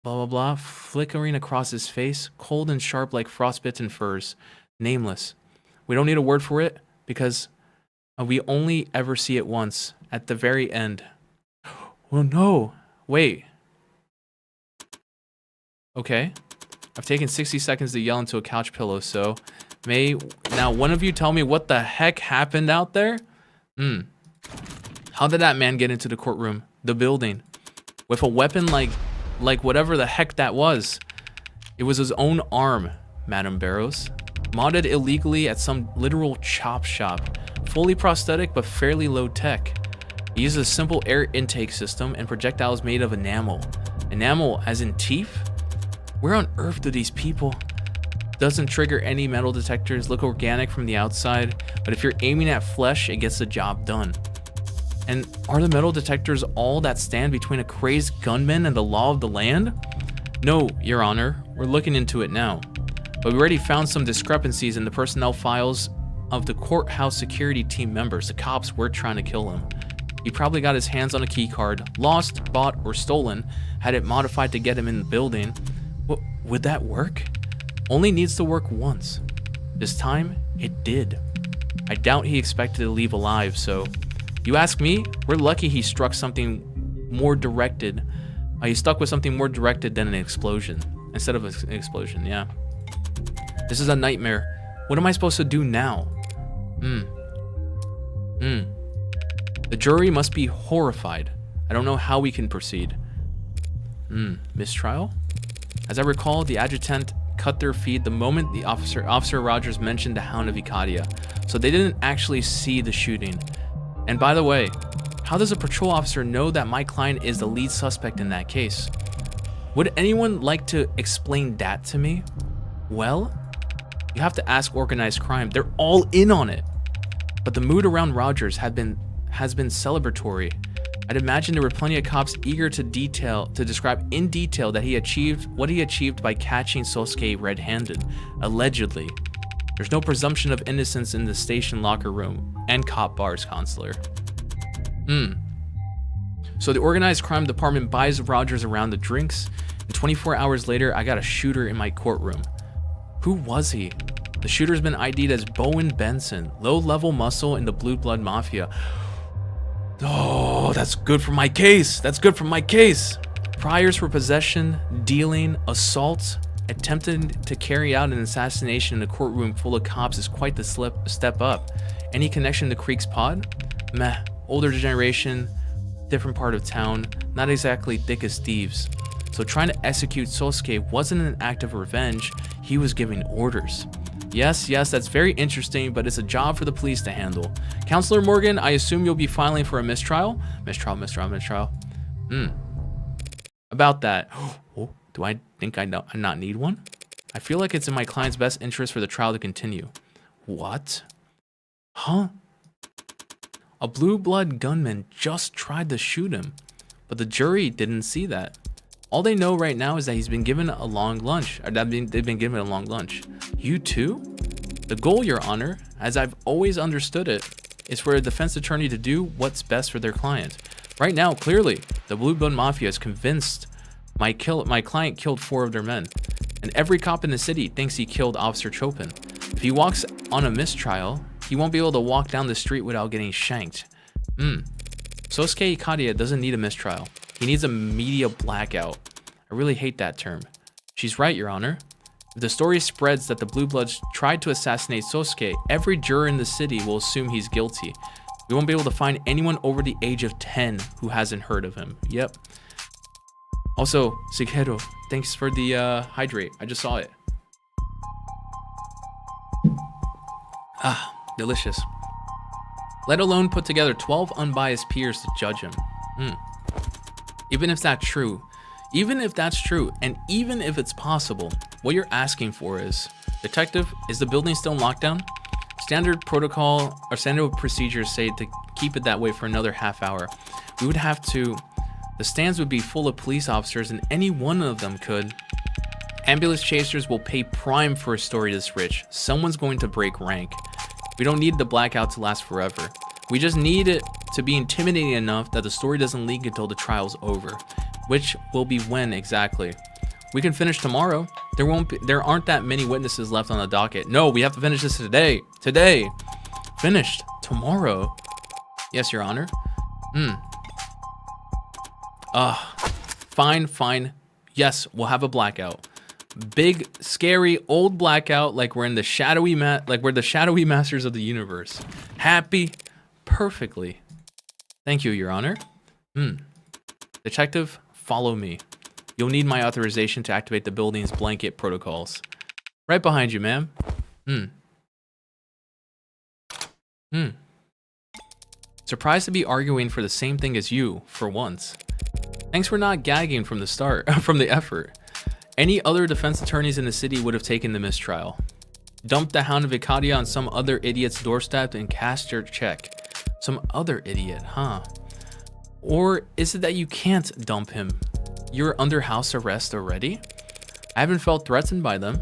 blah blah blah flickering across his face, cold and sharp like frostbitten furs. Nameless. We don't need a word for it, because we only ever see it once, at the very end. Oh no! Wait. Okay. I've taken 60 seconds to yell into a couch pillow, so... May now one of you tell me what the heck happened out there? How did that man get into the courtroom? The building? With a weapon like whatever the heck that was. It was his own arm, Madam Barrows. Modded illegally at some literal chop shop. Fully prosthetic but fairly low tech. He uses a simple air intake system and projectiles made of enamel. Enamel as in teeth? Where on earth do these people... Doesn't trigger any metal detectors, look organic from the outside, but if you're aiming at flesh, it gets the job done. And are the metal detectors all that stand between a crazed gunman and the law of the land? No, Your Honor, we're looking into it now. But we already found some discrepancies in the personnel files of the courthouse security team members. The cops were trying to kill him. He probably got his hands on a key card, lost, bought, or stolen, had it modified to get him in the building. Would that work? Only needs to work once. This time, it did. I doubt he expected to leave alive, so... You ask me, we're lucky he struck something more directed. He stuck with something more directed than an explosion. Instead of an explosion, yeah. This is a nightmare. What am I supposed to do now? The jury must be horrified. I don't know how we can proceed. Mistrial? As I recall, the adjutant cut their feed the moment the Officer Rogers mentioned the Hound of Ikadia, so they didn't actually see the shooting. And by the way, how does a patrol officer know that my client is the lead suspect in that case? Would anyone like to explain that to me? Well, you have to ask organized crime. They're all in on it. But the mood around Rogers has been celebratory. I'd imagine there were plenty of cops eager to describe in detail that what he achieved by catching Sosuke red-handed, allegedly. There's no presumption of innocence in the station locker room and cop bars, Consular. So the organized crime department buys Rogers around the drinks, and 24 hours later, I got a shooter in my courtroom. Who was he? The shooter's been ID'd as Bowen Benson, low-level muscle in the Blue Blood Mafia. Oh, that's good for my case. That's good for my case. Priors for possession, dealing, assault, attempting to carry out an assassination in a courtroom full of cops is quite the step up. Any connection to Creek's pod? Meh. Older generation, different part of town, not exactly thick as thieves. So trying to execute Sosuke wasn't an act of revenge, he was giving orders. Yes, that's very interesting, but it's a job for the police to handle. Counselor Morgan, I assume you'll be filing for a mistrial? Mistrial. About that. Oh, do I think I not need one? I feel like it's in my client's best interest for the trial to continue. What? Huh? A blue blood gunman just tried to shoot him, but the jury didn't see that. All they know right now is that he's been given a long lunch, or that they've been given a long lunch. You too? The goal, Your Honor, as I've always understood it, is for a defense attorney to do what's best for their client. Right now, clearly, the Blue Blood Mafia is convinced my client killed 4 of their men, and every cop in the city thinks he killed Officer Chopin. If he walks on a mistrial, he won't be able to walk down the street without getting shanked. Sosuke Ikadia doesn't need a mistrial. He needs a media blackout. I really hate that term. She's right, Your Honor. If the story spreads that the Blue Bloods tried to assassinate Sosuke, every juror in the city will assume he's guilty. We won't be able to find anyone over the age of 10 who hasn't heard of him. Yep. Also, Sigero, thanks for the hydrate. I just saw it. Ah, delicious. Let alone put together 12 unbiased peers to judge him. Even if that's true, and even if it's possible, what you're asking for is, Detective, is the building still in lockdown? Standard protocol or standard procedures say to keep it that way for another half hour. We would have to... The stands would be full of police officers and any one of them could... Ambulance chasers will pay prime for a story this rich. Someone's going to break rank. We don't need the blackout to last forever. We just need it to be intimidating enough that the story doesn't leak until the trial's over. Which will be when exactly? We can finish tomorrow. There aren't that many witnesses left on the docket. No, we have to finish this today. Today. Finished. Tomorrow. Yes, Your Honor. Fine. Yes, we'll have a blackout. Big, scary, old blackout like we're in the shadowy masters of the universe. Happy. Perfectly. Thank you, Your Honor. Detective, follow me. You'll need my authorization to activate the building's blanket protocols. Right behind you, ma'am. Surprised to be arguing for the same thing as you, for once. Thanks for not gagging from the start, from the effort. Any other defense attorneys in the city would have taken the mistrial. Dump the Hound of Ikadia on some other idiot's doorstep and cast your check. Some other idiot, huh? Or is it that you can't dump him? You're under house arrest already? I haven't felt threatened by them.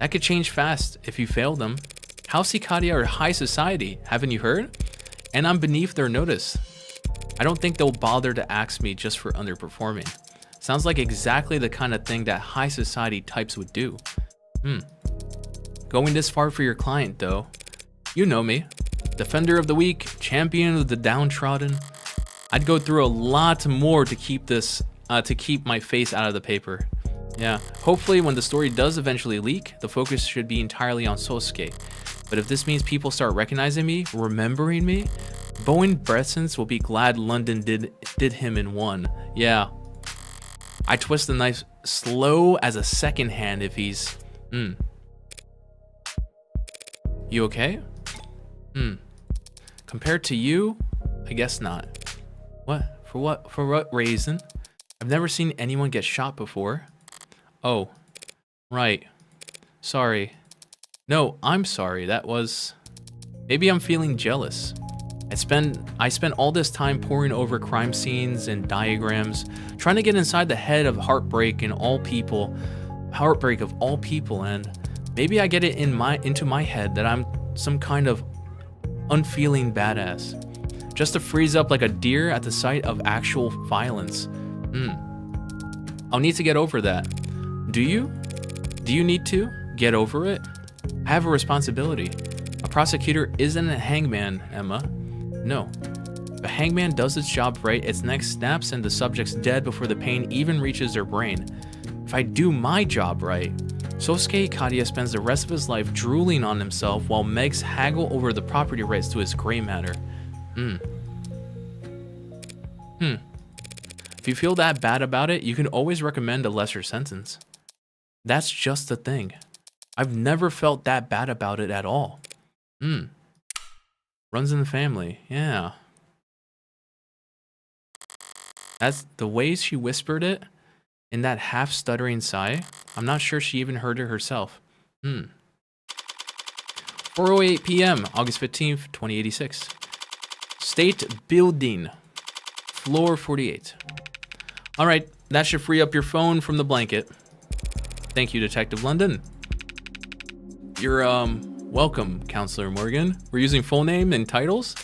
That could change fast if you fail them. House Ikadia are high society, haven't you heard? And I'm beneath their notice. I don't think they'll bother to axe me just for underperforming. Sounds like exactly the kind of thing that high society types would do. Going this far for your client, though. You know me. Defender of the weak, champion of the downtrodden. I'd go through a lot more to keep this, to keep my face out of the paper. Yeah, hopefully when the story does eventually leak, the focus should be entirely on Sosuke. But if this means people start recognizing me, remembering me, Bowen Bressens will be glad London did him in one. Yeah. I twist the knife slow as a second hand if he's... You okay? Compared to you, I guess not. What? For what? For what reason? I've never seen anyone get shot before. Oh. Right. Sorry. No, I'm sorry. That was... Maybe I'm feeling jealous. I spent all this time poring over crime scenes and diagrams, trying to get inside the head of heartbreak of all people, and maybe I get it into my head that I'm some kind of unfeeling badass, just to freeze up like a deer at the sight of actual violence. I'll need to get over that. Do you? Do you need to get over it? I have a responsibility. A prosecutor isn't a hangman, Emma. No. If a hangman does its job right, its neck snaps and the subject's dead before the pain even reaches their brain. If I do my job right, Sosuke Ikadia spends the rest of his life drooling on himself while Megs haggle over the property rights to his gray matter. If you feel that bad about it, you can always recommend a lesser sentence. That's just the thing. I've never felt that bad about it at all. Runs in the family, yeah. That's the way she whispered it in that half-stuttering sigh. I'm not sure she even heard it herself. 4:08 p.m., August 15th, 2086. State Building, floor 48. All right, that should free up your phone from the blanket. Thank you, Detective London. You're, welcome, Counselor Morgan. We're using full name and titles?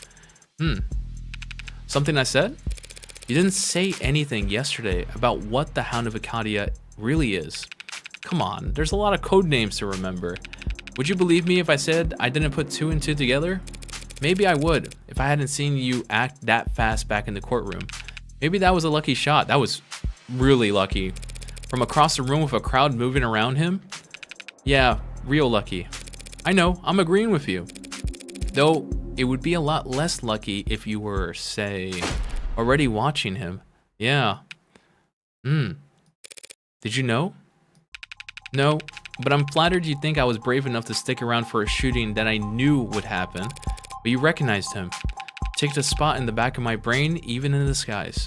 Something I said? You didn't say anything yesterday about what the Hound of Ikadia really is. Come on, there's a lot of code names to remember. Would you believe me if I said I didn't put two and two together? Maybe I would, if I hadn't seen you act that fast back in the courtroom. Maybe that was a lucky shot. That was really lucky. From across the room with a crowd moving around him? Yeah, real lucky. I know, I'm agreeing with you. Though, it would be a lot less lucky if you were, say, already watching him. Yeah. Did you know? No, but I'm flattered you think I was brave enough to stick around for a shooting that I knew would happen. But you recognized him. Ticked a spot in the back of my brain, even in disguise.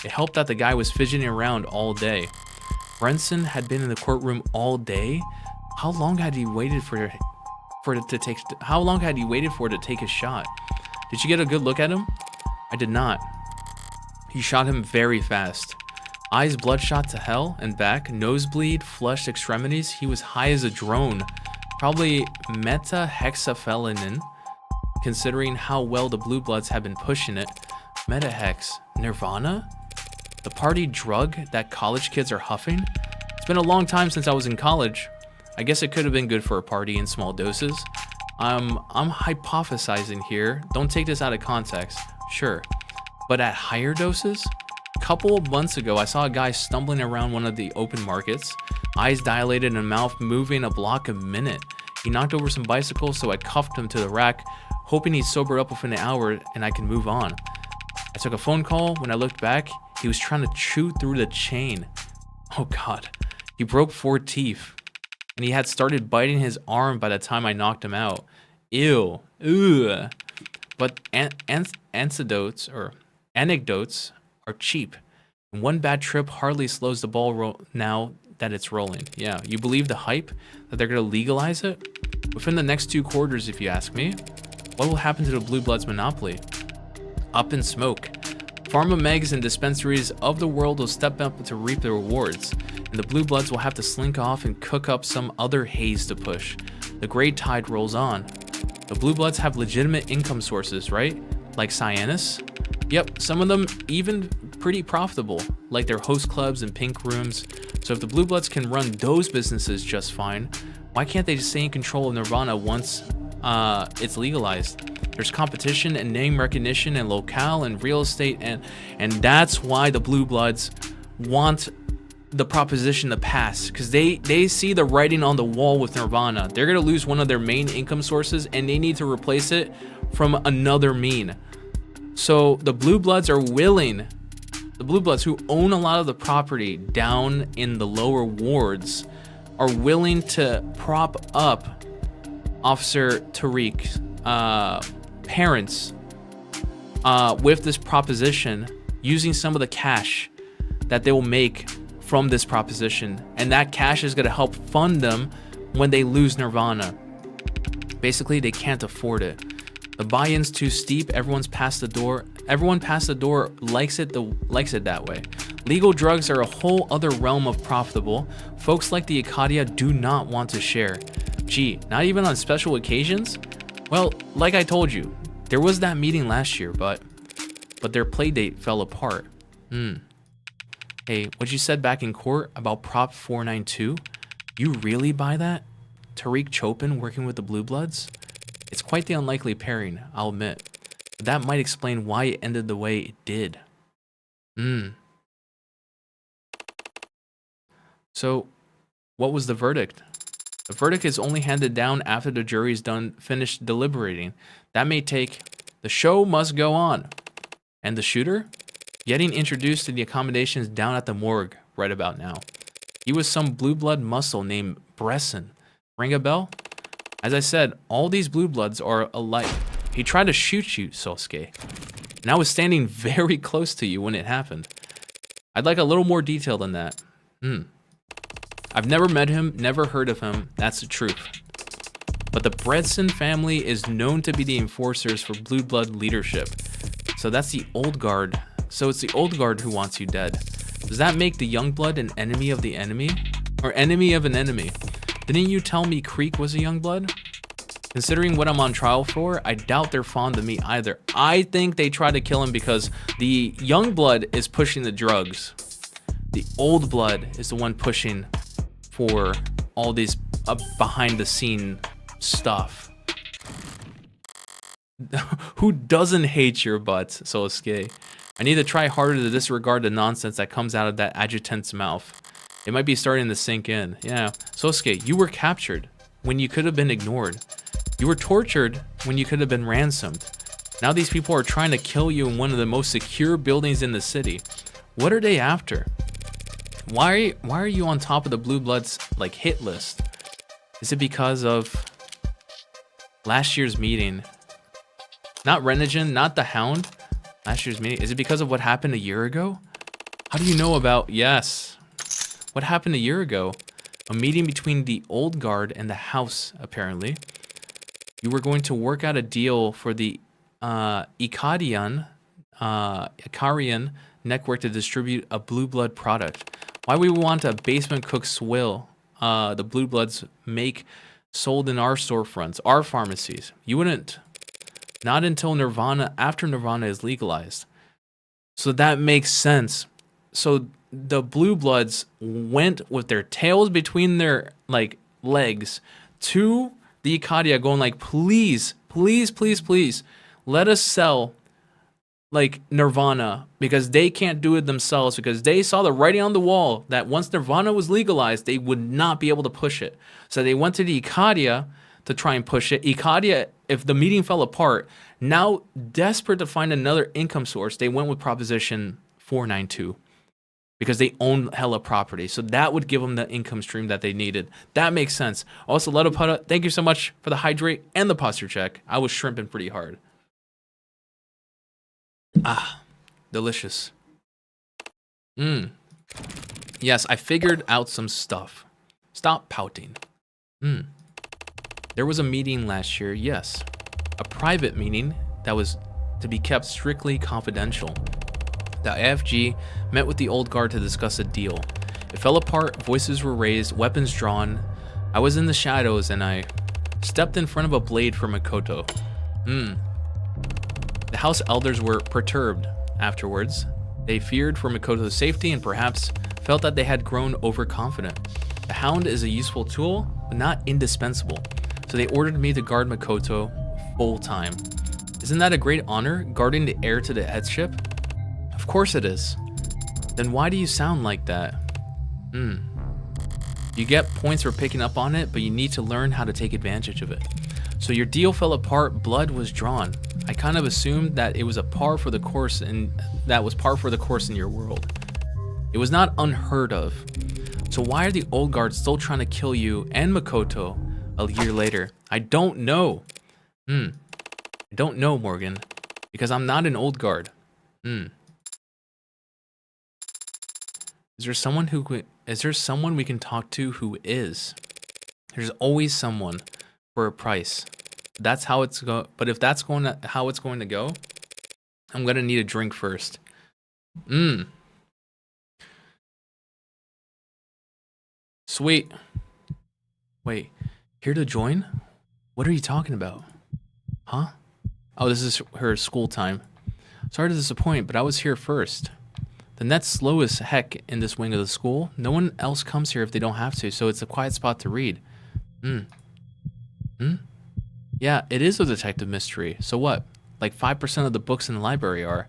It helped that the guy was fidgeting around all day. Brenson had been in the courtroom all day? How long had he waited for it to take. How long had he waited for it to take his shot? Did you get a good look at him? I did not. He shot him very fast. Eyes bloodshot to hell and back, nosebleed, flushed extremities. He was high as a drone. Probably metahexafelanin, considering how well the Blue Bloods have been pushing it. Metahex. Nirvana? The party drug that college kids are huffing? It's been a long time since I was in college. I guess it could have been good for a party in small doses. I'm hypothesizing here. Don't take this out of context. Sure. But at higher doses? A couple of months ago, I saw a guy stumbling around one of the open markets, eyes dilated and mouth moving a block a minute. He knocked over some bicycles, so I cuffed him to the rack, hoping he'd sober up within an hour and I can move on. I took a phone call. When I looked back, he was trying to chew through the chain. Oh God. He broke 4 teeth. And he had started biting his arm by the time I knocked him out. Ew. Ugh. But anecdotes are cheap. And one bad trip hardly slows the ball now that it's rolling. Yeah, you believe the hype that they're going to legalize it? Within the next 2 quarters, if you ask me. What will happen to the Blue Bloods monopoly? Up in smoke. Pharma megs and dispensaries of the world will step up to reap the rewards, and the Blue Bloods will have to slink off and cook up some other haze to push. The gray tide rolls on. The Blue Bloods have legitimate income sources, right? Like Cyanus? Yep, some of them even pretty profitable, like their host clubs and pink rooms. So if the Blue Bloods can run those businesses just fine, why can't they just stay in control of Nirvana once it's legalized? There's competition and name recognition and locale and real estate, and that's why the Blue Bloods want the proposition to pass, because they see the writing on the wall with Nirvana. They're going to lose one of their main income sources and they need to replace it from another mean. So the Blue Bloods are willing, the Blue Bloods who own a lot of the property down in the lower wards are willing to prop up Officer Tariq's parents with this proposition, using some of the cash that they will make from this proposition, and that cash is going to help fund them when they lose Nirvana. Basically, they can't afford it. The buy-in's too steep. Everyone past the door likes it that way. Legal drugs are a whole other realm of profitable. Folks like the Acadia do not want to share. Gee, not even on special occasions? Well, like I told you, there was that meeting last year, but their play date fell apart. Hey, what you said back in court about Prop 492, you really buy that? Tariq Chopin working with the Blue Bloods? It's quite the unlikely pairing, I'll admit. But that might explain why it ended the way it did. So, what was the verdict? The verdict is only handed down after the jury's finished deliberating. That may take... The show must go on. And the shooter? Getting introduced to the accommodations down at the morgue right about now. He was some blue blood muscle named Bresson. Ring a bell? As I said, all these Blue Bloods are alike. He tried to shoot you, Sosuke. And I was standing very close to you when it happened. I'd like a little more detail than that. I've never met him, never heard of him, that's the truth. But the Bredson family is known to be the enforcers for Blue Blood leadership. So that's the old guard. So it's the old guard who wants you dead. Does that make the young blood an enemy of the enemy? Or enemy of an enemy? Didn't you tell me Creek was a young blood? Considering what I'm on trial for, I doubt they're fond of me either. I think they tried to kill him because the young blood is pushing the drugs. The old blood is the one pushing for all these behind the scene stuff. Who doesn't hate your butts, Sosuke? I need to try harder to disregard the nonsense that comes out of that adjutant's mouth. It might be starting to sink in. Yeah, Sosuke, you were captured when you could have been ignored. You were tortured when you could have been ransomed. Now these people are trying to kill you in one of the most secure buildings in the city. What are they after? Why are you on top of the Blue Bloods like hit list? Is it because of last year's meeting? Not Renigen, not the Hound. Last year's meeting. Is it because of what happened a year ago? How do you know about... Yes. What happened a year ago? A meeting between the old guard and the house, apparently. You were going to work out a deal for the Ikarian network to distribute a blue blood product. Why we want a basement cook swill the blue bloods make sold in our storefronts, our pharmacies. You wouldn't. Not until Nirvana, after Nirvana is legalized. So that makes sense. So the blue bloods went with their tails between their like legs to the Ikaria going like, please, please, please, please, let us sell like Nirvana, because they can't do it themselves, because they saw the writing on the wall that once Nirvana was legalized, they would not be able to push it. So they went to the Ikaria to try and push it. Ikaria, if the meeting fell apart, now desperate to find another income source, they went with Proposition 492. Because they own hella property. So that would give them the income stream that they needed. That makes sense. Also, Letoputta, thank you so much for the hydrate and the posture check. I was shrimping pretty hard. Ah, delicious. Yes, I figured out some stuff. Stop pouting. There was a meeting last year, yes. A private meeting that was to be kept strictly confidential. The IFG met with the old guard to discuss a deal. It fell apart, voices were raised, weapons drawn. I was in the shadows and I stepped in front of a blade for Makoto. The house elders were perturbed afterwards. They feared for Makoto's safety and perhaps felt that they had grown overconfident. The hound is a useful tool, but not indispensable. So they ordered me to guard Makoto full time. Isn't that a great honor, guarding the heir to the headship? Of course it is. Then why do you sound like that? You get points for picking up on it, but you need to learn how to take advantage of it. So your deal fell apart, blood was drawn. I kind of assumed that it was a par for the course, and that was par for the course in your world. It was not unheard of. So why are the old guards still trying to kill you and Makoto a year later? I don't know. I don't know, Morgan, because I'm not an old guard. Is there someone we can talk to who is? There's always someone for a price. That's how it's but if that's how it's going to go, I'm gonna need a drink first. Sweet. Wait, here to join? What are you talking about? Huh? Oh, this is her school time. Sorry to disappoint, but I was here first. The net's slow as heck in this wing of the school. No one else comes here if they don't have to, so it's a quiet spot to read. Yeah, it is a detective mystery. So what? Like 5% of the books in the library are.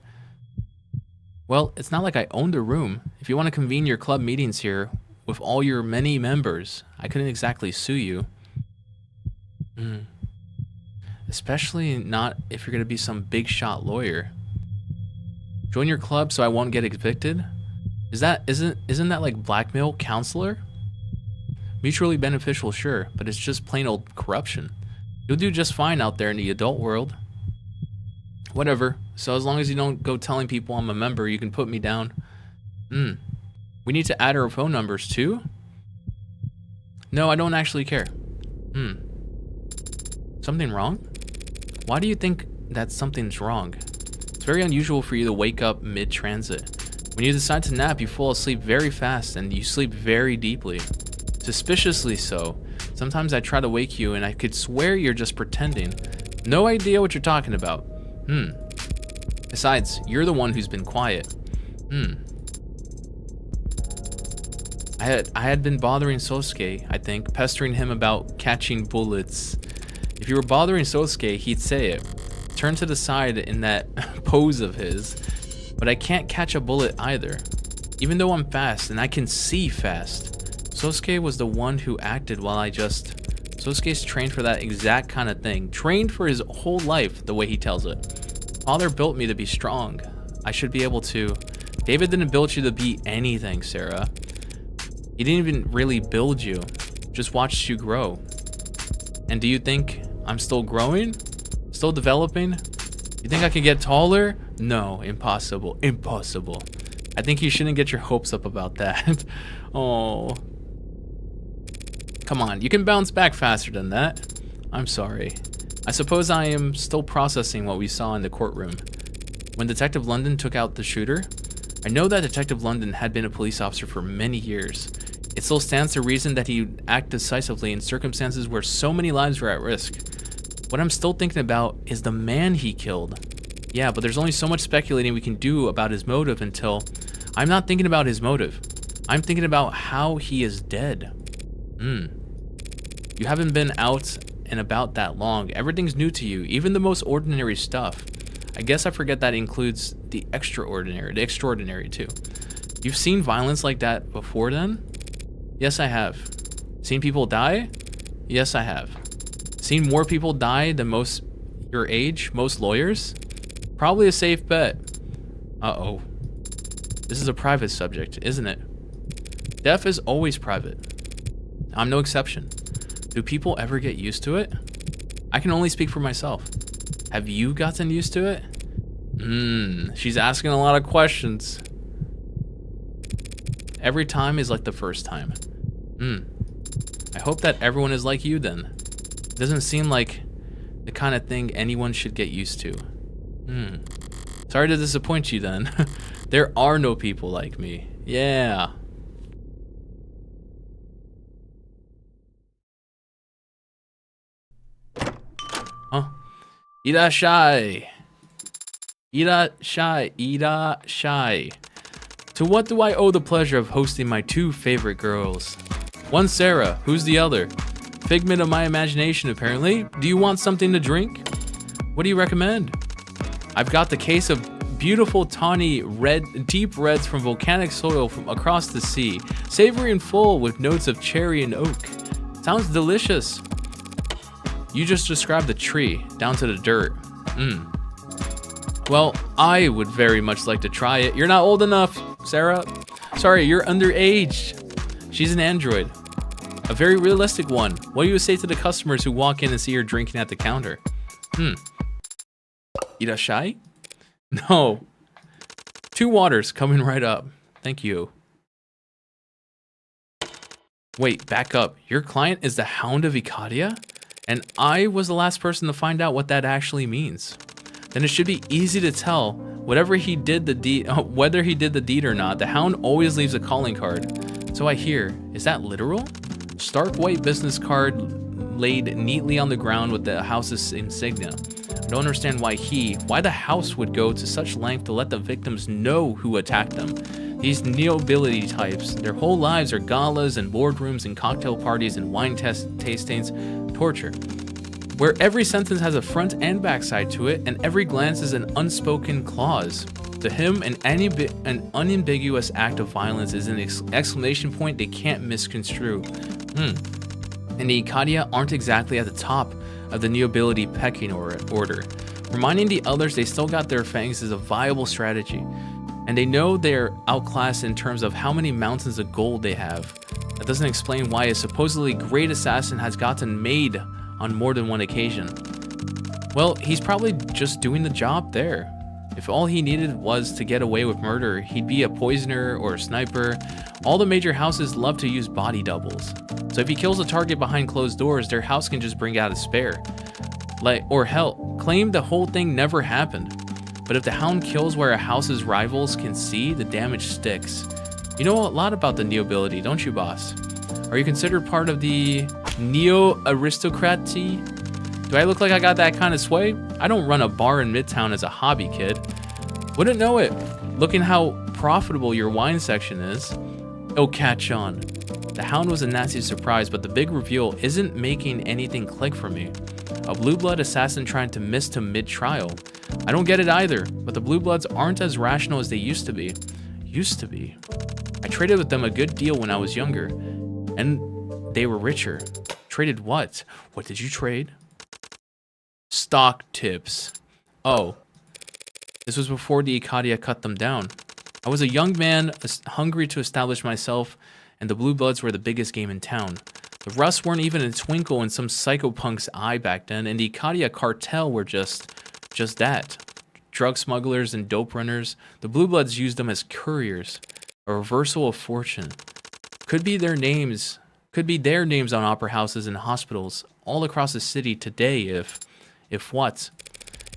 Well, it's not like I owned a room. If you want to convene your club meetings here with all your many members, I couldn't exactly sue you. Especially not if you're going to be some big shot lawyer. Join your club so I won't get evicted? Isn't that like blackmail, counselor? Mutually beneficial, sure, but it's just plain old corruption. You'll do just fine out there in the adult world. Whatever. So as long as you don't go telling people I'm a member, you can put me down. We need to add our phone numbers too? No, I don't actually care. Something wrong? Why do you think that something's wrong? It's very unusual for you to wake up mid-transit. When you decide to nap, you fall asleep very fast and you sleep very deeply. Suspiciously so. Sometimes I try to wake you and I could swear you're just pretending. No idea what you're talking about. Besides, you're the one who's been quiet. I had been bothering Sosuke, I think, pestering him about catching bullets. If you were bothering Sosuke, he'd say it. Turn to the side in that pose of his. But I can't catch a bullet either. Even though I'm fast and I can see fast. Sosuke was the one who acted while Sosuke's trained for that exact kind of thing. Trained for his whole life, the way he tells it. Father built me to be strong. I should be able to. David didn't build you to be anything, Sarah. He didn't even really build you. Just watched you grow. And do you think I'm still growing? Still developing? You think I could get taller? No, impossible. Impossible. I think you shouldn't get your hopes up about that. Oh. Come on, you can bounce back faster than that. I'm sorry. I suppose I am still processing what we saw in the courtroom. When Detective London took out the shooter, I know that Detective London had been a police officer for many years. It still stands to reason that he would act decisively in circumstances where so many lives were at risk. What I'm still thinking about is the man he killed. Yeah, but there's only so much speculating we can do about his motive until... I'm not thinking about his motive. I'm thinking about how he is dead. You haven't been out and about that long. Everything's new to you, even the most ordinary stuff. I guess I forget that includes the extraordinary too. You've seen violence like that before then? Yes, I have. Seen people die? Yes, I have. Seen more people die than most your age, most lawyers? Probably a safe bet. Uh-oh. This is a private subject, isn't it? Death is always private. I'm no exception. Do people ever get used to it? I can only speak for myself. Have you gotten used to it? She's asking a lot of questions. Every time is like the first time. I hope that everyone is like you then. It doesn't seem like the kind of thing anyone should get used to. Sorry to disappoint you then. There are no people like me. Yeah. Huh? Irashai. Irashai. To what do I owe the pleasure of hosting my two favorite girls? One Sarah, who's the other? Figment of my imagination, apparently. Do you want something to drink? What do you recommend? I've got the case of beautiful tawny red, deep reds from volcanic soil from across the sea, savory and full with notes of cherry and oak. Sounds delicious. You just described the tree, down to the dirt. Well, I would very much like to try it. You're not old enough, Sarah. Sorry, you're underage. She's an android. A very realistic one. What do you say to the customers who walk in and see her drinking at the counter? Irashai? No. 2 waters coming right up. Thank you. Wait, back up. Your client is the Hound of Ikadia? And I was the last person to find out what that actually means. Then it should be easy to tell whether he did the deed or not. The Hound always leaves a calling card. So I hear. Is that literal? Stark white business card laid neatly on the ground with the house's insignia. I don't understand why the house would go to such length to let the victims know who attacked them. These nobility types, their whole lives are galas and boardrooms and cocktail parties and wine tastings, torture. Where every sentence has a front and back side to it, and every glance is an unspoken clause. To him, an unambiguous act of violence is an exclamation point they can't misconstrue. And the Ikadia aren't exactly at the top of the nobility pecking order. Reminding the others they still got their fangs is a viable strategy. And they know they're outclassed in terms of how many mountains of gold they have. That doesn't explain why a supposedly great assassin has gotten made on more than one occasion. Well, he's probably just doing the job there. If all he needed was to get away with murder, he'd be a poisoner or a sniper. All the major houses love to use body doubles. So if he kills a target behind closed doors, their house can just bring out a spare. Or hell, claim the whole thing never happened. But if the Hound kills where a house's rivals can see, the damage sticks. You know a lot about the nobility, don't you, boss? Are you considered part of the neo-aristocracy? Do I look like I got that kind of sway? I don't run a bar in Midtown as a hobby, kid. Wouldn't know it. Looking how profitable your wine section is. Oh, catch on. The Hound was a nasty surprise, but the big reveal isn't making anything click for me. A blue blood assassin trying to miss to mid-trial. I don't get it either, but the blue bloods aren't as rational as they used to be. I traded with them a good deal when I was younger, and they were richer. Traded what? What did you trade? Stock tips. Oh, this was before the Ikadia cut them down. I was a young man, hungry to establish myself, and the blue bloods were the biggest game in town. The Russ weren't even a twinkle in some psychopunk's eye back then, and the Ikadia cartel were just that. Drug smugglers and dope runners. The blue bloods used them as couriers. A reversal of fortune. Could be their names on opera houses and hospitals all across the city today if If what?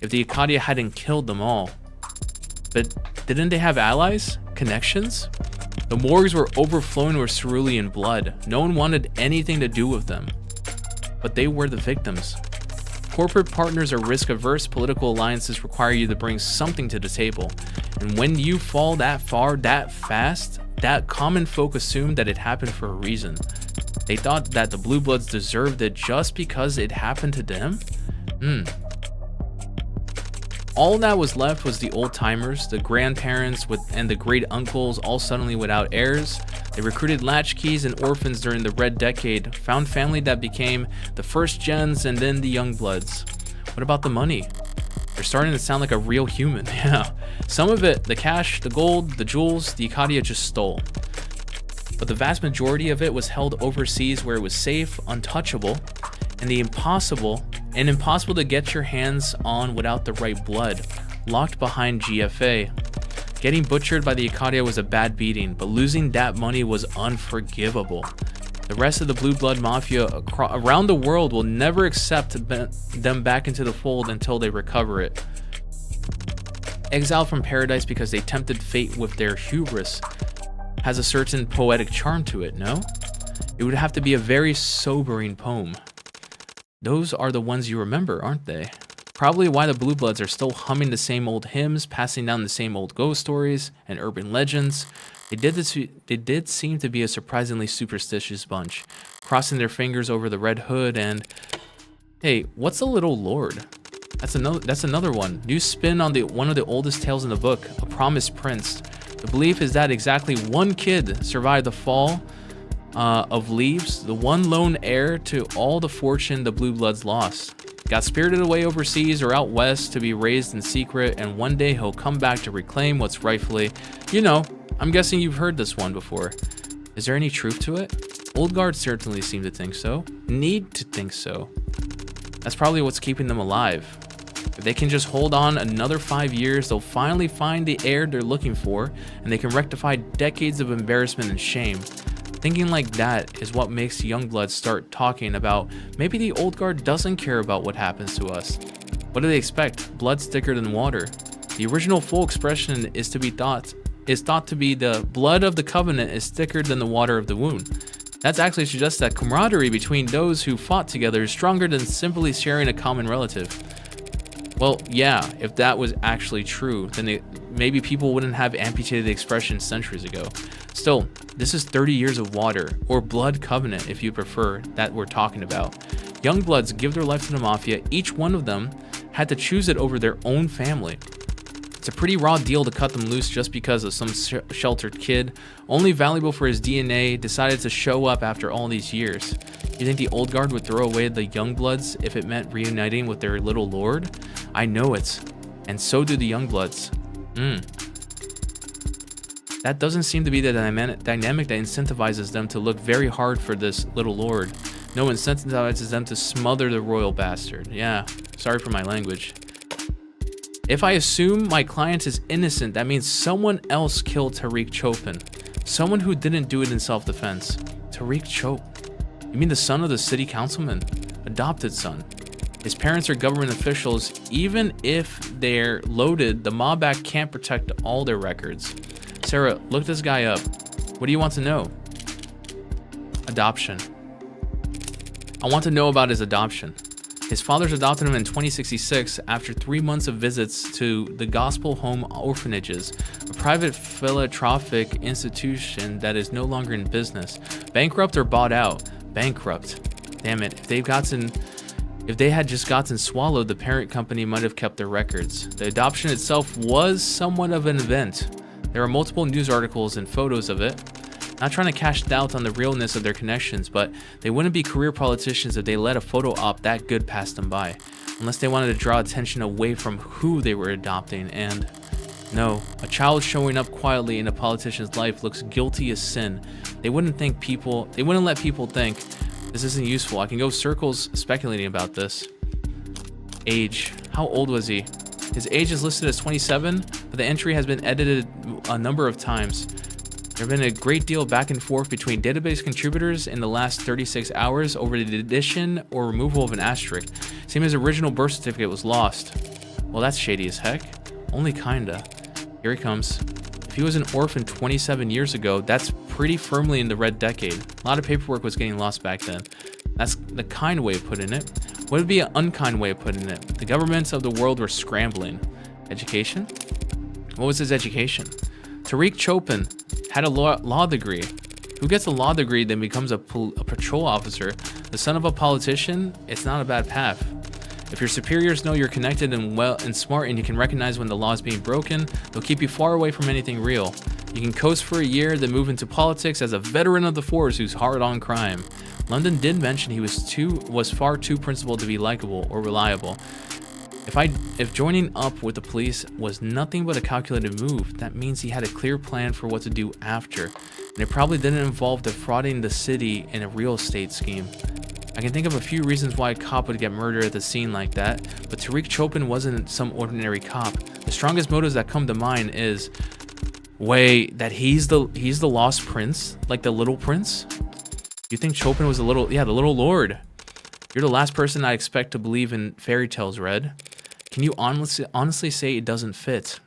If the Acadia hadn't killed them all. But didn't they have allies? Connections? The morgues were overflowing with cerulean blood. No one wanted anything to do with them. But they were the victims. Corporate partners are risk-averse. Political alliances require you to bring something to the table. And when you fall that far, that fast, that common folk assumed that it happened for a reason. They thought that the Blue Bloods deserved it just because it happened to them? All that was left was the old-timers, the grandparents and the great-uncles, all suddenly without heirs. They recruited latchkeys and orphans during the Red Decade, found family that became the first gens and then the young bloods. What about the money? They're starting to sound like a real human, yeah. Some of it, the cash, the gold, the jewels, the Acadia just stole. But the vast majority of it was held overseas where it was safe, untouchable, and impossible to get your hands on without the right blood, locked behind GFA. Getting butchered by the Acadia was a bad beating, but losing that money was unforgivable. The rest of the Blue Blood Mafia around the world will never accept them back into the fold until they recover it. Exiled from paradise because they tempted fate with their hubris has a certain poetic charm to it, no? It would have to be a very sobering poem. Those are the ones you remember, aren't they? Probably why the Blue Bloods are still humming the same old hymns, passing down the same old ghost stories and urban legends. They did seem to be a surprisingly superstitious bunch, crossing their fingers over the Red Hood and... Hey, what's a Little Lord? That's another one. New spin on one of the oldest tales in the book, A Promised Prince. The belief is that exactly one kid survived the fall of leaves, the one lone heir to all the fortune the Blue Bloods lost. Got spirited away overseas or out west to be raised in secret, and one day he'll come back to reclaim what's rightfully... You know, I'm guessing you've heard this one before. Is there any truth to it? Old Guard certainly seem to think so. Need to think so. That's probably what's keeping them alive. If they can just hold on another 5 years, they'll finally find the heir they're looking for, and they can rectify decades of embarrassment and shame. Thinking like that is what makes Youngbloods start talking about maybe the Old Guard doesn't care about what happens to us. What do they expect? Blood's thicker than water. The original full expression is thought to be the blood of the covenant is thicker than the water of the wound. That actually suggests that camaraderie between those who fought together is stronger than simply sharing a common relative. Well, yeah, if that was actually true, then maybe people wouldn't have amputated the expression centuries ago. Still, this is 30 years of water, or blood covenant if you prefer, that we're talking about. Youngbloods give their life to the Mafia. Each one of them had to choose it over their own family. It's a pretty raw deal to cut them loose just because of some sheltered kid, only valuable for his DNA, decided to show up after all these years. You think the Old Guard would throw away the Youngbloods if it meant reuniting with their little lord? I know it, and so do the Youngbloods. That doesn't seem to be the dynamic that incentivizes them to look very hard for this little lord. No, incentivizes them to smother the royal bastard. Yeah, sorry for my language. If I assume my client is innocent, that means someone else killed Tariq Chopin. Someone who didn't do it in self-defense. Tariq Chop. You mean the son of the city councilman? Adopted son. His parents are government officials. Even if they're loaded, the Mob Act can't protect all their records. Sarah, look this guy up. What do you want to know? Adoption. I want to know about his adoption. His fathers adopted him in 2066 after 3 months of visits to the Gospel Home Orphanages, a private philanthropic institution that is no longer in business. Bankrupt or bought out? Bankrupt. Damn it, if they had just gotten swallowed, the parent company might have kept their records. The adoption itself was somewhat of an event. There are multiple news articles and photos of it. Not trying to cast doubt on the realness of their connections, but they wouldn't be career politicians if they let a photo op that good pass them by. Unless they wanted to draw attention away from who they were adopting, and... No, a child showing up quietly in a politician's life looks guilty as sin. They wouldn't let people think, this isn't useful. I can go circles speculating about this. Age. How old was he? His age is listed as 27, but the entry has been edited a number of times. There have been a great deal back and forth between database contributors in the last 36 hours over the addition or removal of an asterisk. Same as original birth certificate was lost. Well, that's shady as heck. Only kinda. Here he comes. If he was an orphan 27 years ago, that's pretty firmly in the red decade. A lot of paperwork was getting lost back then. That's the kind way of putting it. What would be an unkind way of putting it? The governments of the world were scrambling. Education? What was his education? Tariq Chopin had a law degree. Who gets a law degree then becomes a patrol officer? The son of a politician? It's not a bad path. If your superiors know you're connected and well and smart and you can recognize when the law is being broken, they'll keep you far away from anything real. You can coast for a year, then move into politics as a veteran of the force who's hard on crime. London did mention he was far too principled to be likable or reliable. If joining up with the police was nothing but a calculated move, that means he had a clear plan for what to do after, and it probably didn't involve defrauding the city in a real estate scheme. I can think of a few reasons why a cop would get murdered at the scene like that, but Tariq Chopin wasn't some ordinary cop. The strongest motives that come to mind is, wait, that he's the lost prince, like the little prince? You think Chopin was the little lord? You're the last person I expect to believe in fairy tales, Red. Can you honestly say it doesn't fit?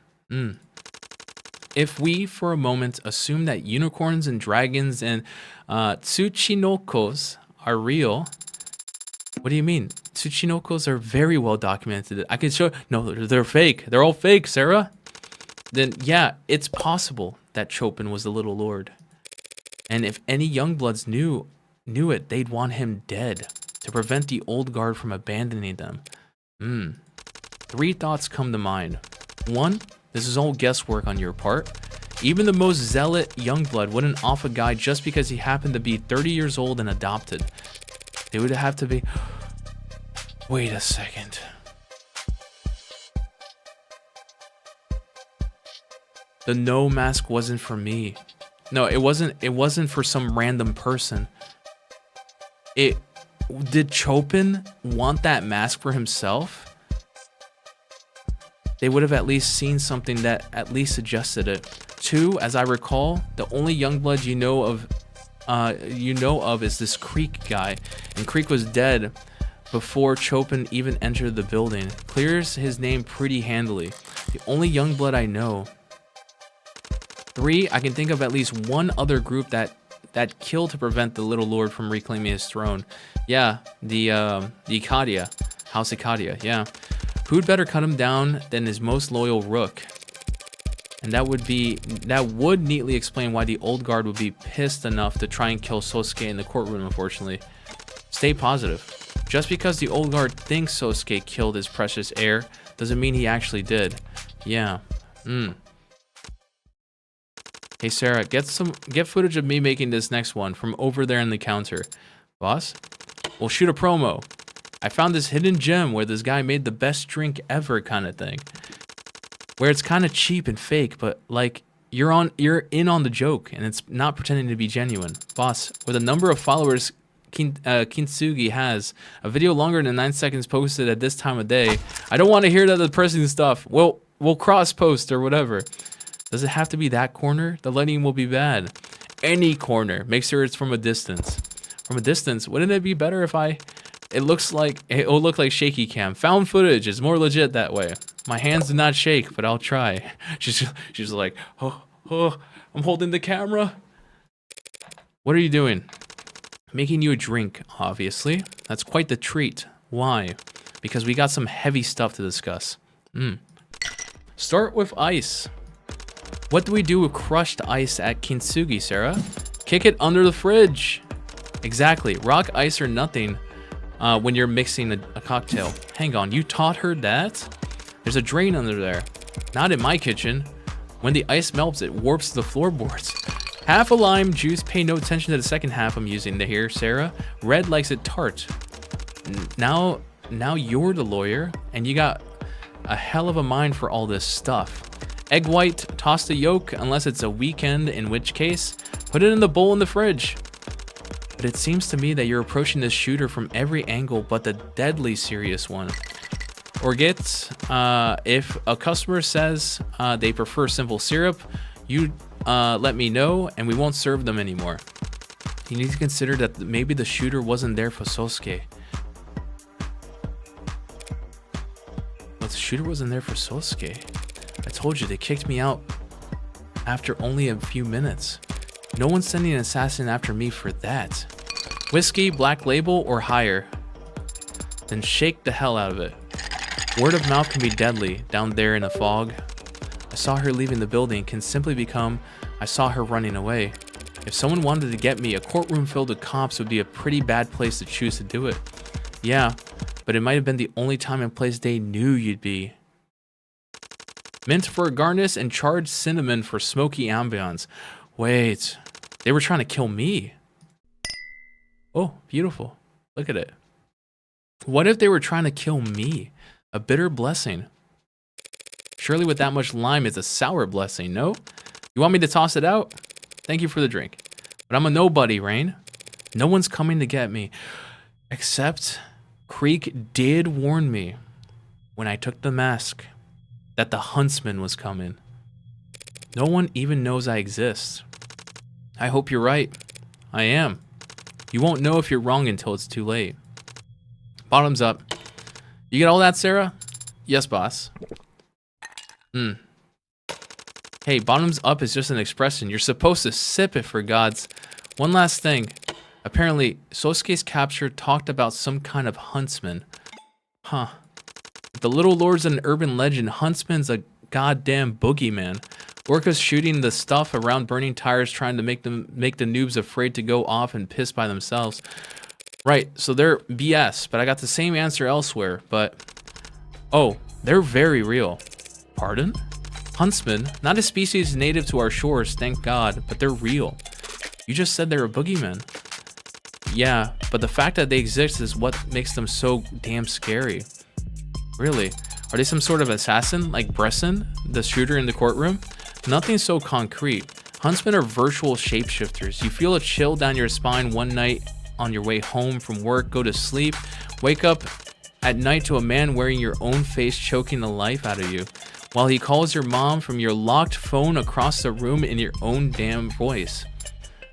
If we, for a moment, assume that unicorns and dragons and tsuchinokos are real, what do you mean? Tsuchinokos are very well documented. I can show. No, they're fake. They're all fake, Sarah. Then yeah, it's possible that Chopin was the little lord. And if any youngbloods knew it, they'd want him dead to prevent the old guard from abandoning them. 3 thoughts come to mind. 1, this is all guesswork on your part. Even the most zealot youngblood wouldn't off a guy just because he happened to be 30 years old and adopted. They would have to be... Wait a second. The no mask wasn't for me. No, it wasn't for some random person. Did Chopin want that mask for himself? They would have at least seen something that at least suggested it. 2, as I recall, the only youngblood you know of is this Creek guy, and Creek was dead before Chopin even entered the building. Clears his name pretty handily. The only youngblood I know. 3, I can think of at least one other group that killed to prevent the little lord from reclaiming his throne. Yeah, the Ikadia, House Ikadia, yeah. Who'd better cut him down than his most loyal rook? And that would neatly explain why the old guard would be pissed enough to try and kill Sosuke in the courtroom, unfortunately. Stay positive. Just because the old guard thinks Sosuke killed his precious heir, doesn't mean he actually did. Yeah. Hey Sarah, get footage of me making this next one from over there in the counter. Boss? We'll shoot a promo. I found this hidden gem where this guy made the best drink ever kind of thing. Where it's kind of cheap and fake, but like you're in on the joke and it's not pretending to be genuine. Boss, with a number of followers Kintsugi has, a video longer than 9 seconds posted at this time of day, I don't want to hear that depressing stuff. We'll cross post or whatever. Does it have to be that corner? The lighting will be bad. Any corner. Make sure it's from a distance. From a distance, wouldn't it be better if it'll look like shaky cam. Found footage is more legit that way. My hands do not shake, but I'll try. She's like, oh, I'm holding the camera. What are you doing? Making you a drink, obviously. That's quite the treat. Why? Because we got some heavy stuff to discuss. Start with ice. What do we do with crushed ice at Kintsugi, Sarah? Kick it under the fridge. Exactly. Rock ice or nothing. When you're mixing a cocktail. Hang on, you taught her that? There's a drain under there. Not in my kitchen. When the ice melts, it warps the floorboards. Half a lime juice. Pay no attention to the second half I'm using here, Sarah. Red likes it tart. Now you're the lawyer, and you got a hell of a mind for all this stuff. Egg white, toss the yolk unless it's a weekend, in which case, put it in the bowl in the fridge. But it seems to me that you're approaching this shooter from every angle but the deadly serious one. Or if a customer says they prefer simple syrup, you let me know, and we won't serve them anymore. You need to consider that maybe the shooter wasn't there for Sosuke. But the shooter wasn't there for Sosuke. I told you, they kicked me out after only a few minutes. No one's sending an assassin after me for that. Whiskey, Black Label, or higher. Then shake the hell out of it. Word of mouth can be deadly down there in the fog. I saw her leaving the building can simply become I saw her running away. If someone wanted to get me, a courtroom filled with cops would be a pretty bad place to choose to do it. Yeah, but it might have been the only time and place they knew you'd be. Mint for a garnish and charred cinnamon for smoky ambiance. Wait, they were trying to kill me. Oh, beautiful. Look at it. What if they were trying to kill me? A bitter blessing. Surely with that much lime, it's a sour blessing, no? You want me to toss it out? Thank you for the drink. But I'm a nobody, Rain. No one's coming to get me. Except Creek did warn me when I took the mask that the huntsman was coming. No one even knows I exist. I hope you're right. I am. You won't know if you're wrong until it's too late. Bottoms up. You get all that, Sarah? Yes, boss. Hey, bottoms up is just an expression. You're supposed to sip it, for gods. One last thing. Apparently, Sosuke's capture talked about some kind of huntsman. Huh. The little lord's an urban legend. Huntsman's a goddamn boogeyman. Orca's shooting the stuff around burning tires, trying to make the noobs afraid to go off and piss by themselves. Right, so they're BS, but I got the same answer elsewhere, but... Oh, they're very real. Pardon? Huntsmen, not a species native to our shores, thank God, but they're real. You just said they're a boogeyman. Yeah, but the fact that they exist is what makes them so damn scary. Really? Are they some sort of assassin, like Bresson, the shooter in the courtroom? Nothing so concrete. Huntsmen are virtual shapeshifters. You feel a chill down your spine one night on your way home from work, go to sleep, wake up at night to a man wearing your own face choking the life out of you, while he calls your mom from your locked phone across the room in your own damn voice.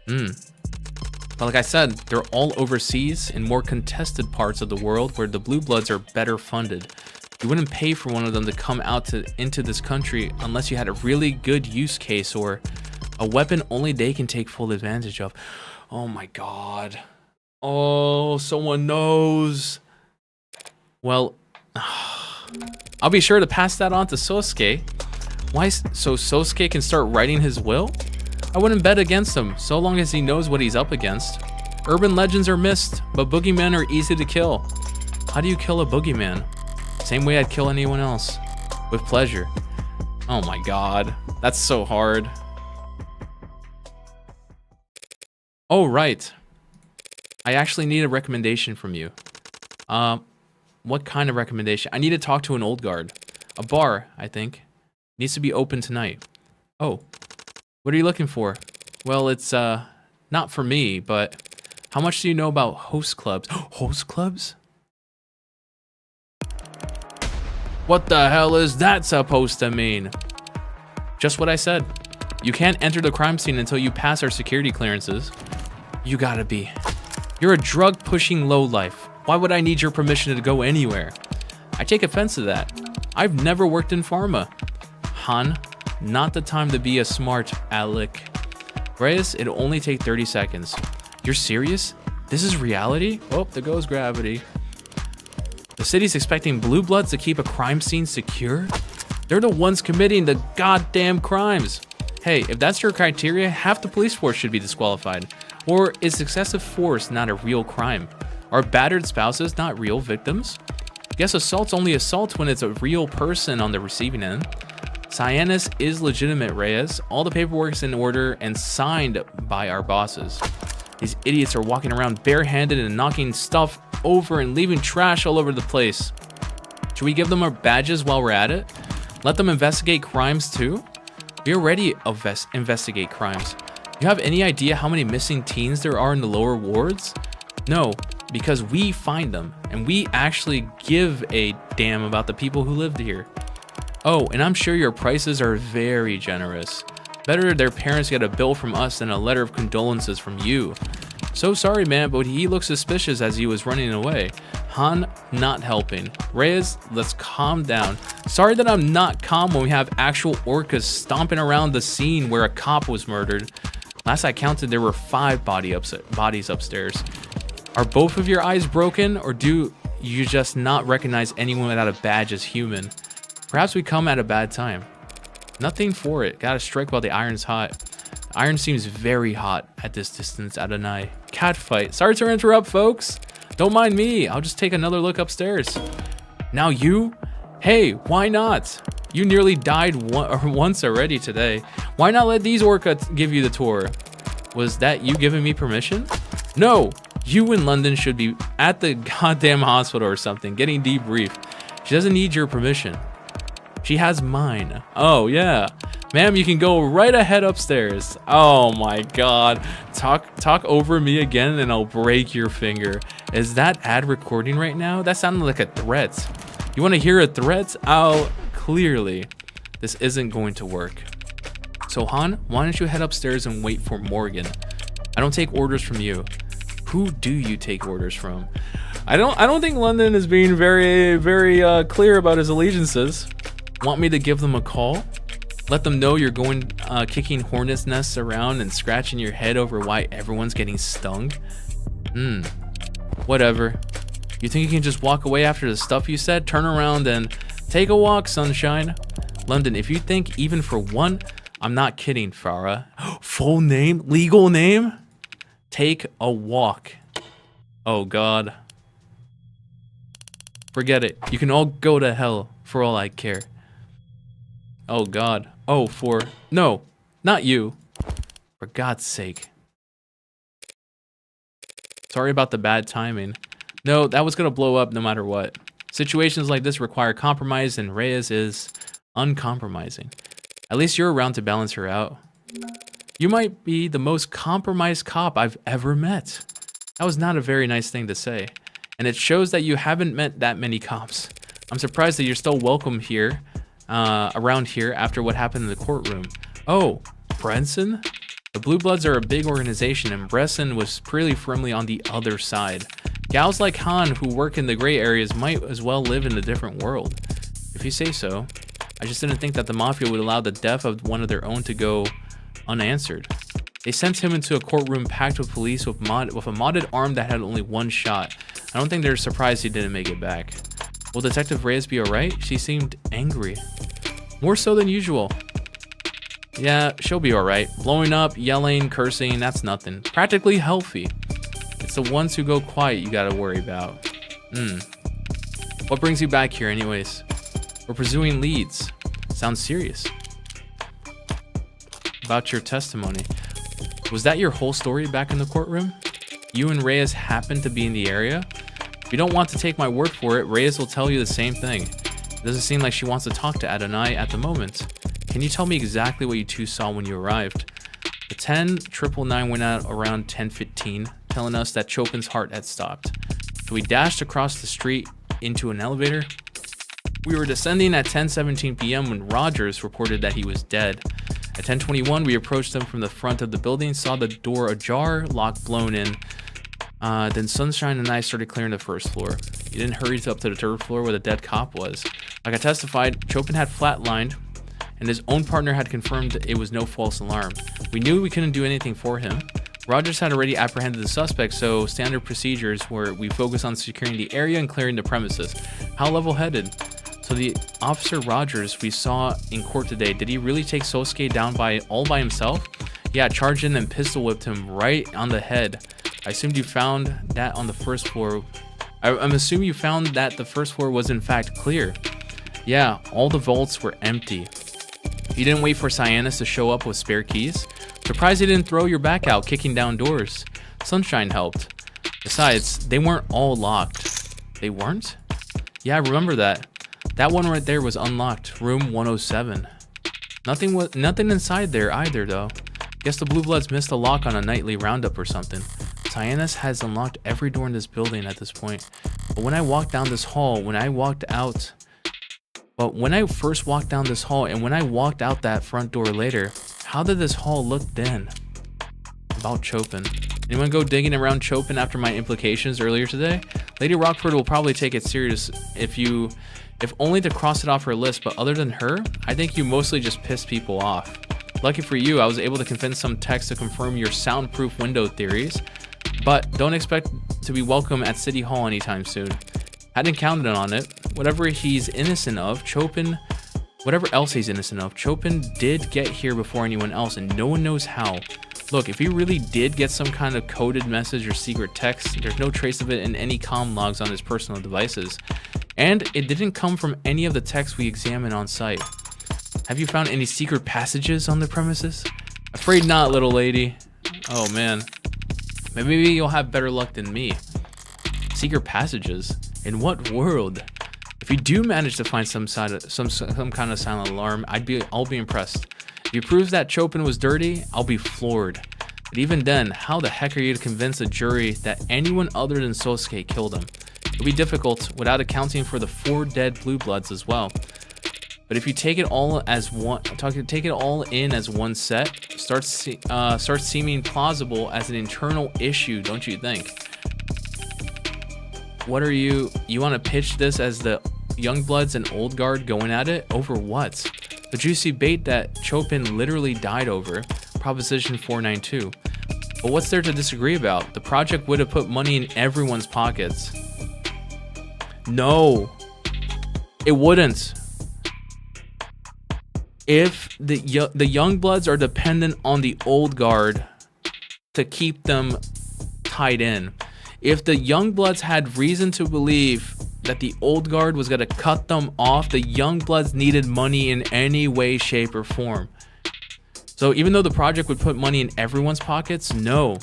But like I said, they're all overseas in more contested parts of the world where the blue bloods are better funded. You wouldn't pay for one of them to come out into this country unless you had a really good use case or a weapon only they can take full advantage of. Oh my god. Oh, someone knows. Well, I'll be sure to pass that on to Sosuke. Why? So Sosuke can start writing his will? I wouldn't bet against him, so long as he knows what he's up against. Urban legends are missed, but boogeymen are easy to kill. How do you kill a boogeyman? Same way I'd kill anyone else. With pleasure. Oh my god. That's so hard. Oh, right. I actually need a recommendation from you. What kind of recommendation? I need to talk to an old guard. A bar, I think. Needs to be open tonight. Oh. What are you looking for? Well, it's, not for me, but how much do you know about host clubs? Host clubs? What the hell is that supposed to mean? Just what I said. You can't enter the crime scene until you pass our security clearances. You gotta be. You're a drug-pushing lowlife. Why would I need your permission to go anywhere? I take offense to that. I've never worked in pharma. Han, not the time to be a smart aleck. Reyes, it'll only take 30 seconds. You're serious? This is reality? Oh, there goes gravity. The city's expecting blue bloods to keep a crime scene secure? They're the ones committing the goddamn crimes. Hey, if that's your criteria, half the police force should be disqualified. Or is excessive force not a real crime? Are battered spouses not real victims? Guess assault's only assault when it's a real person on the receiving end. Cyanus is legitimate, Reyes. All the paperwork's in order and signed by our bosses. These idiots are walking around barehanded and knocking stuff over and leaving trash all over the place. Should we give them our badges while we're at it? Let them investigate crimes too? We already investigate crimes. You have any idea how many missing teens there are in the lower wards? No, because we find them, and we actually give a damn about the people who lived here. Oh, and I'm sure your prices are very generous. Better their parents get a bill from us than a letter of condolences from you. So sorry, man, but he looked suspicious as he was running away. Han, not helping. Reyes, let's calm down. Sorry that I'm not calm when we have actual orcas stomping around the scene where a cop was murdered. Last I counted, there were 5 bodies upstairs. Are both of your eyes broken, or do you just not recognize anyone without a badge as human? Perhaps we come at a bad time. Nothing for it. Gotta strike while the iron's hot. The iron seems very hot at this distance, Adonai. Cat fight. Sorry to interrupt, folks. Don't mind me. I'll just take another look upstairs. Now you? Hey, why not? You nearly died once already today. Why not let these orcas give you the tour? Was that you giving me permission? No. You in London should be at the goddamn hospital or something, getting debriefed. She doesn't need your permission. She has mine. Oh, yeah. Ma'am, you can go right ahead upstairs. Oh my god. Talk over me again and I'll break your finger. Is that ad recording right now? That sounded like a threat. You want to hear a threat? Oh, clearly. This isn't going to work. So Han, why don't you head upstairs and wait for Morgan? I don't take orders from you. Who do you take orders from? I don't think London is being very clear about his allegiances. Want me to give them a call? Let them know you're going kicking hornets' nests around and scratching your head over why everyone's getting stung? Whatever. You think you can just walk away after the stuff you said? Turn around and take a walk, sunshine. London, if you think even for one, I'm not kidding, Farah. Full name? Legal name? Take a walk. Oh god. Forget it. You can all go to hell for all I care. Oh god. Oh, no, not you. For God's sake. Sorry about the bad timing. No, that was gonna blow up no matter what. Situations like this require compromise, and Reyes is uncompromising. At least you're around to balance her out. You might be the most compromised cop I've ever met. That was not a very nice thing to say. And it shows that you haven't met that many cops. I'm surprised that you're still welcome here, around here after what happened in the courtroom. Oh, Brenson? The Blue Bloods are a big organization, and Bresson was pretty firmly on the other side. Gals like Han who work in the gray areas might as well live in a different world. If you say so. I just didn't think that the Mafia would allow the death of one of their own to go unanswered. They sent him into a courtroom packed with police with a modded arm that had only one shot. I don't think they're surprised he didn't make it back. Will Detective Reyes be alright? She seemed angry. More so than usual. Yeah, she'll be alright. Blowing up, yelling, cursing, that's nothing. Practically healthy. It's the ones who go quiet you gotta worry about. What brings you back here anyways? We're pursuing leads. Sounds serious. About your testimony. Was that your whole story back in the courtroom? You and Reyes happened to be in the area? If you don't want to take my word for it, Reyes will tell you the same thing. It doesn't seem like she wants to talk to Adonai at the moment. Can you tell me exactly what you two saw when you arrived? The 10-999 went out around 10:15, telling us that Chopin's heart had stopped. So we dashed across the street into an elevator. We were descending at 10:17 p.m. when Rogers reported that he was dead. At 10:21, we approached him from the front of the building, saw the door ajar, lock blown in. Then Sunshine and I started clearing the first floor. He didn't hurry up to the third floor where the dead cop was. Like I testified, Chopin had flatlined, and his own partner had confirmed it was no false alarm. We knew we couldn't do anything for him. Rogers had already apprehended the suspect, so standard procedures were we focus on securing the area and clearing the premises. How level-headed. So the officer Rogers we saw in court today, did he really take Sosuke down all by himself? Yeah, charged in and pistol whipped him right on the head. I assumed you found that on the first floor. I'm assuming you found that the first floor was in fact clear. Yeah, all the vaults were empty. You didn't wait for Cyanus to show up with spare keys? Surprised he didn't throw your back out kicking down doors. Sunshine helped. Besides, they weren't all locked. They weren't? Yeah, I remember that. That one right there was unlocked, room 107. Nothing inside there either though. Guess the Blue Bloods missed a lock on a nightly roundup or something. Cyanus has unlocked every door in this building at this point. But when I walked down this hall, when I first walked down this hall and when I walked out that front door later, How did this hall look then? About Chopin. Anyone go digging around Chopin after my implications earlier today? Lady Rockford will probably take it serious if only to cross it off her list, but other than her, I think you mostly just piss people off. Lucky for you, I was able to convince some techs to confirm your soundproof window theories, but don't expect to be welcome at City Hall anytime soon. Hadn't counted on it. Whatever else he's innocent of, Chopin did get here before anyone else, and no one knows how. Look, if he really did get some kind of coded message or secret text, there's no trace of it in any comm logs on his personal devices. And it didn't come from any of the texts we examined on site. Have you found any secret passages on the premises? Afraid not, little lady. Oh man. Maybe you'll have better luck than me. Secret passages? In what world? If you do manage to find some kind of silent alarm, I'll be impressed. If you prove that Chopin was dirty, I'll be floored. But even then, how the heck are you to convince a jury that anyone other than Sosuke killed him? It'll be difficult without accounting for the 4 dead blue bloods as well. But if you take it all in as one set, starts seeming plausible as an internal issue, don't you think? What are you want to pitch this as the Youngbloods and Old Guard going at it? Over what? The juicy bait that Chopin literally died over, Proposition 492. But what's there to disagree about? The project would have put money in everyone's pockets. No, it wouldn't. If the Youngbloods are dependent on the Old Guard to keep them tied in, if the Youngbloods had reason to believe that the Old Guard was going to cut them off, the Youngbloods needed money in any way, shape, or form. So even though the project would put money in everyone's pockets, no.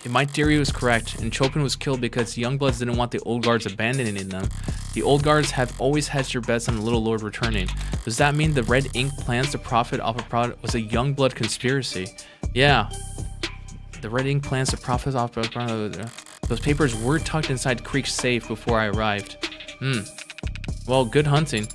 If my theory was correct, and Chopin was killed because the Youngbloods didn't want the Old Guards abandoning them, the Old Guards have always hedged their bets on the Little Lord returning. Does that mean the Red Ink plans to profit off a product was a Youngblood conspiracy? Yeah. The Red Ink plans to profit off a product. Those papers were tucked inside Creek's safe before I arrived. Well, good hunting.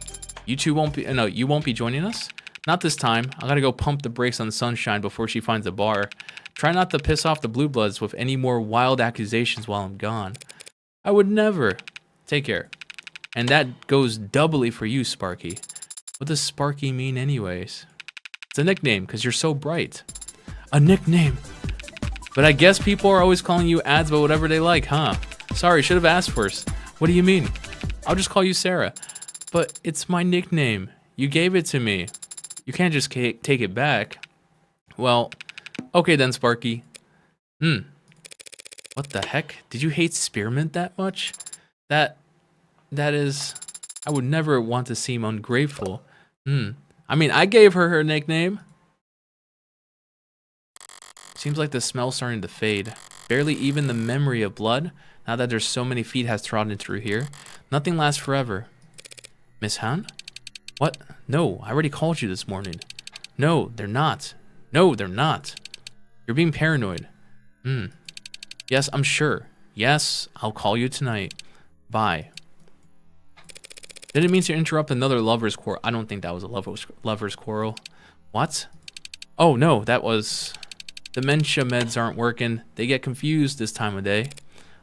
You won't be joining us? Not this time. I gotta go pump the brakes on Sunshine before she finds a bar. Try not to piss off the Blue Bloods with any more wild accusations while I'm gone. I would never. Take care. And that goes doubly for you, Sparky. What does Sparky mean anyways? It's a nickname, because you're so bright. A nickname. But I guess people are always calling you ads about whatever they like, huh? Sorry, should have asked first. What do you mean? I'll just call you Sarah. But it's my nickname. You gave it to me. You can't just take it back. Well, okay then, Sparky. What the heck? Did you hate spearmint that much? That is... I would never want to seem ungrateful. I mean, I gave her nickname. Seems like the smell's starting to fade. Barely even the memory of blood, now that there's so many feet has trodden through here. Nothing lasts forever. Miss Han? What? No, I already called you this morning. No, they're not. No, they're not. You're being paranoid. Yes, I'm sure. Yes, I'll call you tonight. Bye. Didn't mean to interrupt another lover's quarrel. I don't think that was a lover's quarrel. What? Oh, no, that was... Dementia meds aren't working. They get confused this time of day.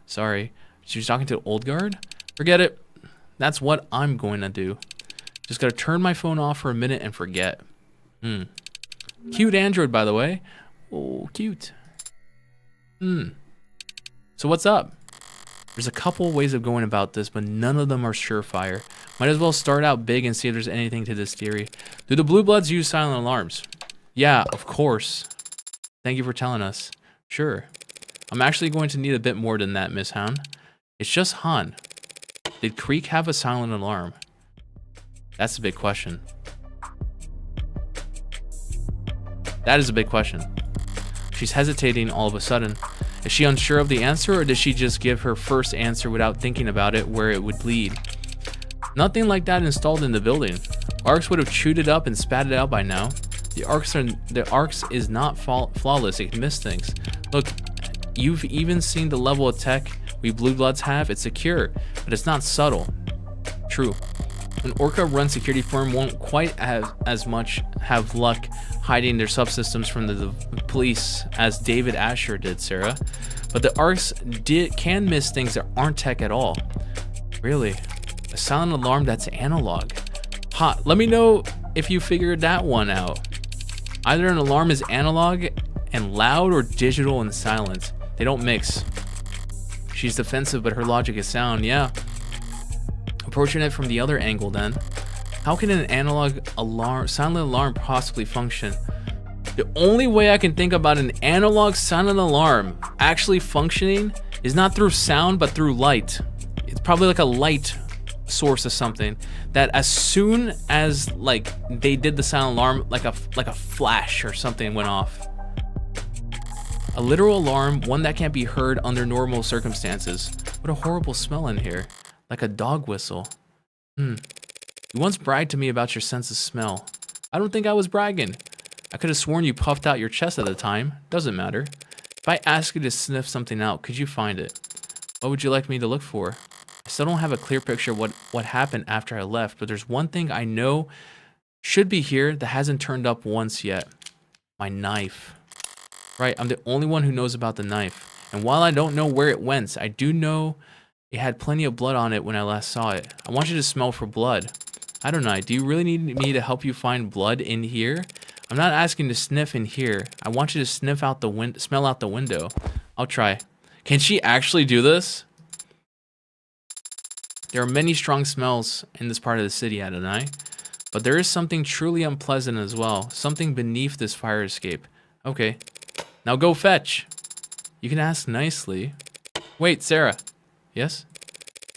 Sorry. She's talking to Old Guard? Forget it. That's what I'm going to do. Just gotta turn my phone off for a minute and forget. Cute Android, by the way. Oh, cute. So what's up? There's a couple ways of going about this, but none of them are surefire. Might as well start out big and see if there's anything to this theory. Do the Blue Bloods use silent alarms? Yeah, of course. Thank you for telling us. Sure. I'm actually going to need a bit more than that, Miss Han. It's just Han. Did Creek have a silent alarm? That's a big question. That is a big question. She's hesitating all of a sudden. Is she unsure of the answer, or did she just give her first answer without thinking about it where it would lead? Nothing like that installed in the building. Arcs would have chewed it up and spat it out by now. The Arcs is not flawless, it can miss things. Look, you've even seen the level of tech we Blue Bloods have. It's secure, but it's not subtle. True. An Orca-run security firm won't quite have as much have luck hiding their subsystems from the police as David Asher did, Sarah. But the ARCs can miss things that aren't tech at all. Really? A silent alarm that's analog. Hot. Let me know if you figured that one out. Either an alarm is analog and loud or digital and silent. They don't mix. She's defensive, but her logic is sound. Yeah. Approaching it from the other angle then. How can an analog alarm, silent alarm possibly function? The only way I can think about an analog silent alarm actually functioning is not through sound, but through light. It's probably like a light source or something that as soon as like they did the silent alarm, like a flash or something went off. A literal alarm, one that can't be heard under normal circumstances. What a horrible smell in here. Like a dog whistle. You once bragged to me about your sense of smell. I don't think I was bragging. I could have sworn you puffed out your chest at the time. Doesn't matter. If I ask you to sniff something out, could you find it? What would you like me to look for? I still don't have a clear picture of what happened after I left, but there's one thing I know should be here that hasn't turned up once yet. My knife. Right, I'm the only one who knows about the knife. And while I don't know where it went, I do know it had plenty of blood on it when I last saw it. I want you to smell for blood. I don't know, do you really need me to help you find blood in here? I'm not asking to sniff in here. I want you to sniff out the smell out the window. I'll try. Can she actually do this? There are many strong smells in this part of the city, Adonai. But there is something truly unpleasant as well. Something beneath this fire escape. Okay. Now go fetch. You can ask nicely. Wait, Sarah. Yes?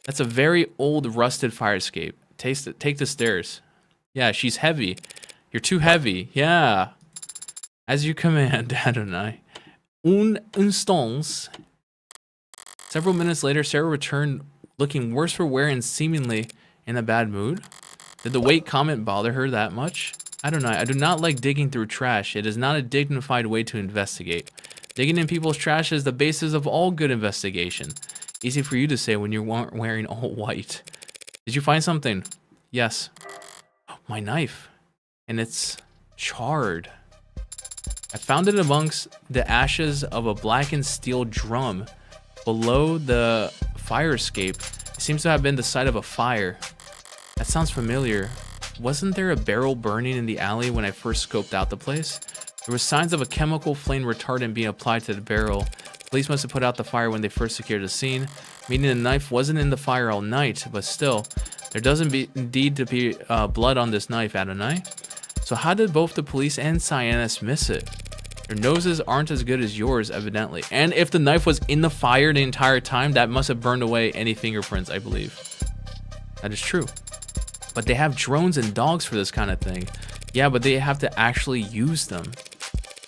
That's a very old, rusted fire escape. Take the stairs. Yeah, she's heavy. You're too heavy. Yeah. As you command, Adonai. Un instance. Several minutes later, Sarah returned looking worse for wear and seemingly in a bad mood. Did the weight comment bother her that much? I don't know. I do not like digging through trash. It is not a dignified way to investigate. Digging in people's trash is the basis of all good investigation. Easy for you to say when you weren't wearing all white. Did you find something? Yes. Oh, my knife. And it's charred. I found it amongst the ashes of a blackened steel drum below the fire escape. It seems to have been the site of a fire. That sounds familiar. Wasn't there a barrel burning in the alley when I first scoped out the place? There were signs of a chemical flame retardant being applied to the barrel. Police must have put out the fire when they first secured the scene, meaning the knife wasn't in the fire all night, but still, there doesn't indeed to be blood on this knife, Adonai. So how did both the police and Cyanus miss it? Their noses aren't as good as yours, evidently. And if the knife was in the fire the entire time, that must have burned away any fingerprints, I believe. That is true. But they have drones and dogs for this kind of thing. Yeah, but they have to actually use them.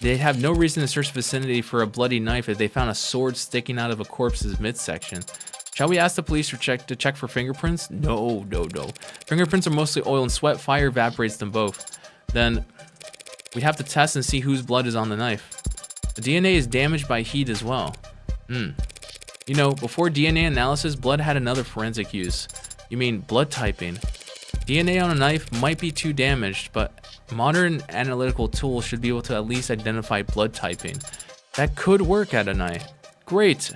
They have no reason to search the vicinity for a bloody knife if they found a sword sticking out of a corpse's midsection. Shall we ask the police to check for fingerprints? No. Fingerprints are mostly oil and sweat. Fire evaporates them both. Then we have to test and see whose blood is on the knife. The DNA is damaged by heat as well. You know, before DNA analysis, blood had another forensic use. You mean blood typing. DNA on a knife might be too damaged, but modern analytical tools should be able to at least identify blood typing. That could work, Adonai. Great.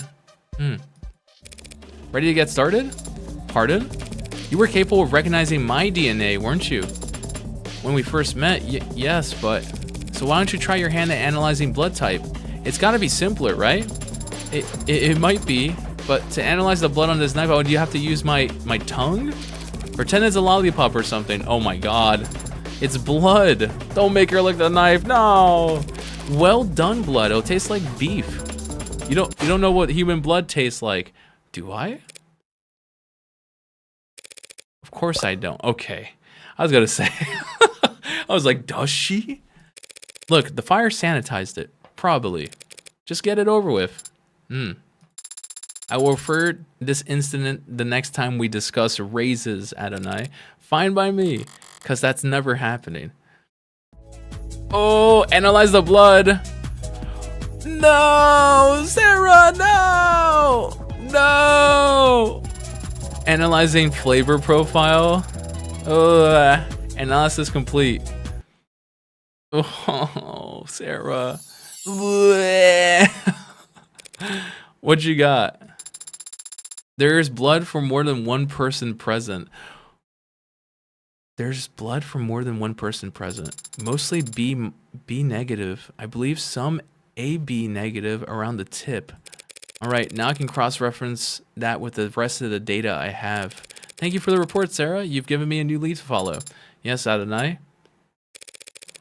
Ready to get started? Pardon? You were capable of recognizing my DNA, weren't you? When we first met, yes, but... So why don't you try your hand at analyzing blood type? It's gotta be simpler, right? It might be, but to analyze the blood on this knife, would you have to use my tongue? Pretend it's a lollipop or something. Oh my god. It's blood. Don't make her lick the knife. No. Well done, blood. It'll taste like beef. You don't know what human blood tastes like. Do I? Of course I don't. Okay. I was gonna say. I was like, does she? Look, the fire sanitized it. Probably. Just get it over with. I will refer this incident the next time we discuss raises, Adonai. Fine by me, because that's never happening. Oh, analyze the blood. No, Sarah, no. No. Analyzing flavor profile. Analysis complete. Oh, Sarah. What you got? There is blood from more than one person present. There's blood from more than one person present. Mostly B negative. I believe some AB negative around the tip. All right, now I can cross-reference that with the rest of the data I have. Thank you for the report, Sarah. You've given me a new lead to follow. Yes, Adonai.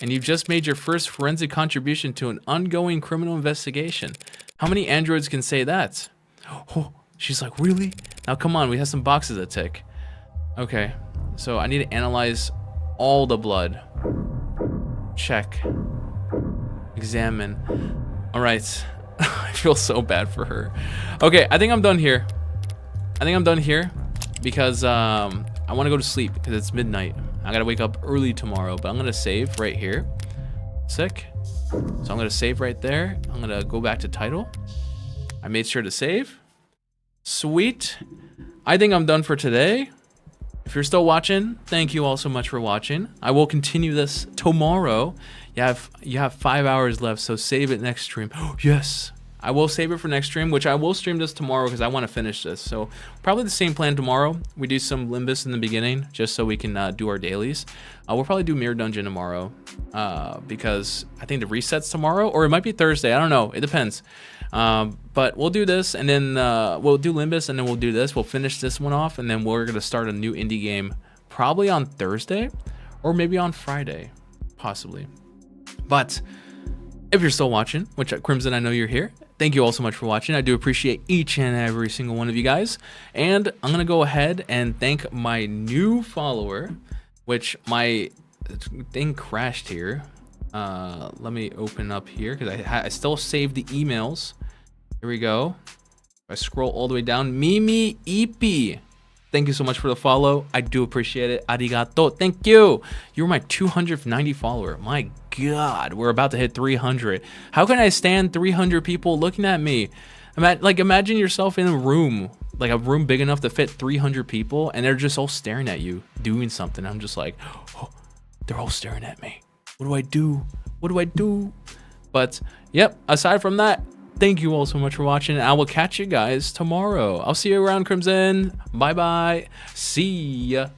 And you've just made your first forensic contribution to an ongoing criminal investigation. How many androids can say that? Oh, she's like, really? Now come on, we have some boxes to tick. Okay, so I need to analyze all the blood. Check. Examine. All right. I feel so bad for her. Okay, I think I'm done here. Because I want to go to sleep because it's midnight. I gotta wake up early tomorrow, but I'm gonna save right here. Sick. So I'm gonna save right there. I'm gonna go back to title. I made sure to save. Sweet. I think I'm done for today. If you're still watching, thank you all so much for watching. I will continue this tomorrow. You have 5 hours left, so save it next stream. Oh, yes. I will save it for next stream, which I will stream this tomorrow because I want to finish this. So probably the same plan tomorrow. We do some limbus in the beginning just so we can do our dailies. We'll probably do Mirror Dungeon tomorrow because I think the reset's tomorrow, or it might be Thursday. I don't know. It depends. But we'll do this, and then we'll do limbus, and then we'll do this. We'll finish this one off, and then we're going to start a new indie game probably on Thursday or maybe on Friday, possibly. But if you're still watching, which Crimson, I know you're here, thank you all so much for watching. I do appreciate each and every single one of you guys. And I'm going to go ahead and thank my new follower, which my thing crashed here. Let me open up here because I still saved the emails. Here we go. I scroll all the way down. Mimi Ipi. Thank you so much for the follow. I do appreciate it. Arigato. Thank you. You're my 290 follower. My God, we're about to hit 300. How can I stand 300 people looking at me? Imagine yourself in a room, like a room big enough to fit 300 people, and they're just all staring at you doing something. I'm just like, oh, they're all staring at me. What do I do? What do I do? But yep, aside from that, thank you all so much for watching. I will catch you guys tomorrow. I'll see you around, Crimson. Bye bye. See ya.